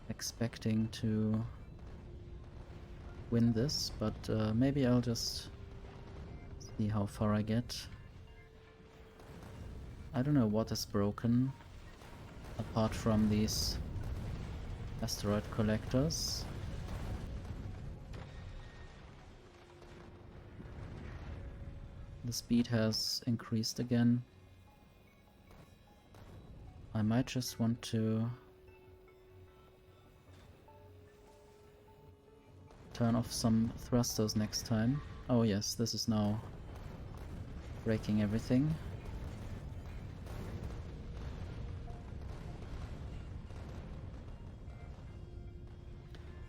expecting to win this, but maybe I'll just see how far I get. I don't know what is broken, apart from these asteroid collectors. The speed has increased again. I might just want to turn off some thrusters next time. Oh yes, this is now breaking everything.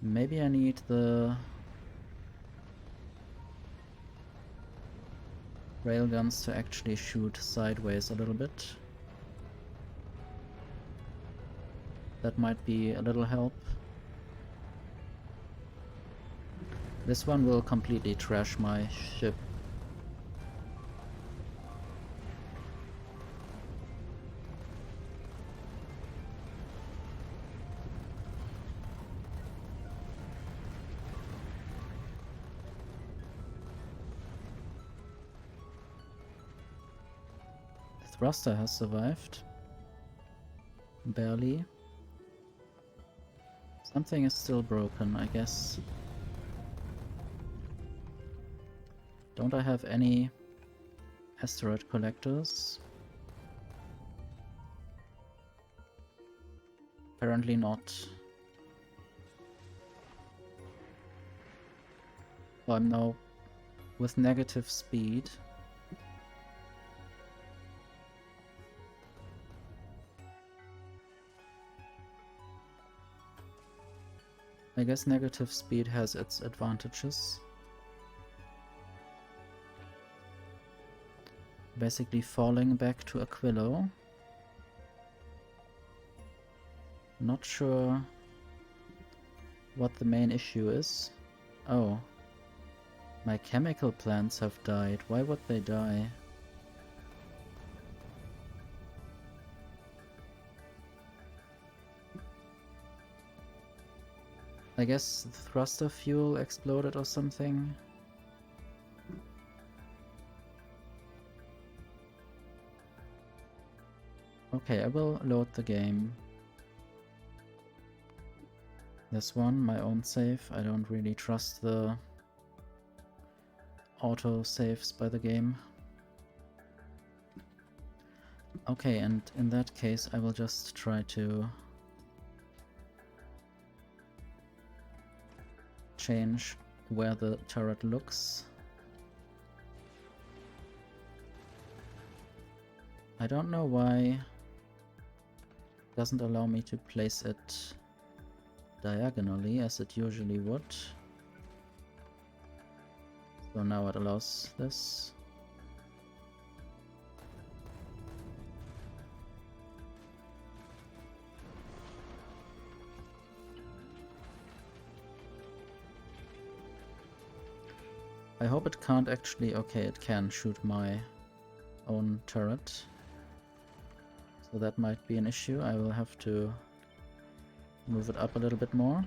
Maybe I need the railguns to actually shoot sideways a little bit. That might be a little help. This one will completely trash my ship. The thruster has survived. Barely. Something is still broken, I guess. Don't I have any asteroid collectors? Apparently not. Oh, I'm now with negative speed. I guess negative speed has its advantages. Basically falling back to Aquilo. Not sure what the main issue is. Oh. My chemical plants have died. Why would they die? I guess the thruster fuel exploded or something. Okay, I will load the game. This one, my own save. I don't really trust the auto saves by the game. Okay, and in that case I will just try to change where the turret looks. I don't know why it doesn't allow me to place it diagonally as it usually would. So now it allows this. I hope it can't actually... Okay, it can shoot my own turret. So that might be an issue. I will have to move it up a little bit more.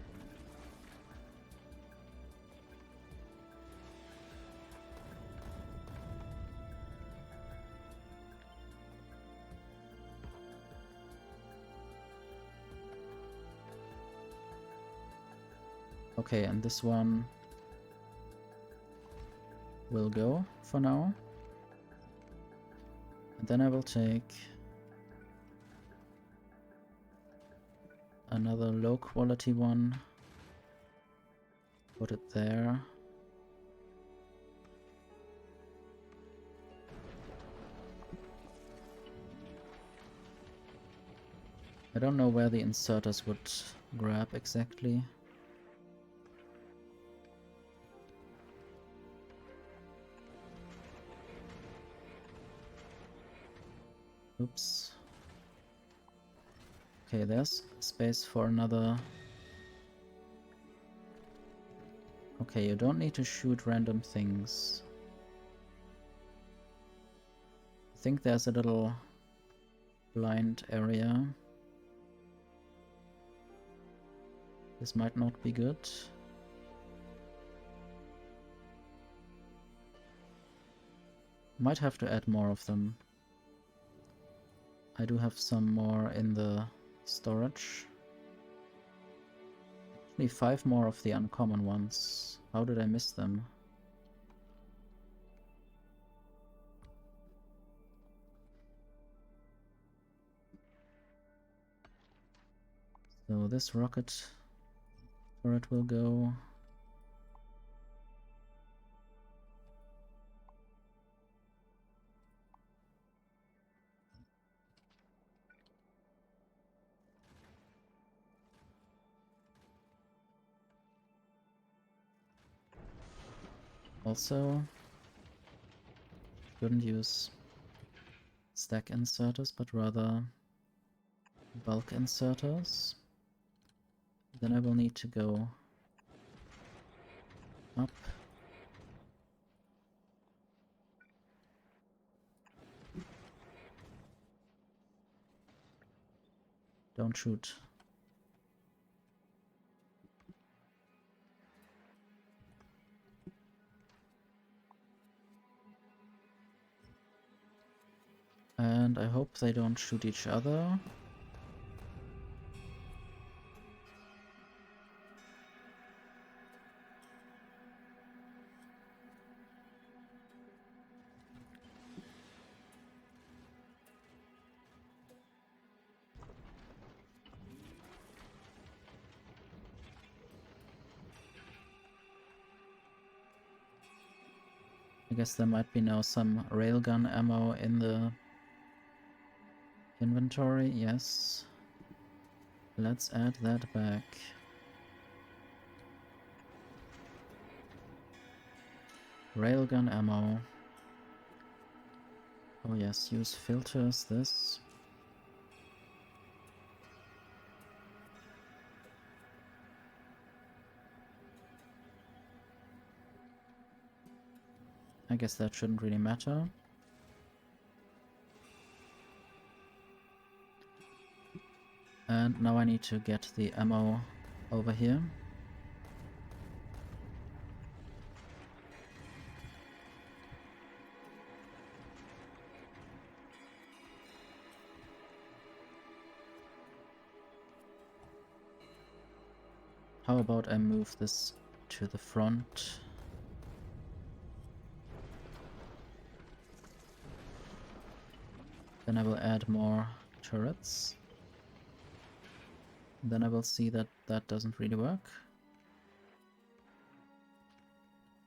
Okay, and this one will go for now. And then I will take another low quality one, put it there. I don't know where the inserters would grab exactly. Oops. Okay, there's space for another. Okay, you don't need to shoot random things. I think there's a little blind area. This might not be good. Might have to add more of them. I do have some more in the storage. Actually 5 more of the uncommon ones. How did I miss them? So this rocket turret will go. Also, shouldn't use stack inserters, but rather bulk inserters. Then I will need to go up. Don't shoot. And I hope they don't shoot each other. I guess there might be now some railgun ammo in the inventory. Yes. Let's add that back. Railgun ammo. Oh yes, use filters, this. I guess that shouldn't really matter. And now I need to get the ammo over here. How about I move this to the front? Then I will add more turrets. Then I will see that that doesn't really work.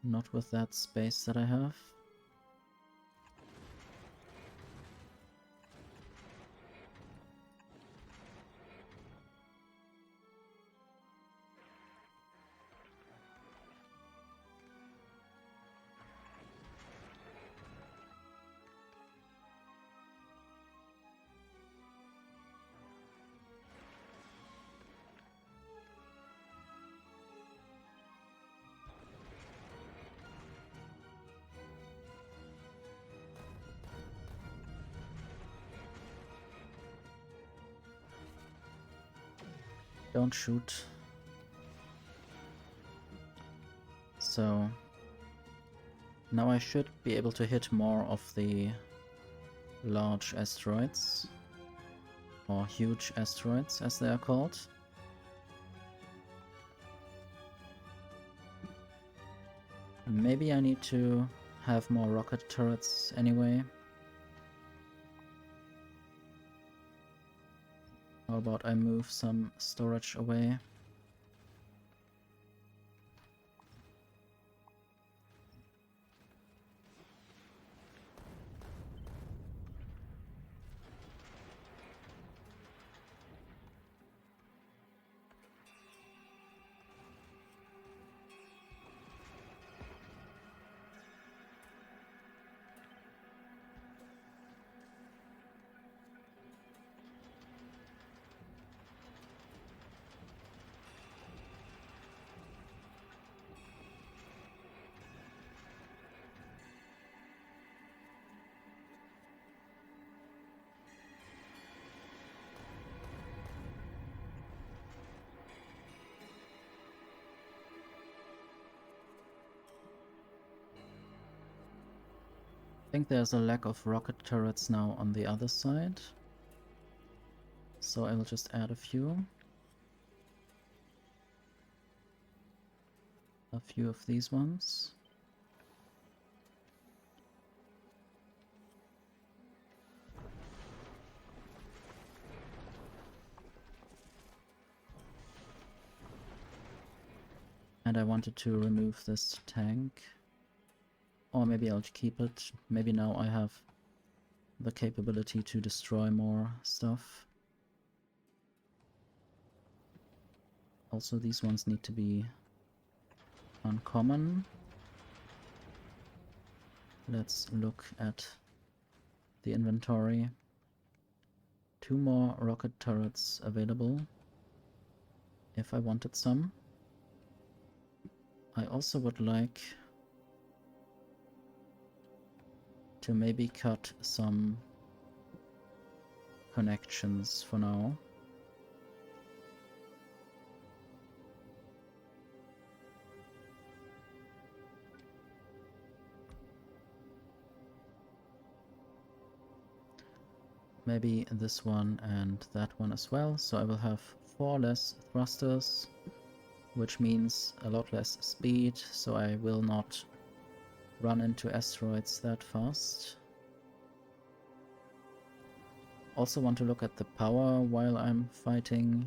Not with that space that I have. Don't shoot. So now I should be able to hit more of the large asteroids, or huge asteroids as they are called. Maybe I need to have more rocket turrets anyway. How about I move some storage away? I think there's a lack of rocket turrets now on the other side, so I will just add a few. A few of these ones. And I wanted to remove this tank. Or maybe I'll keep it. Maybe now I have the capability to destroy more stuff. Also, these ones need to be uncommon. Let's look at the inventory. 2 more rocket turrets available, if I wanted some. I also would like to maybe cut some connections for now. Maybe this one and that one as well, so I will have 4 less thrusters, which means a lot less speed, so I will not run into asteroids that fast. Also want to look at the power while I'm fighting.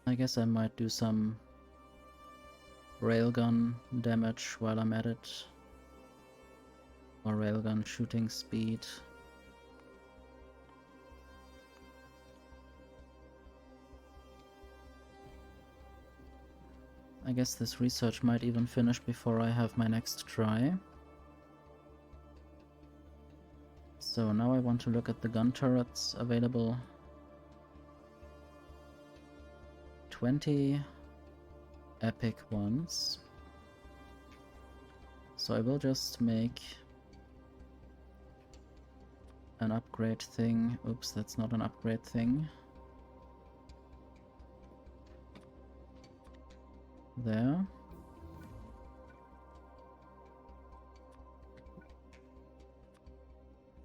I guess I might do some railgun damage while I'm at it. Or railgun shooting speed. I guess this research might even finish before I have my next try. So now I want to look at the gun turrets available. 20 epic ones. So I will just make an upgrade thing. Oops, that's not an upgrade thing. There.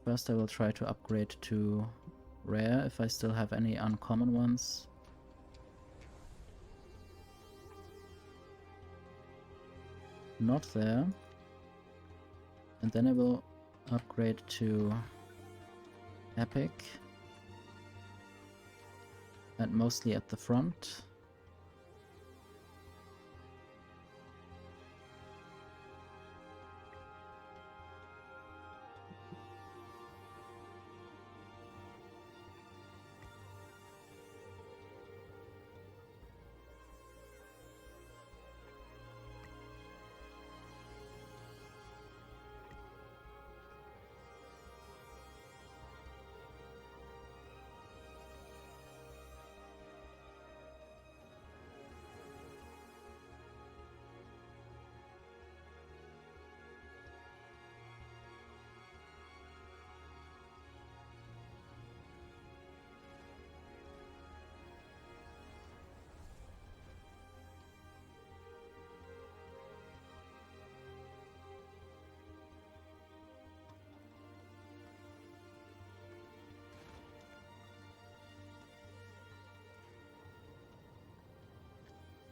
First I will try to upgrade to rare if I still have any uncommon ones. Not there. And then I will upgrade to epic. And mostly at the front.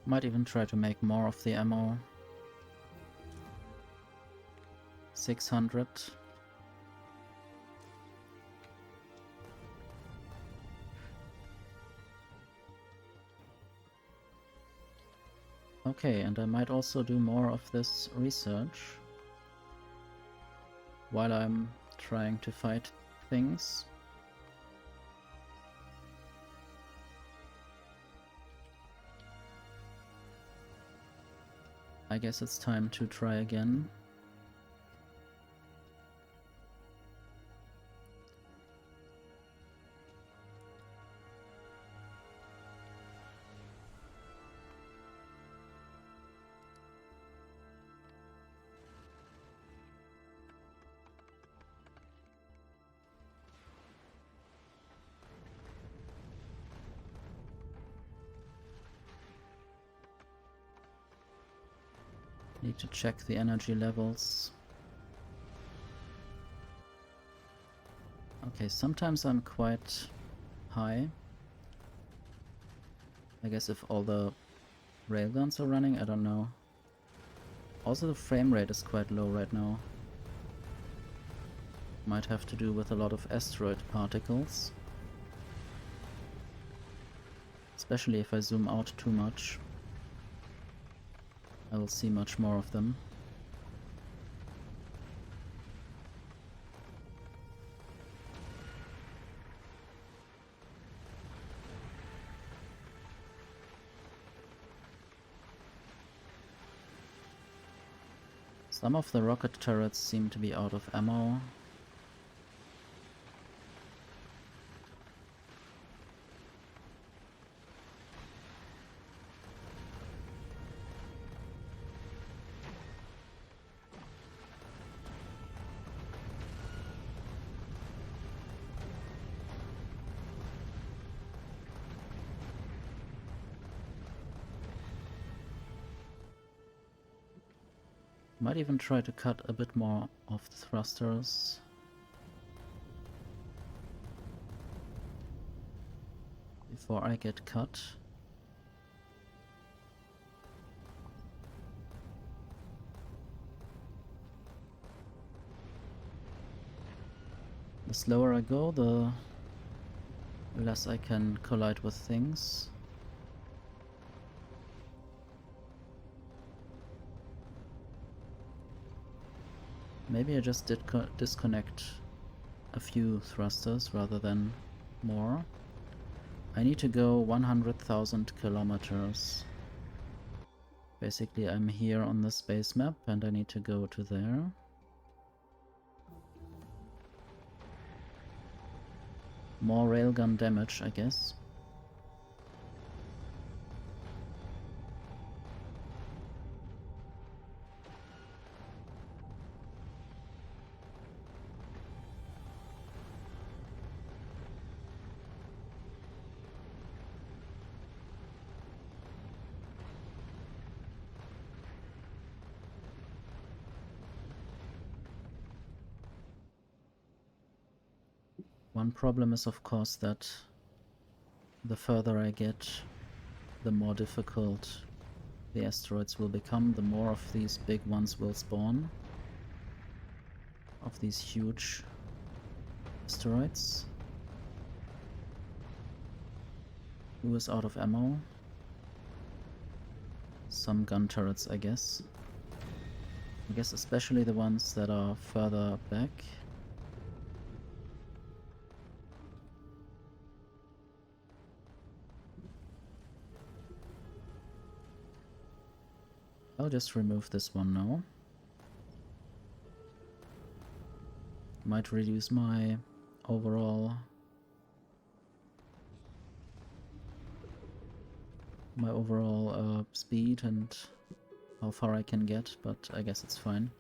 Might even try to make more of the ammo. 600. Okay, and I might also do more of this research while I'm trying to fight things. I guess it's time to try again. Need to check the energy levels. Okay, sometimes I'm quite high. I guess if all the railguns are running, I don't know. Also the frame rate is quite low right now. Might have to do with a lot of asteroid particles. Especially if I zoom out too much. I will see much more of them. Some of the rocket turrets seem to be out of ammo. Might even try to cut a bit more of the thrusters. Before I get cut. The slower I go, the less I can collide with things. Maybe I just did disconnect a few thrusters rather than more. I need to go 100,000 kilometers. Basically, I'm here on the space map and I need to go to there. More railgun damage, I guess. One problem is of course that the further I get, the more difficult the asteroids will become, the more of these big ones will spawn. Of these huge asteroids. Who is out of ammo? Some gun turrets, I guess. I guess especially the ones that are further back. I'll just remove this one now. Might reduce my overall speed and how far I can get, but I guess it's fine.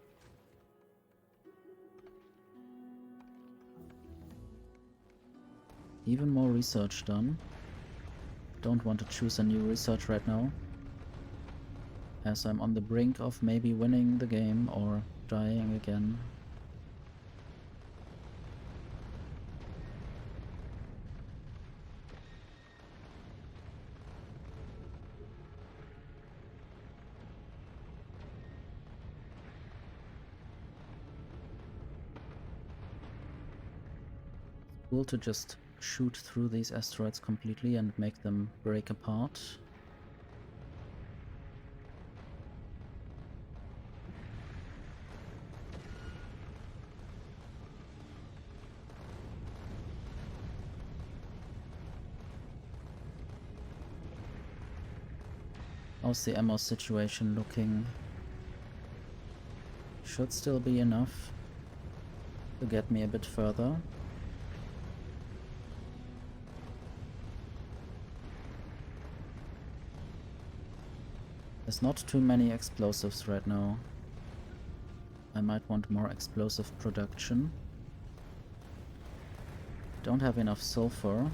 Even more research done. Don't want to choose a new research right now, as I'm on the brink of maybe winning the game or dying again. Cool to just shoot through these asteroids completely and make them break apart. How's the ammo situation looking? Should still be enough to get me a bit further. There's not too many explosives right now. I might want more explosive production. Don't have enough sulfur.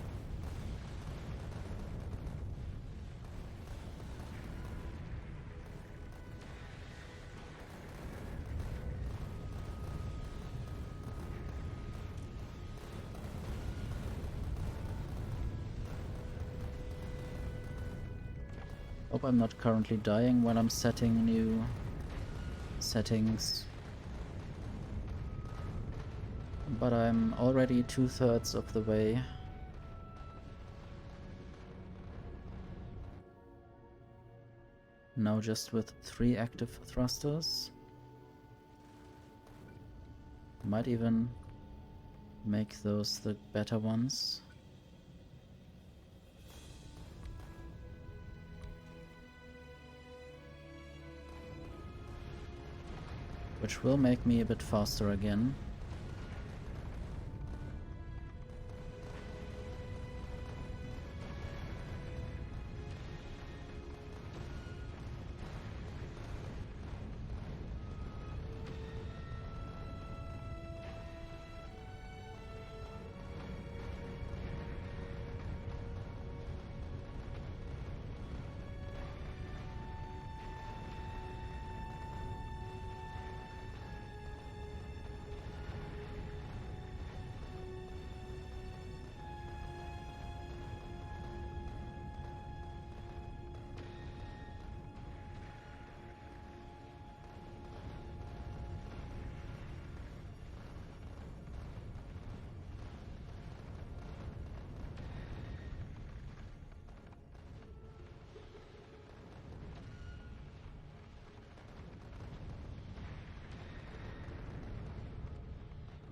Hope I'm not currently dying when I'm setting new settings. But I'm already 2/3 of the way. Now just with 3 active thrusters. Might even make those the better ones. Which will make me a bit faster again.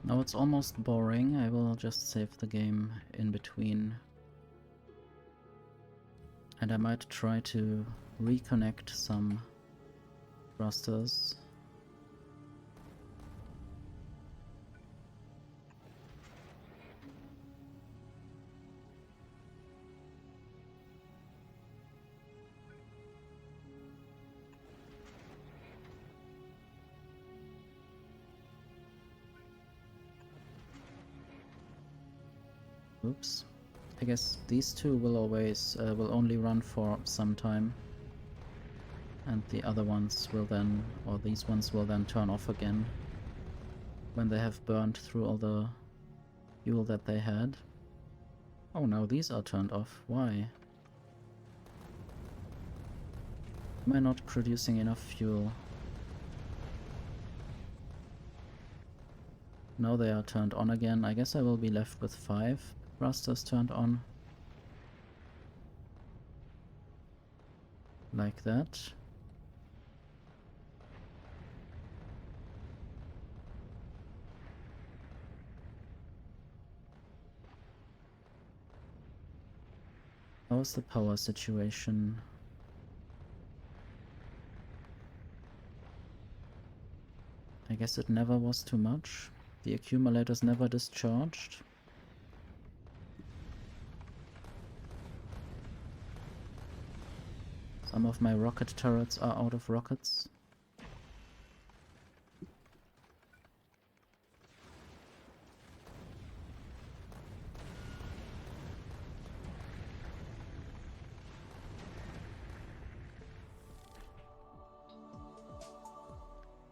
Now it's almost boring. I will just save the game in between. And I might try to reconnect some thrusters. Oops. I guess these two will always, will only run for some time. And the other ones will then, or these ones will then turn off again when they have burned through all the fuel that they had. Oh, now these are turned off. Why? Am I not producing enough fuel? Now they are turned on again. I guess I will be left with 5 thrusters turned on. Like that. How's the power situation? I guess it never was too much. The accumulators never discharged. Some of my rocket turrets are out of rockets.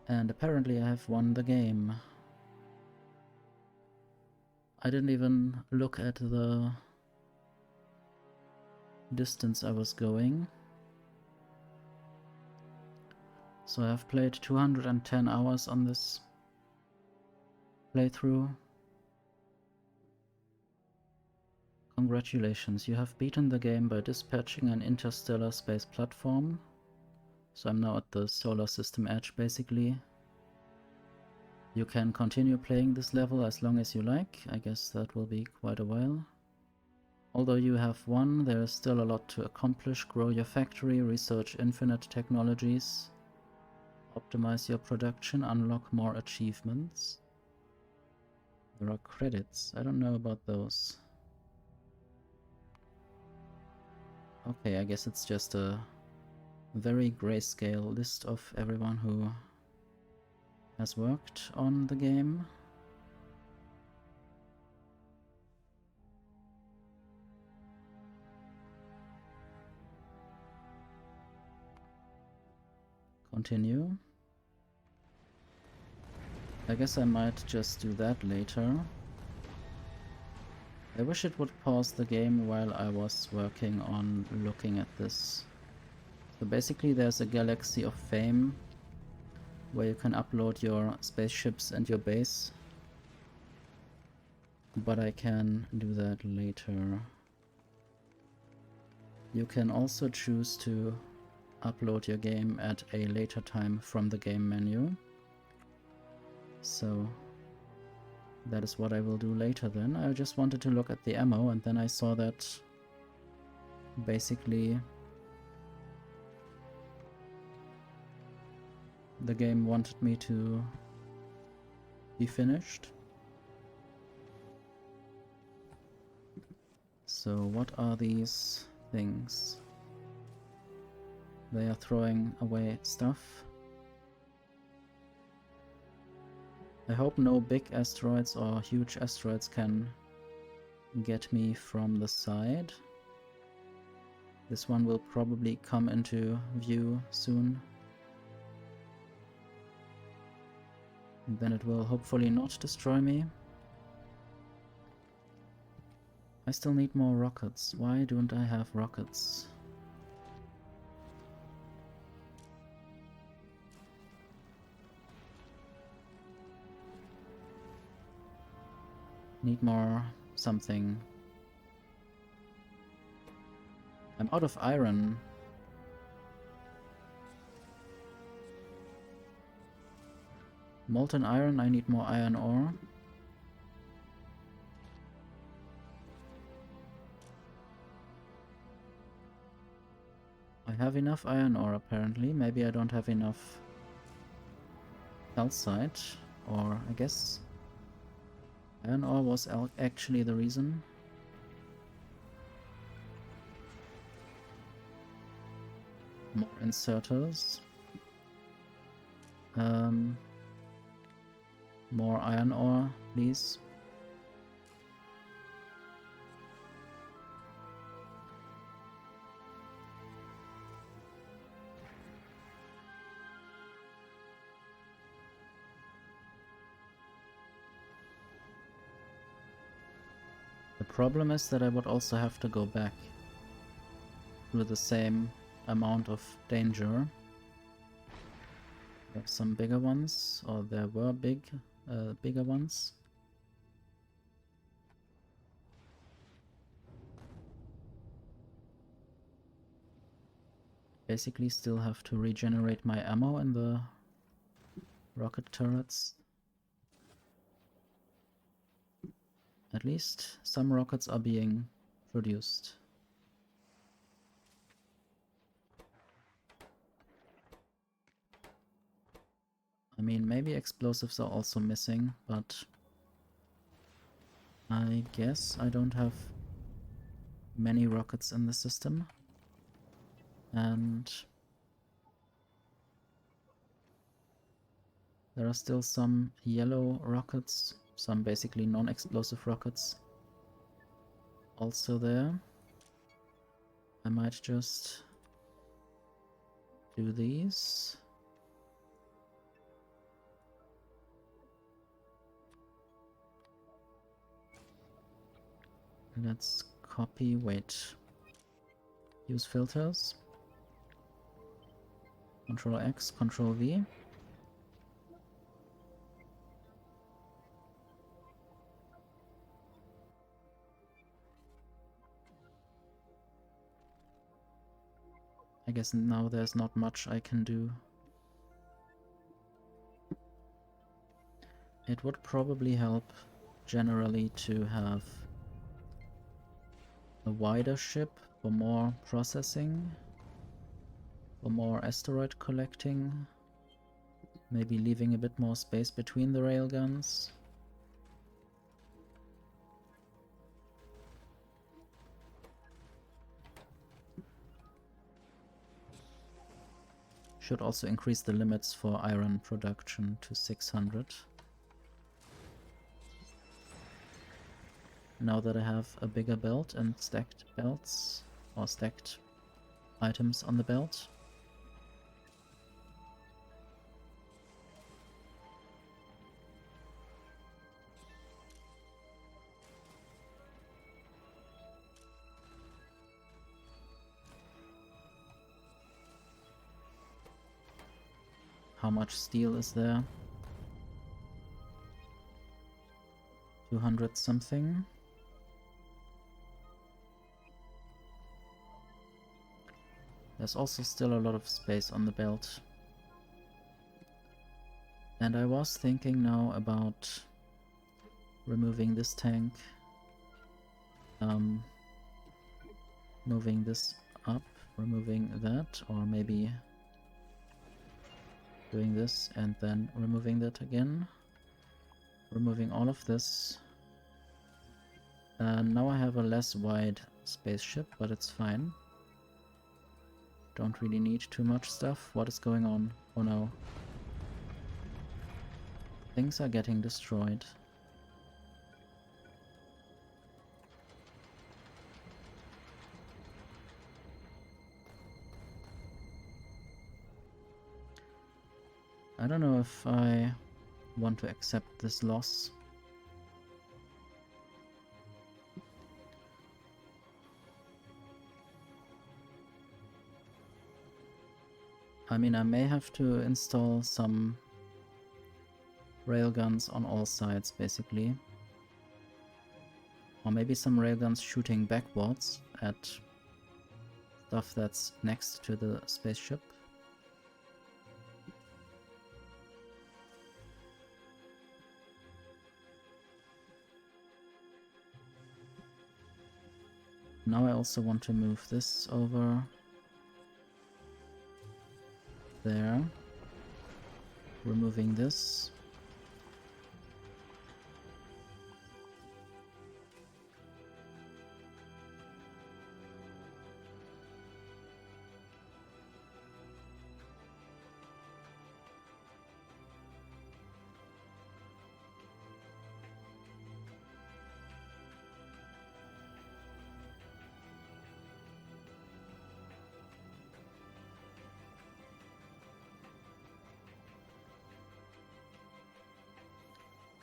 And apparently I have won the game. I didn't even look at the distance I was going. So I've played 210 hours on this playthrough. Congratulations, you have beaten the game by dispatching an interstellar space platform. So I'm now at the solar system edge, basically. You can continue playing this level as long as you like. I guess that will be quite a while. Although you have won, there is still a lot to accomplish. Grow your factory, research infinite technologies, optimize your production, unlock more achievements. There are credits. I don't know about those. Okay, I guess it's just a very grayscale list of everyone who has worked on the game. Continue. I guess I might just do that later. I wish it would pause the game while I was working on looking at this. So basically there's a galaxy of fame where you can upload your spaceships and your base. But I can do that later. You can also choose to upload your game at a later time from the game menu. So that is what I will do later then. I just wanted to look at the ammo and then I saw that basically the game wanted me to be finished. So what are these things? They are throwing away stuff. I hope no big asteroids or huge asteroids can get me from the side. This one will probably come into view soon. And then it will hopefully not destroy me. I still need more rockets. Why don't I have rockets? Need more something. I'm out of iron. Molten iron, I need more iron ore. I have enough iron ore apparently. Maybe I don't have enough calcite, or I guess iron ore was actually the reason. More inserters. More iron ore, please. The problem is that I would also have to go back through the same amount of danger. We have some bigger ones, or there were bigger ones. Basically still have to regenerate my ammo in the rocket turrets. At least some rockets are being produced. I mean, maybe explosives are also missing, but I guess I don't have many rockets in the system. And there are still some yellow rockets, some basically non-explosive rockets also there. I might just do these. Let's copy, wait. Use filters. Control X, Control V. I guess now there's not much I can do. It would probably help generally to have a wider ship for more processing, for more asteroid collecting, maybe leaving a bit more space between the railguns. Should also increase the limits for iron production to 600. Now that I have a bigger belt and stacked belts, or stacked items on the belt. How much steel is there? 200 something. There's also still a lot of space on the belt. And I was thinking now about removing this tank, moving this up, removing that, or maybe doing this and then removing that again. Removing all of this. And now I have a less wide spaceship, but it's fine. Don't really need too much stuff. What is going on? Oh no. Things are getting destroyed. I don't know if I want to accept this loss. I mean, I may have to install some railguns on all sides, basically. Or maybe some railguns shooting backwards at stuff that's next to the spaceship. Now I also want to move this over there, removing this.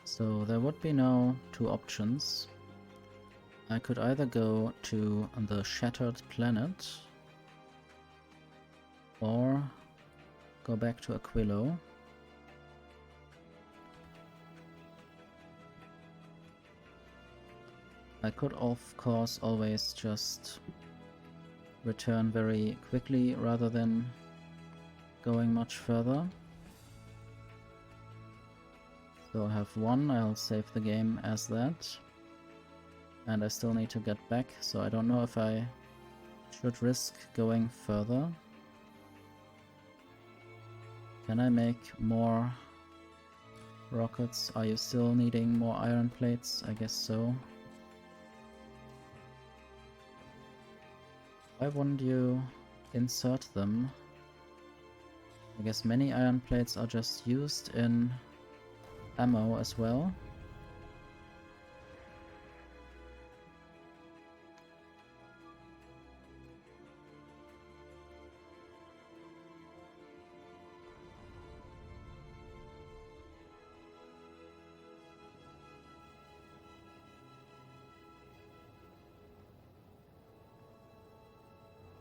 So there would be now two options. I could either go to the Shattered Planet or go back to Aquilo. I could of course always just return very quickly rather than going much further. So I have one, I'll save the game as that. And I still need to get back, so I don't know if I should risk going further. Can I make more rockets? Are you still needing more iron plates? I guess so. Why wouldn't you insert them? I guess many iron plates are just used in ammo as well.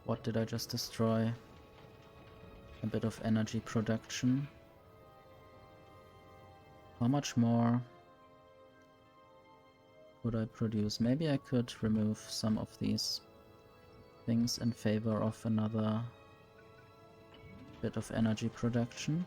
What did I just destroy? A bit of energy production. How much more could I produce? Maybe I could remove some of these things in favor of another bit of energy production.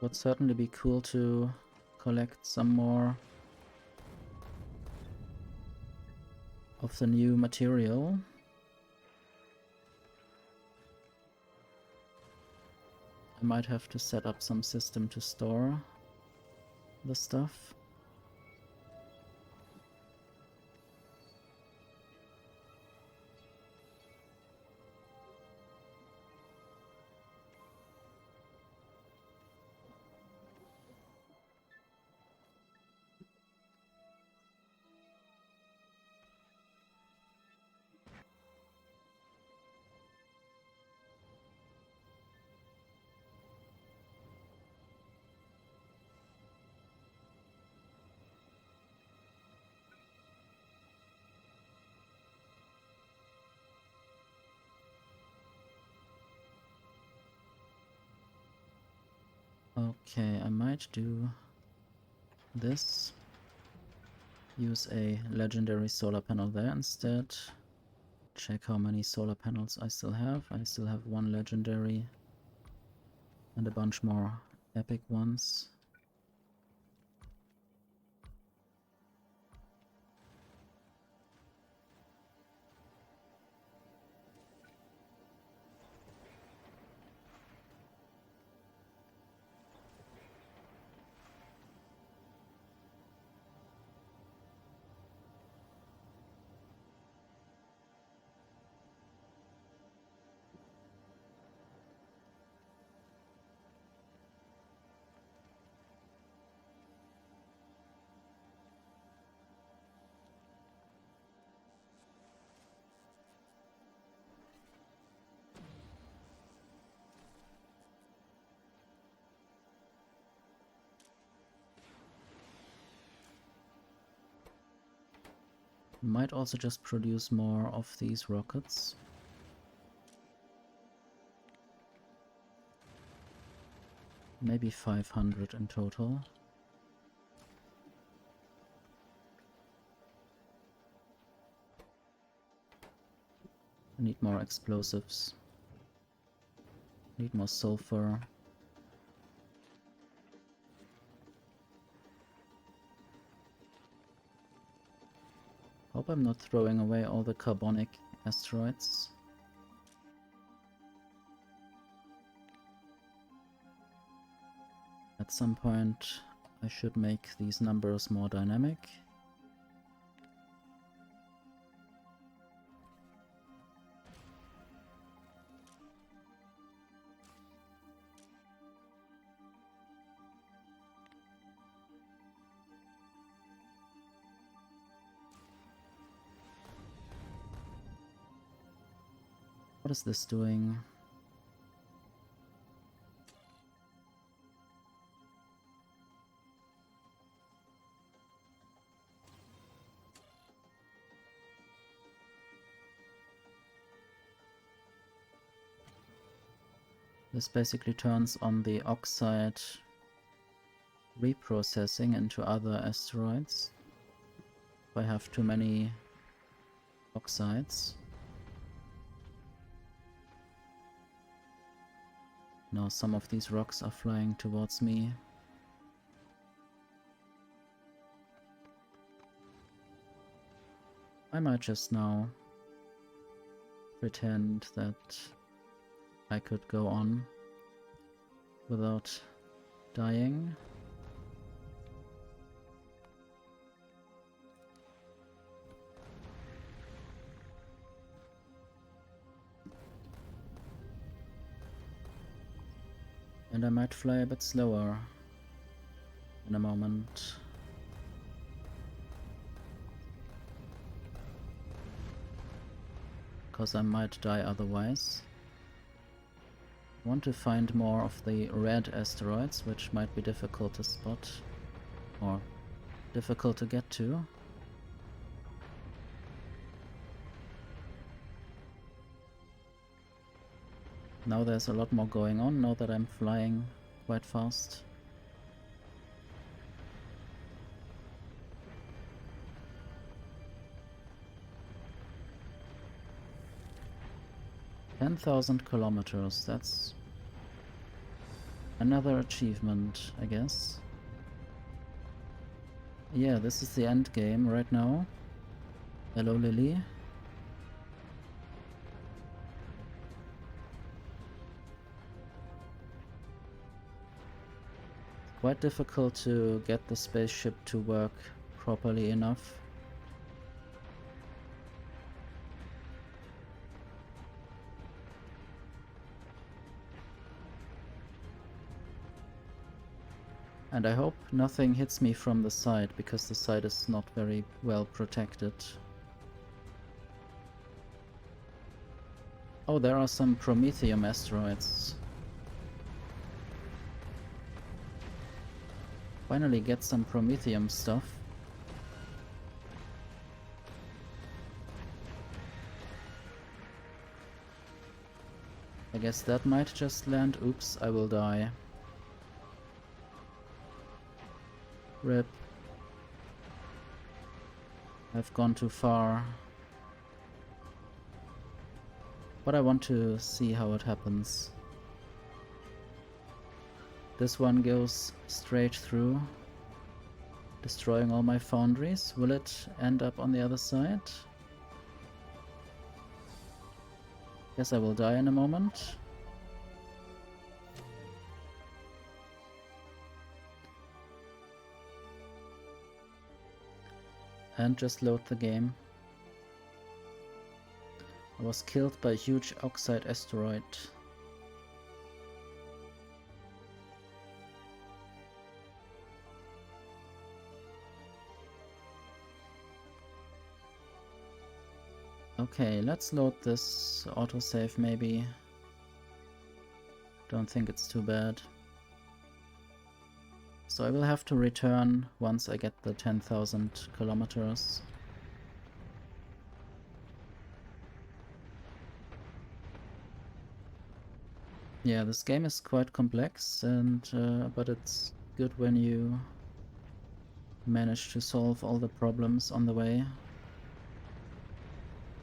Would certainly be cool to collect some more of the new material. I might have to set up some system to store the stuff. Okay, I might do this. Use a legendary solar panel there instead. Check how many solar panels I still have. I still have one legendary and a bunch more epic ones. Might also just produce more of these rockets. Maybe 500 in total. I need more explosives. Need more sulfur. Hope I'm not throwing away all the carbonic asteroids. At some point I should make these numbers more dynamic. What is this doing? This basically turns on the oxide reprocessing into other asteroids. If I have too many oxides. Now some of these rocks are flying towards me. I might just now pretend that I could go on without dying. And I might fly a bit slower in a moment. Because I might die otherwise. I want to find more of the red asteroids, which might be difficult to spot. Or difficult to get to. Now there's a lot more going on, now that I'm flying quite fast. $10,000 kilometers, that's another achievement, I guess. Yeah, this is the end game right now. Hello, Lily. Quite difficult to get the spaceship to work properly enough. And I hope nothing hits me from the side, because the side is not very well protected. Oh, there are some Promethium asteroids. Finally get some Promethium stuff. I guess that might just land. Oops, I will die. RIP. I've gone too far. But I want to see how it happens. This one goes straight through, destroying all my foundries. Will it end up on the other side? Guess I will die in a moment. And just load the game. I was killed by a huge oxide asteroid. Okay, let's load this autosave maybe. Don't think it's too bad. So I will have to return once I get the 10,000 kilometers. Yeah, this game is quite complex, and but it's good when you manage to solve all the problems on the way.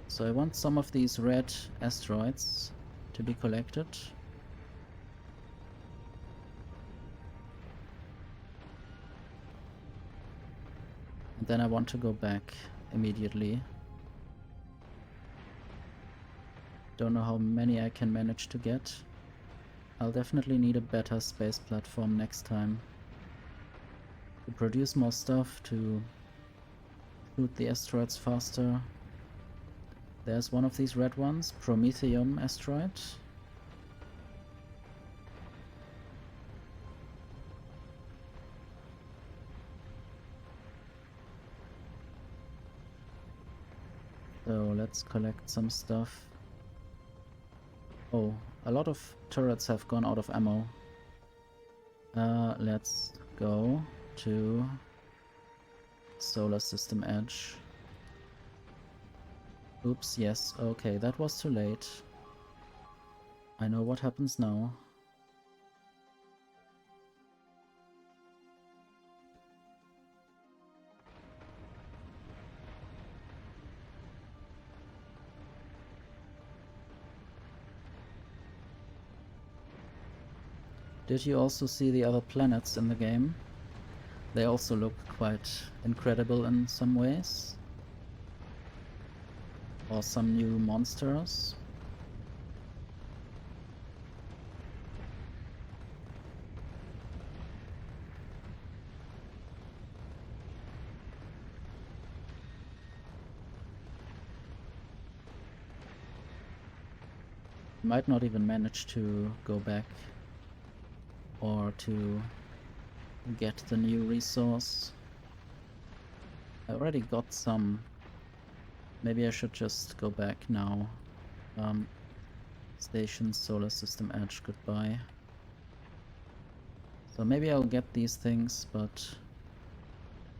So I want some of these red asteroids to be collected. And then I want to go back immediately. Don't know how many I can manage to get. I'll definitely need a better space platform next time. To produce more stuff, to shoot the asteroids faster. There's one of these red ones, Promethium asteroid. So let's collect some stuff. Oh, a lot of turrets have gone out of ammo. Let's go to Solar System Edge. Oops, yes, okay, that was too late. I know what happens now. Did you also see the other planets in the game? They also look quite incredible in some ways. Or some new monsters. Might not even manage to go back or to get the new resource. I already got some. Maybe I should just go back now. Station, Solar System Edge, goodbye. So maybe I'll get these things, but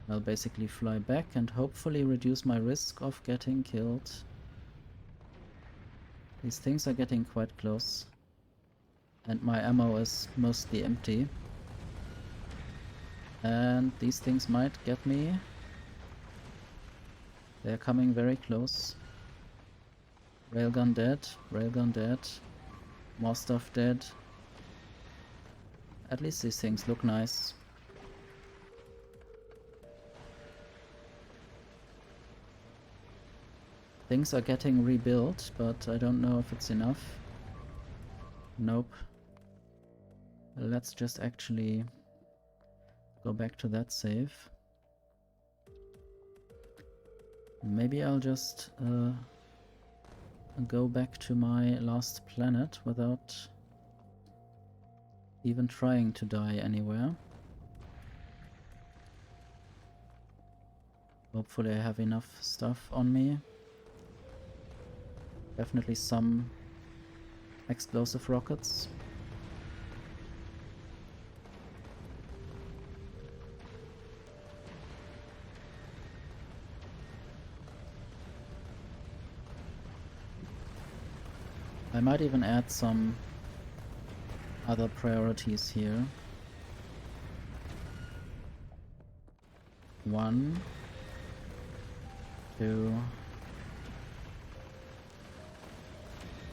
I'll basically fly back and hopefully reduce my risk of getting killed. These things are getting quite close. And my ammo is mostly empty. And these things might get me. They're coming very close. Railgun dead, railgun dead. More stuff dead. At least these things look nice. Things are getting rebuilt, but I don't know if it's enough. Nope. Let's just actually go back to that save. Maybe I'll just go back to my last planet without even trying to die anywhere. Hopefully I have enough stuff on me. Definitely some explosive rockets. I might even add some other priorities here. 1, 2,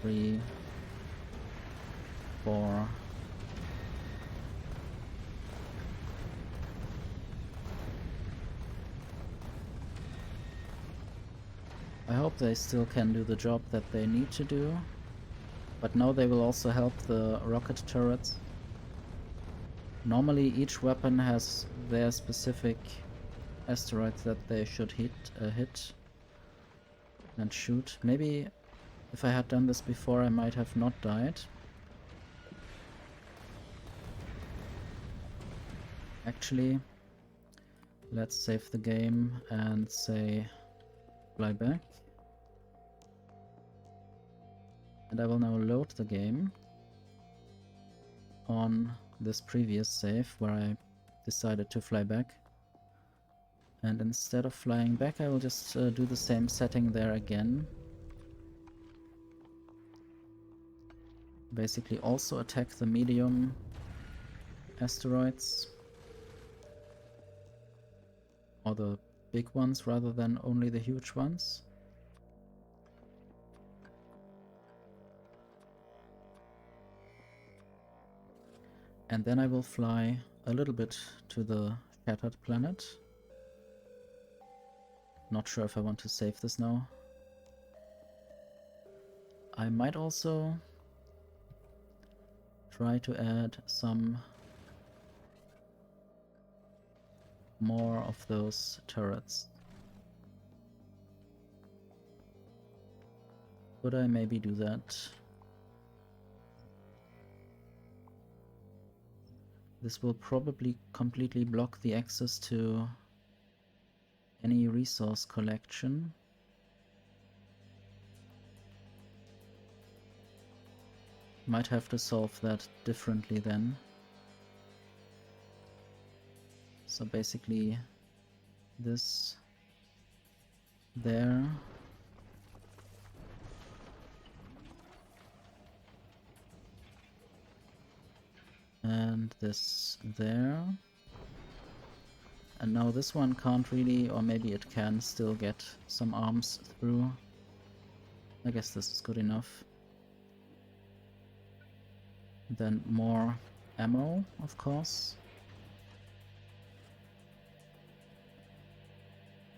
3, 4. I hope they still can do the job that they need to do. But now they will also help the rocket turrets. Normally each weapon has their specific asteroids that they should hit and shoot. Maybe if I had done this before I might have not died. Actually, let's save the game and say fly back. And I will now load the game on this previous save where I decided to fly back. And instead of flying back, I will just do the same setting there again. Basically also attack the medium asteroids. Or the big ones rather than only the huge ones. And then I will fly a little bit to the shattered planet. Not sure if I want to save this now. I might also try to add some more of those turrets. Could I maybe do that? This will probably completely block the access to any resource collection. Might have to solve that differently then. So basically this there. And this there. And now this one can't really, or maybe it can still get some arms through. I guess this is good enough. Then more ammo, of course.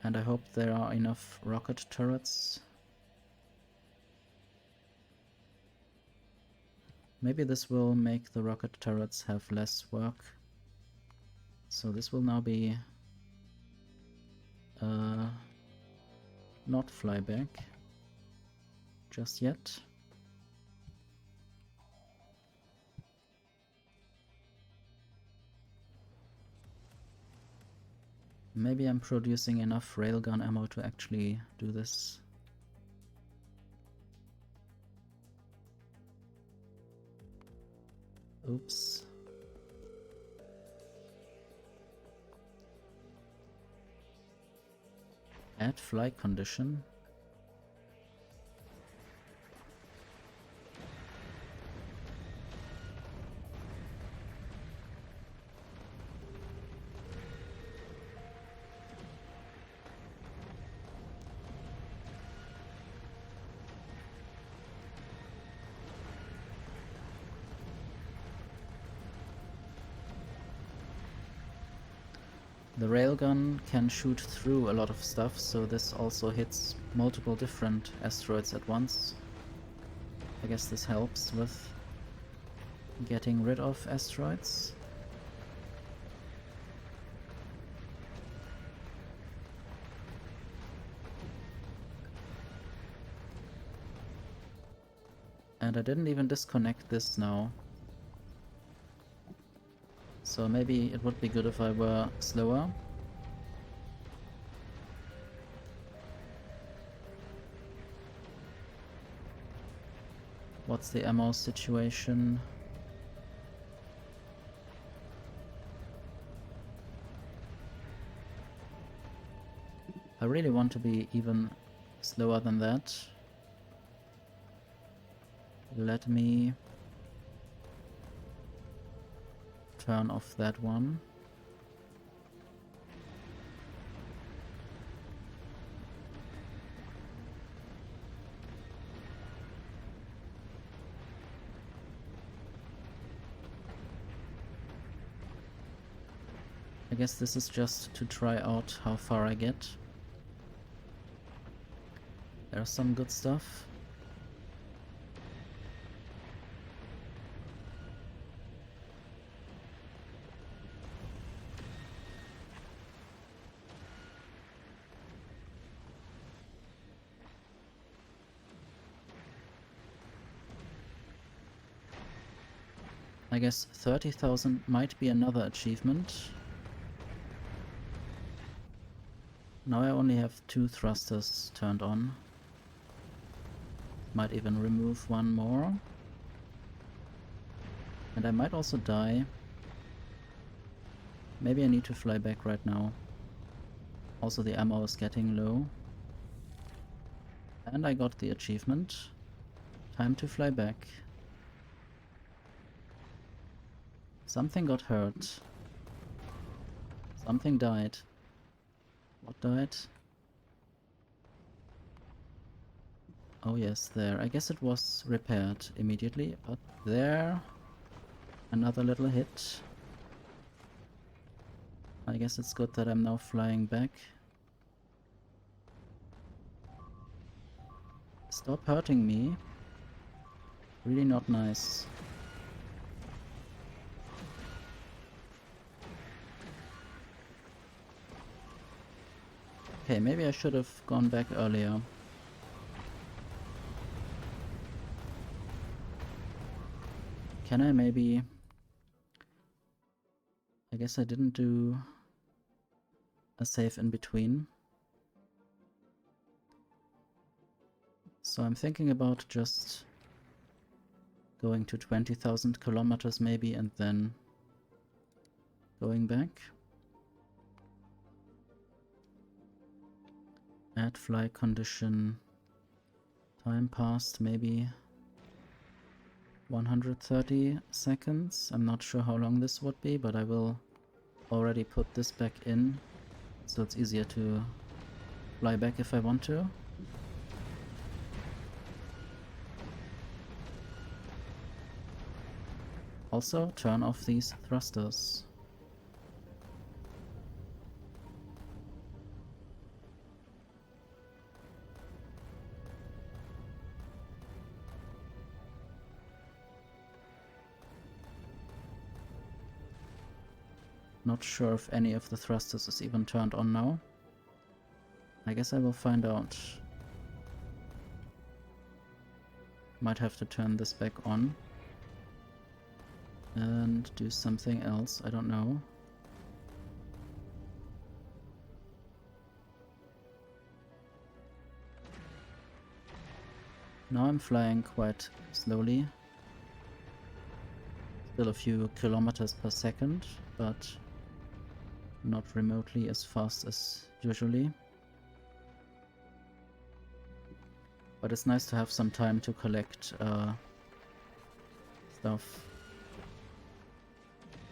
And I hope there are enough rocket turrets. Maybe this will make the rocket turrets have less work. So this will now be not flyback just yet. Maybe I'm producing enough railgun ammo to actually do this. Oops. Add flight condition. The railgun can shoot through a lot of stuff, so this also hits multiple different asteroids at once. I guess this helps with getting rid of asteroids. And I didn't even disconnect this now. So maybe it would be good if I were slower. What's the ammo situation? I really want to be even slower than that. Let me turn off that one. I guess this is just to try out how far I get. There's some good stuff. I guess 30,000 might be another achievement. Now I only have 2 thrusters turned on. Might even remove one more. And I might also die. Maybe I need to fly back right now. Also the ammo is getting low. And I got the achievement. Time to fly back. Something got hurt. Something died. What died? Oh yes, there. I guess it was repaired immediately, but there. Another little hit. I guess it's good that I'm now flying back. Stop hurting me. Really not nice. Okay, maybe I should have gone back earlier. Can I maybe... I guess I didn't do a save in between. So I'm thinking about just going to 20,000 kilometers maybe, and then going back. Add fly condition. Time passed maybe 130 seconds. I'm not sure how long this would be, but I will already put this back in, so it's easier to fly back if I want to. Also, turn off these thrusters. Not sure if any of the thrusters is even turned on now. I guess I will find out. Might have to turn this back on. And do something else, I don't know. Now I'm flying quite slowly. Still a few kilometers per second, but not remotely as fast as usually. But it's nice to have some time to collect stuff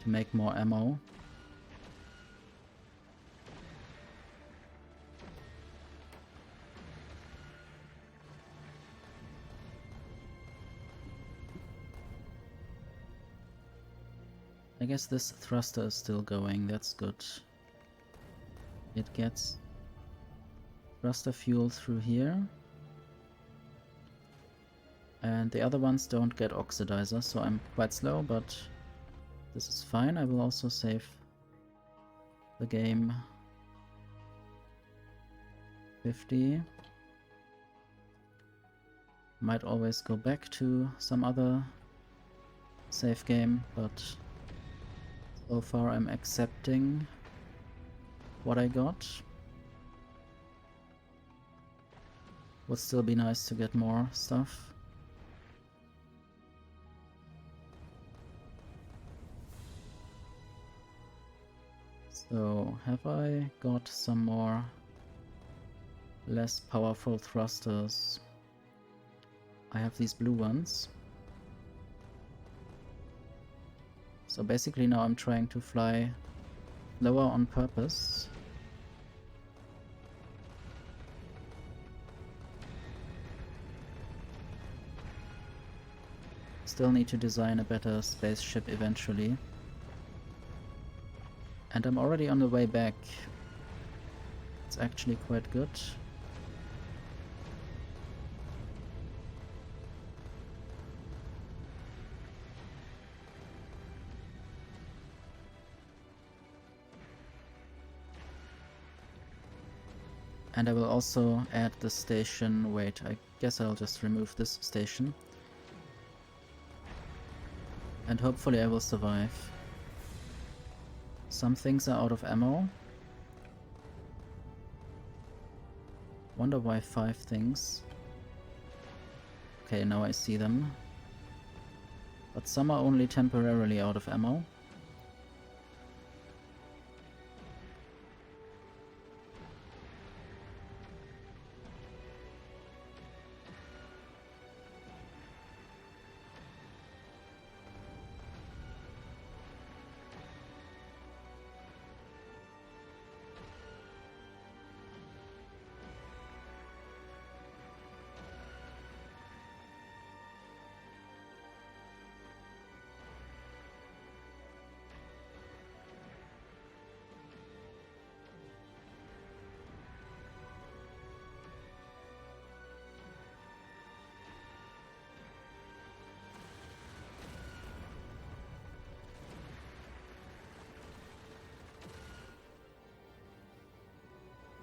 to make more ammo. I guess this thruster is still going, that's good. It gets thruster fuel through here. And the other ones don't get oxidizer, so I'm quite slow, but this is fine. I will also save the game. 50. Might always go back to some other save game, but so far I'm accepting what I got. Would still be nice to get more stuff. So, have I got some more less powerful thrusters? I have these blue ones. So basically now I'm trying to fly lower on purpose. Still need to design a better spaceship eventually. And I'm already on the way back. It's actually quite good. And I will also add the station. Wait, I guess I'll just remove this station. And hopefully I will survive. Some things are out of ammo. Wonder why 5 things. Okay, now I see them. But some are only temporarily out of ammo.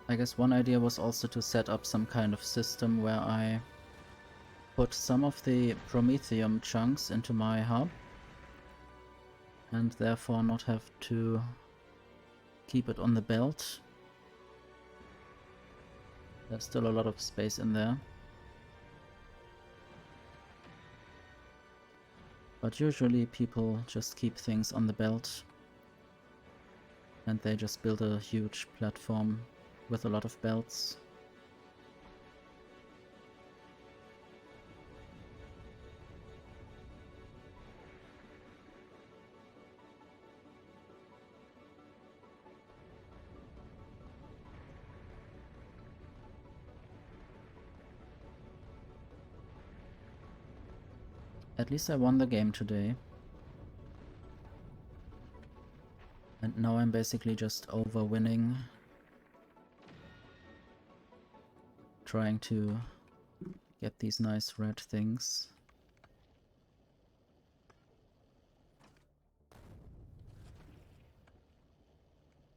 I guess one idea was also to set up some kind of system where I put some of the Promethium chunks into my hub and therefore not have to keep it on the belt. There's still a lot of space in there. But usually people just keep things on the belt and they just build a huge platform with a lot of belts. At least I won the game today. And now I'm basically just over-winning. Trying to get these nice red things.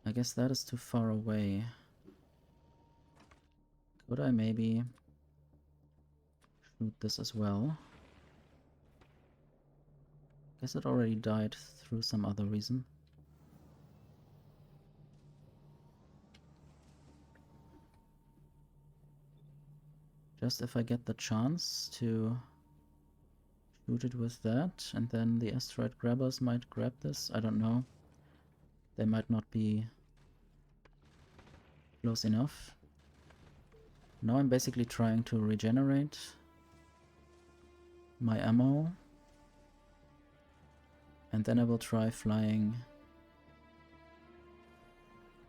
I guess that is too far away. Could I maybe shoot this as well? Guess it already died through some other reason. Just if I get the chance to shoot it with that, and then the asteroid grabbers might grab this, I don't know. They might not be close enough. Now I'm basically trying to regenerate my ammo. And then I will try flying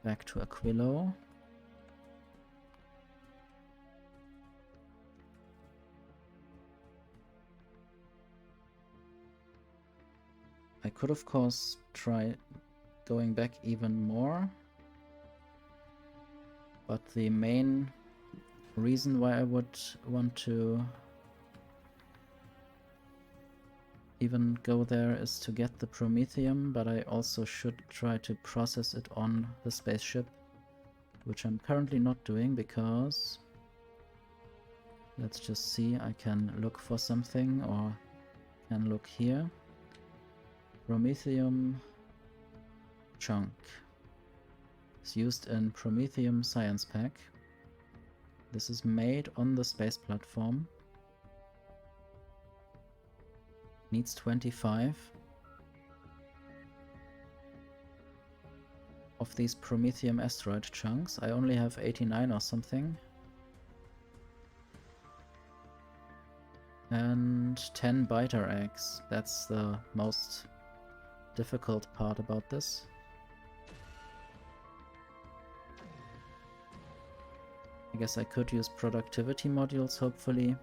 back to Aquilo. I could of course try going back even more. But the main reason why I would want to even go there is to get the Promethium, but I also should try to process it on the spaceship, which I'm currently not doing because, let's just see, I can look for something or can look here. Promethium chunk. It's used in Promethium Science Pack. This is made on the space platform. Needs 25 of these Promethium asteroid chunks. I only have 89 or something. And 10 biter eggs. That's the most difficult part about this. I guess I could use productivity modules, hopefully.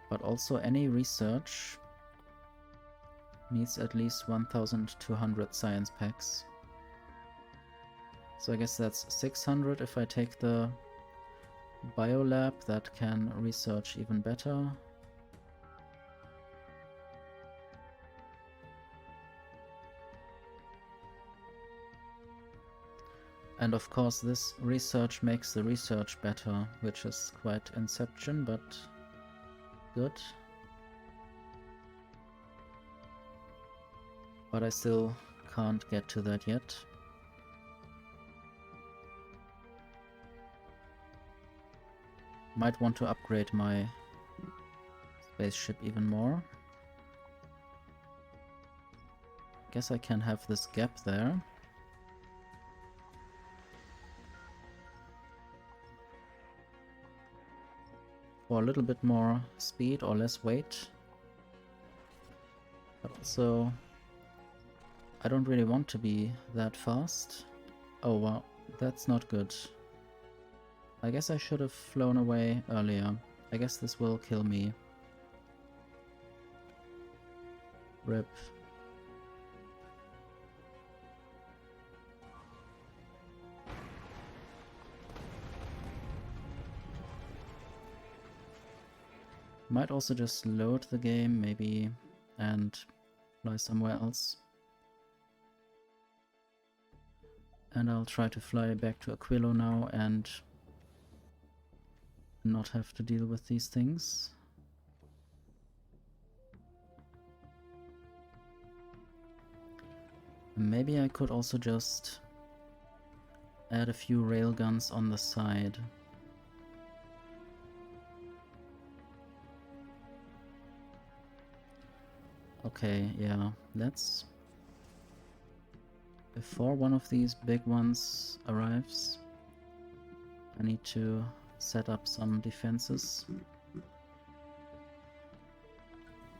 But also any research needs at least 1200 science packs. So I guess that's 600 if I take the biolab that can research even better. And of course this research makes the research better, which is quite Inception, but good. But I still can't get to that yet. Might want to upgrade my spaceship even more. Guess I can have this gap there. For a little bit more speed or less weight. But also, I don't really want to be that fast. Oh wow, that's not good. I guess I should have flown away earlier. I guess this will kill me. RIP. Might also just load the game, maybe, and fly somewhere else. And I'll try to fly back to Aquilo now and not have to deal with these things. Maybe I could also just add a few railguns on the side. Okay, yeah, let's... Before one of these big ones arrives, I need to set up some defenses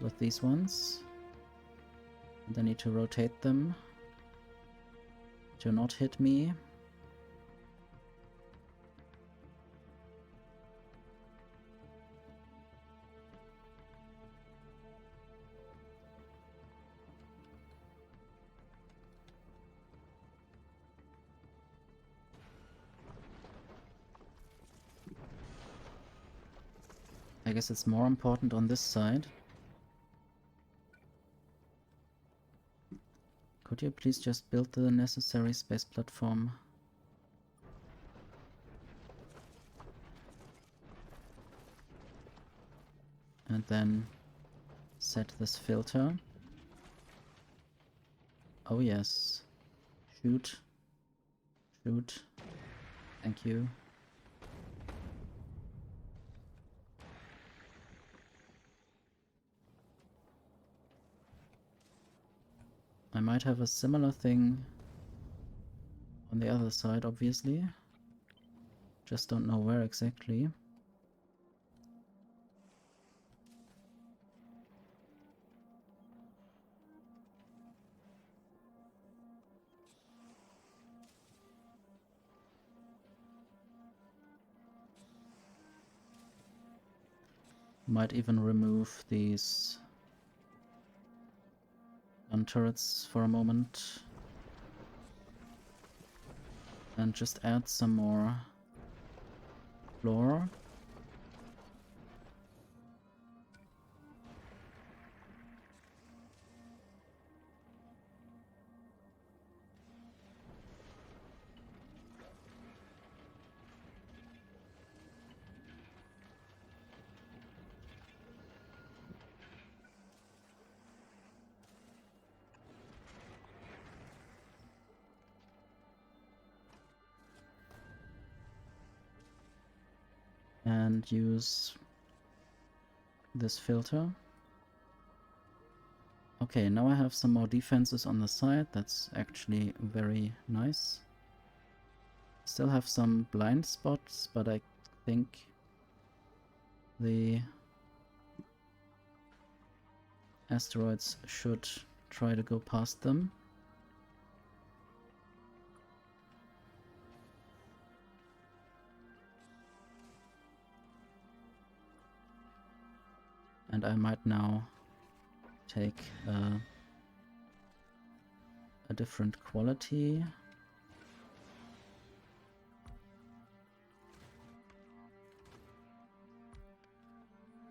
with these ones. And I need to rotate them to not hit me. I guess it's more important on this side. Could you please just build the necessary space platform? And then set this filter. Oh yes. Shoot. Shoot. Thank you. I might have a similar thing on the other side, obviously. Just don't know where exactly. Might even remove these gun turrets for a moment. And just add some more floor. And use this filter. Okay, now I have some more defenses on the side. That's actually very nice. Still have some blind spots, but I think the asteroids should try to go past them. And I might now take a different quality.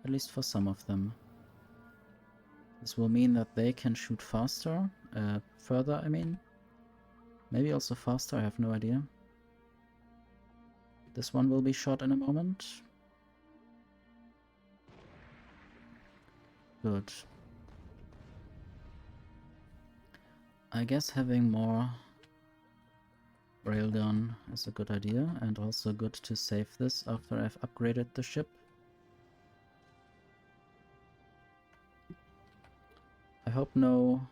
At least for some of them. This will mean that they can shoot faster, further I mean. Maybe also faster, I have no idea. This one will be shot in a moment. Good. I guess having more railgun is a good idea, and also good to save this after I've upgraded the ship. I hope no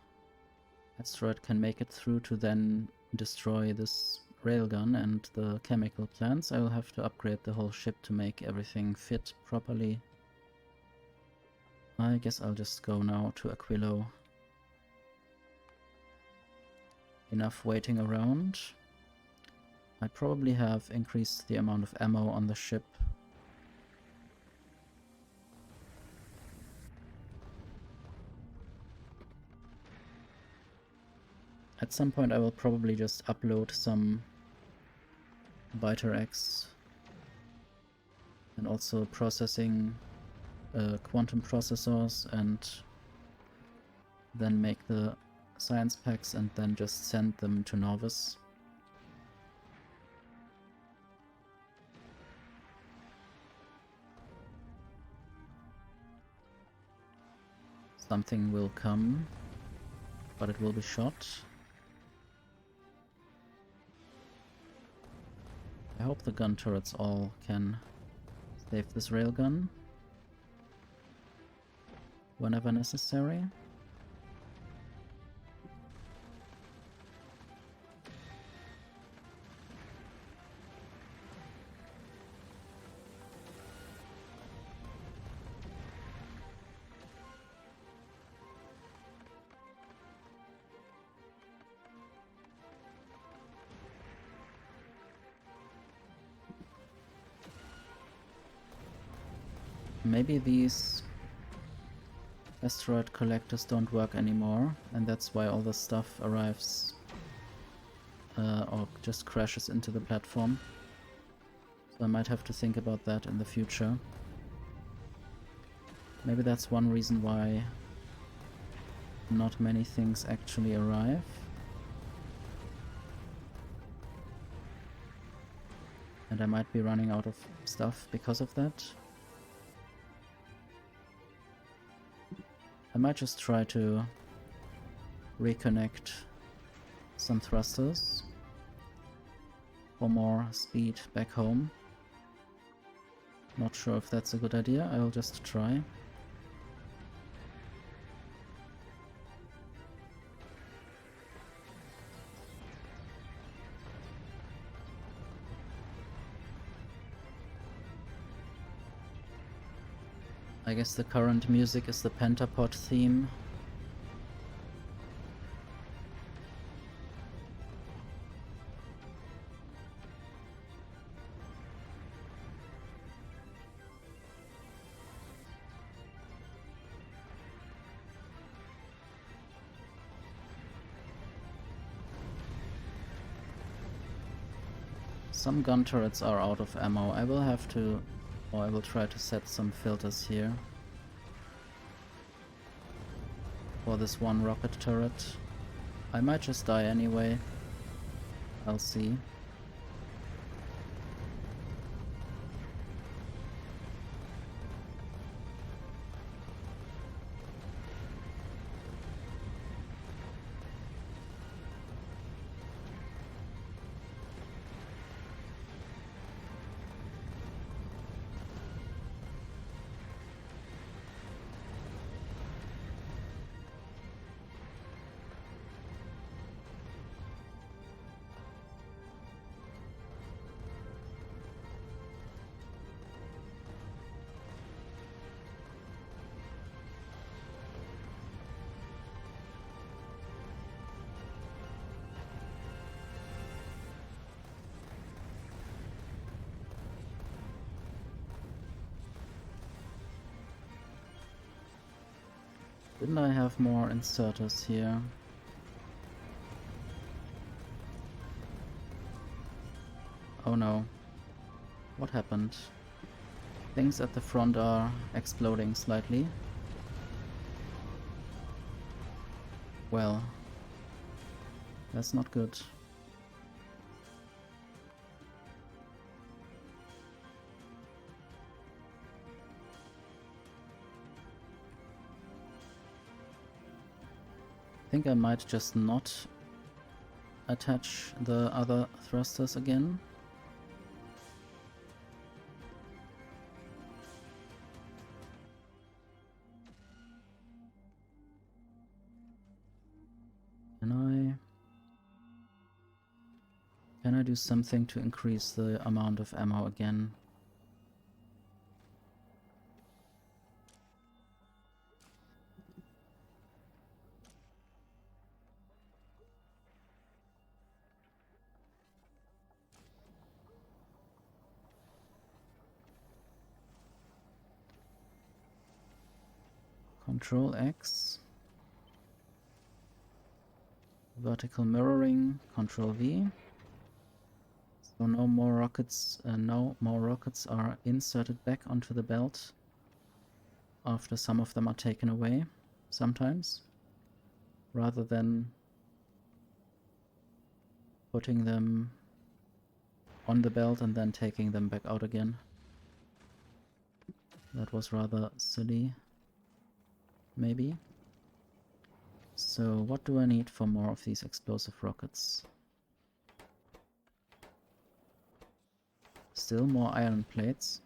asteroid can make it through to then destroy this railgun and the chemical plants. I will have to upgrade the whole ship to make everything fit properly. I guess I'll just go now to Aquilo. Enough waiting around. I probably have increased the amount of ammo on the ship. At some point I will probably just upload some Biter X and also processing quantum processors, and then make the science packs and then just send them to Novice. Something will come, but it will be shot. I hope the gun turrets all can save this railgun whenever necessary. maybe these asteroid collectors don't work anymore, and that's why all the stuff arrives or just crashes into the platform. So I might have to think about that in the future. Maybe that's one reason why not many things actually arrive. And I might be running out of stuff because of that. I might just try to reconnect some thrusters for more speed back home. Not sure if that's a good idea, I will just try. I guess the current music is the Pentapod theme. Some gun turrets are out of ammo. I will have to, or I will try to set some filters here for this one rocket turret. I might just die anyway. I'll see. Didn't I have more inserters here? Oh no. What happened? Things at the front are exploding slightly. Well, that's not good. I think I might just not attach the other thrusters again. Can I do something to increase the amount of ammo again? Control X. Vertical mirroring, Control V. So no more rockets are inserted back onto the belt after some of them are taken away sometimes, rather than putting them on the belt and then taking them back out again. That was rather silly, maybe. So what do I need for more of these explosive rockets? Still more iron plates.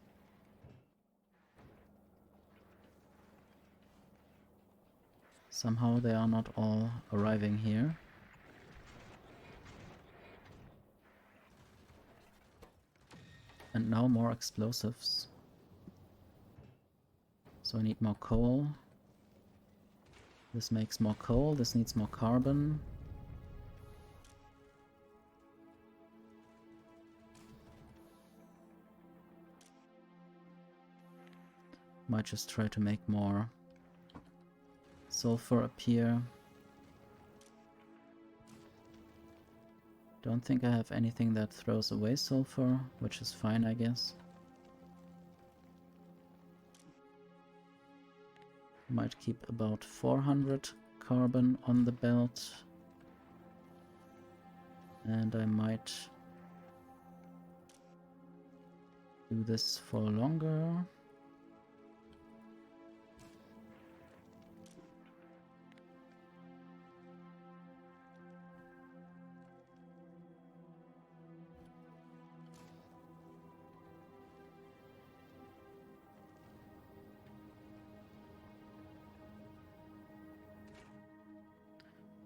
Somehow they are not all arriving here. And now more explosives. So I need more coal. This makes more coal, this needs more carbon. Might just try to make more sulfur appear. Don't think I have anything that throws away sulfur, which is fine, I guess. Might keep about 400 carbon on the belt. And I might do this for longer.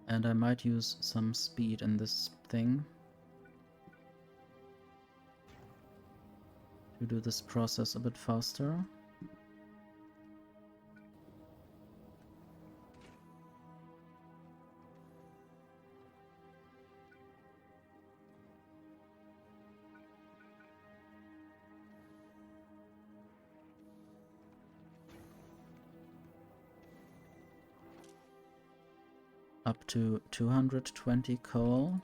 And I might use some speed in this thing to do this process a bit faster. Up to 220 coal.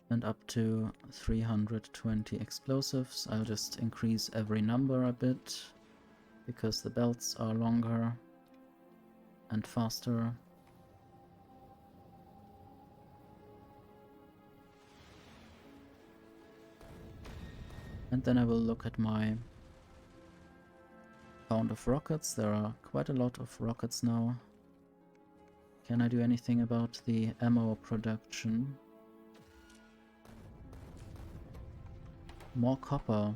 And up to 320 explosives. I'll just increase every number a bit because the belts are longer and faster. And then I will look at my count of rockets. There are quite a lot of rockets now. Can I do anything about the ammo production? More copper.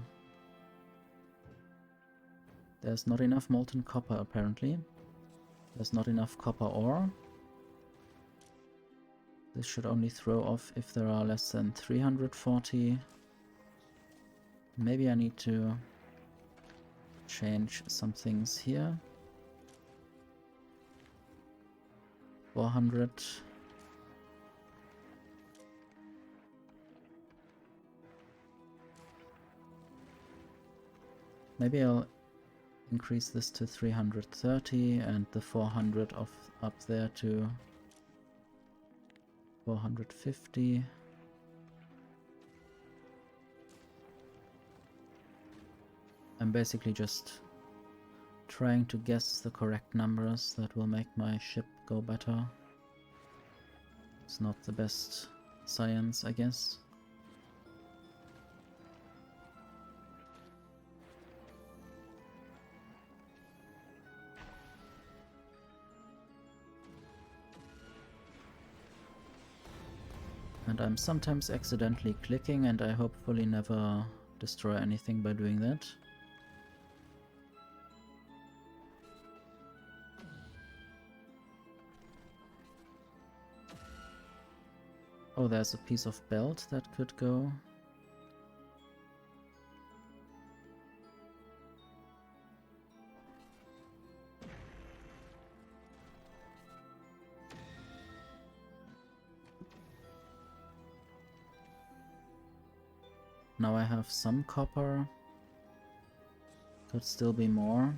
There's not enough molten copper apparently. There's not enough copper ore. This should only throw off if there are less than 340. Maybe I need to change some things here. 400. Maybe I'll increase this to 330 and the 400 of up there to 450. I'm basically just trying to guess the correct numbers that will make my ship go better. It's not the best science, I guess. And I'm sometimes accidentally clicking, and I hopefully never destroy anything by doing that. Oh, there's a piece of belt that could go. Now I have some copper. Could still be more.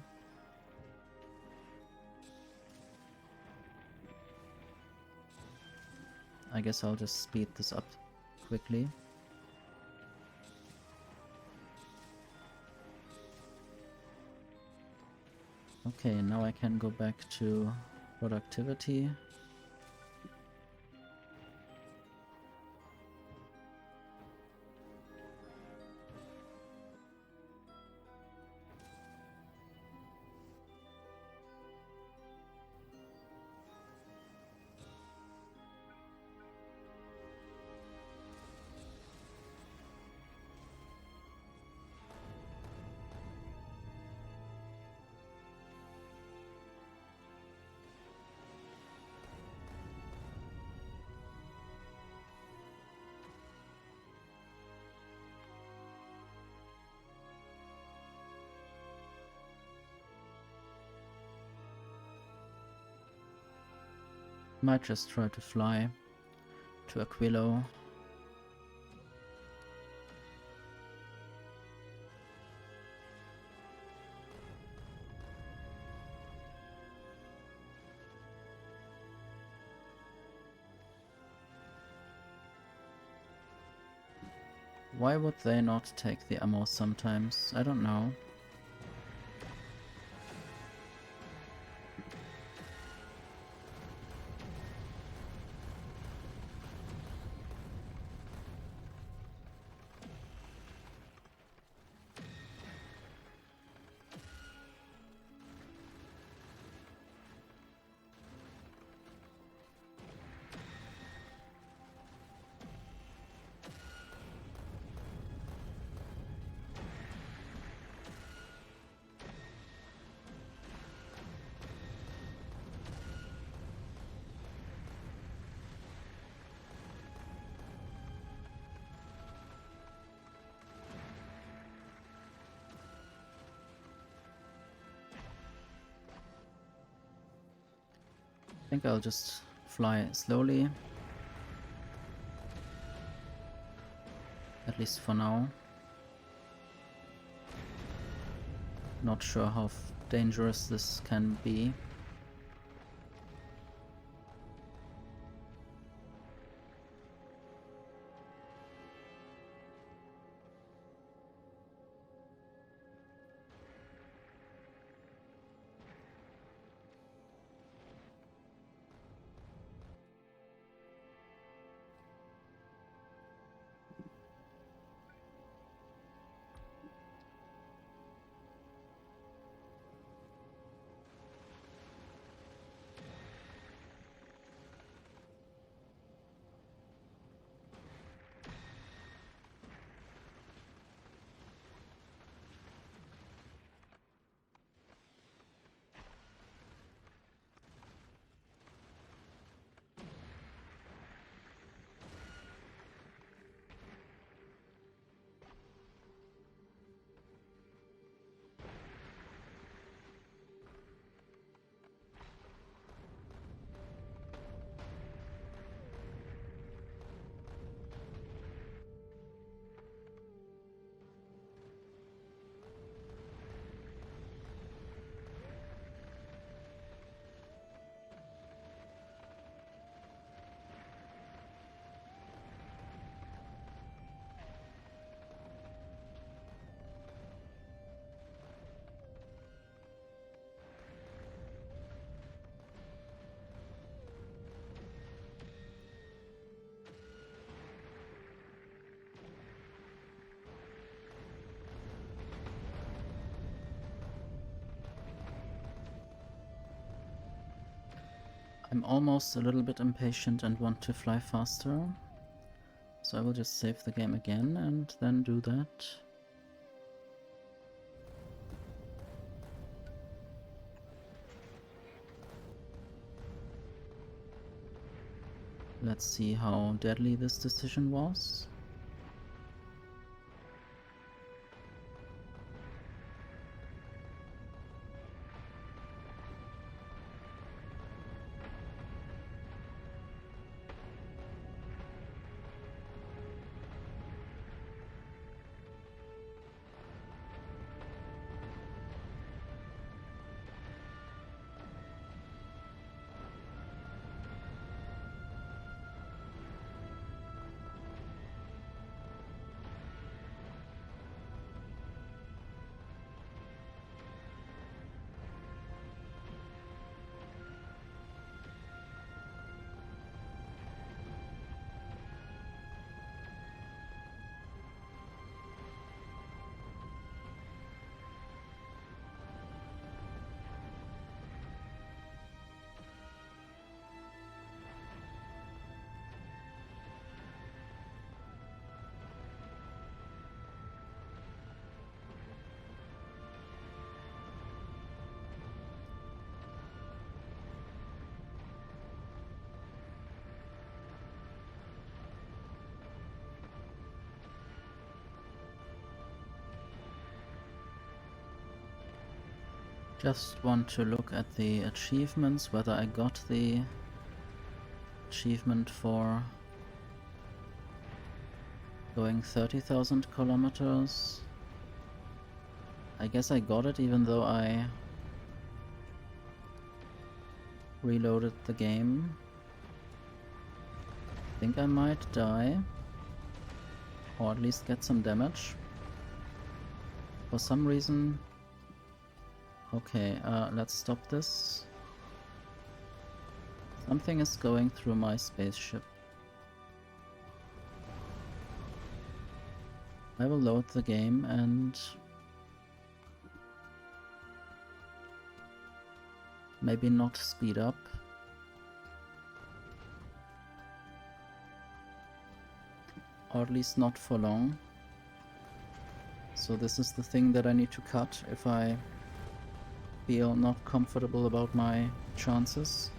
I guess I'll just speed this up quickly. Okay, now I can go back to productivity. Might just try to fly to Aquilo. Why would they not take the ammo sometimes? I don't know. I think I'll just fly slowly. At least for now. Not sure how dangerous this can be. I'm almost a little bit impatient and want to fly faster. So I will just save the game again and then do that. Let's see how deadly this decision was. Just want to look at the achievements, whether I got the achievement for going 30,000 kilometers. I guess I got it even though I reloaded the game. I think I might die, or at least get some damage. For some reason... Okay, let's stop this. Something is going through my spaceship. I will load the game and maybe not speed up. Or at least not for long. So this is the thing that I need to cut if I feel not comfortable about my chances.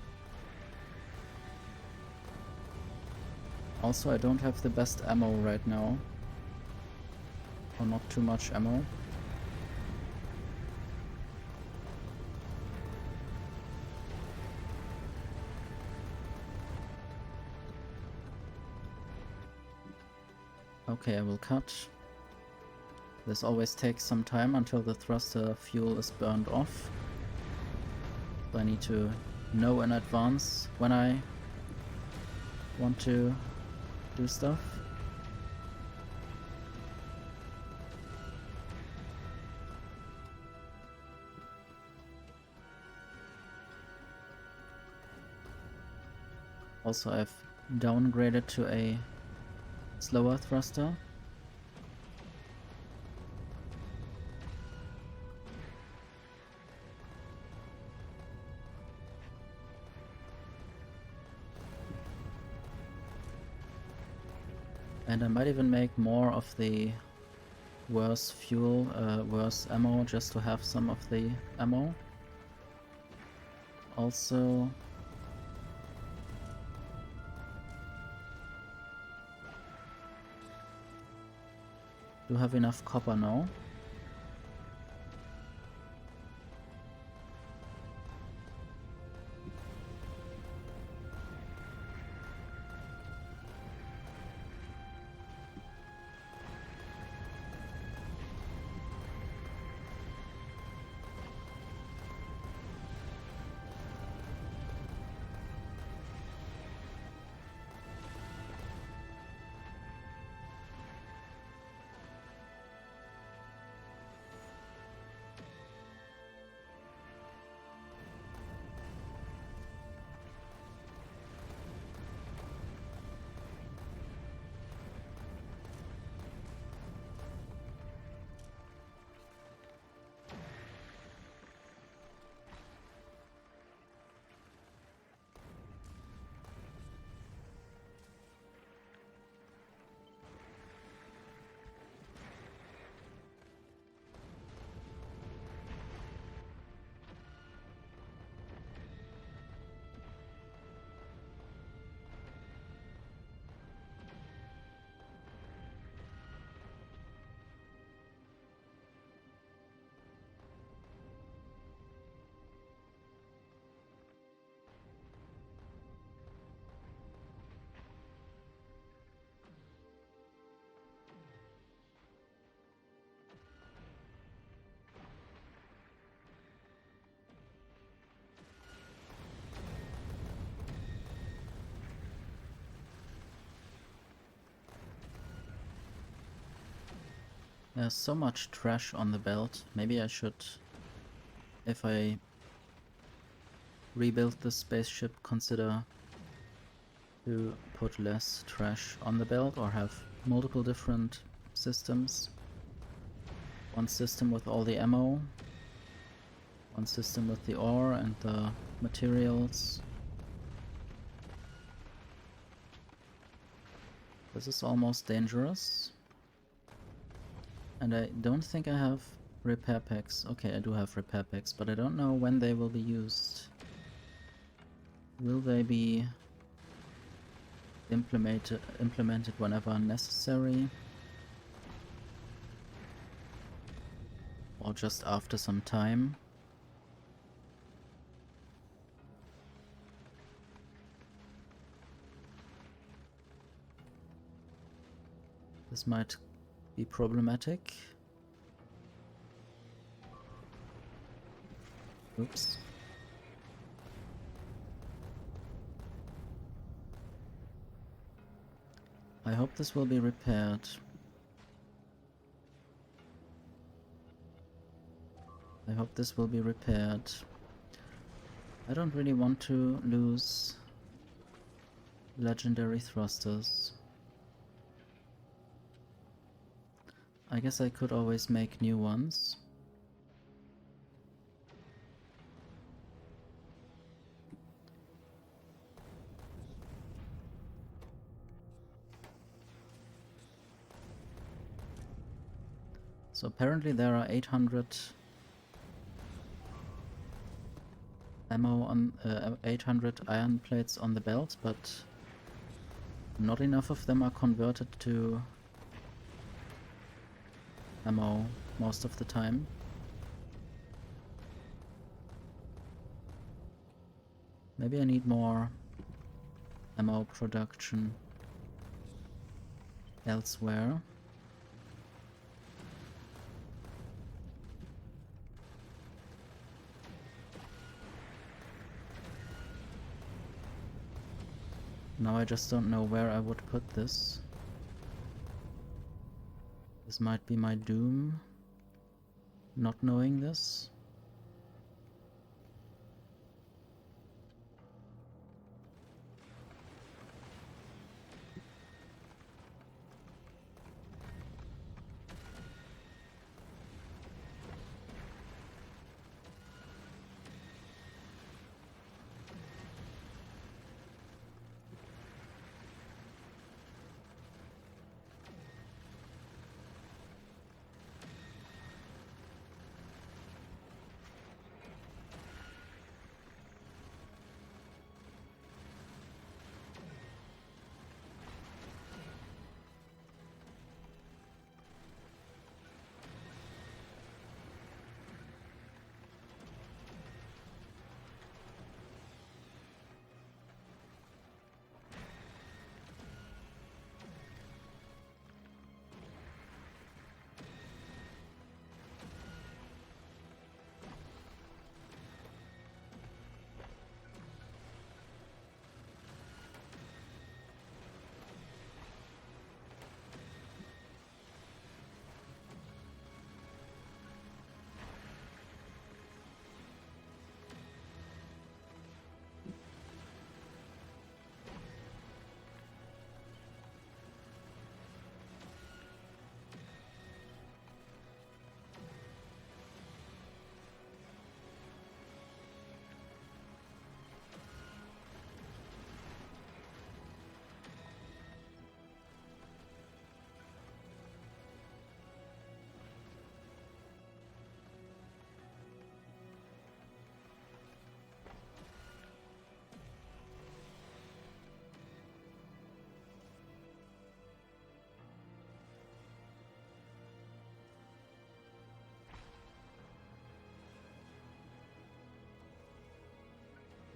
Also, I don't have the best ammo right now. Or not too much ammo. Okay, I will cut. This always takes some time until the thruster fuel is burned off. So I need to know in advance when I want to do stuff. Also, I've downgraded to a slower thruster. And I might even make more of the worse fuel, worse ammo, just to have some of the ammo. Also... do have enough copper now. There's so much trash on the belt. Maybe I should, if I rebuild the spaceship, consider to put less trash on the belt or have multiple different systems. One system with all the ammo, one system with the ore and the materials. This is almost dangerous. And I don't think I have repair packs. Okay, I do have repair packs, but I don't know when they will be used. Will they be implemented whenever necessary? Or just after some time? This might be problematic. Oops. I hope this will be repaired. I hope this will be repaired. I don't really want to lose legendary thrusters. I guess I could always make new ones. So apparently there are 800 ammo on 800 iron plates on the belt, but not enough of them are converted to ammo most of the time. Maybe I need more ammo production elsewhere. Now I just don't know where I would put this. This might be my doom, not knowing this.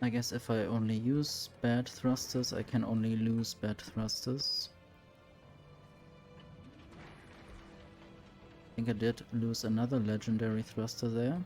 I guess if I only use bad thrusters, I can only lose bad thrusters. I think I did lose another legendary thruster there.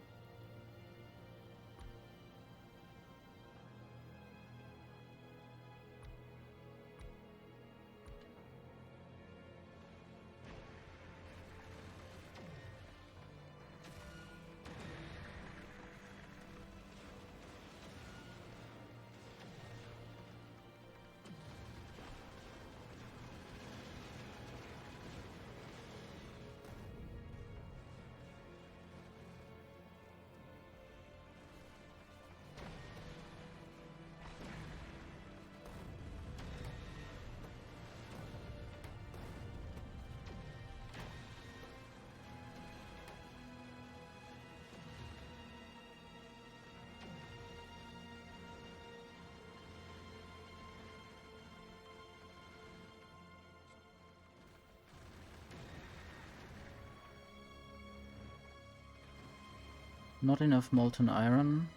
Not enough molten iron.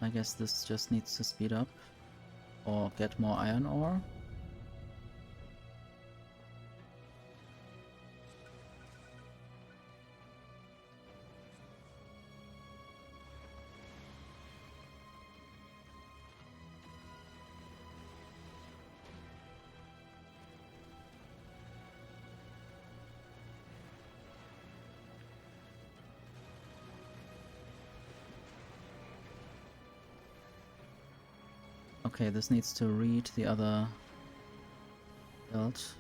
I guess this just needs to speed up or get more iron ore. Okay, this needs to read the other belt.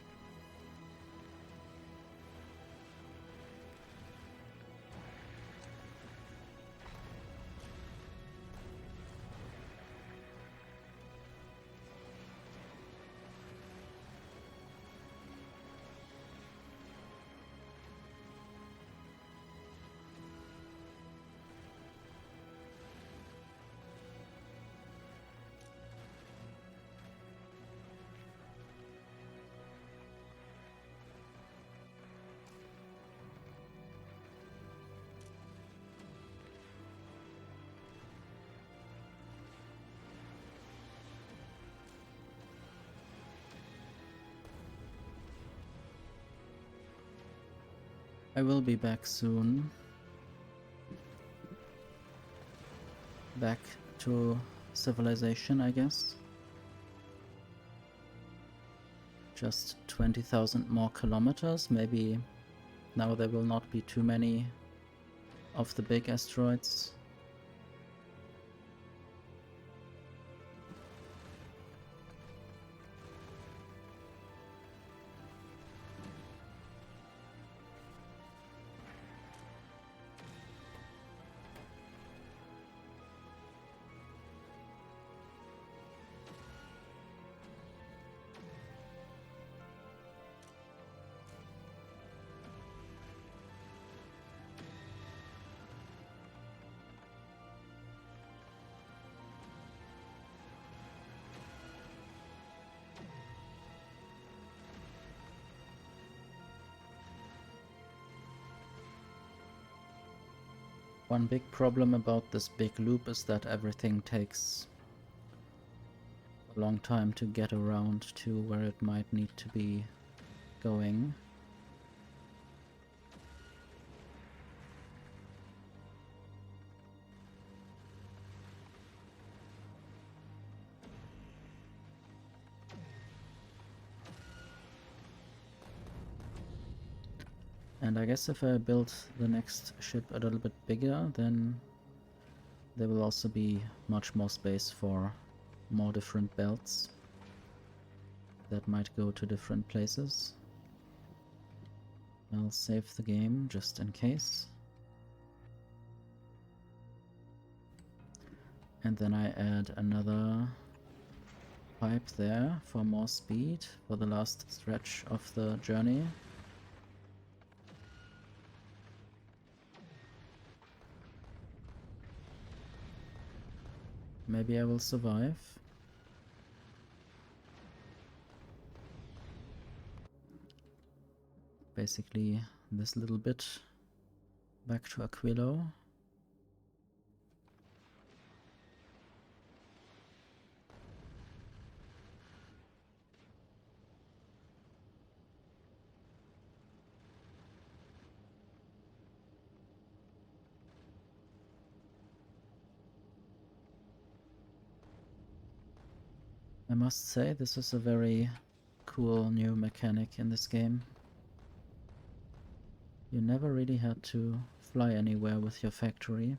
I will be back soon. Back to civilization, I guess. Just 20,000 more kilometers. Maybe now there will not be too many of the big asteroids. One big problem about this big loop is that everything takes a long time to get around to where it might need to be going. And I guess if I build the next ship a little bit bigger, then there will also be much more space for more different belts that might go to different places. I'll save the game just in case. And then I add another pipe there for more speed for the last stretch of the journey. Maybe I will survive. Basically this little bit back to Aquilo. I must say, this is a very cool new mechanic in this game. You never really had to fly anywhere with your factory.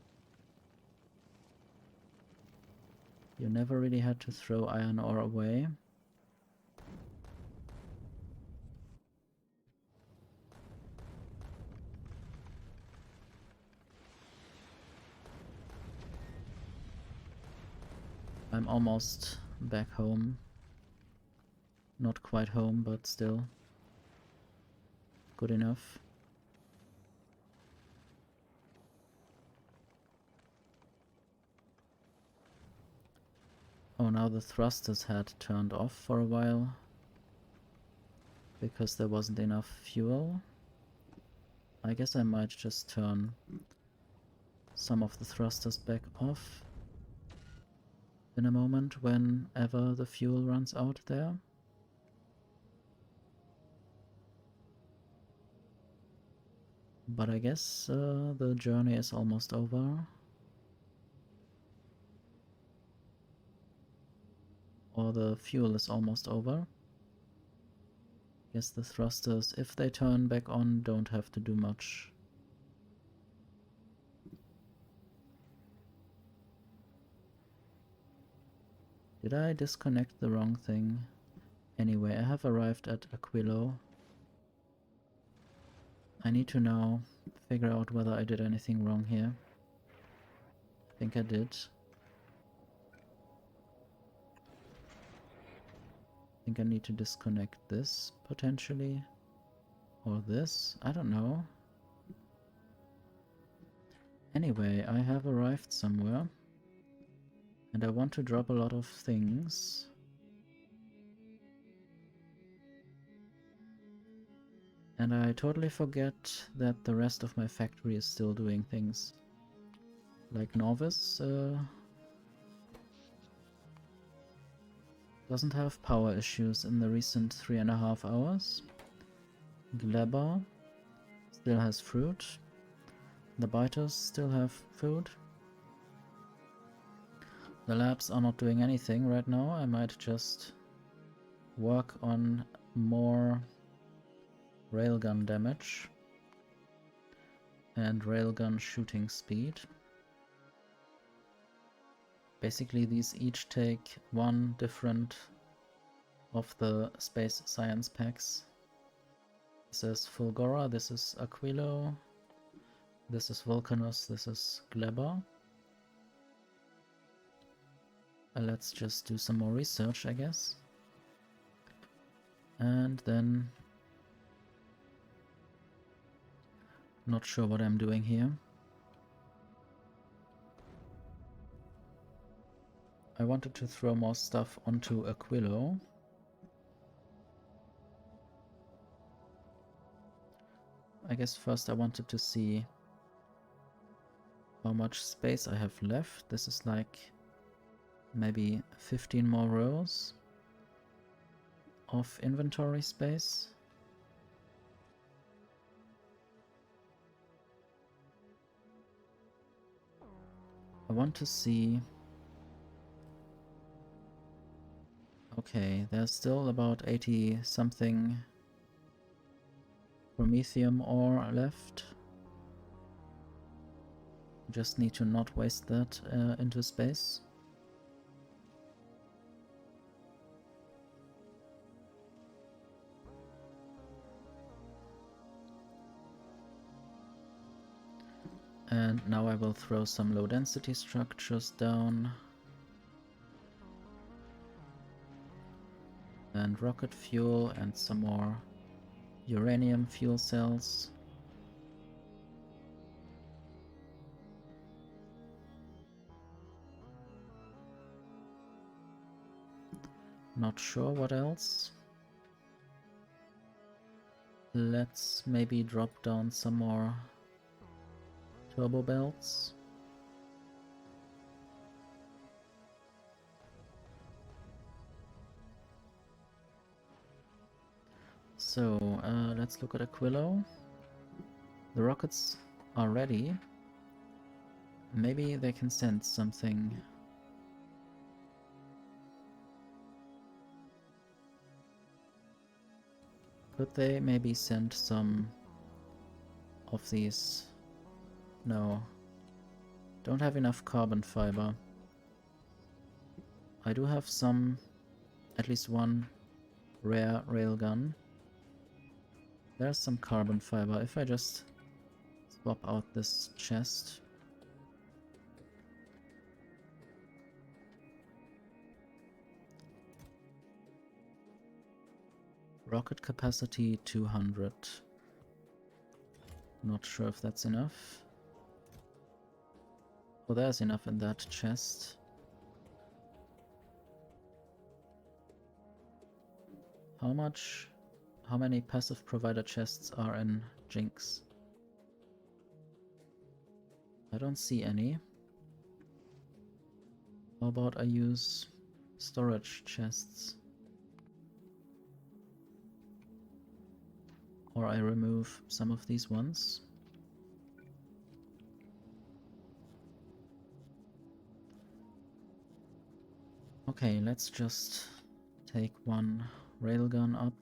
You never really had to throw iron ore away. I'm almost back home. Not quite home, but still good enough. Oh, now the thrusters had turned off for a while because there wasn't enough fuel. I guess I might just turn some of the thrusters back off in a moment whenever the fuel runs out there. But I guess the journey is almost over. Or the fuel is almost over. Guess the thrusters, if they turn back on, don't have to do much. Did I disconnect the wrong thing? Anyway, I have arrived at Aquilo. I need to now figure out whether I did anything wrong here. I think I did. I think I need to disconnect this, potentially. Or this, I don't know. Anyway, I have arrived somewhere. And I want to drop a lot of things. And I totally forget that the rest of my factory is still doing things. Like Novice doesn't have power issues in the recent 3.5 hours. Gleber still has fruit. The biters still have food. The labs are not doing anything right now. I might just work on more railgun damage and railgun shooting speed. Basically these each take one different of the space science packs. This is Fulgora, this is Aquilo, this is Vulcanus, this is Gleber. Let's just do some more research, I guess. And then... not sure what I'm doing here. I wanted to throw more stuff onto Aquilo. I guess first I wanted to see how much space I have left. This is like maybe 15 more rows of inventory space. I want to see... okay, there's still about 80 something Promethium ore left. Just need to not waste that into space. And now I will throw some low density structures down. And rocket fuel and some more uranium fuel cells. Not sure what else. Let's maybe drop down some more turbo belts. So, let's look at Aquilo. The rockets are ready. Maybe they can send something. Could they maybe send some of these? No. Don't have enough carbon fiber. I do have some, at least one rare railgun. There's some carbon fiber. If I just swap out this chest. Rocket capacity 200. Not sure if that's enough. Oh, there's enough in that chest. How many passive provider chests are in Jinx? I don't see any. How about I use storage chests? Or I remove some of these ones. Okay, let's just take one railgun up.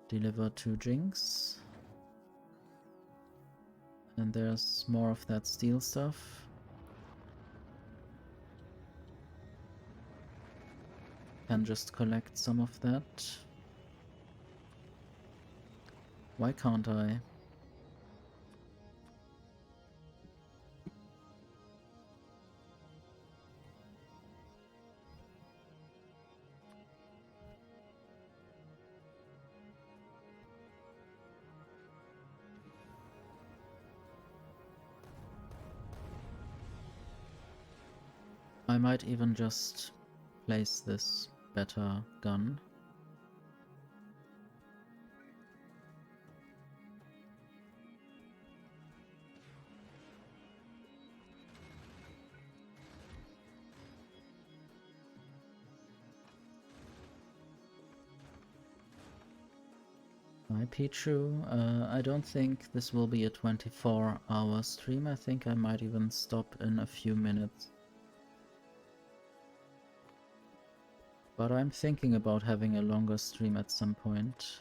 Deliver to Jinx. And there's more of that steel stuff. Can just collect some of that. Why can't I? I might even just place this better gun. Hi Pichu, I don't think this will be a 24-hour stream. I think I might even stop in a few minutes. But I'm thinking about having a longer stream at some point.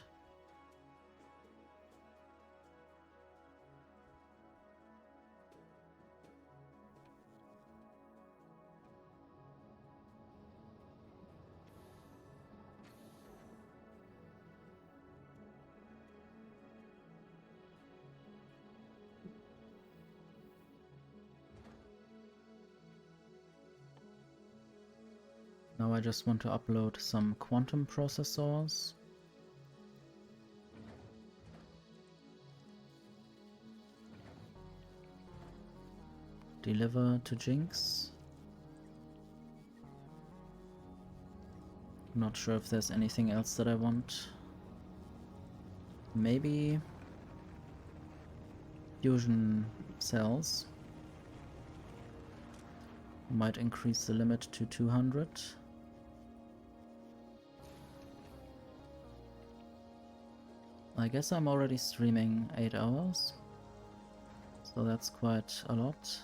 Now I just want to upload some quantum processors. Deliver to Jinx. Not sure if there's anything else that I want. Maybe fusion cells. Might increase the limit to 200. I guess I'm already streaming 8 hours, so that's quite a lot.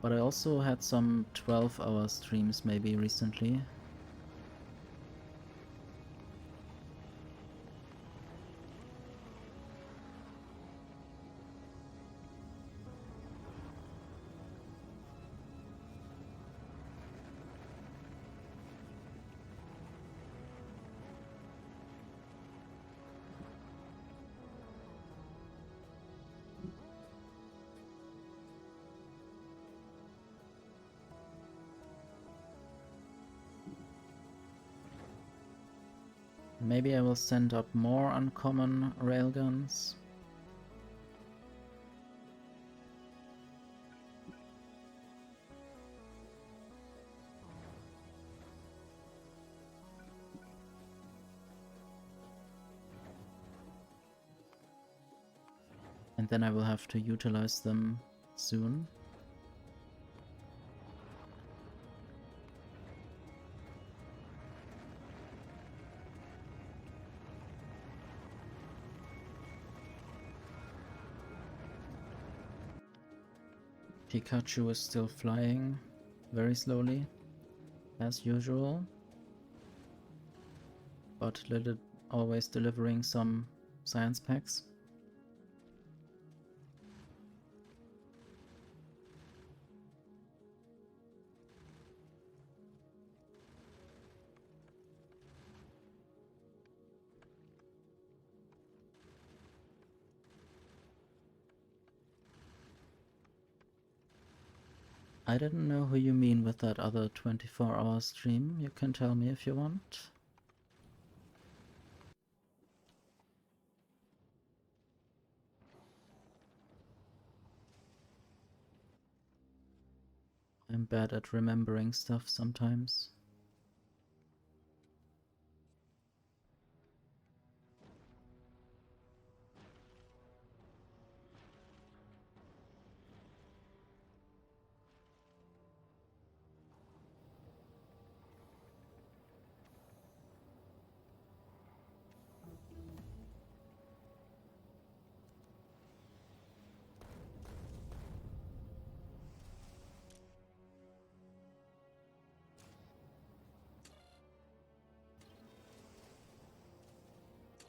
But I also had some 12-hour streams maybe recently. Maybe I will send up more uncommon railguns. And then I will have to utilize them soon. Pikachu is still flying very slowly, as usual, but always delivering some science packs. I didn't know who you mean with that other 24-hour stream. You can tell me if you want. I'm bad at remembering stuff sometimes.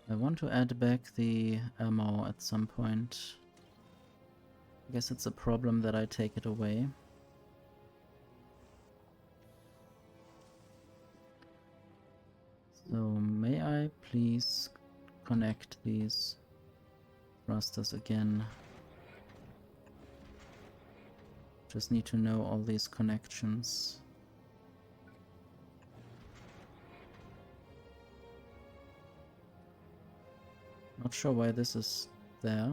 I want to add back the ammo at some point. I guess it's a problem that I take it away. So may I please connect these thrusters again? Just need to know all these connections. Not sure why this is there.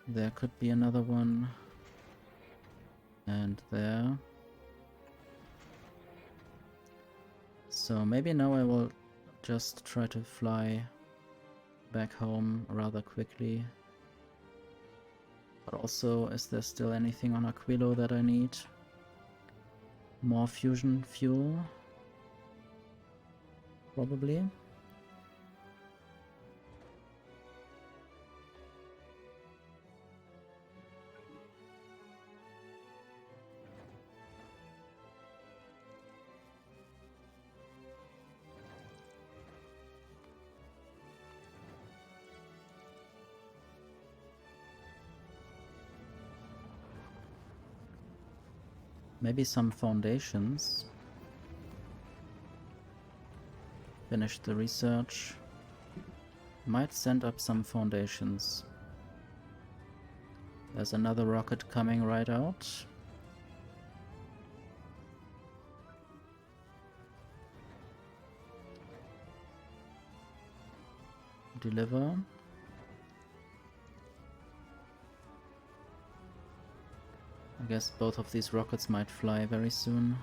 There could be another one. And there. So maybe now I will just try to fly back home rather quickly. But also, is there still anything on Aquilo that I need? More fusion fuel? Probably. Maybe some foundations. Finish the research. Might send up some foundations. There's another rocket coming right out. Deliver. I guess both of these rockets might fly very soon.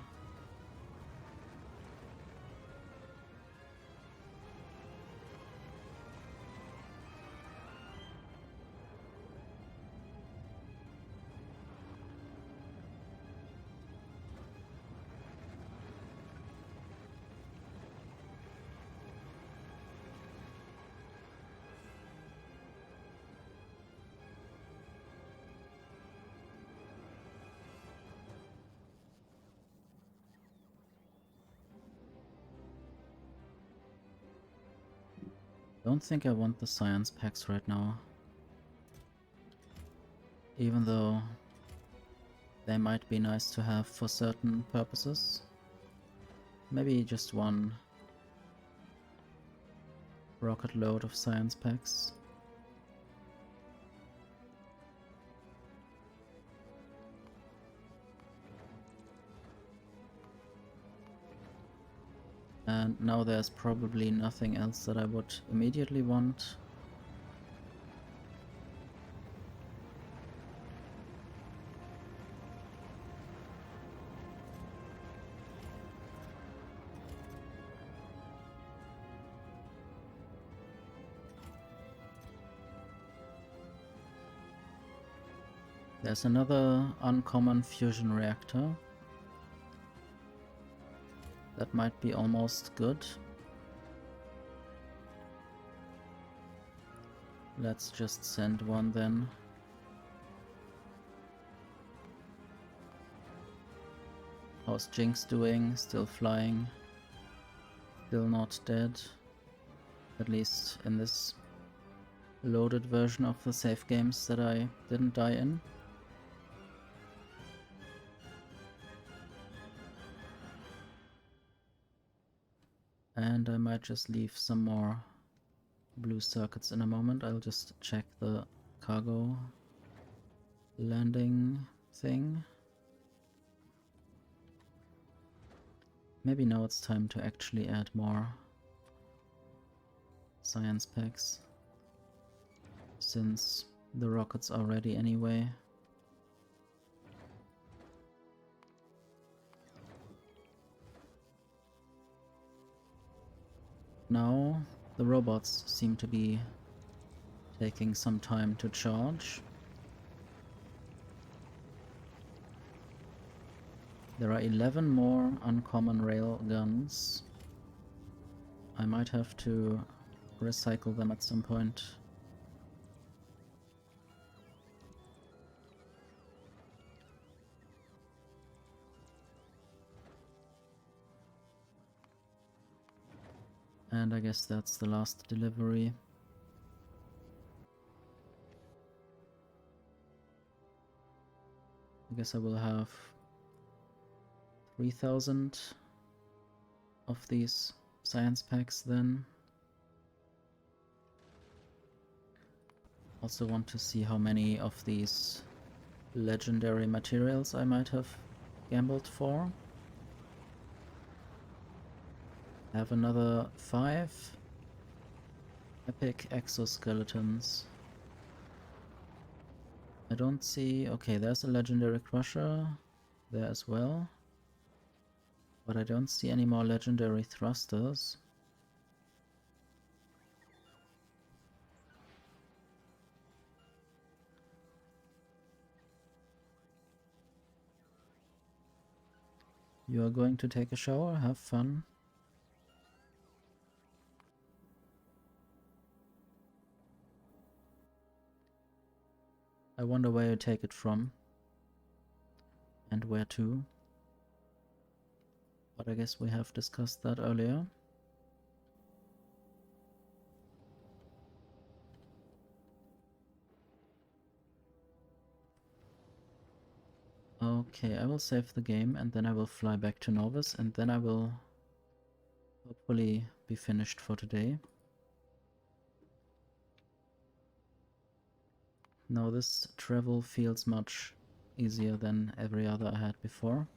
Don't think I want the science packs right now. Even though they might be nice to have for certain purposes. Maybe just one rocket load of science packs. And now there's probably nothing else that I would immediately want. There's another uncommon fusion reactor. That might be almost good. Let's just send one then. How's Jinx doing? Still flying. Still not dead. At least in this loaded version of the save games that I didn't die in. And I might just leave some more blue circuits in a moment. I'll just check the cargo landing thing. Maybe now it's time to actually add more science packs, since the rockets are ready anyway. Now the robots seem to be taking some time to charge. There are 11 more uncommon rail guns. I might have to recycle them at some point. And I guess that's the last delivery. I guess I will have 3,000 of these science packs then. Also want to see how many of these legendary materials I might have gambled for. I have another 5 epic exoskeletons. I don't see... Okay, there's a legendary crusher there as well. But I don't see any more legendary thrusters. You are going to take a shower? Have fun. I wonder where you take it from. And where to. But I guess we have discussed that earlier. Okay, I will save the game and then I will fly back to Novus and then I will hopefully be finished for today. Now this travel feels much easier than every other I had before.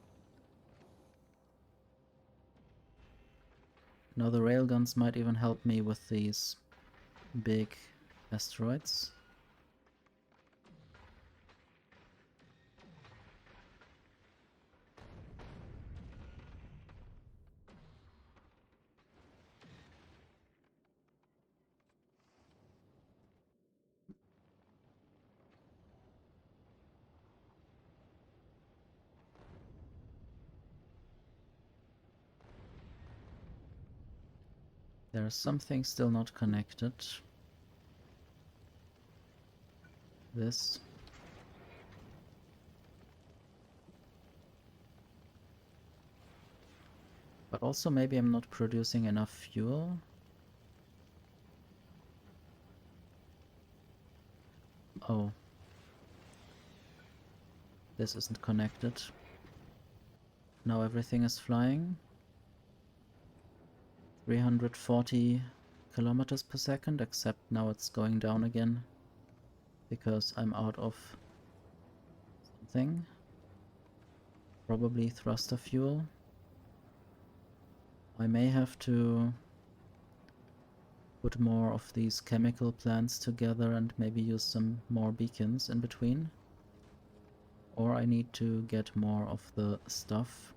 Now the railguns might even help me with these big asteroids. There is something still not connected. This. But also maybe I'm not producing enough fuel. Oh. This isn't connected. Now everything is flying. 340 kilometers per second, except now it's going down again because I'm out of something. Probably thruster fuel. I may have to put more of these chemical plants together and maybe use some more beacons in between. Or I need to get more of the stuff.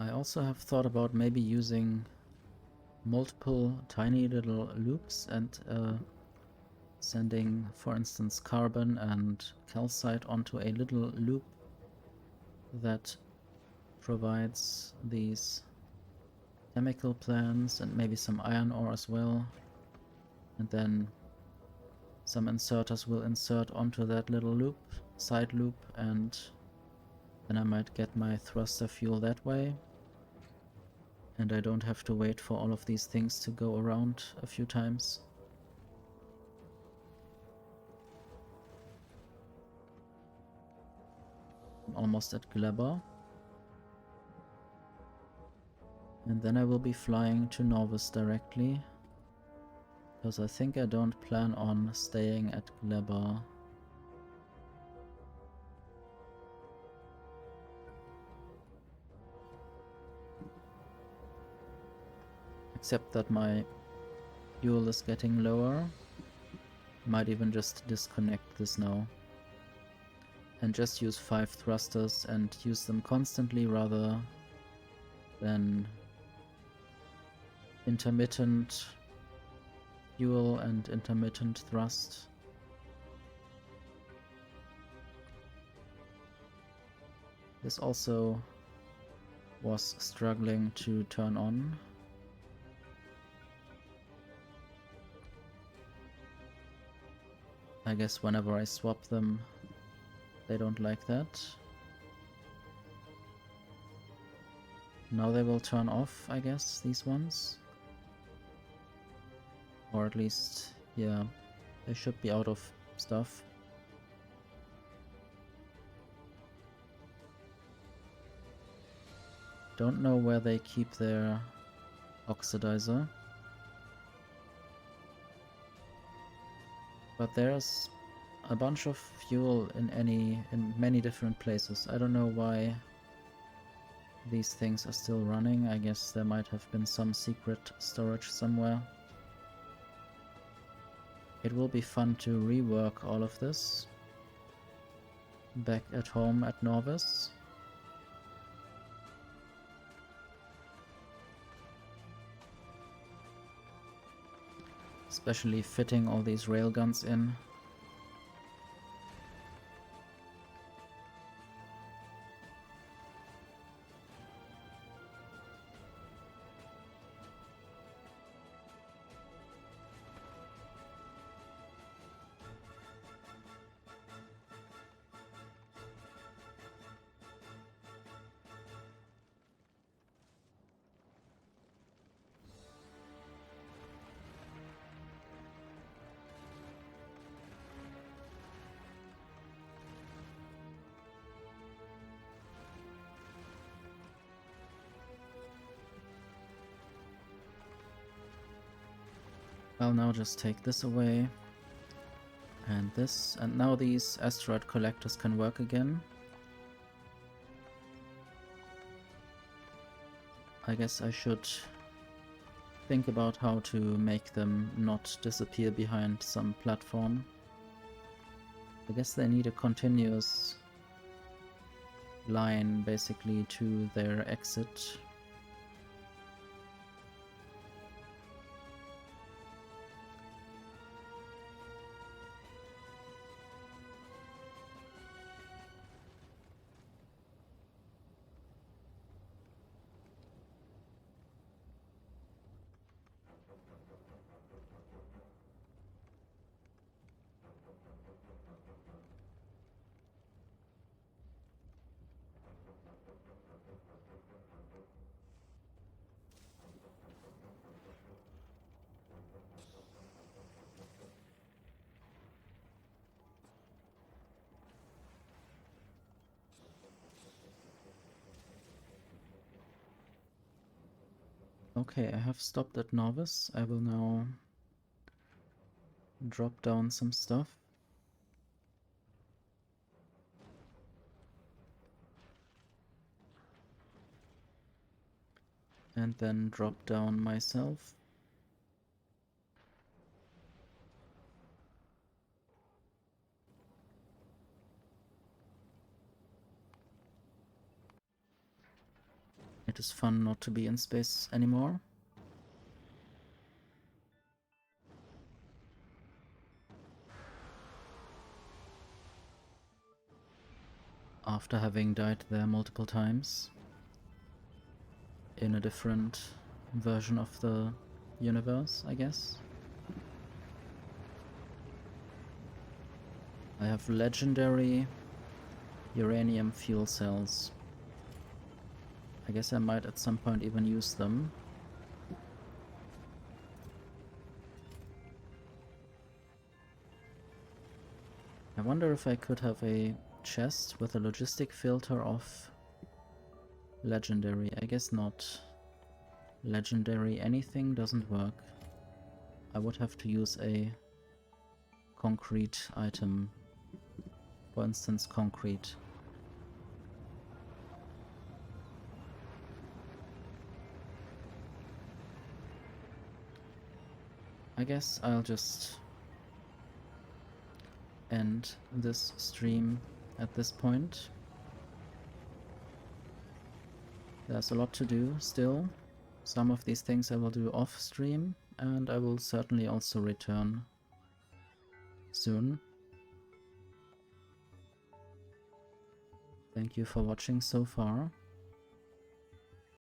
I also have thought about maybe using multiple tiny little loops and sending, for instance, carbon and calcite onto a little loop that provides these chemical plants and maybe some iron ore as well. And then some inserters will insert onto that little loop, side loop, and then I might get my thruster fuel that way. And I don't have to wait for all of these things to go around a few times. I'm almost at Glebber. And then I will be flying to Novus directly. Because I think I don't plan on staying at Glebber. Except that my fuel is getting lower. Might even just disconnect this now. And just use 5 thrusters and use them constantly rather than intermittent fuel and intermittent thrust. This also was struggling to turn on. I guess whenever I swap them, they don't like that. Now they will turn off, I guess, these ones. Or at least, yeah, they should be out of stuff. Don't know where they keep their oxidizer. But there's a bunch of fuel in many different places. I don't know why these things are still running. I guess there might have been some secret storage somewhere. It will be fun to rework all of this back at home at Norvis. Especially fitting all these railguns in. I'll now just take this away, and this, and now these asteroid collectors can work again. I guess I should think about how to make them not disappear behind some platform. I guess they need a continuous line basically to their exit. Okay, I have stopped at Novice. I will now drop down some stuff. And then drop down myself. It is fun not to be in space anymore. After having died there multiple times in a different version of the universe, I guess. I have legendary uranium fuel cells. I guess I might at some point even use them. I wonder if I could have a chest with a logistic filter of legendary. I guess not. Legendary anything doesn't work. I would have to use a concrete item. For instance, concrete. I guess I'll just end this stream at this point. There's a lot to do still. Some of these things I will do off stream, and I will certainly also return soon. Thank you for watching so far.